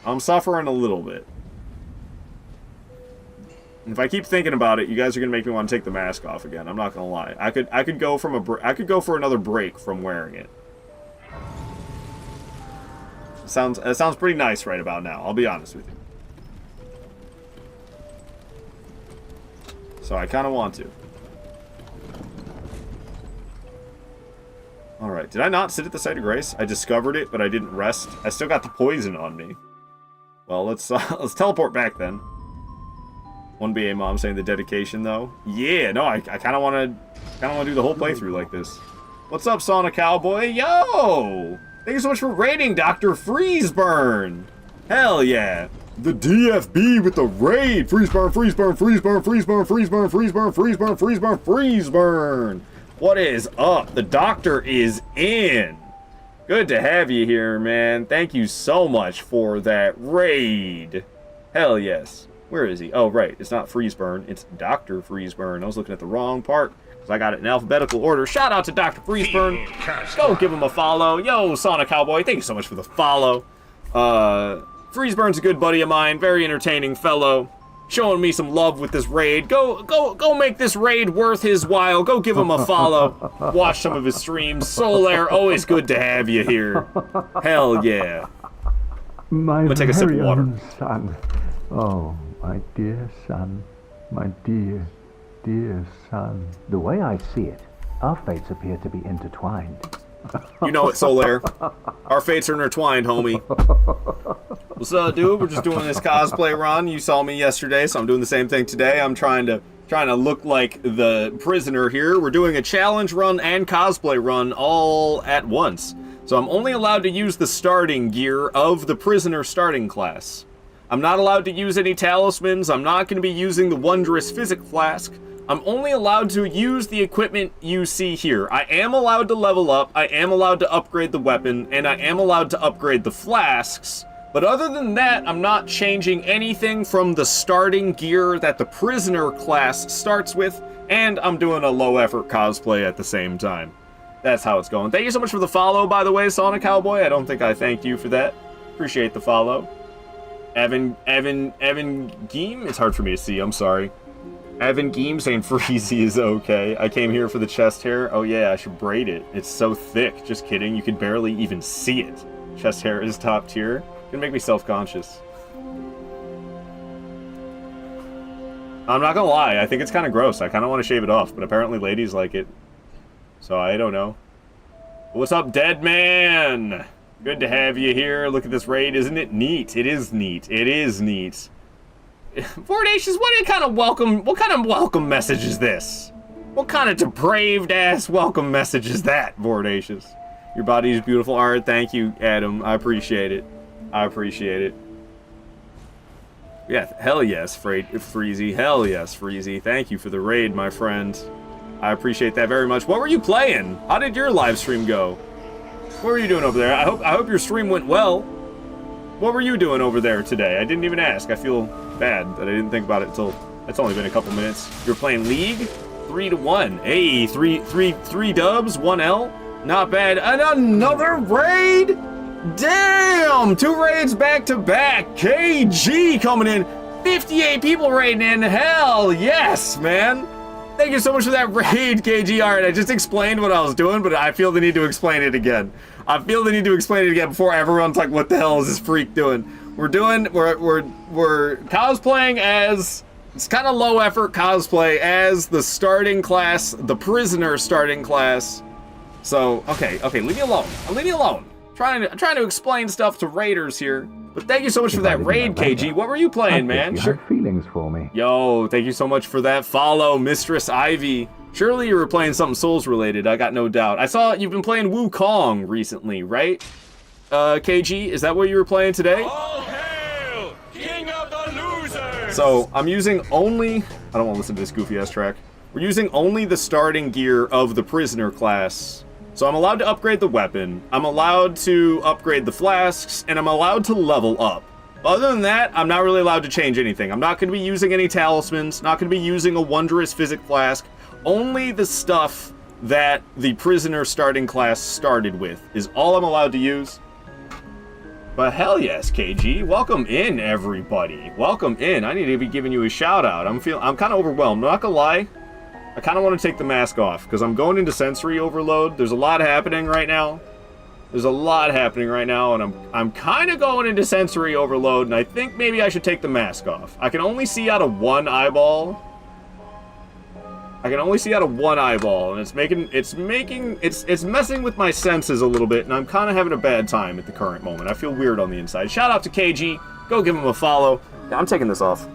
If I keep thinking about it, you guys are gonna make me want to take the mask off again. I'm not gonna lie. I could go for another break from wearing it. It sounds pretty nice right about now. I'll be honest with you. So I kind of want to. All right. Did I not sit at the site of grace? I discovered it, but I didn't rest. I still got the poison on me. Well, let's teleport back then. 1BA mom saying the dedication though. Yeah, no, I kind of want to do the whole playthrough like this. What's up, Sonic Cowboy? Yo! Thank you so much for raiding, Dr. Freezeburn. Hell yeah. The DFB with the raid. Freezeburn, Freezeburn, Freezeburn, Freezeburn, Freezeburn, Freezeburn, Freezeburn, Freezeburn, Freezeburn. What is up? The doctor is in. Good to have you here, man. Thank you so much for that raid. Hell yes. Where is he? Oh, right. It's not Freezeburn. It's Dr. Freezeburn. I was looking at the wrong part because I got it in alphabetical order. Shout out to Dr. Freezeburn. Go give him a follow. Yo, Sonic Cowboy. Thank you so much for the follow. Freezeburn's a good buddy of mine. Very entertaining fellow. Showing me some love with this raid. Go make this raid worth his while. Go give him a follow. Watch some of his streams. Solaire, always good to have you here. Hell yeah. My I'm gonna take a sip of very water. own son. Oh, my dear son. My dear, dear son. The way I see it, our fates appear to be intertwined. You know it, Solaire. Our fates are intertwined, homie. What's up, dude? We're just doing this cosplay run. You saw me yesterday, so I'm doing the same thing today. I'm trying to look like the prisoner here. We're doing a challenge run and cosplay run all at once. So I'm only allowed to use the starting gear of the prisoner starting class. I'm not allowed to use any talismans. I'm not going to be using the wondrous physic flask. I'm only allowed to use the equipment you see here. I am allowed to level up, I am allowed to upgrade the weapon, and I am allowed to upgrade the flasks. But other than that, I'm not changing anything from the starting gear that the prisoner class starts with, and I'm doing a low effort cosplay at the same time. That's how it's going. Thank you so much for the follow, by the way, Sonic Cowboy. I don't think I thanked you for that. Appreciate the follow. Evan Geem? It's hard for me to see, I'm sorry. Evan Geem saying Freezy is okay. I came here for the chest hair. Oh yeah, I should braid it. It's so thick. Just kidding. You can barely even see it. Chest hair is top tier. Gonna make me self-conscious. I'm not gonna lie. I think it's kind of gross. I kind of want to shave it off, but apparently ladies like it. So I don't know. What's up, Dead Man? Good to have you here. Look at this raid. Isn't it neat? It is neat. It is neat. Vordacious, what kind of welcome message is this? What kind of depraved ass welcome message is that, Vordacious? Your body is beautiful art. Thank you, Adam. I appreciate it. I appreciate it. Yeah, hell yes, Freezy. Hell yes, Freezy. Thank you for the raid, my friend. I appreciate that very much. What were you playing? How did your live stream go? What were you doing over there? I hope your stream went well. What were you doing over there today? I didn't even ask. I feel bad that I didn't think about it until it's only been a couple minutes. You were playing League? 3-1. Hey, three dubs, 1 L. Not bad. And another raid? Damn! 2 raids back to back. KG coming in. 58 people raiding in. Hell yes, man. Thank you so much for that raid, KG. Alright, I just explained what I was doing, but I feel the need to explain it again. I feel the need to explain it again before everyone's like, what the hell is this freak doing? We're cosplaying as, it's kind of low effort cosplay as the starting class, the prisoner starting class. So, okay, leave me alone. Leave me alone. I'm trying to explain stuff to raiders here. But thank you so much for that raid, KG. What were you playing, man? You had feelings for me. Yo, thank you so much for that follow, Mistress Ivy. Surely you were playing something Souls related, I got no doubt. I saw you've been playing Wukong recently, right? KG? Is that what you were playing today? All hail, king of the losers! So, I'm using only... I don't want to listen to this goofy-ass track. We're using only the starting gear of the prisoner class. So I'm allowed to upgrade the weapon, I'm allowed to upgrade the flasks, and I'm allowed to level up. Other than that, I'm not really allowed to change anything. I'm not going to be using any talismans, not going to be using a wondrous physic flask. Only the stuff that the prisoner starting class started with is all I'm allowed to use. But hell yes, KG. Welcome in, everybody. Welcome in. I need to be giving you a shout out. I'm kind of overwhelmed. I'm not gonna lie. I kind of want to take the mask off because I'm going into sensory overload. There's a lot happening right now. And I'm kind of going into sensory overload, and I think maybe I should take the mask off. I can only see out of one eyeball. And it's messing with my senses a little bit, and I'm kind of having a bad time at the current moment. I feel weird on the inside. Shout out to KG. Go give him a follow. Yeah, I'm taking this off.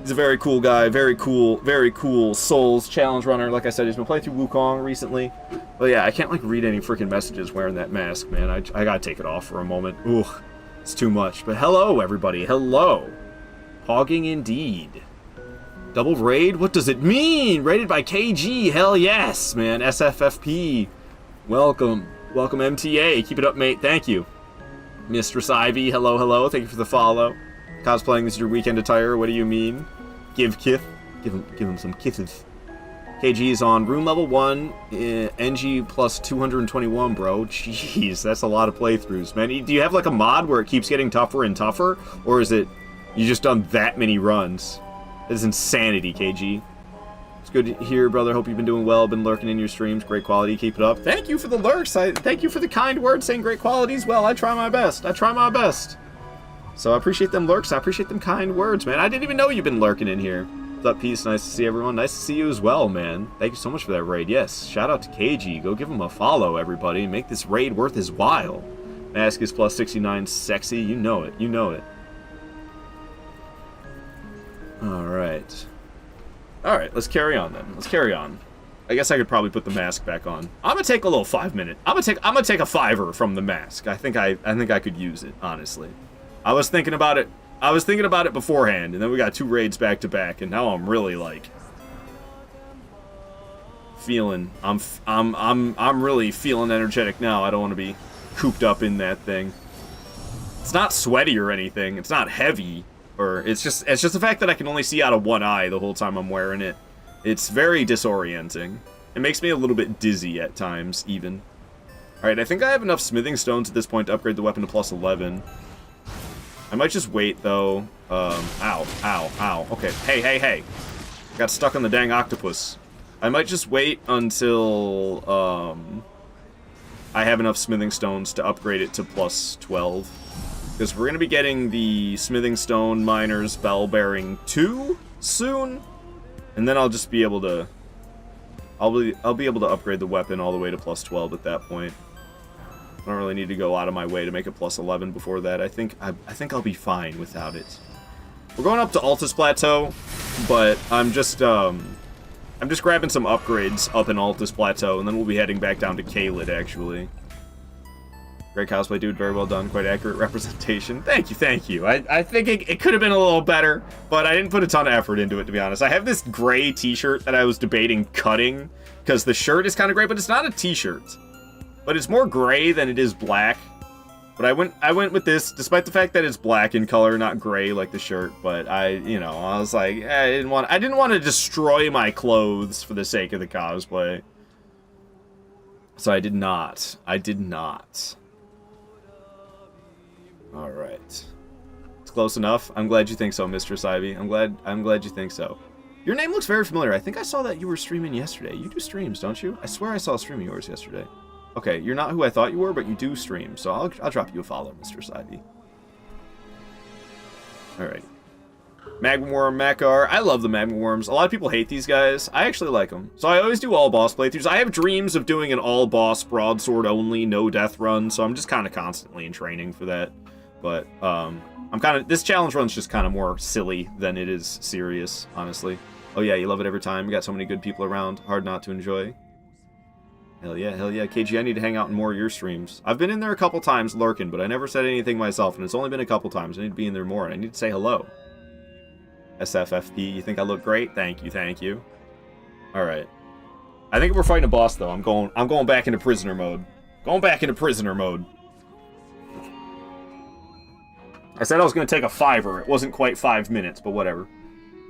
He's a very cool guy, very cool Souls challenge runner. Like I said, he's been playing through Wukong recently. But yeah, I can't like read any freaking messages wearing that mask, man. I gotta take it off for a moment. Ooh, it's too much. But hello, everybody. Hello. Hogging indeed. Double raid? What does it mean? Rated by KG. Hell yes, man. SFFP. Welcome. Welcome, MTA. Keep it up, mate. Thank you. Mistress Ivy. Hello, hello. Thank you for the follow. Cosplaying is your weekend attire. What do you mean? Give kith. Give him some kisses. KG is on room level 1, NG plus 221, bro. Jeez, that's a lot of playthroughs, man. Do you have like a mod where it keeps getting tougher and tougher? Or is it you just done that many runs? That is insanity, KG. It's good to hear, brother. Hope you've been doing well. Been lurking in your streams. Great quality. Keep it up. Thank you for the lurks. Thank you for the kind words saying great quality as well. I try my best. So I appreciate them lurks. I appreciate them kind words, man. I didn't even know you've been lurking in here. What's up, peace? Nice to see everyone. Nice to see you as well, man. Thank you so much for that raid. Yes, shout out to KG. Go give him a follow, everybody. Make this raid worth his while. Mask is plus 69. Sexy. You know it. Alright. Alright, let's carry on then. I guess I could probably put the mask back on. I'm gonna take a little 5 minute. I'm gonna take a fiver from the mask. I think I could use it, honestly. I was thinking about it beforehand, and then we got 2 raids back to back, and now I'm really like feeling I'm really feeling energetic now. I don't want to be cooped up in that thing. It's not sweaty or anything. It's not heavy, or it's just the fact that I can only see out of one eye the whole time I'm wearing it. It's very disorienting. It makes me a little bit dizzy at times, even. Alright, I think I have enough smithing stones at this point to upgrade the weapon to plus 11. I might just wait, though. Ow. Okay, hey. Got stuck on the dang octopus. I might just wait until, I have enough smithing stones to upgrade it to plus 12. Because we're going to be getting the smithing stone miner's bell bearing 2 soon. And then I'll just be able to... I'll be able to upgrade the weapon all the way to plus 12 at that point. I don't really need to go out of my way to make it plus 11 before that. I think I'll be fine without it. We're going up to Altus Plateau, but I'm just grabbing some upgrades up in Altus Plateau, and then we'll be heading back down to Caelid, actually. Great cosplay, dude. Very well done. Quite accurate representation. Thank you. I think it could have been a little better, but I didn't put a ton of effort into it, to be honest. I have this gray t-shirt that I was debating cutting, because the shirt is kind of gray, but it's not a t-shirt. But it's more gray than it is black. But I went with this, despite the fact that it's black in color, not gray like the shirt. But I was like, I didn't want to destroy my clothes for the sake of the cosplay. So I did not. All right. It's close enough. I'm glad you think so, Mistress Ivy. I'm glad you think so. Your name looks very familiar. I think I saw that you were streaming yesterday. You do streams, don't you? I swear I saw a stream of yours yesterday. Okay, you're not who I thought you were, but you do stream, so I'll drop you a follow, Mr. Ivy. Alright. Magma Worm, Makar. I love the Magma Worms. A lot of people hate these guys. I actually like them. So I always do all boss playthroughs. I have dreams of doing an all boss broadsword only, no death run, so I'm just kind of constantly in training for that. But, this challenge run's just kind of more silly than it is serious, honestly. Oh yeah, you love it every time. You got so many good people around. Hard not to enjoy. Hell yeah, hell yeah. KG, I need to hang out in more of your streams. I've been in there a couple times lurking, but I never said anything myself, and it's only been a couple times. I need to be in there more, and I need to say hello. SFFP, you think I look great? Thank you, thank you. Alright. I think we're fighting a boss, though. I'm going back into prisoner mode. Going back into prisoner mode. I said I was going to take a 5-er. It wasn't quite 5 minutes, but whatever.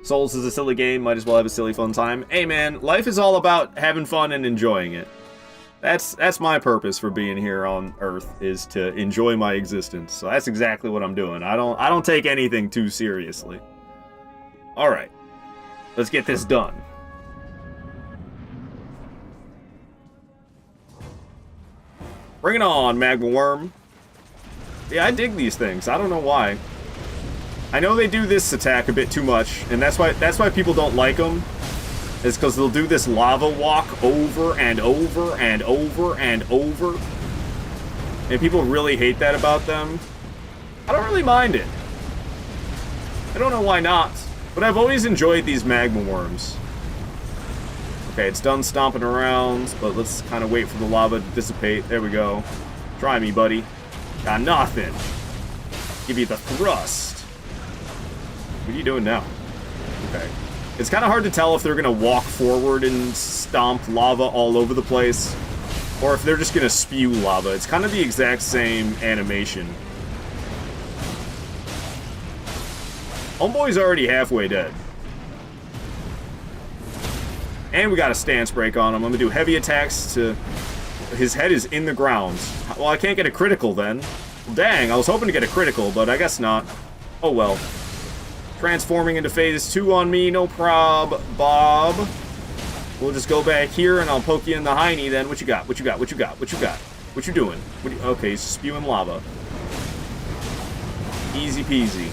Souls is a silly game. Might as well have a silly fun time. Hey, man, life is all about having fun and enjoying it. That's my purpose for being here on Earth, is to enjoy my existence. So that's exactly what I'm doing. I don't take anything too seriously. All right. Let's get this done. Bring it on, Magma Worm. Yeah, I dig these things. I don't know why. I know they do this attack a bit too much, and that's why people don't like them. Is because they'll do this lava walk over and over and over and over. And people really hate that about them. I don't really mind it. I don't know why not. But I've always enjoyed these magma worms. Okay, it's done stomping around, but let's kind of wait for the lava to dissipate. There we go. Try me, buddy. Got nothing. Give you the thrust. What are you doing now? Okay. It's kind of hard to tell if they're going to walk forward and stomp lava all over the place, or if they're just going to spew lava. It's kind of the exact same animation. Homeboy's already halfway dead. And we got a stance break on him. I'm going to do heavy attacks to... His head is in the ground. Well, I can't get a critical then. Dang, I was hoping to get a critical, but I guess not. Oh well. Transforming into phase 2 on me, no prob, Bob. We'll just go back here and I'll poke you in the hiney then. What you got? What you got? What you got? What you got? What you doing? Okay, he's spewing lava. Easy peasy.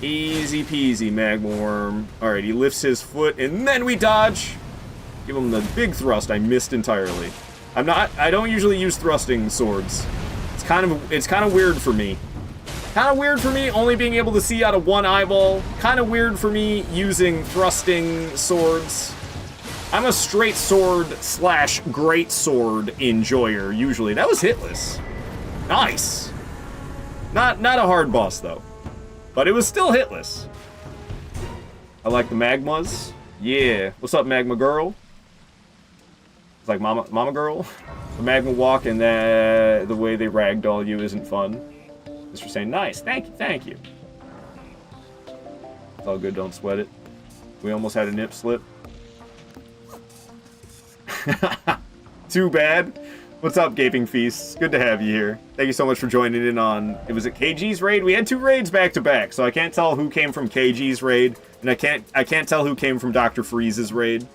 Easy peasy, Magma Worm. Alright, he lifts his foot and then we dodge. Give him the big thrust. I missed entirely. I don't usually use thrusting swords. It's kind of weird for me. Kind of weird for me only being able to see out of one eyeball. Kind of weird for me using thrusting swords. I'm a straight sword / great sword enjoyer usually. That was hitless. Nice. Not a hard boss though. But it was still hitless. I like the magmas. Yeah. What's up, magma girl? It's like mama girl. The magma walk and the way they ragdoll you isn't fun. Just for saying nice. Thank you. It's all good, don't sweat it. We almost had a nip slip. Too bad. What's up, Gaping Feasts? Good to have you here. Thank you so much for joining in on... It was at KG's raid? We had 2 raids back to back, so I can't tell who came from KG's raid, and I can't tell who came from Dr. Freeze's raid.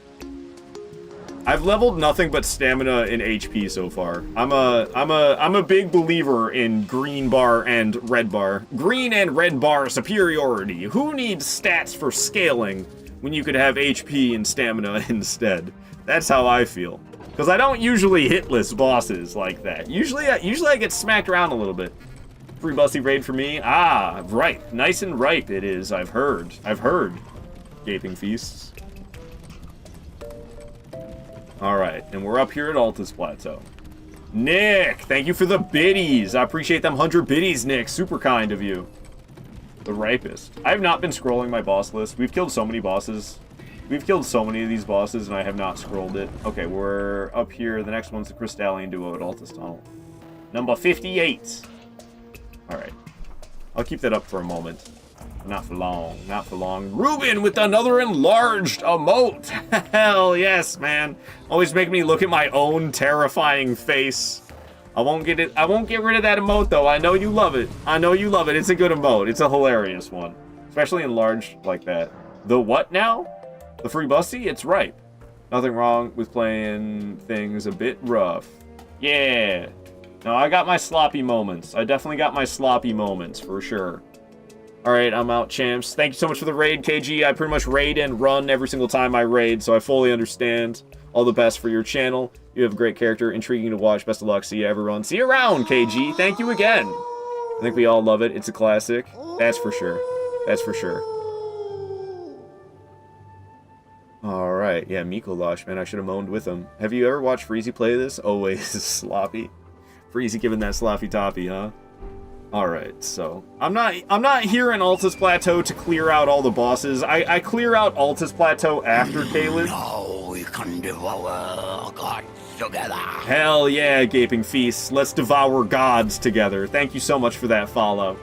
I've leveled nothing but stamina and HP so far. I'm a big believer in green bar and red bar. Green and red bar superiority. Who needs stats for scaling when you could have HP and stamina instead? That's how I feel. Because I don't usually hitless bosses like that. Usually I get smacked around a little bit. Free bussy raid for me. Ah, ripe. Nice and ripe it is, I've heard. Gaping Feasts. Alright, and we're up here at Altus Plateau. Nick, thank you for the biddies. I appreciate them 100 biddies, Nick. Super kind of you. The ripest. I have not been scrolling my boss list. We've killed so many bosses. We've killed so many of these bosses, and I have not scrolled it. Okay, we're up here. The next one's the Crystalline Duo at Altus Tunnel. Number 58. Alright. I'll keep that up for a moment. Not for long. Not for long. Ruben with another enlarged emote. Hell yes, man. Always make me look at my own terrifying face. I won't get rid of that emote, though. I know you love it. I know you love it. It's a good emote. It's a hilarious one. Especially enlarged like that. The what now? The free bussy? It's ripe. Nothing wrong with playing things a bit rough. Yeah. No, I got my sloppy moments. I definitely got my sloppy moments, for sure. Alright, I'm out, champs. Thank you so much for the raid, KG. I pretty much raid and run every single time I raid, so I fully understand. All the best for your channel. You have a great character, intriguing to watch. Best of luck. See you, everyone. See you around, KG. Thank you again. I think we all love it. It's a classic. That's for sure. That's for sure. Alright. Yeah, Mikolash, man, I should have moaned with him. Have you ever watched Freezy play this? Always sloppy. Freezy giving that sloppy toppy, huh? Alright, so I'm not here in Altus Plateau to clear out all the bosses. I clear out Altus Plateau after Caleb. Now we can devour gods together. Hell yeah, Gaping Feast. Let's devour gods together. Thank you so much for that follow.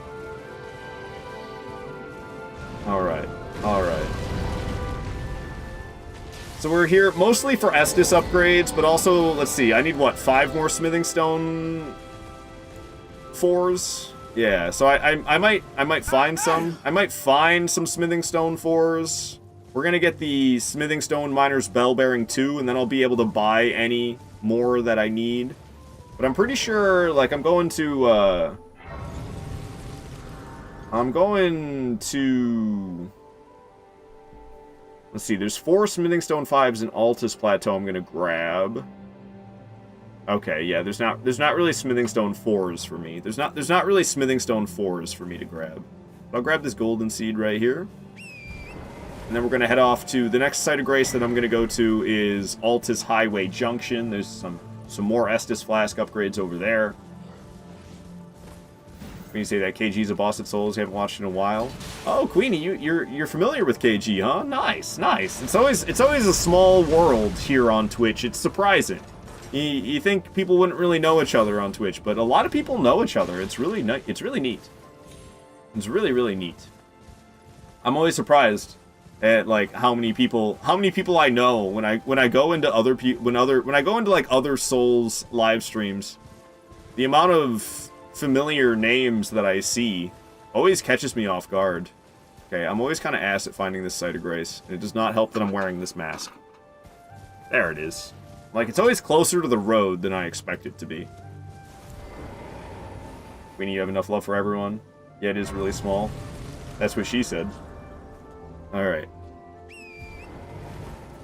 Alright, alright. So we're here mostly for Estus upgrades, but also, let's see, I need what, 5 more Smithing Stone 4s? Yeah, so I might find some. I might find some Smithing Stone 4s. We're gonna get the Smithing Stone Miner's Bell Bearing 2, and then I'll be able to buy any more that I need. But I'm pretty sure, like, I'm going to, let's see, there's 4 Smithing Stone 5s in Altus Plateau I'm gonna grab. Okay, yeah, there's not really Smithing Stone 4s for me. There's not really Smithing Stone 4s for me to grab. I'll grab this golden seed right here. And then we're gonna head off to the next site of grace that I'm gonna go to is Altus Highway Junction. There's some more Estus Flask upgrades over there. When you say that KG's a boss at Souls, you haven't watched in a while. Oh, Queenie, you're familiar with KG, huh? Nice, nice. It's always a small world here on Twitch. It's surprising. You think people wouldn't really know each other on Twitch, but a lot of people know each other. It's really neat. It's really really neat. I'm always surprised at like how many people I know when I go into other Souls live streams. The amount of familiar names that I see always catches me off guard. Okay, I'm always kind of ass at finding this site of grace, and it does not help that I'm wearing this mask. There it is. Like, it's always closer to the road than I expect it to be. Queenie, you have enough love for everyone? Yeah, it is really small. That's what she said. Alright.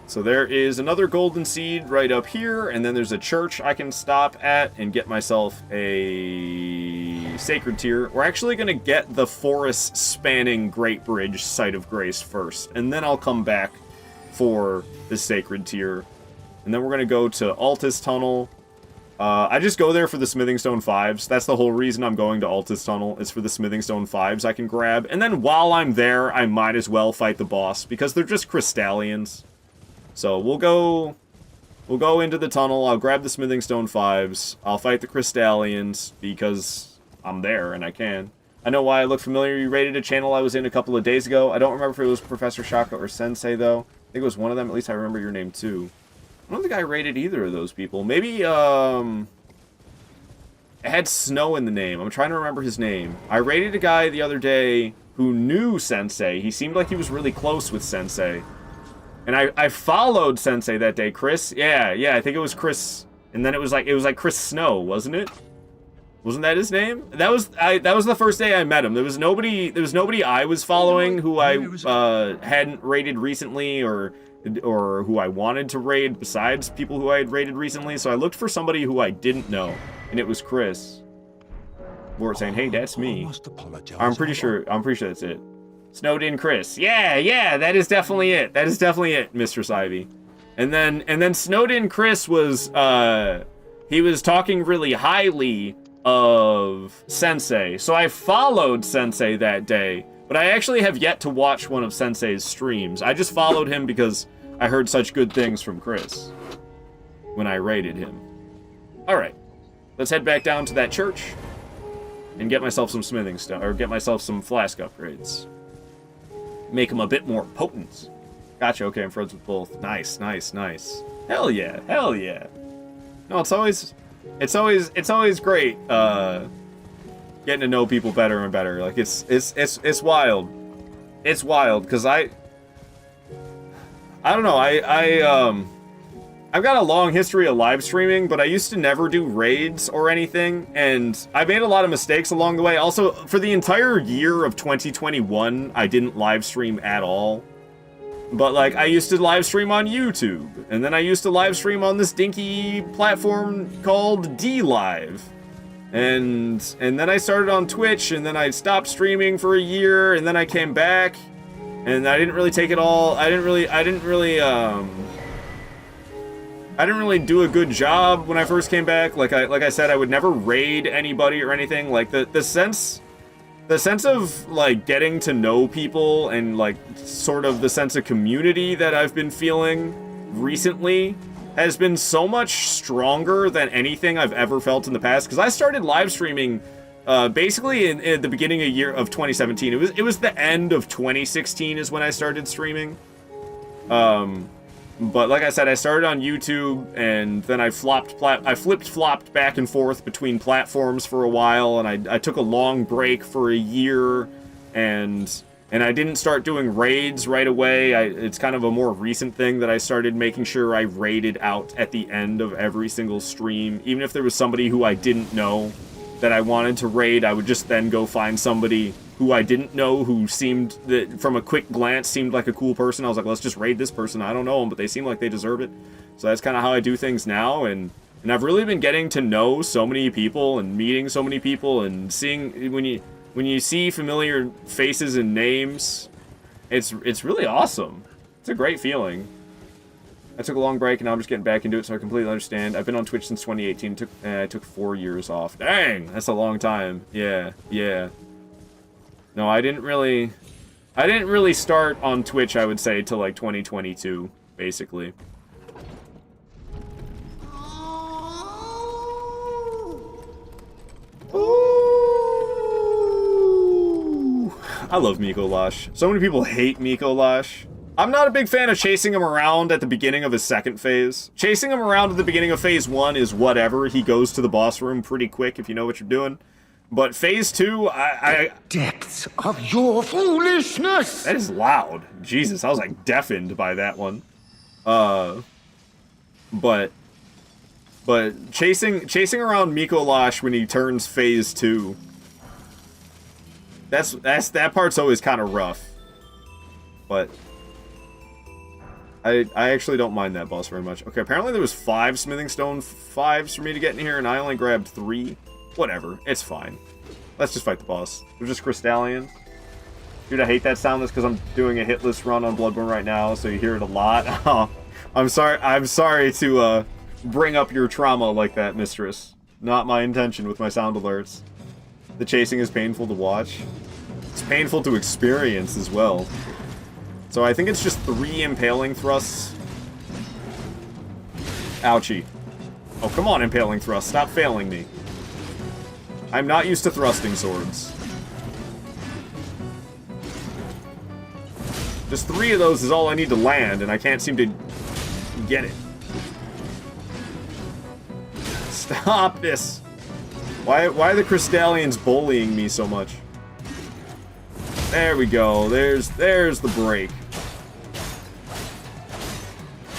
So there is another golden seed right up here, and then there's a church I can stop at and get myself a sacred tier. We're actually going to get the forest-spanning Great Bridge site of grace first, and then I'll come back for the sacred tier. And then we're going to go to Altus Tunnel. I just go there for the Smithing Stone 5s. That's the whole reason I'm going to Altus Tunnel, is for the Smithing Stone 5s I can grab. And then while I'm there, I might as well fight the boss, because they're just Crystallians. So we'll go into the tunnel, I'll grab the Smithing Stone 5s, I'll fight the Crystallians, because I'm there and I can. I know why I look familiar. You rated a channel I was in a couple of days ago. I don't remember if it was Professor Shaka or Sensei, though. I think it was one of them. At least I remember your name, too. I don't think I rated either of those people. Maybe, it had Snow in the name. I'm trying to remember his name. I rated a guy the other day who knew Sensei. He seemed like he was really close with Sensei. And I followed Sensei that day. Chris? Yeah, I think it was Chris. And then it was like Chris Snow, wasn't it? Wasn't that his name? That was the first day I met him. There was nobody I was following who I hadn't raided recently or who I wanted to raid besides people who I had raided recently. So I looked for somebody who I didn't know, and it was Chris. Bort saying, "Hey, that's me." I'm pretty sure that's it. Snowed in Chris. Yeah, that is definitely it. That is definitely it, Mistress Ivy. And then Snowed in Chris was he was talking really highly of Sensei. So I followed Sensei that day, but I actually have yet to watch one of Sensei's streams. I just followed him because I heard such good things from Chris when I raided him. Alright, let's head back down to that church and get myself some smithing stuff, or get myself some flask upgrades. Make them a bit more potent. Gotcha, okay, I'm friends with both. Nice. Hell yeah. No, it's always great, getting to know people better and better. Like, it's wild. It's wild, because I don't know, I've got a long history of live streaming, but I used to never do raids or anything, and I made a lot of mistakes along the way. Also, for the entire year of 2021, I didn't live stream at all. But, like, I used to live stream on YouTube, and then I used to live stream on this dinky platform called D-Live. And then I started on Twitch, and then I stopped streaming for a year, and then I came back, and I didn't really take it all, I didn't really I didn't really do a good job when I first came back. Like I said, I would never raid anybody or anything. Like the sense of like getting to know people and like sort of the sense of community that I've been feeling recently has been so much stronger than anything I've ever felt in the past. Because I started live streaming basically in the beginning of 2017. It was the end of 2016 is when I started streaming. But like I said, I started on YouTube, and then I flipped-flopped back and forth between platforms for a while, and I took a long break for a year, and I didn't start doing raids right away. It's kind of a more recent thing that I started making sure I raided out at the end of every single stream. Even if there was somebody who I didn't know that I wanted to raid, I would just then go find somebody who I didn't know, who seemed, that from a quick glance, seemed like a cool person. I was like, let's just raid this person. I don't know them, but they seem like they deserve it. So that's kind of how I do things now, and I've really been getting to know so many people and meeting so many people and seeing, when you see familiar faces and names, it's really awesome. It's a great feeling. I took a long break, and now I'm just getting back into it, so I completely understand. I've been on Twitch since 2018. I took 4 years off. Dang, that's a long time. Yeah. No, I didn't really start on Twitch, I would say, till like 2022, basically. Ooh. I love Miko Lash. So many people hate Miko Lash. I'm not a big fan of chasing him around at the beginning of his second phase. Chasing him around at the beginning of phase 1 is whatever. He goes to the boss room pretty quick if you know what you're doing. But phase 2, Depths of your foolishness! That is loud. Jesus, I was like deafened by that one. But chasing around Miko Lash when he turns phase 2, that part's always kind of rough. But I actually don't mind that boss very much. Okay, apparently there was 5 Smithing Stone 5s for me to get in here, and I only grabbed 3. Whatever, it's fine. Let's just fight the boss. They're just Crystallians. Dude, I hate that sound. That's because I'm doing a hitless run on Bloodborne right now, so you hear it a lot. Oh, I'm sorry to bring up your trauma like that, mistress. Not my intention with my sound alerts. The chasing is painful to watch. It's painful to experience as well. So I think it's just 3 impaling thrusts. Ouchie. Oh, come on, impaling thrust. Stop failing me. I'm not used to thrusting swords. Just 3 of those is all I need to land, and I can't seem to get it. Stop this! Why are the Crystallians bullying me so much? There we go. There's the break.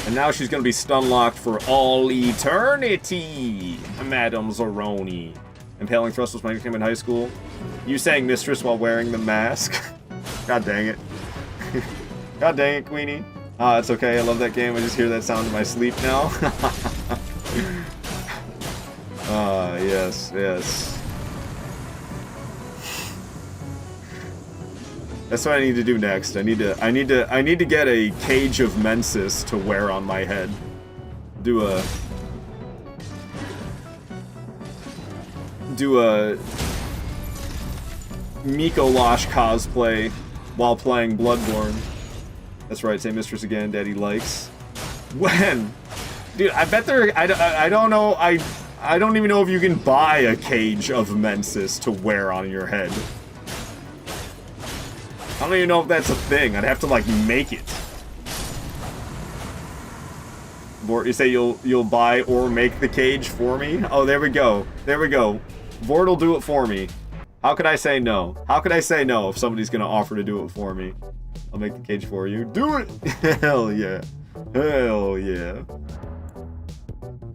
And now she's gonna be stun-locked for all eternity, Madame Zoroni. Impaling thrust was my nickname in high school. You sang mistress while wearing the mask. God dang it. God dang it, Queenie. It's okay. I love that game. I just hear that sound in my sleep now. Yes. That's what I need to do next. I need to get a cage of Mensis to wear on my head. Do a Miko Lash cosplay while playing Bloodborne. That's right, say mistress again, daddy likes. When? Dude, I bet there, I don't know, I don't even know if you can buy a cage of Mensis to wear on your head. I don't even know if that's a thing. I'd have to, like, make it. Vort, you say you'll buy or make the cage for me? Oh, there we go. There we go. Vort will do it for me. How could I say no? How could I say no if somebody's gonna offer to do it for me? I'll make the cage for you. Do it! Hell yeah. Hell yeah.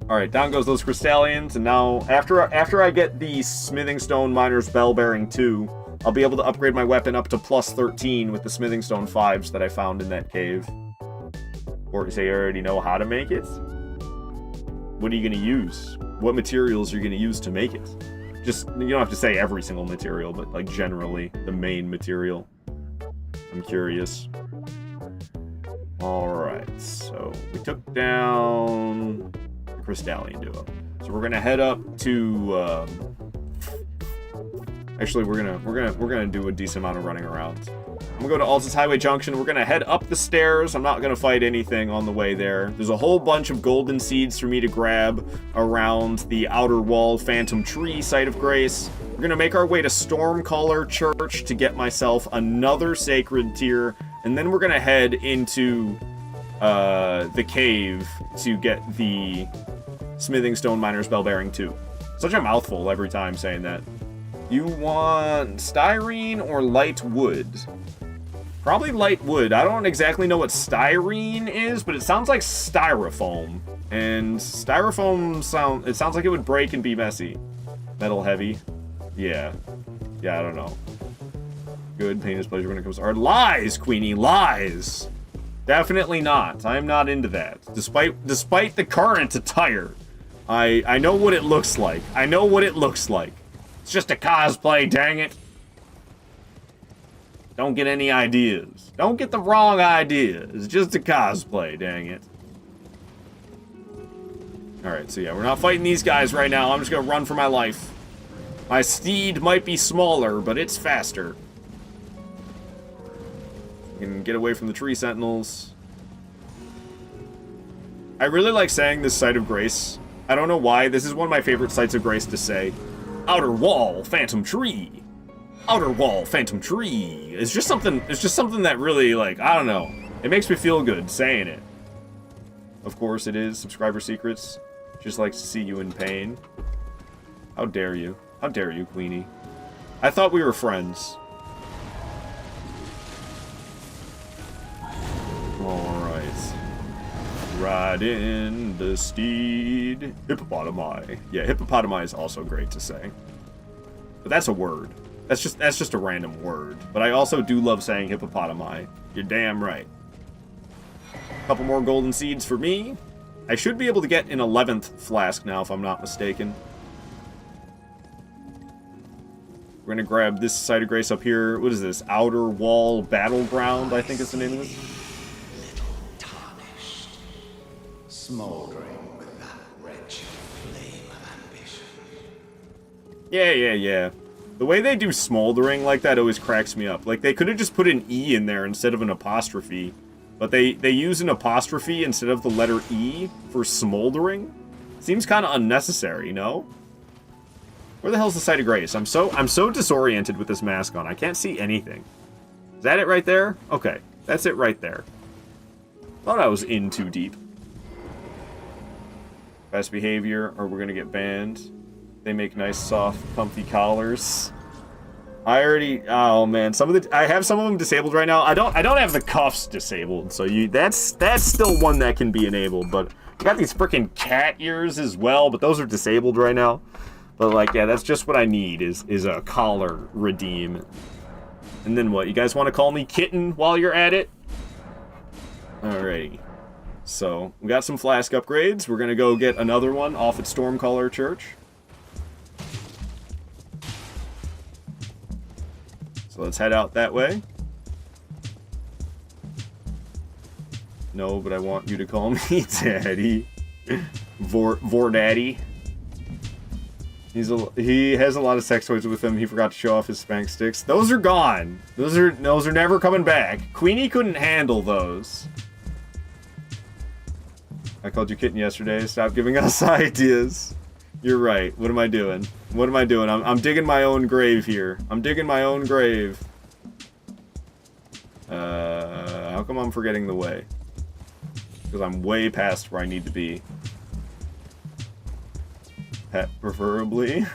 Alright, down goes those Crystallians, and now, after I get the Smithing Stone Miner's Bell Bearing 2, I'll be able to upgrade my weapon up to plus 13 with the Smithing Stone 5s that I found in that cave. Or you say you already know how to make it? What are you gonna use? What materials are you gonna use to make it? Just, you don't have to say every single material, but like generally the main material. I'm curious. Alright, so we took down crystalline duo. So we're gonna head up to. Actually, we're gonna do a decent amount of running around. I'm gonna go to Altus Highway Junction. We're gonna head up the stairs. I'm not gonna fight anything on the way there. There's a whole bunch of golden seeds for me to grab around the outer wall Phantom Tree site of grace. We're gonna make our way to Stormcaller Church to get myself another sacred tier, and then we're gonna head into the cave to get the Smithing Stone Miner's Bell Bearing 2. Such a mouthful every time saying that. You want styrene or light wood? Probably light wood. I don't exactly know what styrene is, but it sounds like styrofoam. And styrofoam sounds like it would break and be messy. Metal heavy. Yeah. Yeah, I don't know. Good. Pain is pleasure when it comes to art. Lies, Queenie, lies! Definitely not. I'm not into that. Despite the current attire. I know what it looks like. I know what it looks like. It's just a cosplay, dang it. Don't get any ideas. Don't get the wrong ideas. It's just a cosplay, dang it. Alright, so yeah, we're not fighting these guys right now. I'm just gonna run for my life. My steed might be smaller, but it's faster. We can get away from the tree sentinels. I really like saying this site of grace. I don't know why. This is one of my favorite sites of grace to say. Outer wall, Phantom Tree. Outer wall, Phantom Tree. It's just something that really, like, I don't know. It makes me feel good saying it. Of course it is. Subscriber secrets. Just likes to see you in pain. How dare you? How dare you, Queenie? I thought we were friends. Alright. Ride in the steed. Hippopotami. Yeah, hippopotami is also great to say. But that's a word. That's just a random word. But I also do love saying hippopotami. You're damn right. Couple more golden seeds for me. I should be able to get an 11th flask now, if I'm not mistaken. We're gonna grab this site of grace up here. What is this? Outer Wall Battleground, I think is the name of it. Little tarnished, smoldering with that wretched flame of ambition. Yeah. The way they do smoldering like that always cracks me up. Like, they could have just put an E in there instead of an apostrophe. But they use an apostrophe instead of the letter E for smoldering. Seems kind of unnecessary, no? Where the hell's the site of grace? I'm so disoriented with this mask on. I can't see anything. Is that it right there? Okay, that's it right there. Thought I was in too deep. Best behavior, or we're gonna get banned. They make nice, soft, comfy collars. I already, oh man, I have some of them disabled right now. I don't have the cuffs disabled, so that's still one that can be enabled. But I got these freaking cat ears as well, but those are disabled right now. But like, yeah, that's just what I need is a collar redeem. And then what? You guys want to call me Kitten while you're at it? Alrighty. So we got some flask upgrades. We're gonna go get another one off at Stormcaller Church. So let's head out that way. No, but I want you to call me Daddy. Vordaddy. He has a lot of sex toys with him. He forgot to show off his spank sticks. Those are gone. Those are never coming back. Queenie couldn't handle those. I called you Kitten yesterday. Stop giving us ideas. You're right. What am I doing? What am I doing? I'm digging my own grave here. I'm digging my own grave. How come I'm forgetting the way? Because I'm way past where I need to be. Pet, preferably.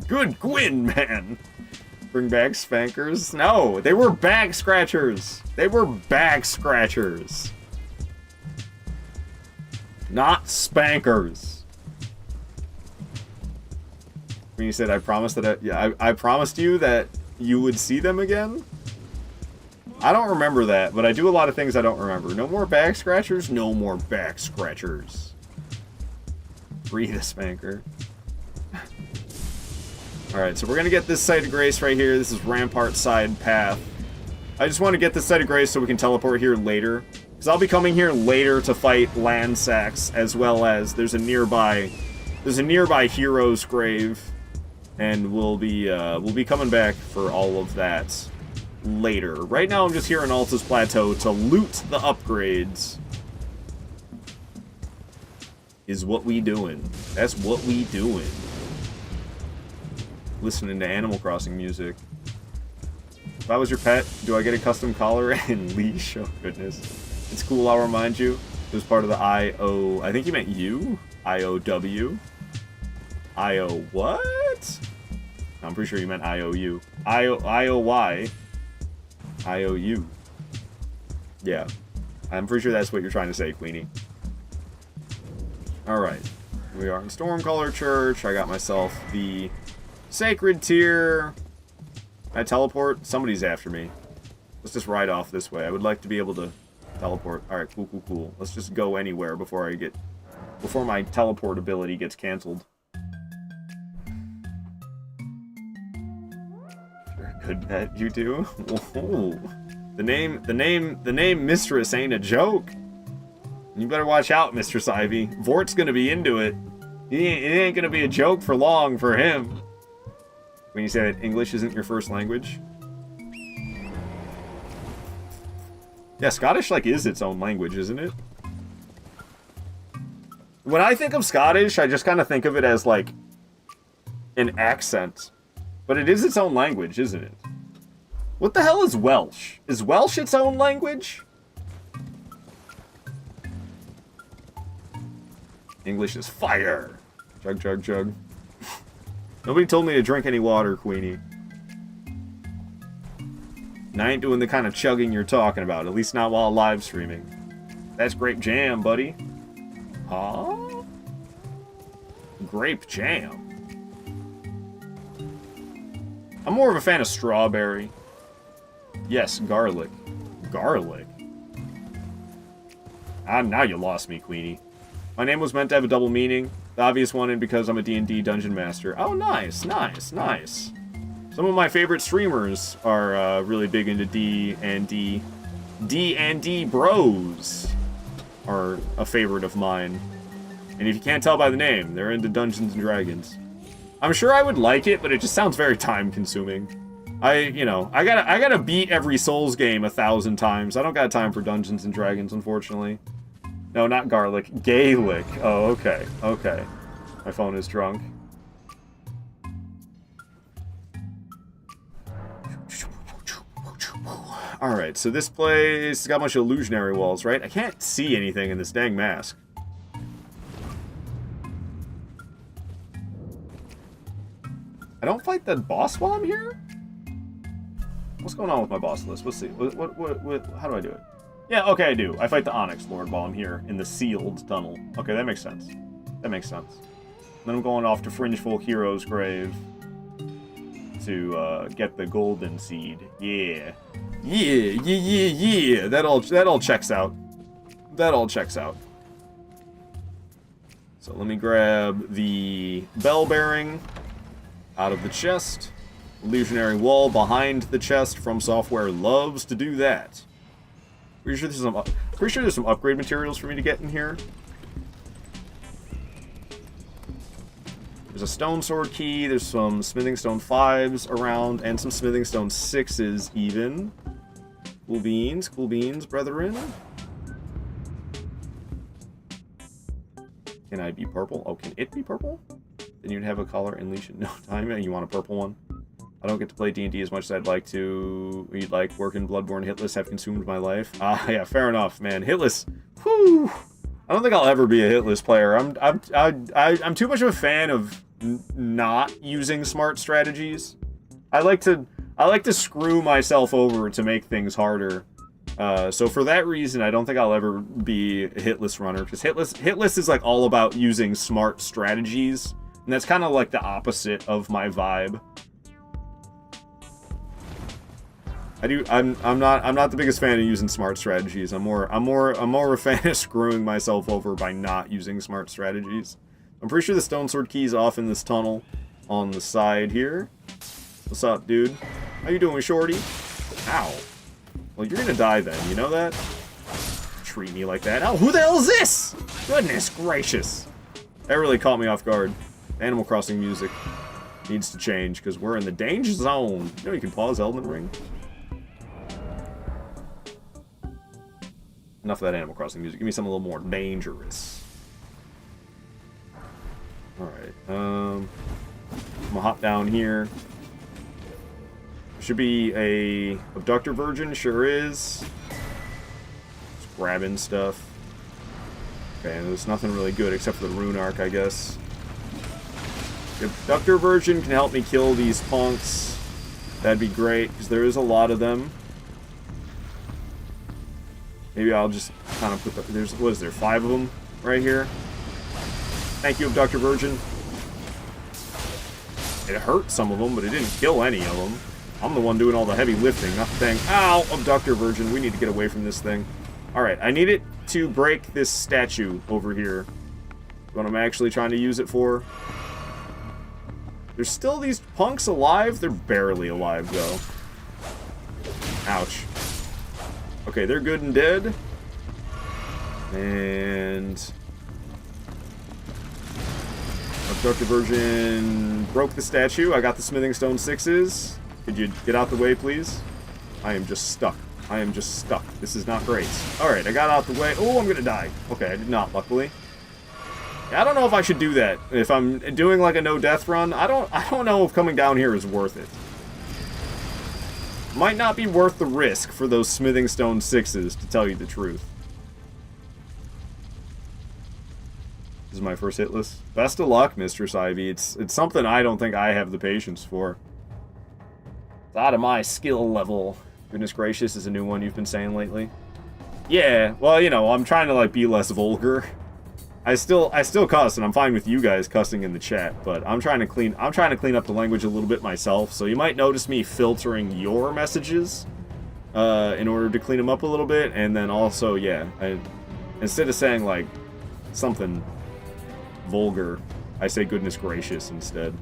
Good Gwyn, man! Bring back spankers? No, they were back scratchers! They were back scratchers! Not spankers! When you said I promised that I promised you that you would see them again? I don't remember that, but I do a lot of things I don't remember. No more back scratchers? No more back scratchers. Free the spanker. Alright, so we're gonna get this site of grace right here. This is Rampart Side Path. I just want to get this site of grace so we can teleport here later. Because I'll be coming here later to fight Landsax, as well as there's a nearby hero's grave, and we'll be coming back for all of that later. Right now, I'm just here on Alta's Plateau to loot the upgrades. Is what we doing. That's what we doing. Listening to Animal Crossing music. If I was your pet, do I get a custom collar and leash? Oh, goodness. It's cool, I'll remind you. It was part of the I-O... I think you meant you? I-O-W? I-O what? I'm pretty sure you meant I-O-U. I-O-Y. I-O-U. Yeah. I'm pretty sure that's what you're trying to say, Queenie. Alright. We are in Stormcaller Church. I got myself the Sacred Tier. I teleport? Somebody's after me. Let's just ride off this way. I would like to be able to teleport. Alright, cool, cool, cool. Let's just go anywhere before my teleport ability gets cancelled. You're a good pet, you do? Whoa. The name Mistress ain't a joke. You better watch out, Mistress Ivy. Vort's gonna be into it. It ain't gonna be a joke for long for him. When you say that English isn't your first language. Yeah, Scottish, like, is its own language, isn't it? When I think of Scottish, I just kind of think of it as, like, an accent. But it is its own language, isn't it? What the hell is Welsh? Is Welsh its own language? English is fire. Jug, jug, jug. Nobody told me to drink any water, Queenie. And I ain't doing the kind of chugging you're talking about, at least not while live streaming. That's grape jam, buddy. Huh? Grape jam. I'm more of a fan of strawberry. Yes, garlic. Garlic? Now you lost me, Queenie. My name was meant to have a double meaning. The obvious one, and because I'm a D&D dungeon master. Oh, nice, nice, nice. Some of my favorite streamers are really big into D&D. D&D bros are a favorite of mine. And if you can't tell by the name, they're into Dungeons & Dragons. I'm sure I would like it, but it just sounds very time-consuming. I gotta beat every Souls game 1,000 times. I don't got time for Dungeons & Dragons, unfortunately. No, not garlic. Gaelic. Oh, okay. Okay. My phone is drunk. Alright, so this place has got a bunch of illusionary walls, right? I can't see anything in this dang mask. I don't fight the boss while I'm here? What's going on with my boss list? Let's see. How do I do it? Yeah, okay, I do. I fight the Onyx Lord while I'm here in the sealed tunnel. Okay, that makes sense. That makes sense. Then I'm going off to Fringeful Hero's grave to get the golden seed. Yeah. Yeah. That all checks out. That all checks out. So let me grab the bell bearing out of the chest. Illusionary wall behind the chest. From Software loves to do that. Pretty sure there's some upgrade materials for me to get in here. There's a stone sword key, there's some smithing stone 5s around, and some smithing stone 6s even. Cool beans, brethren. Can I be purple? Oh, can it be purple? Then you'd have a collar and leash in no time, and you want a purple one? I don't get to play D&D as much as I'd like to. You'd like working Bloodborne Hitless have consumed my life. Yeah, fair enough, man. Hitless, whew. I don't think I'll ever be a hitless player. I'm too much of a fan of not using smart strategies. I like to screw myself over to make things harder. So for that reason, I don't think I'll ever be a hitless runner, because hitless is like all about using smart strategies, and that's kind of like the opposite of my vibe. I'm not the biggest fan of using smart strategies. I'm more a fan of screwing myself over by not using smart strategies. I'm pretty sure the stone sword key is off in this tunnel on the side here. What's up, dude? How you doing, shorty? Ow. Well, you're gonna die then, you know that? treat me like that. Oh, who the hell is this? Goodness gracious. That really caught me off guard. Animal Crossing music needs to change because we're in the danger zone. You know you can pause Elden Ring. Enough of that Animal Crossing music. Give me something a little more dangerous. Alright, I'm gonna hop down here. Should be a abductor virgin, sure is. Just grabbing stuff. Okay, and there's nothing really good except for the rune arc, I guess. The abductor virgin can help me kill these punks. That'd be great, because there is a lot of them. Maybe I'll just kind of put the... what is there, 5 of them right here? Thank you, abductor virgin. It hurt some of them, but it didn't kill any of them. I'm the one doing all the heavy lifting, not the thing. Ow! Abductor virgin, we need to get away from this thing. Alright, I need it to break this statue over here. What I'm actually trying to use it for. There's still these punks alive? They're barely alive, though. Ouch. Okay, they're good and dead. And... Abductor virgin broke the statue. I got the smithing stone 6s. Could you get out the way, please? I am just stuck. I am just stuck. This is not great. Alright, I got out the way. Oh, I'm gonna die. Okay, I did not, luckily. Yeah, I don't know if I should do that. If I'm doing like a no-death run, I don't know if coming down here is worth it. Might not be worth the risk for those smithing stone 6s, to tell you the truth. This is my first hit list. Best of luck, Mistress Ivy. It's something I don't think I have the patience for. It's out of my skill level. Goodness gracious is a new one you've been saying lately. Yeah, well, you know, I'm trying to like be less vulgar. I still cuss, and I'm fine with you guys cussing in the chat, but I'm trying to clean up the language a little bit myself. So you might notice me filtering your messages in order to clean them up a little bit, and then also, yeah, instead of saying like something vulgar, I say goodness gracious instead.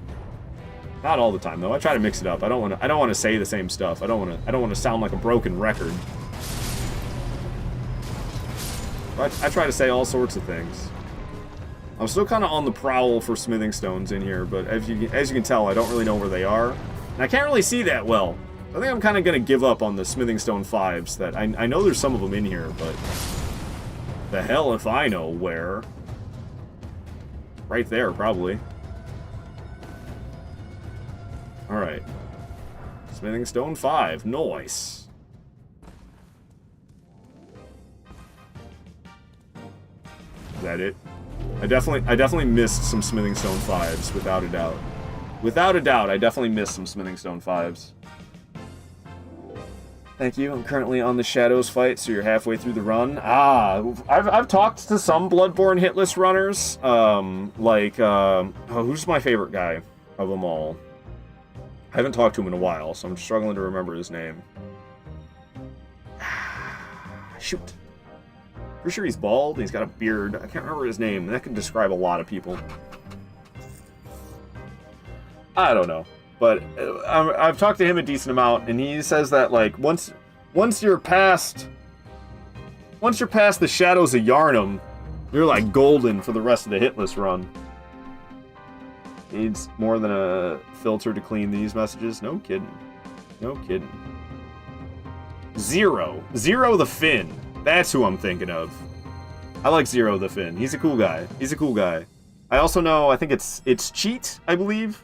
Not all the time though. I try to mix it up. I don't want to say the same stuff. I don't want to sound like a broken record. I try to say all sorts of things. I'm still kind of on the prowl for smithing stones in here, but as you can tell, I don't really know where they are. And I can't really see that well. I think I'm kind of going to give up on the smithing stone 5s. That I know there's some of them in here, but the hell if I know where. Right there, probably. Alright. Smithing stone 5. Nice. Is that it? I definitely missed some smithing stone 5s, without a doubt. Without a doubt, I definitely missed some smithing stone 5s. Thank you. I'm currently on the Shadows fight, so you're halfway through the run. Ah, I've talked to some Bloodborne hitless runners. Who's my favorite guy of them all? I haven't talked to him in a while, so I'm struggling to remember his name. Shoot. Pretty sure he's bald, and he's got a beard. I can't remember his name. That could describe a lot of people. I don't know. But I've talked to him a decent amount, and he says that, like, once you're past the Shadows of Yharnam, you're, like, golden for the rest of the hitless run. Needs more than a filter to clean these messages? No kidding. No kidding. Zero the Finn. That's who I'm thinking of. I like Zero the Finn. He's a cool guy. He's a cool guy. I also know, I think it's Cheat, I believe.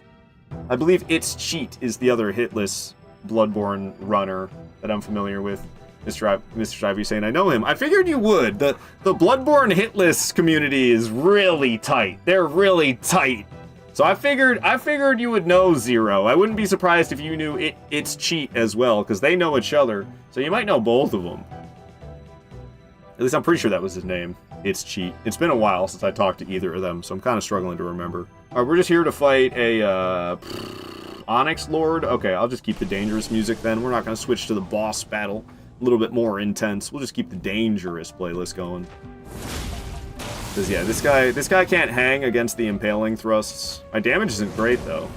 I believe It's Cheat is the other hitless Bloodborne runner that I'm familiar with. Mr. Ivy saying, I know him. I figured you would. The Bloodborne hitless community is really tight. They're really tight. So I figured you would know Zero. I wouldn't be surprised if you knew It's Cheat as well, because they know each other. So you might know both of them. At least I'm pretty sure that was his name. It's Cheat. It's been a while since I talked to either of them, so I'm kind of struggling to remember. Alright, we're just here to fight a, Onyx Lord? Okay, I'll just keep the dangerous music then. We're not going to switch to the boss battle. A little bit more intense. We'll just keep the dangerous playlist going. Because, yeah, this guy can't hang against the impaling thrusts. My damage isn't great, though.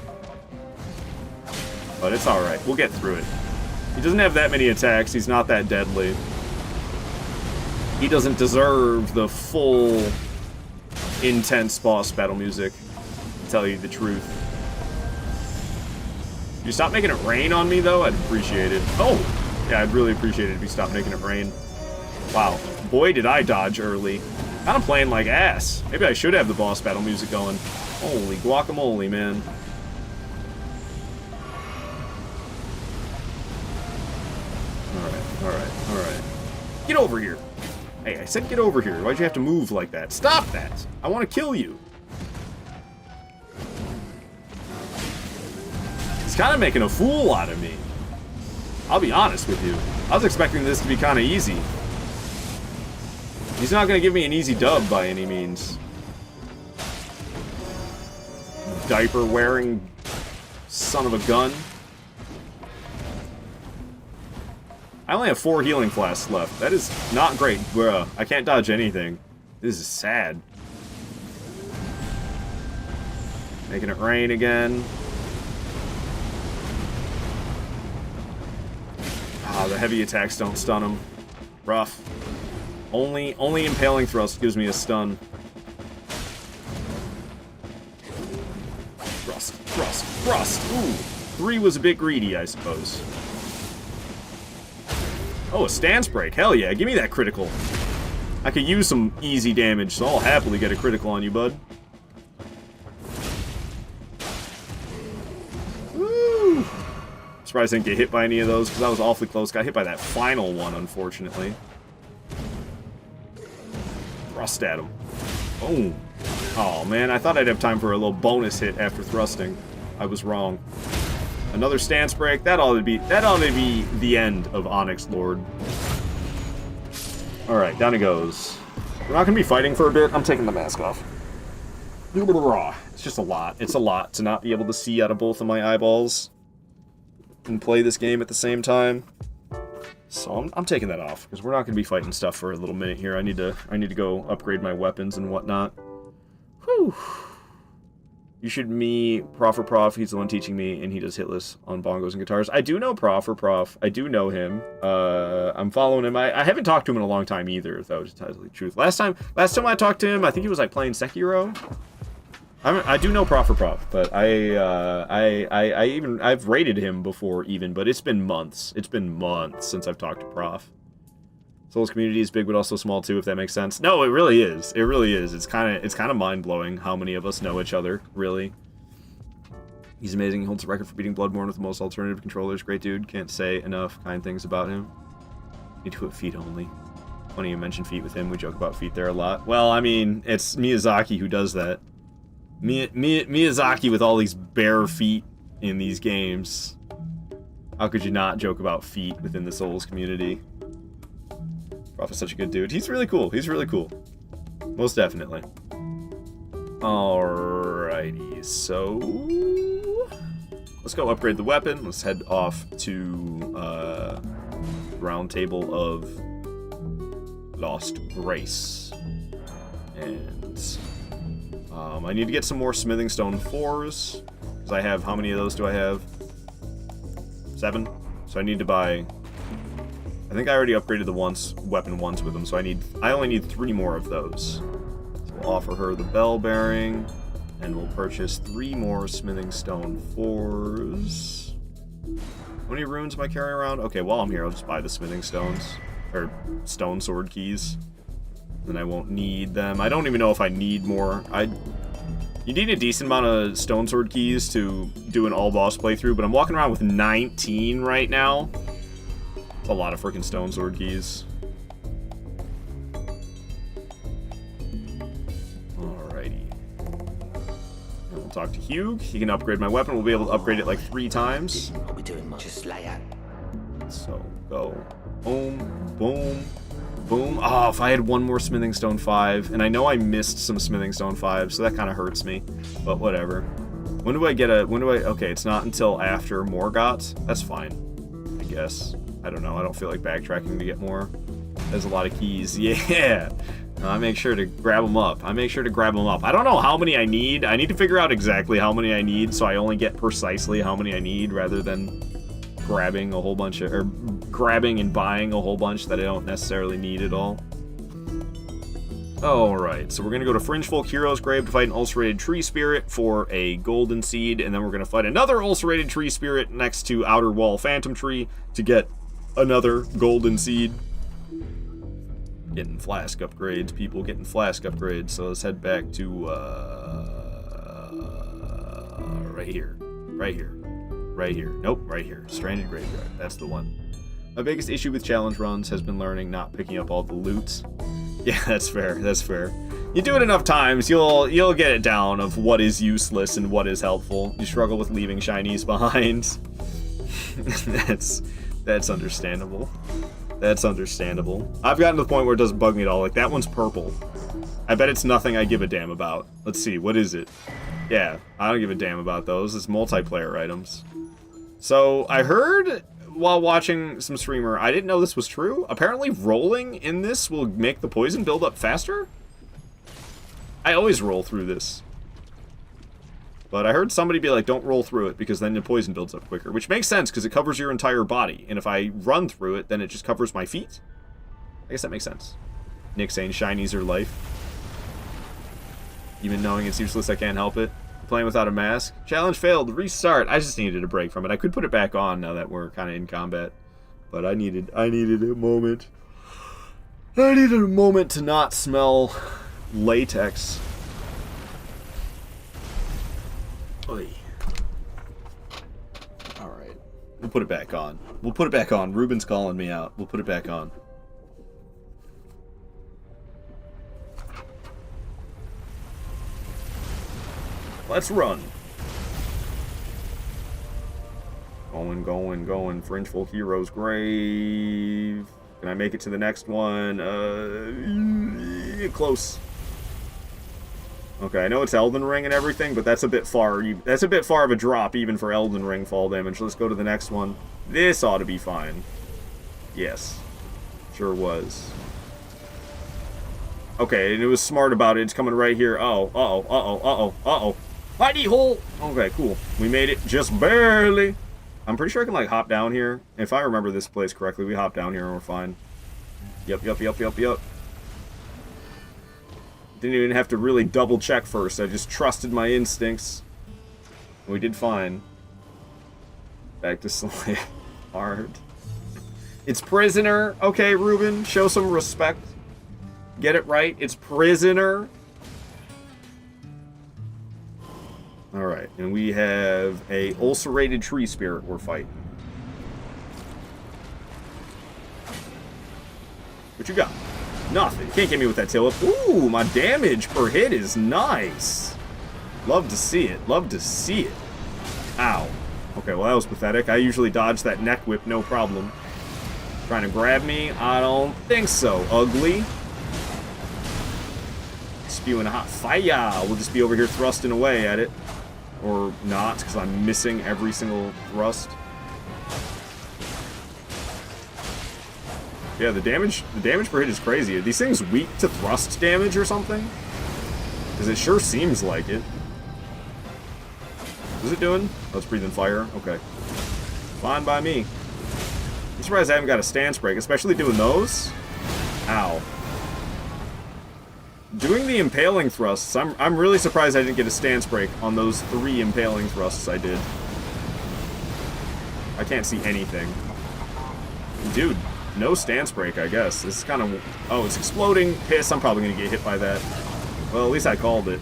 But it's alright. We'll get through it. He doesn't have that many attacks. He's not that deadly. He doesn't deserve the full, intense boss battle music, to tell you the truth. If you stop making it rain on me, though, I'd appreciate it. Oh! Yeah, I'd really appreciate it if you stopped making it rain. Wow. Boy, did I dodge early. Kind of playing like ass. Maybe I should have the boss battle music going. Holy guacamole, man. Alright. Get over here. Hey, I said get over here. Why'd you have to move like that? Stop that! I want to kill you. He's kind of making a fool out of me. I'll be honest with you. I was expecting this to be kind of easy. He's not going to give me an easy dub by any means. Diaper-wearing son of a gun. I only have 4 healing flasks left. That is not great, bruh. I can't dodge anything. This is sad. Making it rain again. Ah, the heavy attacks don't stun him. Rough. Only impaling thrust gives me a stun. Thrust. Ooh, 3 was a bit greedy, I suppose. Oh, a stance break. Hell yeah, give me that critical. I could use some easy damage, so I'll happily get a critical on you, bud. Woo! Surprised I didn't get hit by any of those, because I was awfully close. Got hit by that final one, unfortunately. Thrust at him. Boom. Oh man, I thought I'd have time for a little bonus hit after thrusting. I was wrong. Another stance break. That ought to be the end of Onyx Lord. Alright, down it goes. We're not gonna be fighting for a bit. I'm taking the mask off. It's just a lot. It's a lot to not be able to see out of both of my eyeballs and play this game at the same time. So I'm taking that off because we're not going to be fighting stuff for a little minute here. I need to go upgrade my weapons and whatnot. Whew. You should meet Prof. He's the one teaching me, and he does hitless on bongos and guitars. I do know Prof. I do know him. I'm following him. I haven't talked to him in a long time either, if that was to tell you the truth. Last time I talked to him, I think he was like playing Sekiro. I do know Prof, but I've rated him before even, but it's been months. It's been months since I've talked to Prof. Souls community is big, but also small too, if that makes sense. No, it really is. It really is. It's kind of mind-blowing how many of us know each other, really. He's amazing. He holds the record for beating Bloodborne with the most alternative controllers. Great dude. Can't say enough kind things about him. Need to put feet only. Funny you mention feet with him. We joke about feet there a lot. Well, I mean, it's Miyazaki who does that. Miyazaki with all these bare feet in these games. How could you not joke about feet within the Souls community? Prof is such a good dude. He's really cool. He's really cool. Most definitely. Alrighty, so let's go upgrade the weapon. Let's head off to round table of Lost Grace. And I need to get some more smithing stone 4s. Because I have, how many of those do I have? 7. So I need to buy, I think I already upgraded the weapon once with them, so I only need 3 more of those. So we'll offer her the bell bearing, and we'll purchase 3 more smithing stone 4s. How many runes am I carrying around? Okay, while I'm here, I'll just buy the smithing stones, or stone sword keys. Then I won't need them. I don't even know if I need more. You need a decent amount of stone sword keys to do an all boss playthrough, but I'm walking around with 19 right now. It's a lot of freaking stone sword keys. Alrighty. And we'll talk to Hugh. He can upgrade my weapon. We'll be able to upgrade it like 3 times. I'll be doing much. Just lay out. So, go. Boom, boom, boom. Oh, if I had 1 more smithing stone 5, and I know I missed some smithing stone 5, so that kind of hurts me, but whatever. Okay, it's not until after Morgott. That's fine, I guess. I don't know, I don't feel like backtracking to get more. There's a lot of keys. Yeah! I make sure to grab them up. I don't know how many I need. I need to figure out exactly how many I need, so I only get precisely how many I need, rather than grabbing a whole bunch of, or grabbing and buying a whole bunch that I don't necessarily need at all. Alright, so we're going to go to Fringe Folk Hero's Grave to fight an ulcerated tree spirit for a golden seed, and then we're going to fight another ulcerated tree spirit next to Outer Wall Phantom Tree to get another golden seed. Getting flask upgrades, people, getting flask upgrades. So let's head back to, right here. Right here. Right here. Nope, right here. Stranded Graveyard. That's the one. My biggest issue with challenge runs has been learning not picking up all the loot. Yeah, that's fair. That's fair. You do it enough times, you'll get it down of what is useless and what is helpful. You struggle with leaving shinies behind. That's understandable. That's understandable. I've gotten to the point where it doesn't bug me at all. Like, that one's purple. I bet it's nothing I give a damn about. Let's see, what is it? Yeah, I don't give a damn about those. It's multiplayer items. So, I heard while watching some streamer, I didn't know this was true. Apparently rolling in this will make the poison build up faster? I always roll through this. But I heard somebody be like, don't roll through it, because then the poison builds up quicker. Which makes sense, because it covers your entire body. And if I run through it, then it just covers my feet. I guess that makes sense. Nick saying shinies are life. Even knowing it's useless, I can't help it. Playing without a mask. Challenge failed. Restart. I just needed a break from it. I could put it back on now that we're kind of in combat. But I needed a moment. I needed a moment to not smell latex. Oy. Alright. We'll put it back on. We'll put it back on. Ruben's calling me out. We'll put it back on. Let's run. Going. Fringe Folk Hero's Grave. Can I make it to the next one? Close. Okay, I know it's Elden Ring and everything, but that's a bit far. That's a bit far of a drop even for Elden Ring fall damage. Let's go to the next one. This ought to be fine. Yes. Sure was. Okay, and it was smart about it. It's coming right here. Uh-oh. Hidey hole! Okay, cool. We made it just barely. I'm pretty sure I can, like, hop down here. If I remember this place correctly, we hop down here and we're fine. Yep. Didn't even have to really double check first. I just trusted my instincts. We did fine. Back to sleep. Hard. It's prisoner. Okay, Ruben, show some respect. Get it right. It's prisoner. Alright, and we have a ulcerated tree spirit we're fighting. What you got? Nothing. Can't get me with that tail up. Ooh, my damage per hit is nice. Love to see it. Love to see it. Ow. Okay, well that was pathetic. I usually dodge that neck whip, no problem. Trying to grab me? I don't think so. Ugly. Spewing hot fire. We'll just be over here thrusting away at it. Or not, because I'm missing every single thrust. Yeah, the damage per hit is crazy. Are these things weak to thrust damage or something? Because it sure seems like it. What's it doing? Oh, it's breathing fire. Okay. Fine by me. I'm surprised I haven't got a stance break, especially doing those. Ow. Doing the impaling thrusts, I'm really surprised I didn't get a stance break on those 3 impaling thrusts I did. I can't see anything. Dude, no stance break, I guess. This is kind of... Oh, it's exploding. Piss, I'm probably going to get hit by that. Well, at least I called it.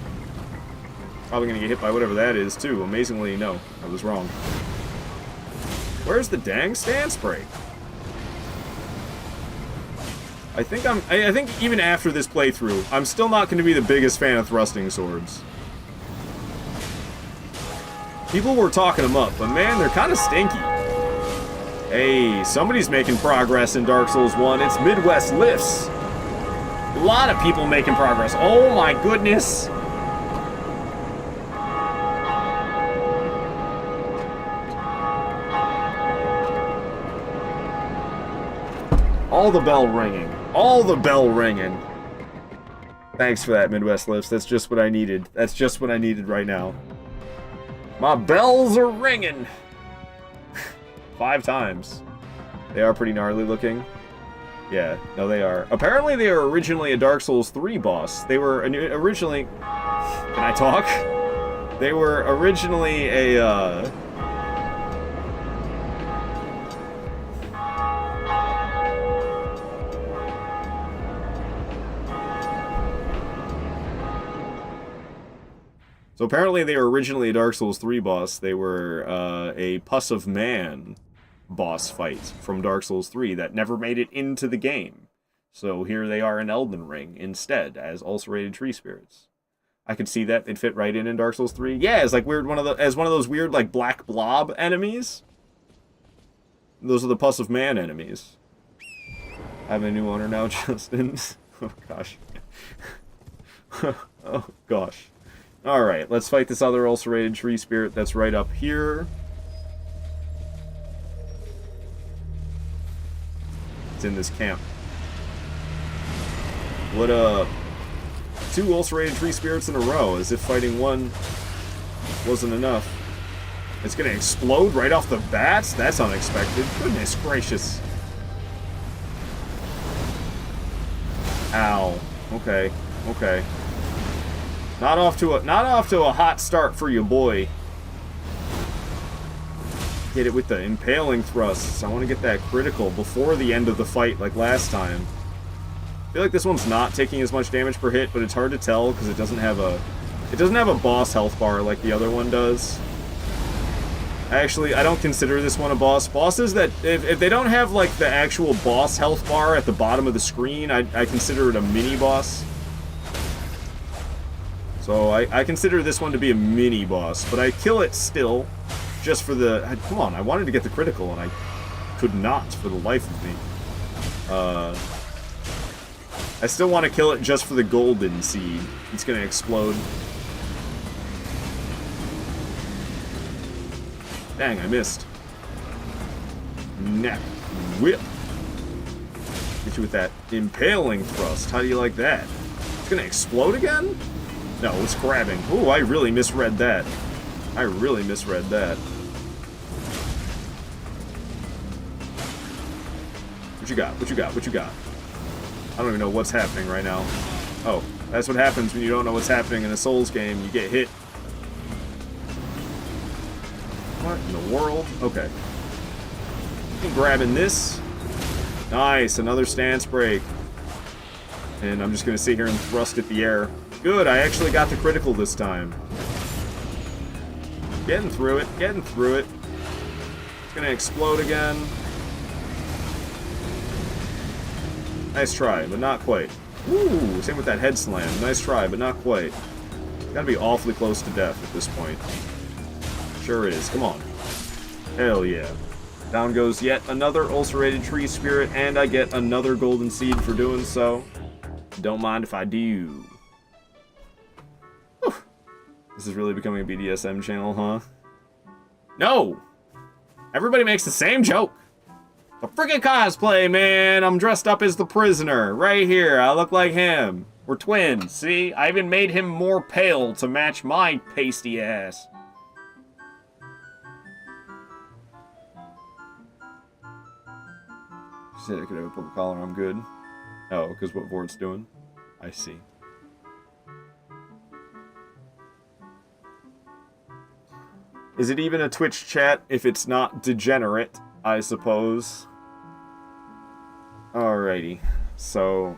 Probably going to get hit by whatever that is, too. Amazingly, no. I was wrong. Where's the dang stance break? I think even after this playthrough, I'm still not going to be the biggest fan of thrusting swords. People were talking them up, but man, they're kind of stinky. Hey, somebody's making progress in Dark Souls 1. It's Midwest Lifts. A lot of people making progress. Oh my goodness. All the bell ringing. All the bell ringing. Thanks for that, Midwest Lifts. That's just what I needed. That's just what I needed right now. My bells are ringing. 5 times. They are pretty gnarly looking. Yeah, no, they are. Apparently, they were originally a Dark Souls 3 boss. They were originally... Can I talk? They were originally a, So apparently they were originally a Dark Souls 3 boss. They were a Pus of Man boss fight from Dark Souls 3 that never made it into the game. So here they are in Elden Ring instead as ulcerated tree spirits. I could see that they'd fit right in Dark Souls 3. Yeah, as like weird one of those weird like black blob enemies. Those are the Pus of Man enemies. I have a new owner now, Justin. Oh gosh. Oh gosh. Alright, let's fight this other ulcerated tree spirit that's right up here. It's in this camp. What up? 2 ulcerated tree spirits in a row, as if fighting one wasn't enough. It's gonna explode right off the bat? That's unexpected. Goodness gracious. Ow. Okay. Okay. Not off to a hot start for you, boy. Hit it with the impaling thrusts. I want to get that critical before the end of the fight, like last time. I feel like this one's not taking as much damage per hit, but it's hard to tell because it doesn't have a boss health bar like the other one does. Actually, I don't consider this one a boss. Bosses that if they don't have like the actual boss health bar at the bottom of the screen, I consider it a mini boss. So I consider this one to be a mini boss, but I kill it still, just for the... Come on, I wanted to get the critical, and I could not for the life of me. I still want to kill it just for the golden seed. It's gonna explode. Dang, I missed. Neck. Whip. Get you with that impaling thrust. How do you like that? It's gonna explode again? No, it's grabbing. Ooh, I really misread that. I really misread that. What you got? What you got? What you got? I don't even know what's happening right now. Oh, that's what happens when you don't know what's happening in a Souls game. You get hit. What in the world? Okay. I'm grabbing this. Nice, another stance break. And I'm just gonna sit here and thrust at the air. Good, I actually got the critical this time. Getting through it, getting through it. It's gonna explode again. Nice try, but not quite. Ooh, same with that head slam. Nice try, but not quite. Gotta be awfully close to death at this point. Sure is, come on. Hell yeah. Down goes yet another ulcerated tree spirit, and I get another golden seed for doing so. Don't mind if I do. Whew. This is really becoming a BDSM channel, huh? No! Everybody makes the same joke. A freaking cosplay, man! I'm dressed up as the prisoner. Right here, I look like him. We're twins, see? I even made him more pale to match my pasty ass. She said I could have a purple collar, I'm good. Oh, because what Vort's doing? I see. Is it even a Twitch chat if it's not degenerate, I suppose? Alrighty. So,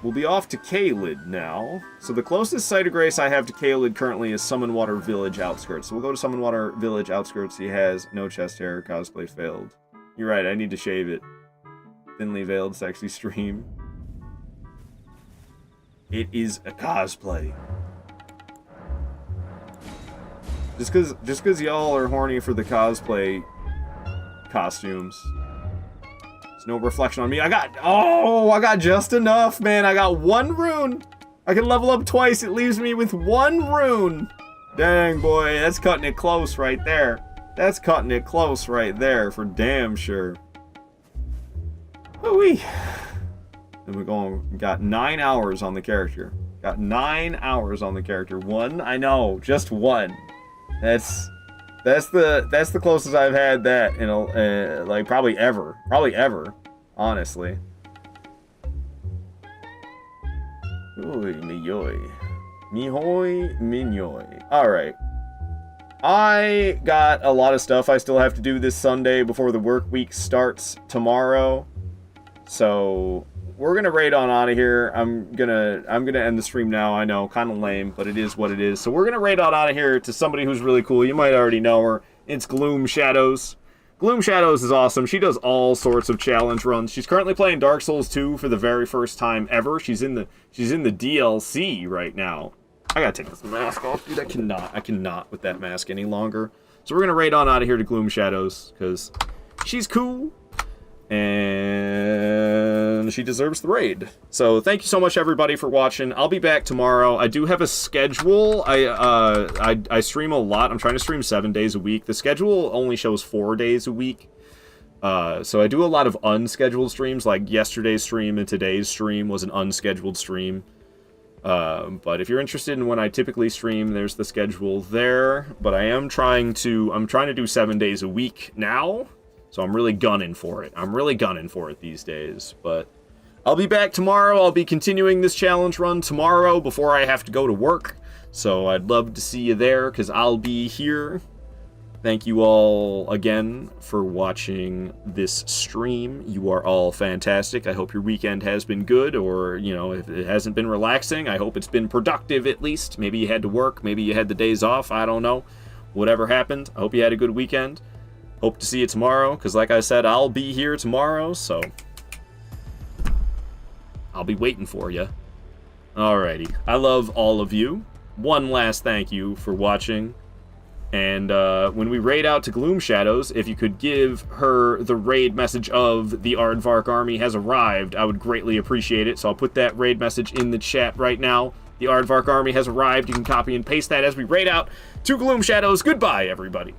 we'll be off to Caelid now. So the closest site of grace I have to Caelid currently is Summonwater Village Outskirts. So we'll go to Summonwater Village Outskirts. He has no chest hair. Cosplay failed. You're right, I need to shave it. Thinly veiled sexy stream. It is a cosplay. Just cause y'all are horny for the cosplay costumes. There's no reflection on me. I got just enough, man. I got 1 rune. I can level up twice. It leaves me with 1 rune. Dang, boy, that's cutting it close right there. That's cutting it close right there for damn sure. Woo-wee. Then we got 9 hours on the character. Got 9 hours on the character. 1? I know, just 1. That's That's the closest I've had that in a like probably ever, honestly. Oy, miyoy. Mihoy, minyoy. Alright. I got a lot of stuff I still have to do this Sunday before the work week starts tomorrow. So we're gonna raid on out of here. I'm gonna end the stream now. I know, kind of lame, but it is what it is. So we're gonna raid on out of here to somebody who's really cool. You might already know her. It's Gloom Shadows. Gloom Shadows is awesome. She does all sorts of challenge runs. She's currently playing Dark Souls 2 for the very first time ever. She's in the DLC right now. I gotta take this mask off, dude. I cannot with that mask any longer. So we're gonna raid on out of here to Gloom Shadows because she's cool and she deserves the raid. So thank you so much, everybody, for watching. I'll be back tomorrow. I do have a schedule. I stream a lot. I'm trying to stream 7 days a week. The schedule only shows 4 days a week. So I do a lot of unscheduled streams, like yesterday's stream and today's stream was an unscheduled stream. But if you're interested in when I typically stream, there's the schedule there. But I'm trying to do 7 days a week now. So I'm really gunning for it. These days. But I'll be back tomorrow. I'll be continuing this challenge run tomorrow before I have to go to work. So I'd love to see you there because I'll be here. Thank you all again for watching this stream. You are all fantastic. I hope your weekend has been good, or, you know, if it hasn't been relaxing, I hope it's been productive at least. Maybe you had to work, maybe you had the days off, I don't know. Whatever happened, I hope you had a good weekend. Hope to see you tomorrow, because like I said, I'll be here tomorrow, so I'll be waiting for you. Alrighty. I love all of you. One last thank you for watching. And when we raid out to Gloom Shadows, if you could give her the raid message of the Aardvark army has arrived, I would greatly appreciate it. So I'll put that raid message in the chat right now. The Aardvark army has arrived. You can copy and paste that as we raid out to Gloom Shadows. Goodbye, everybody.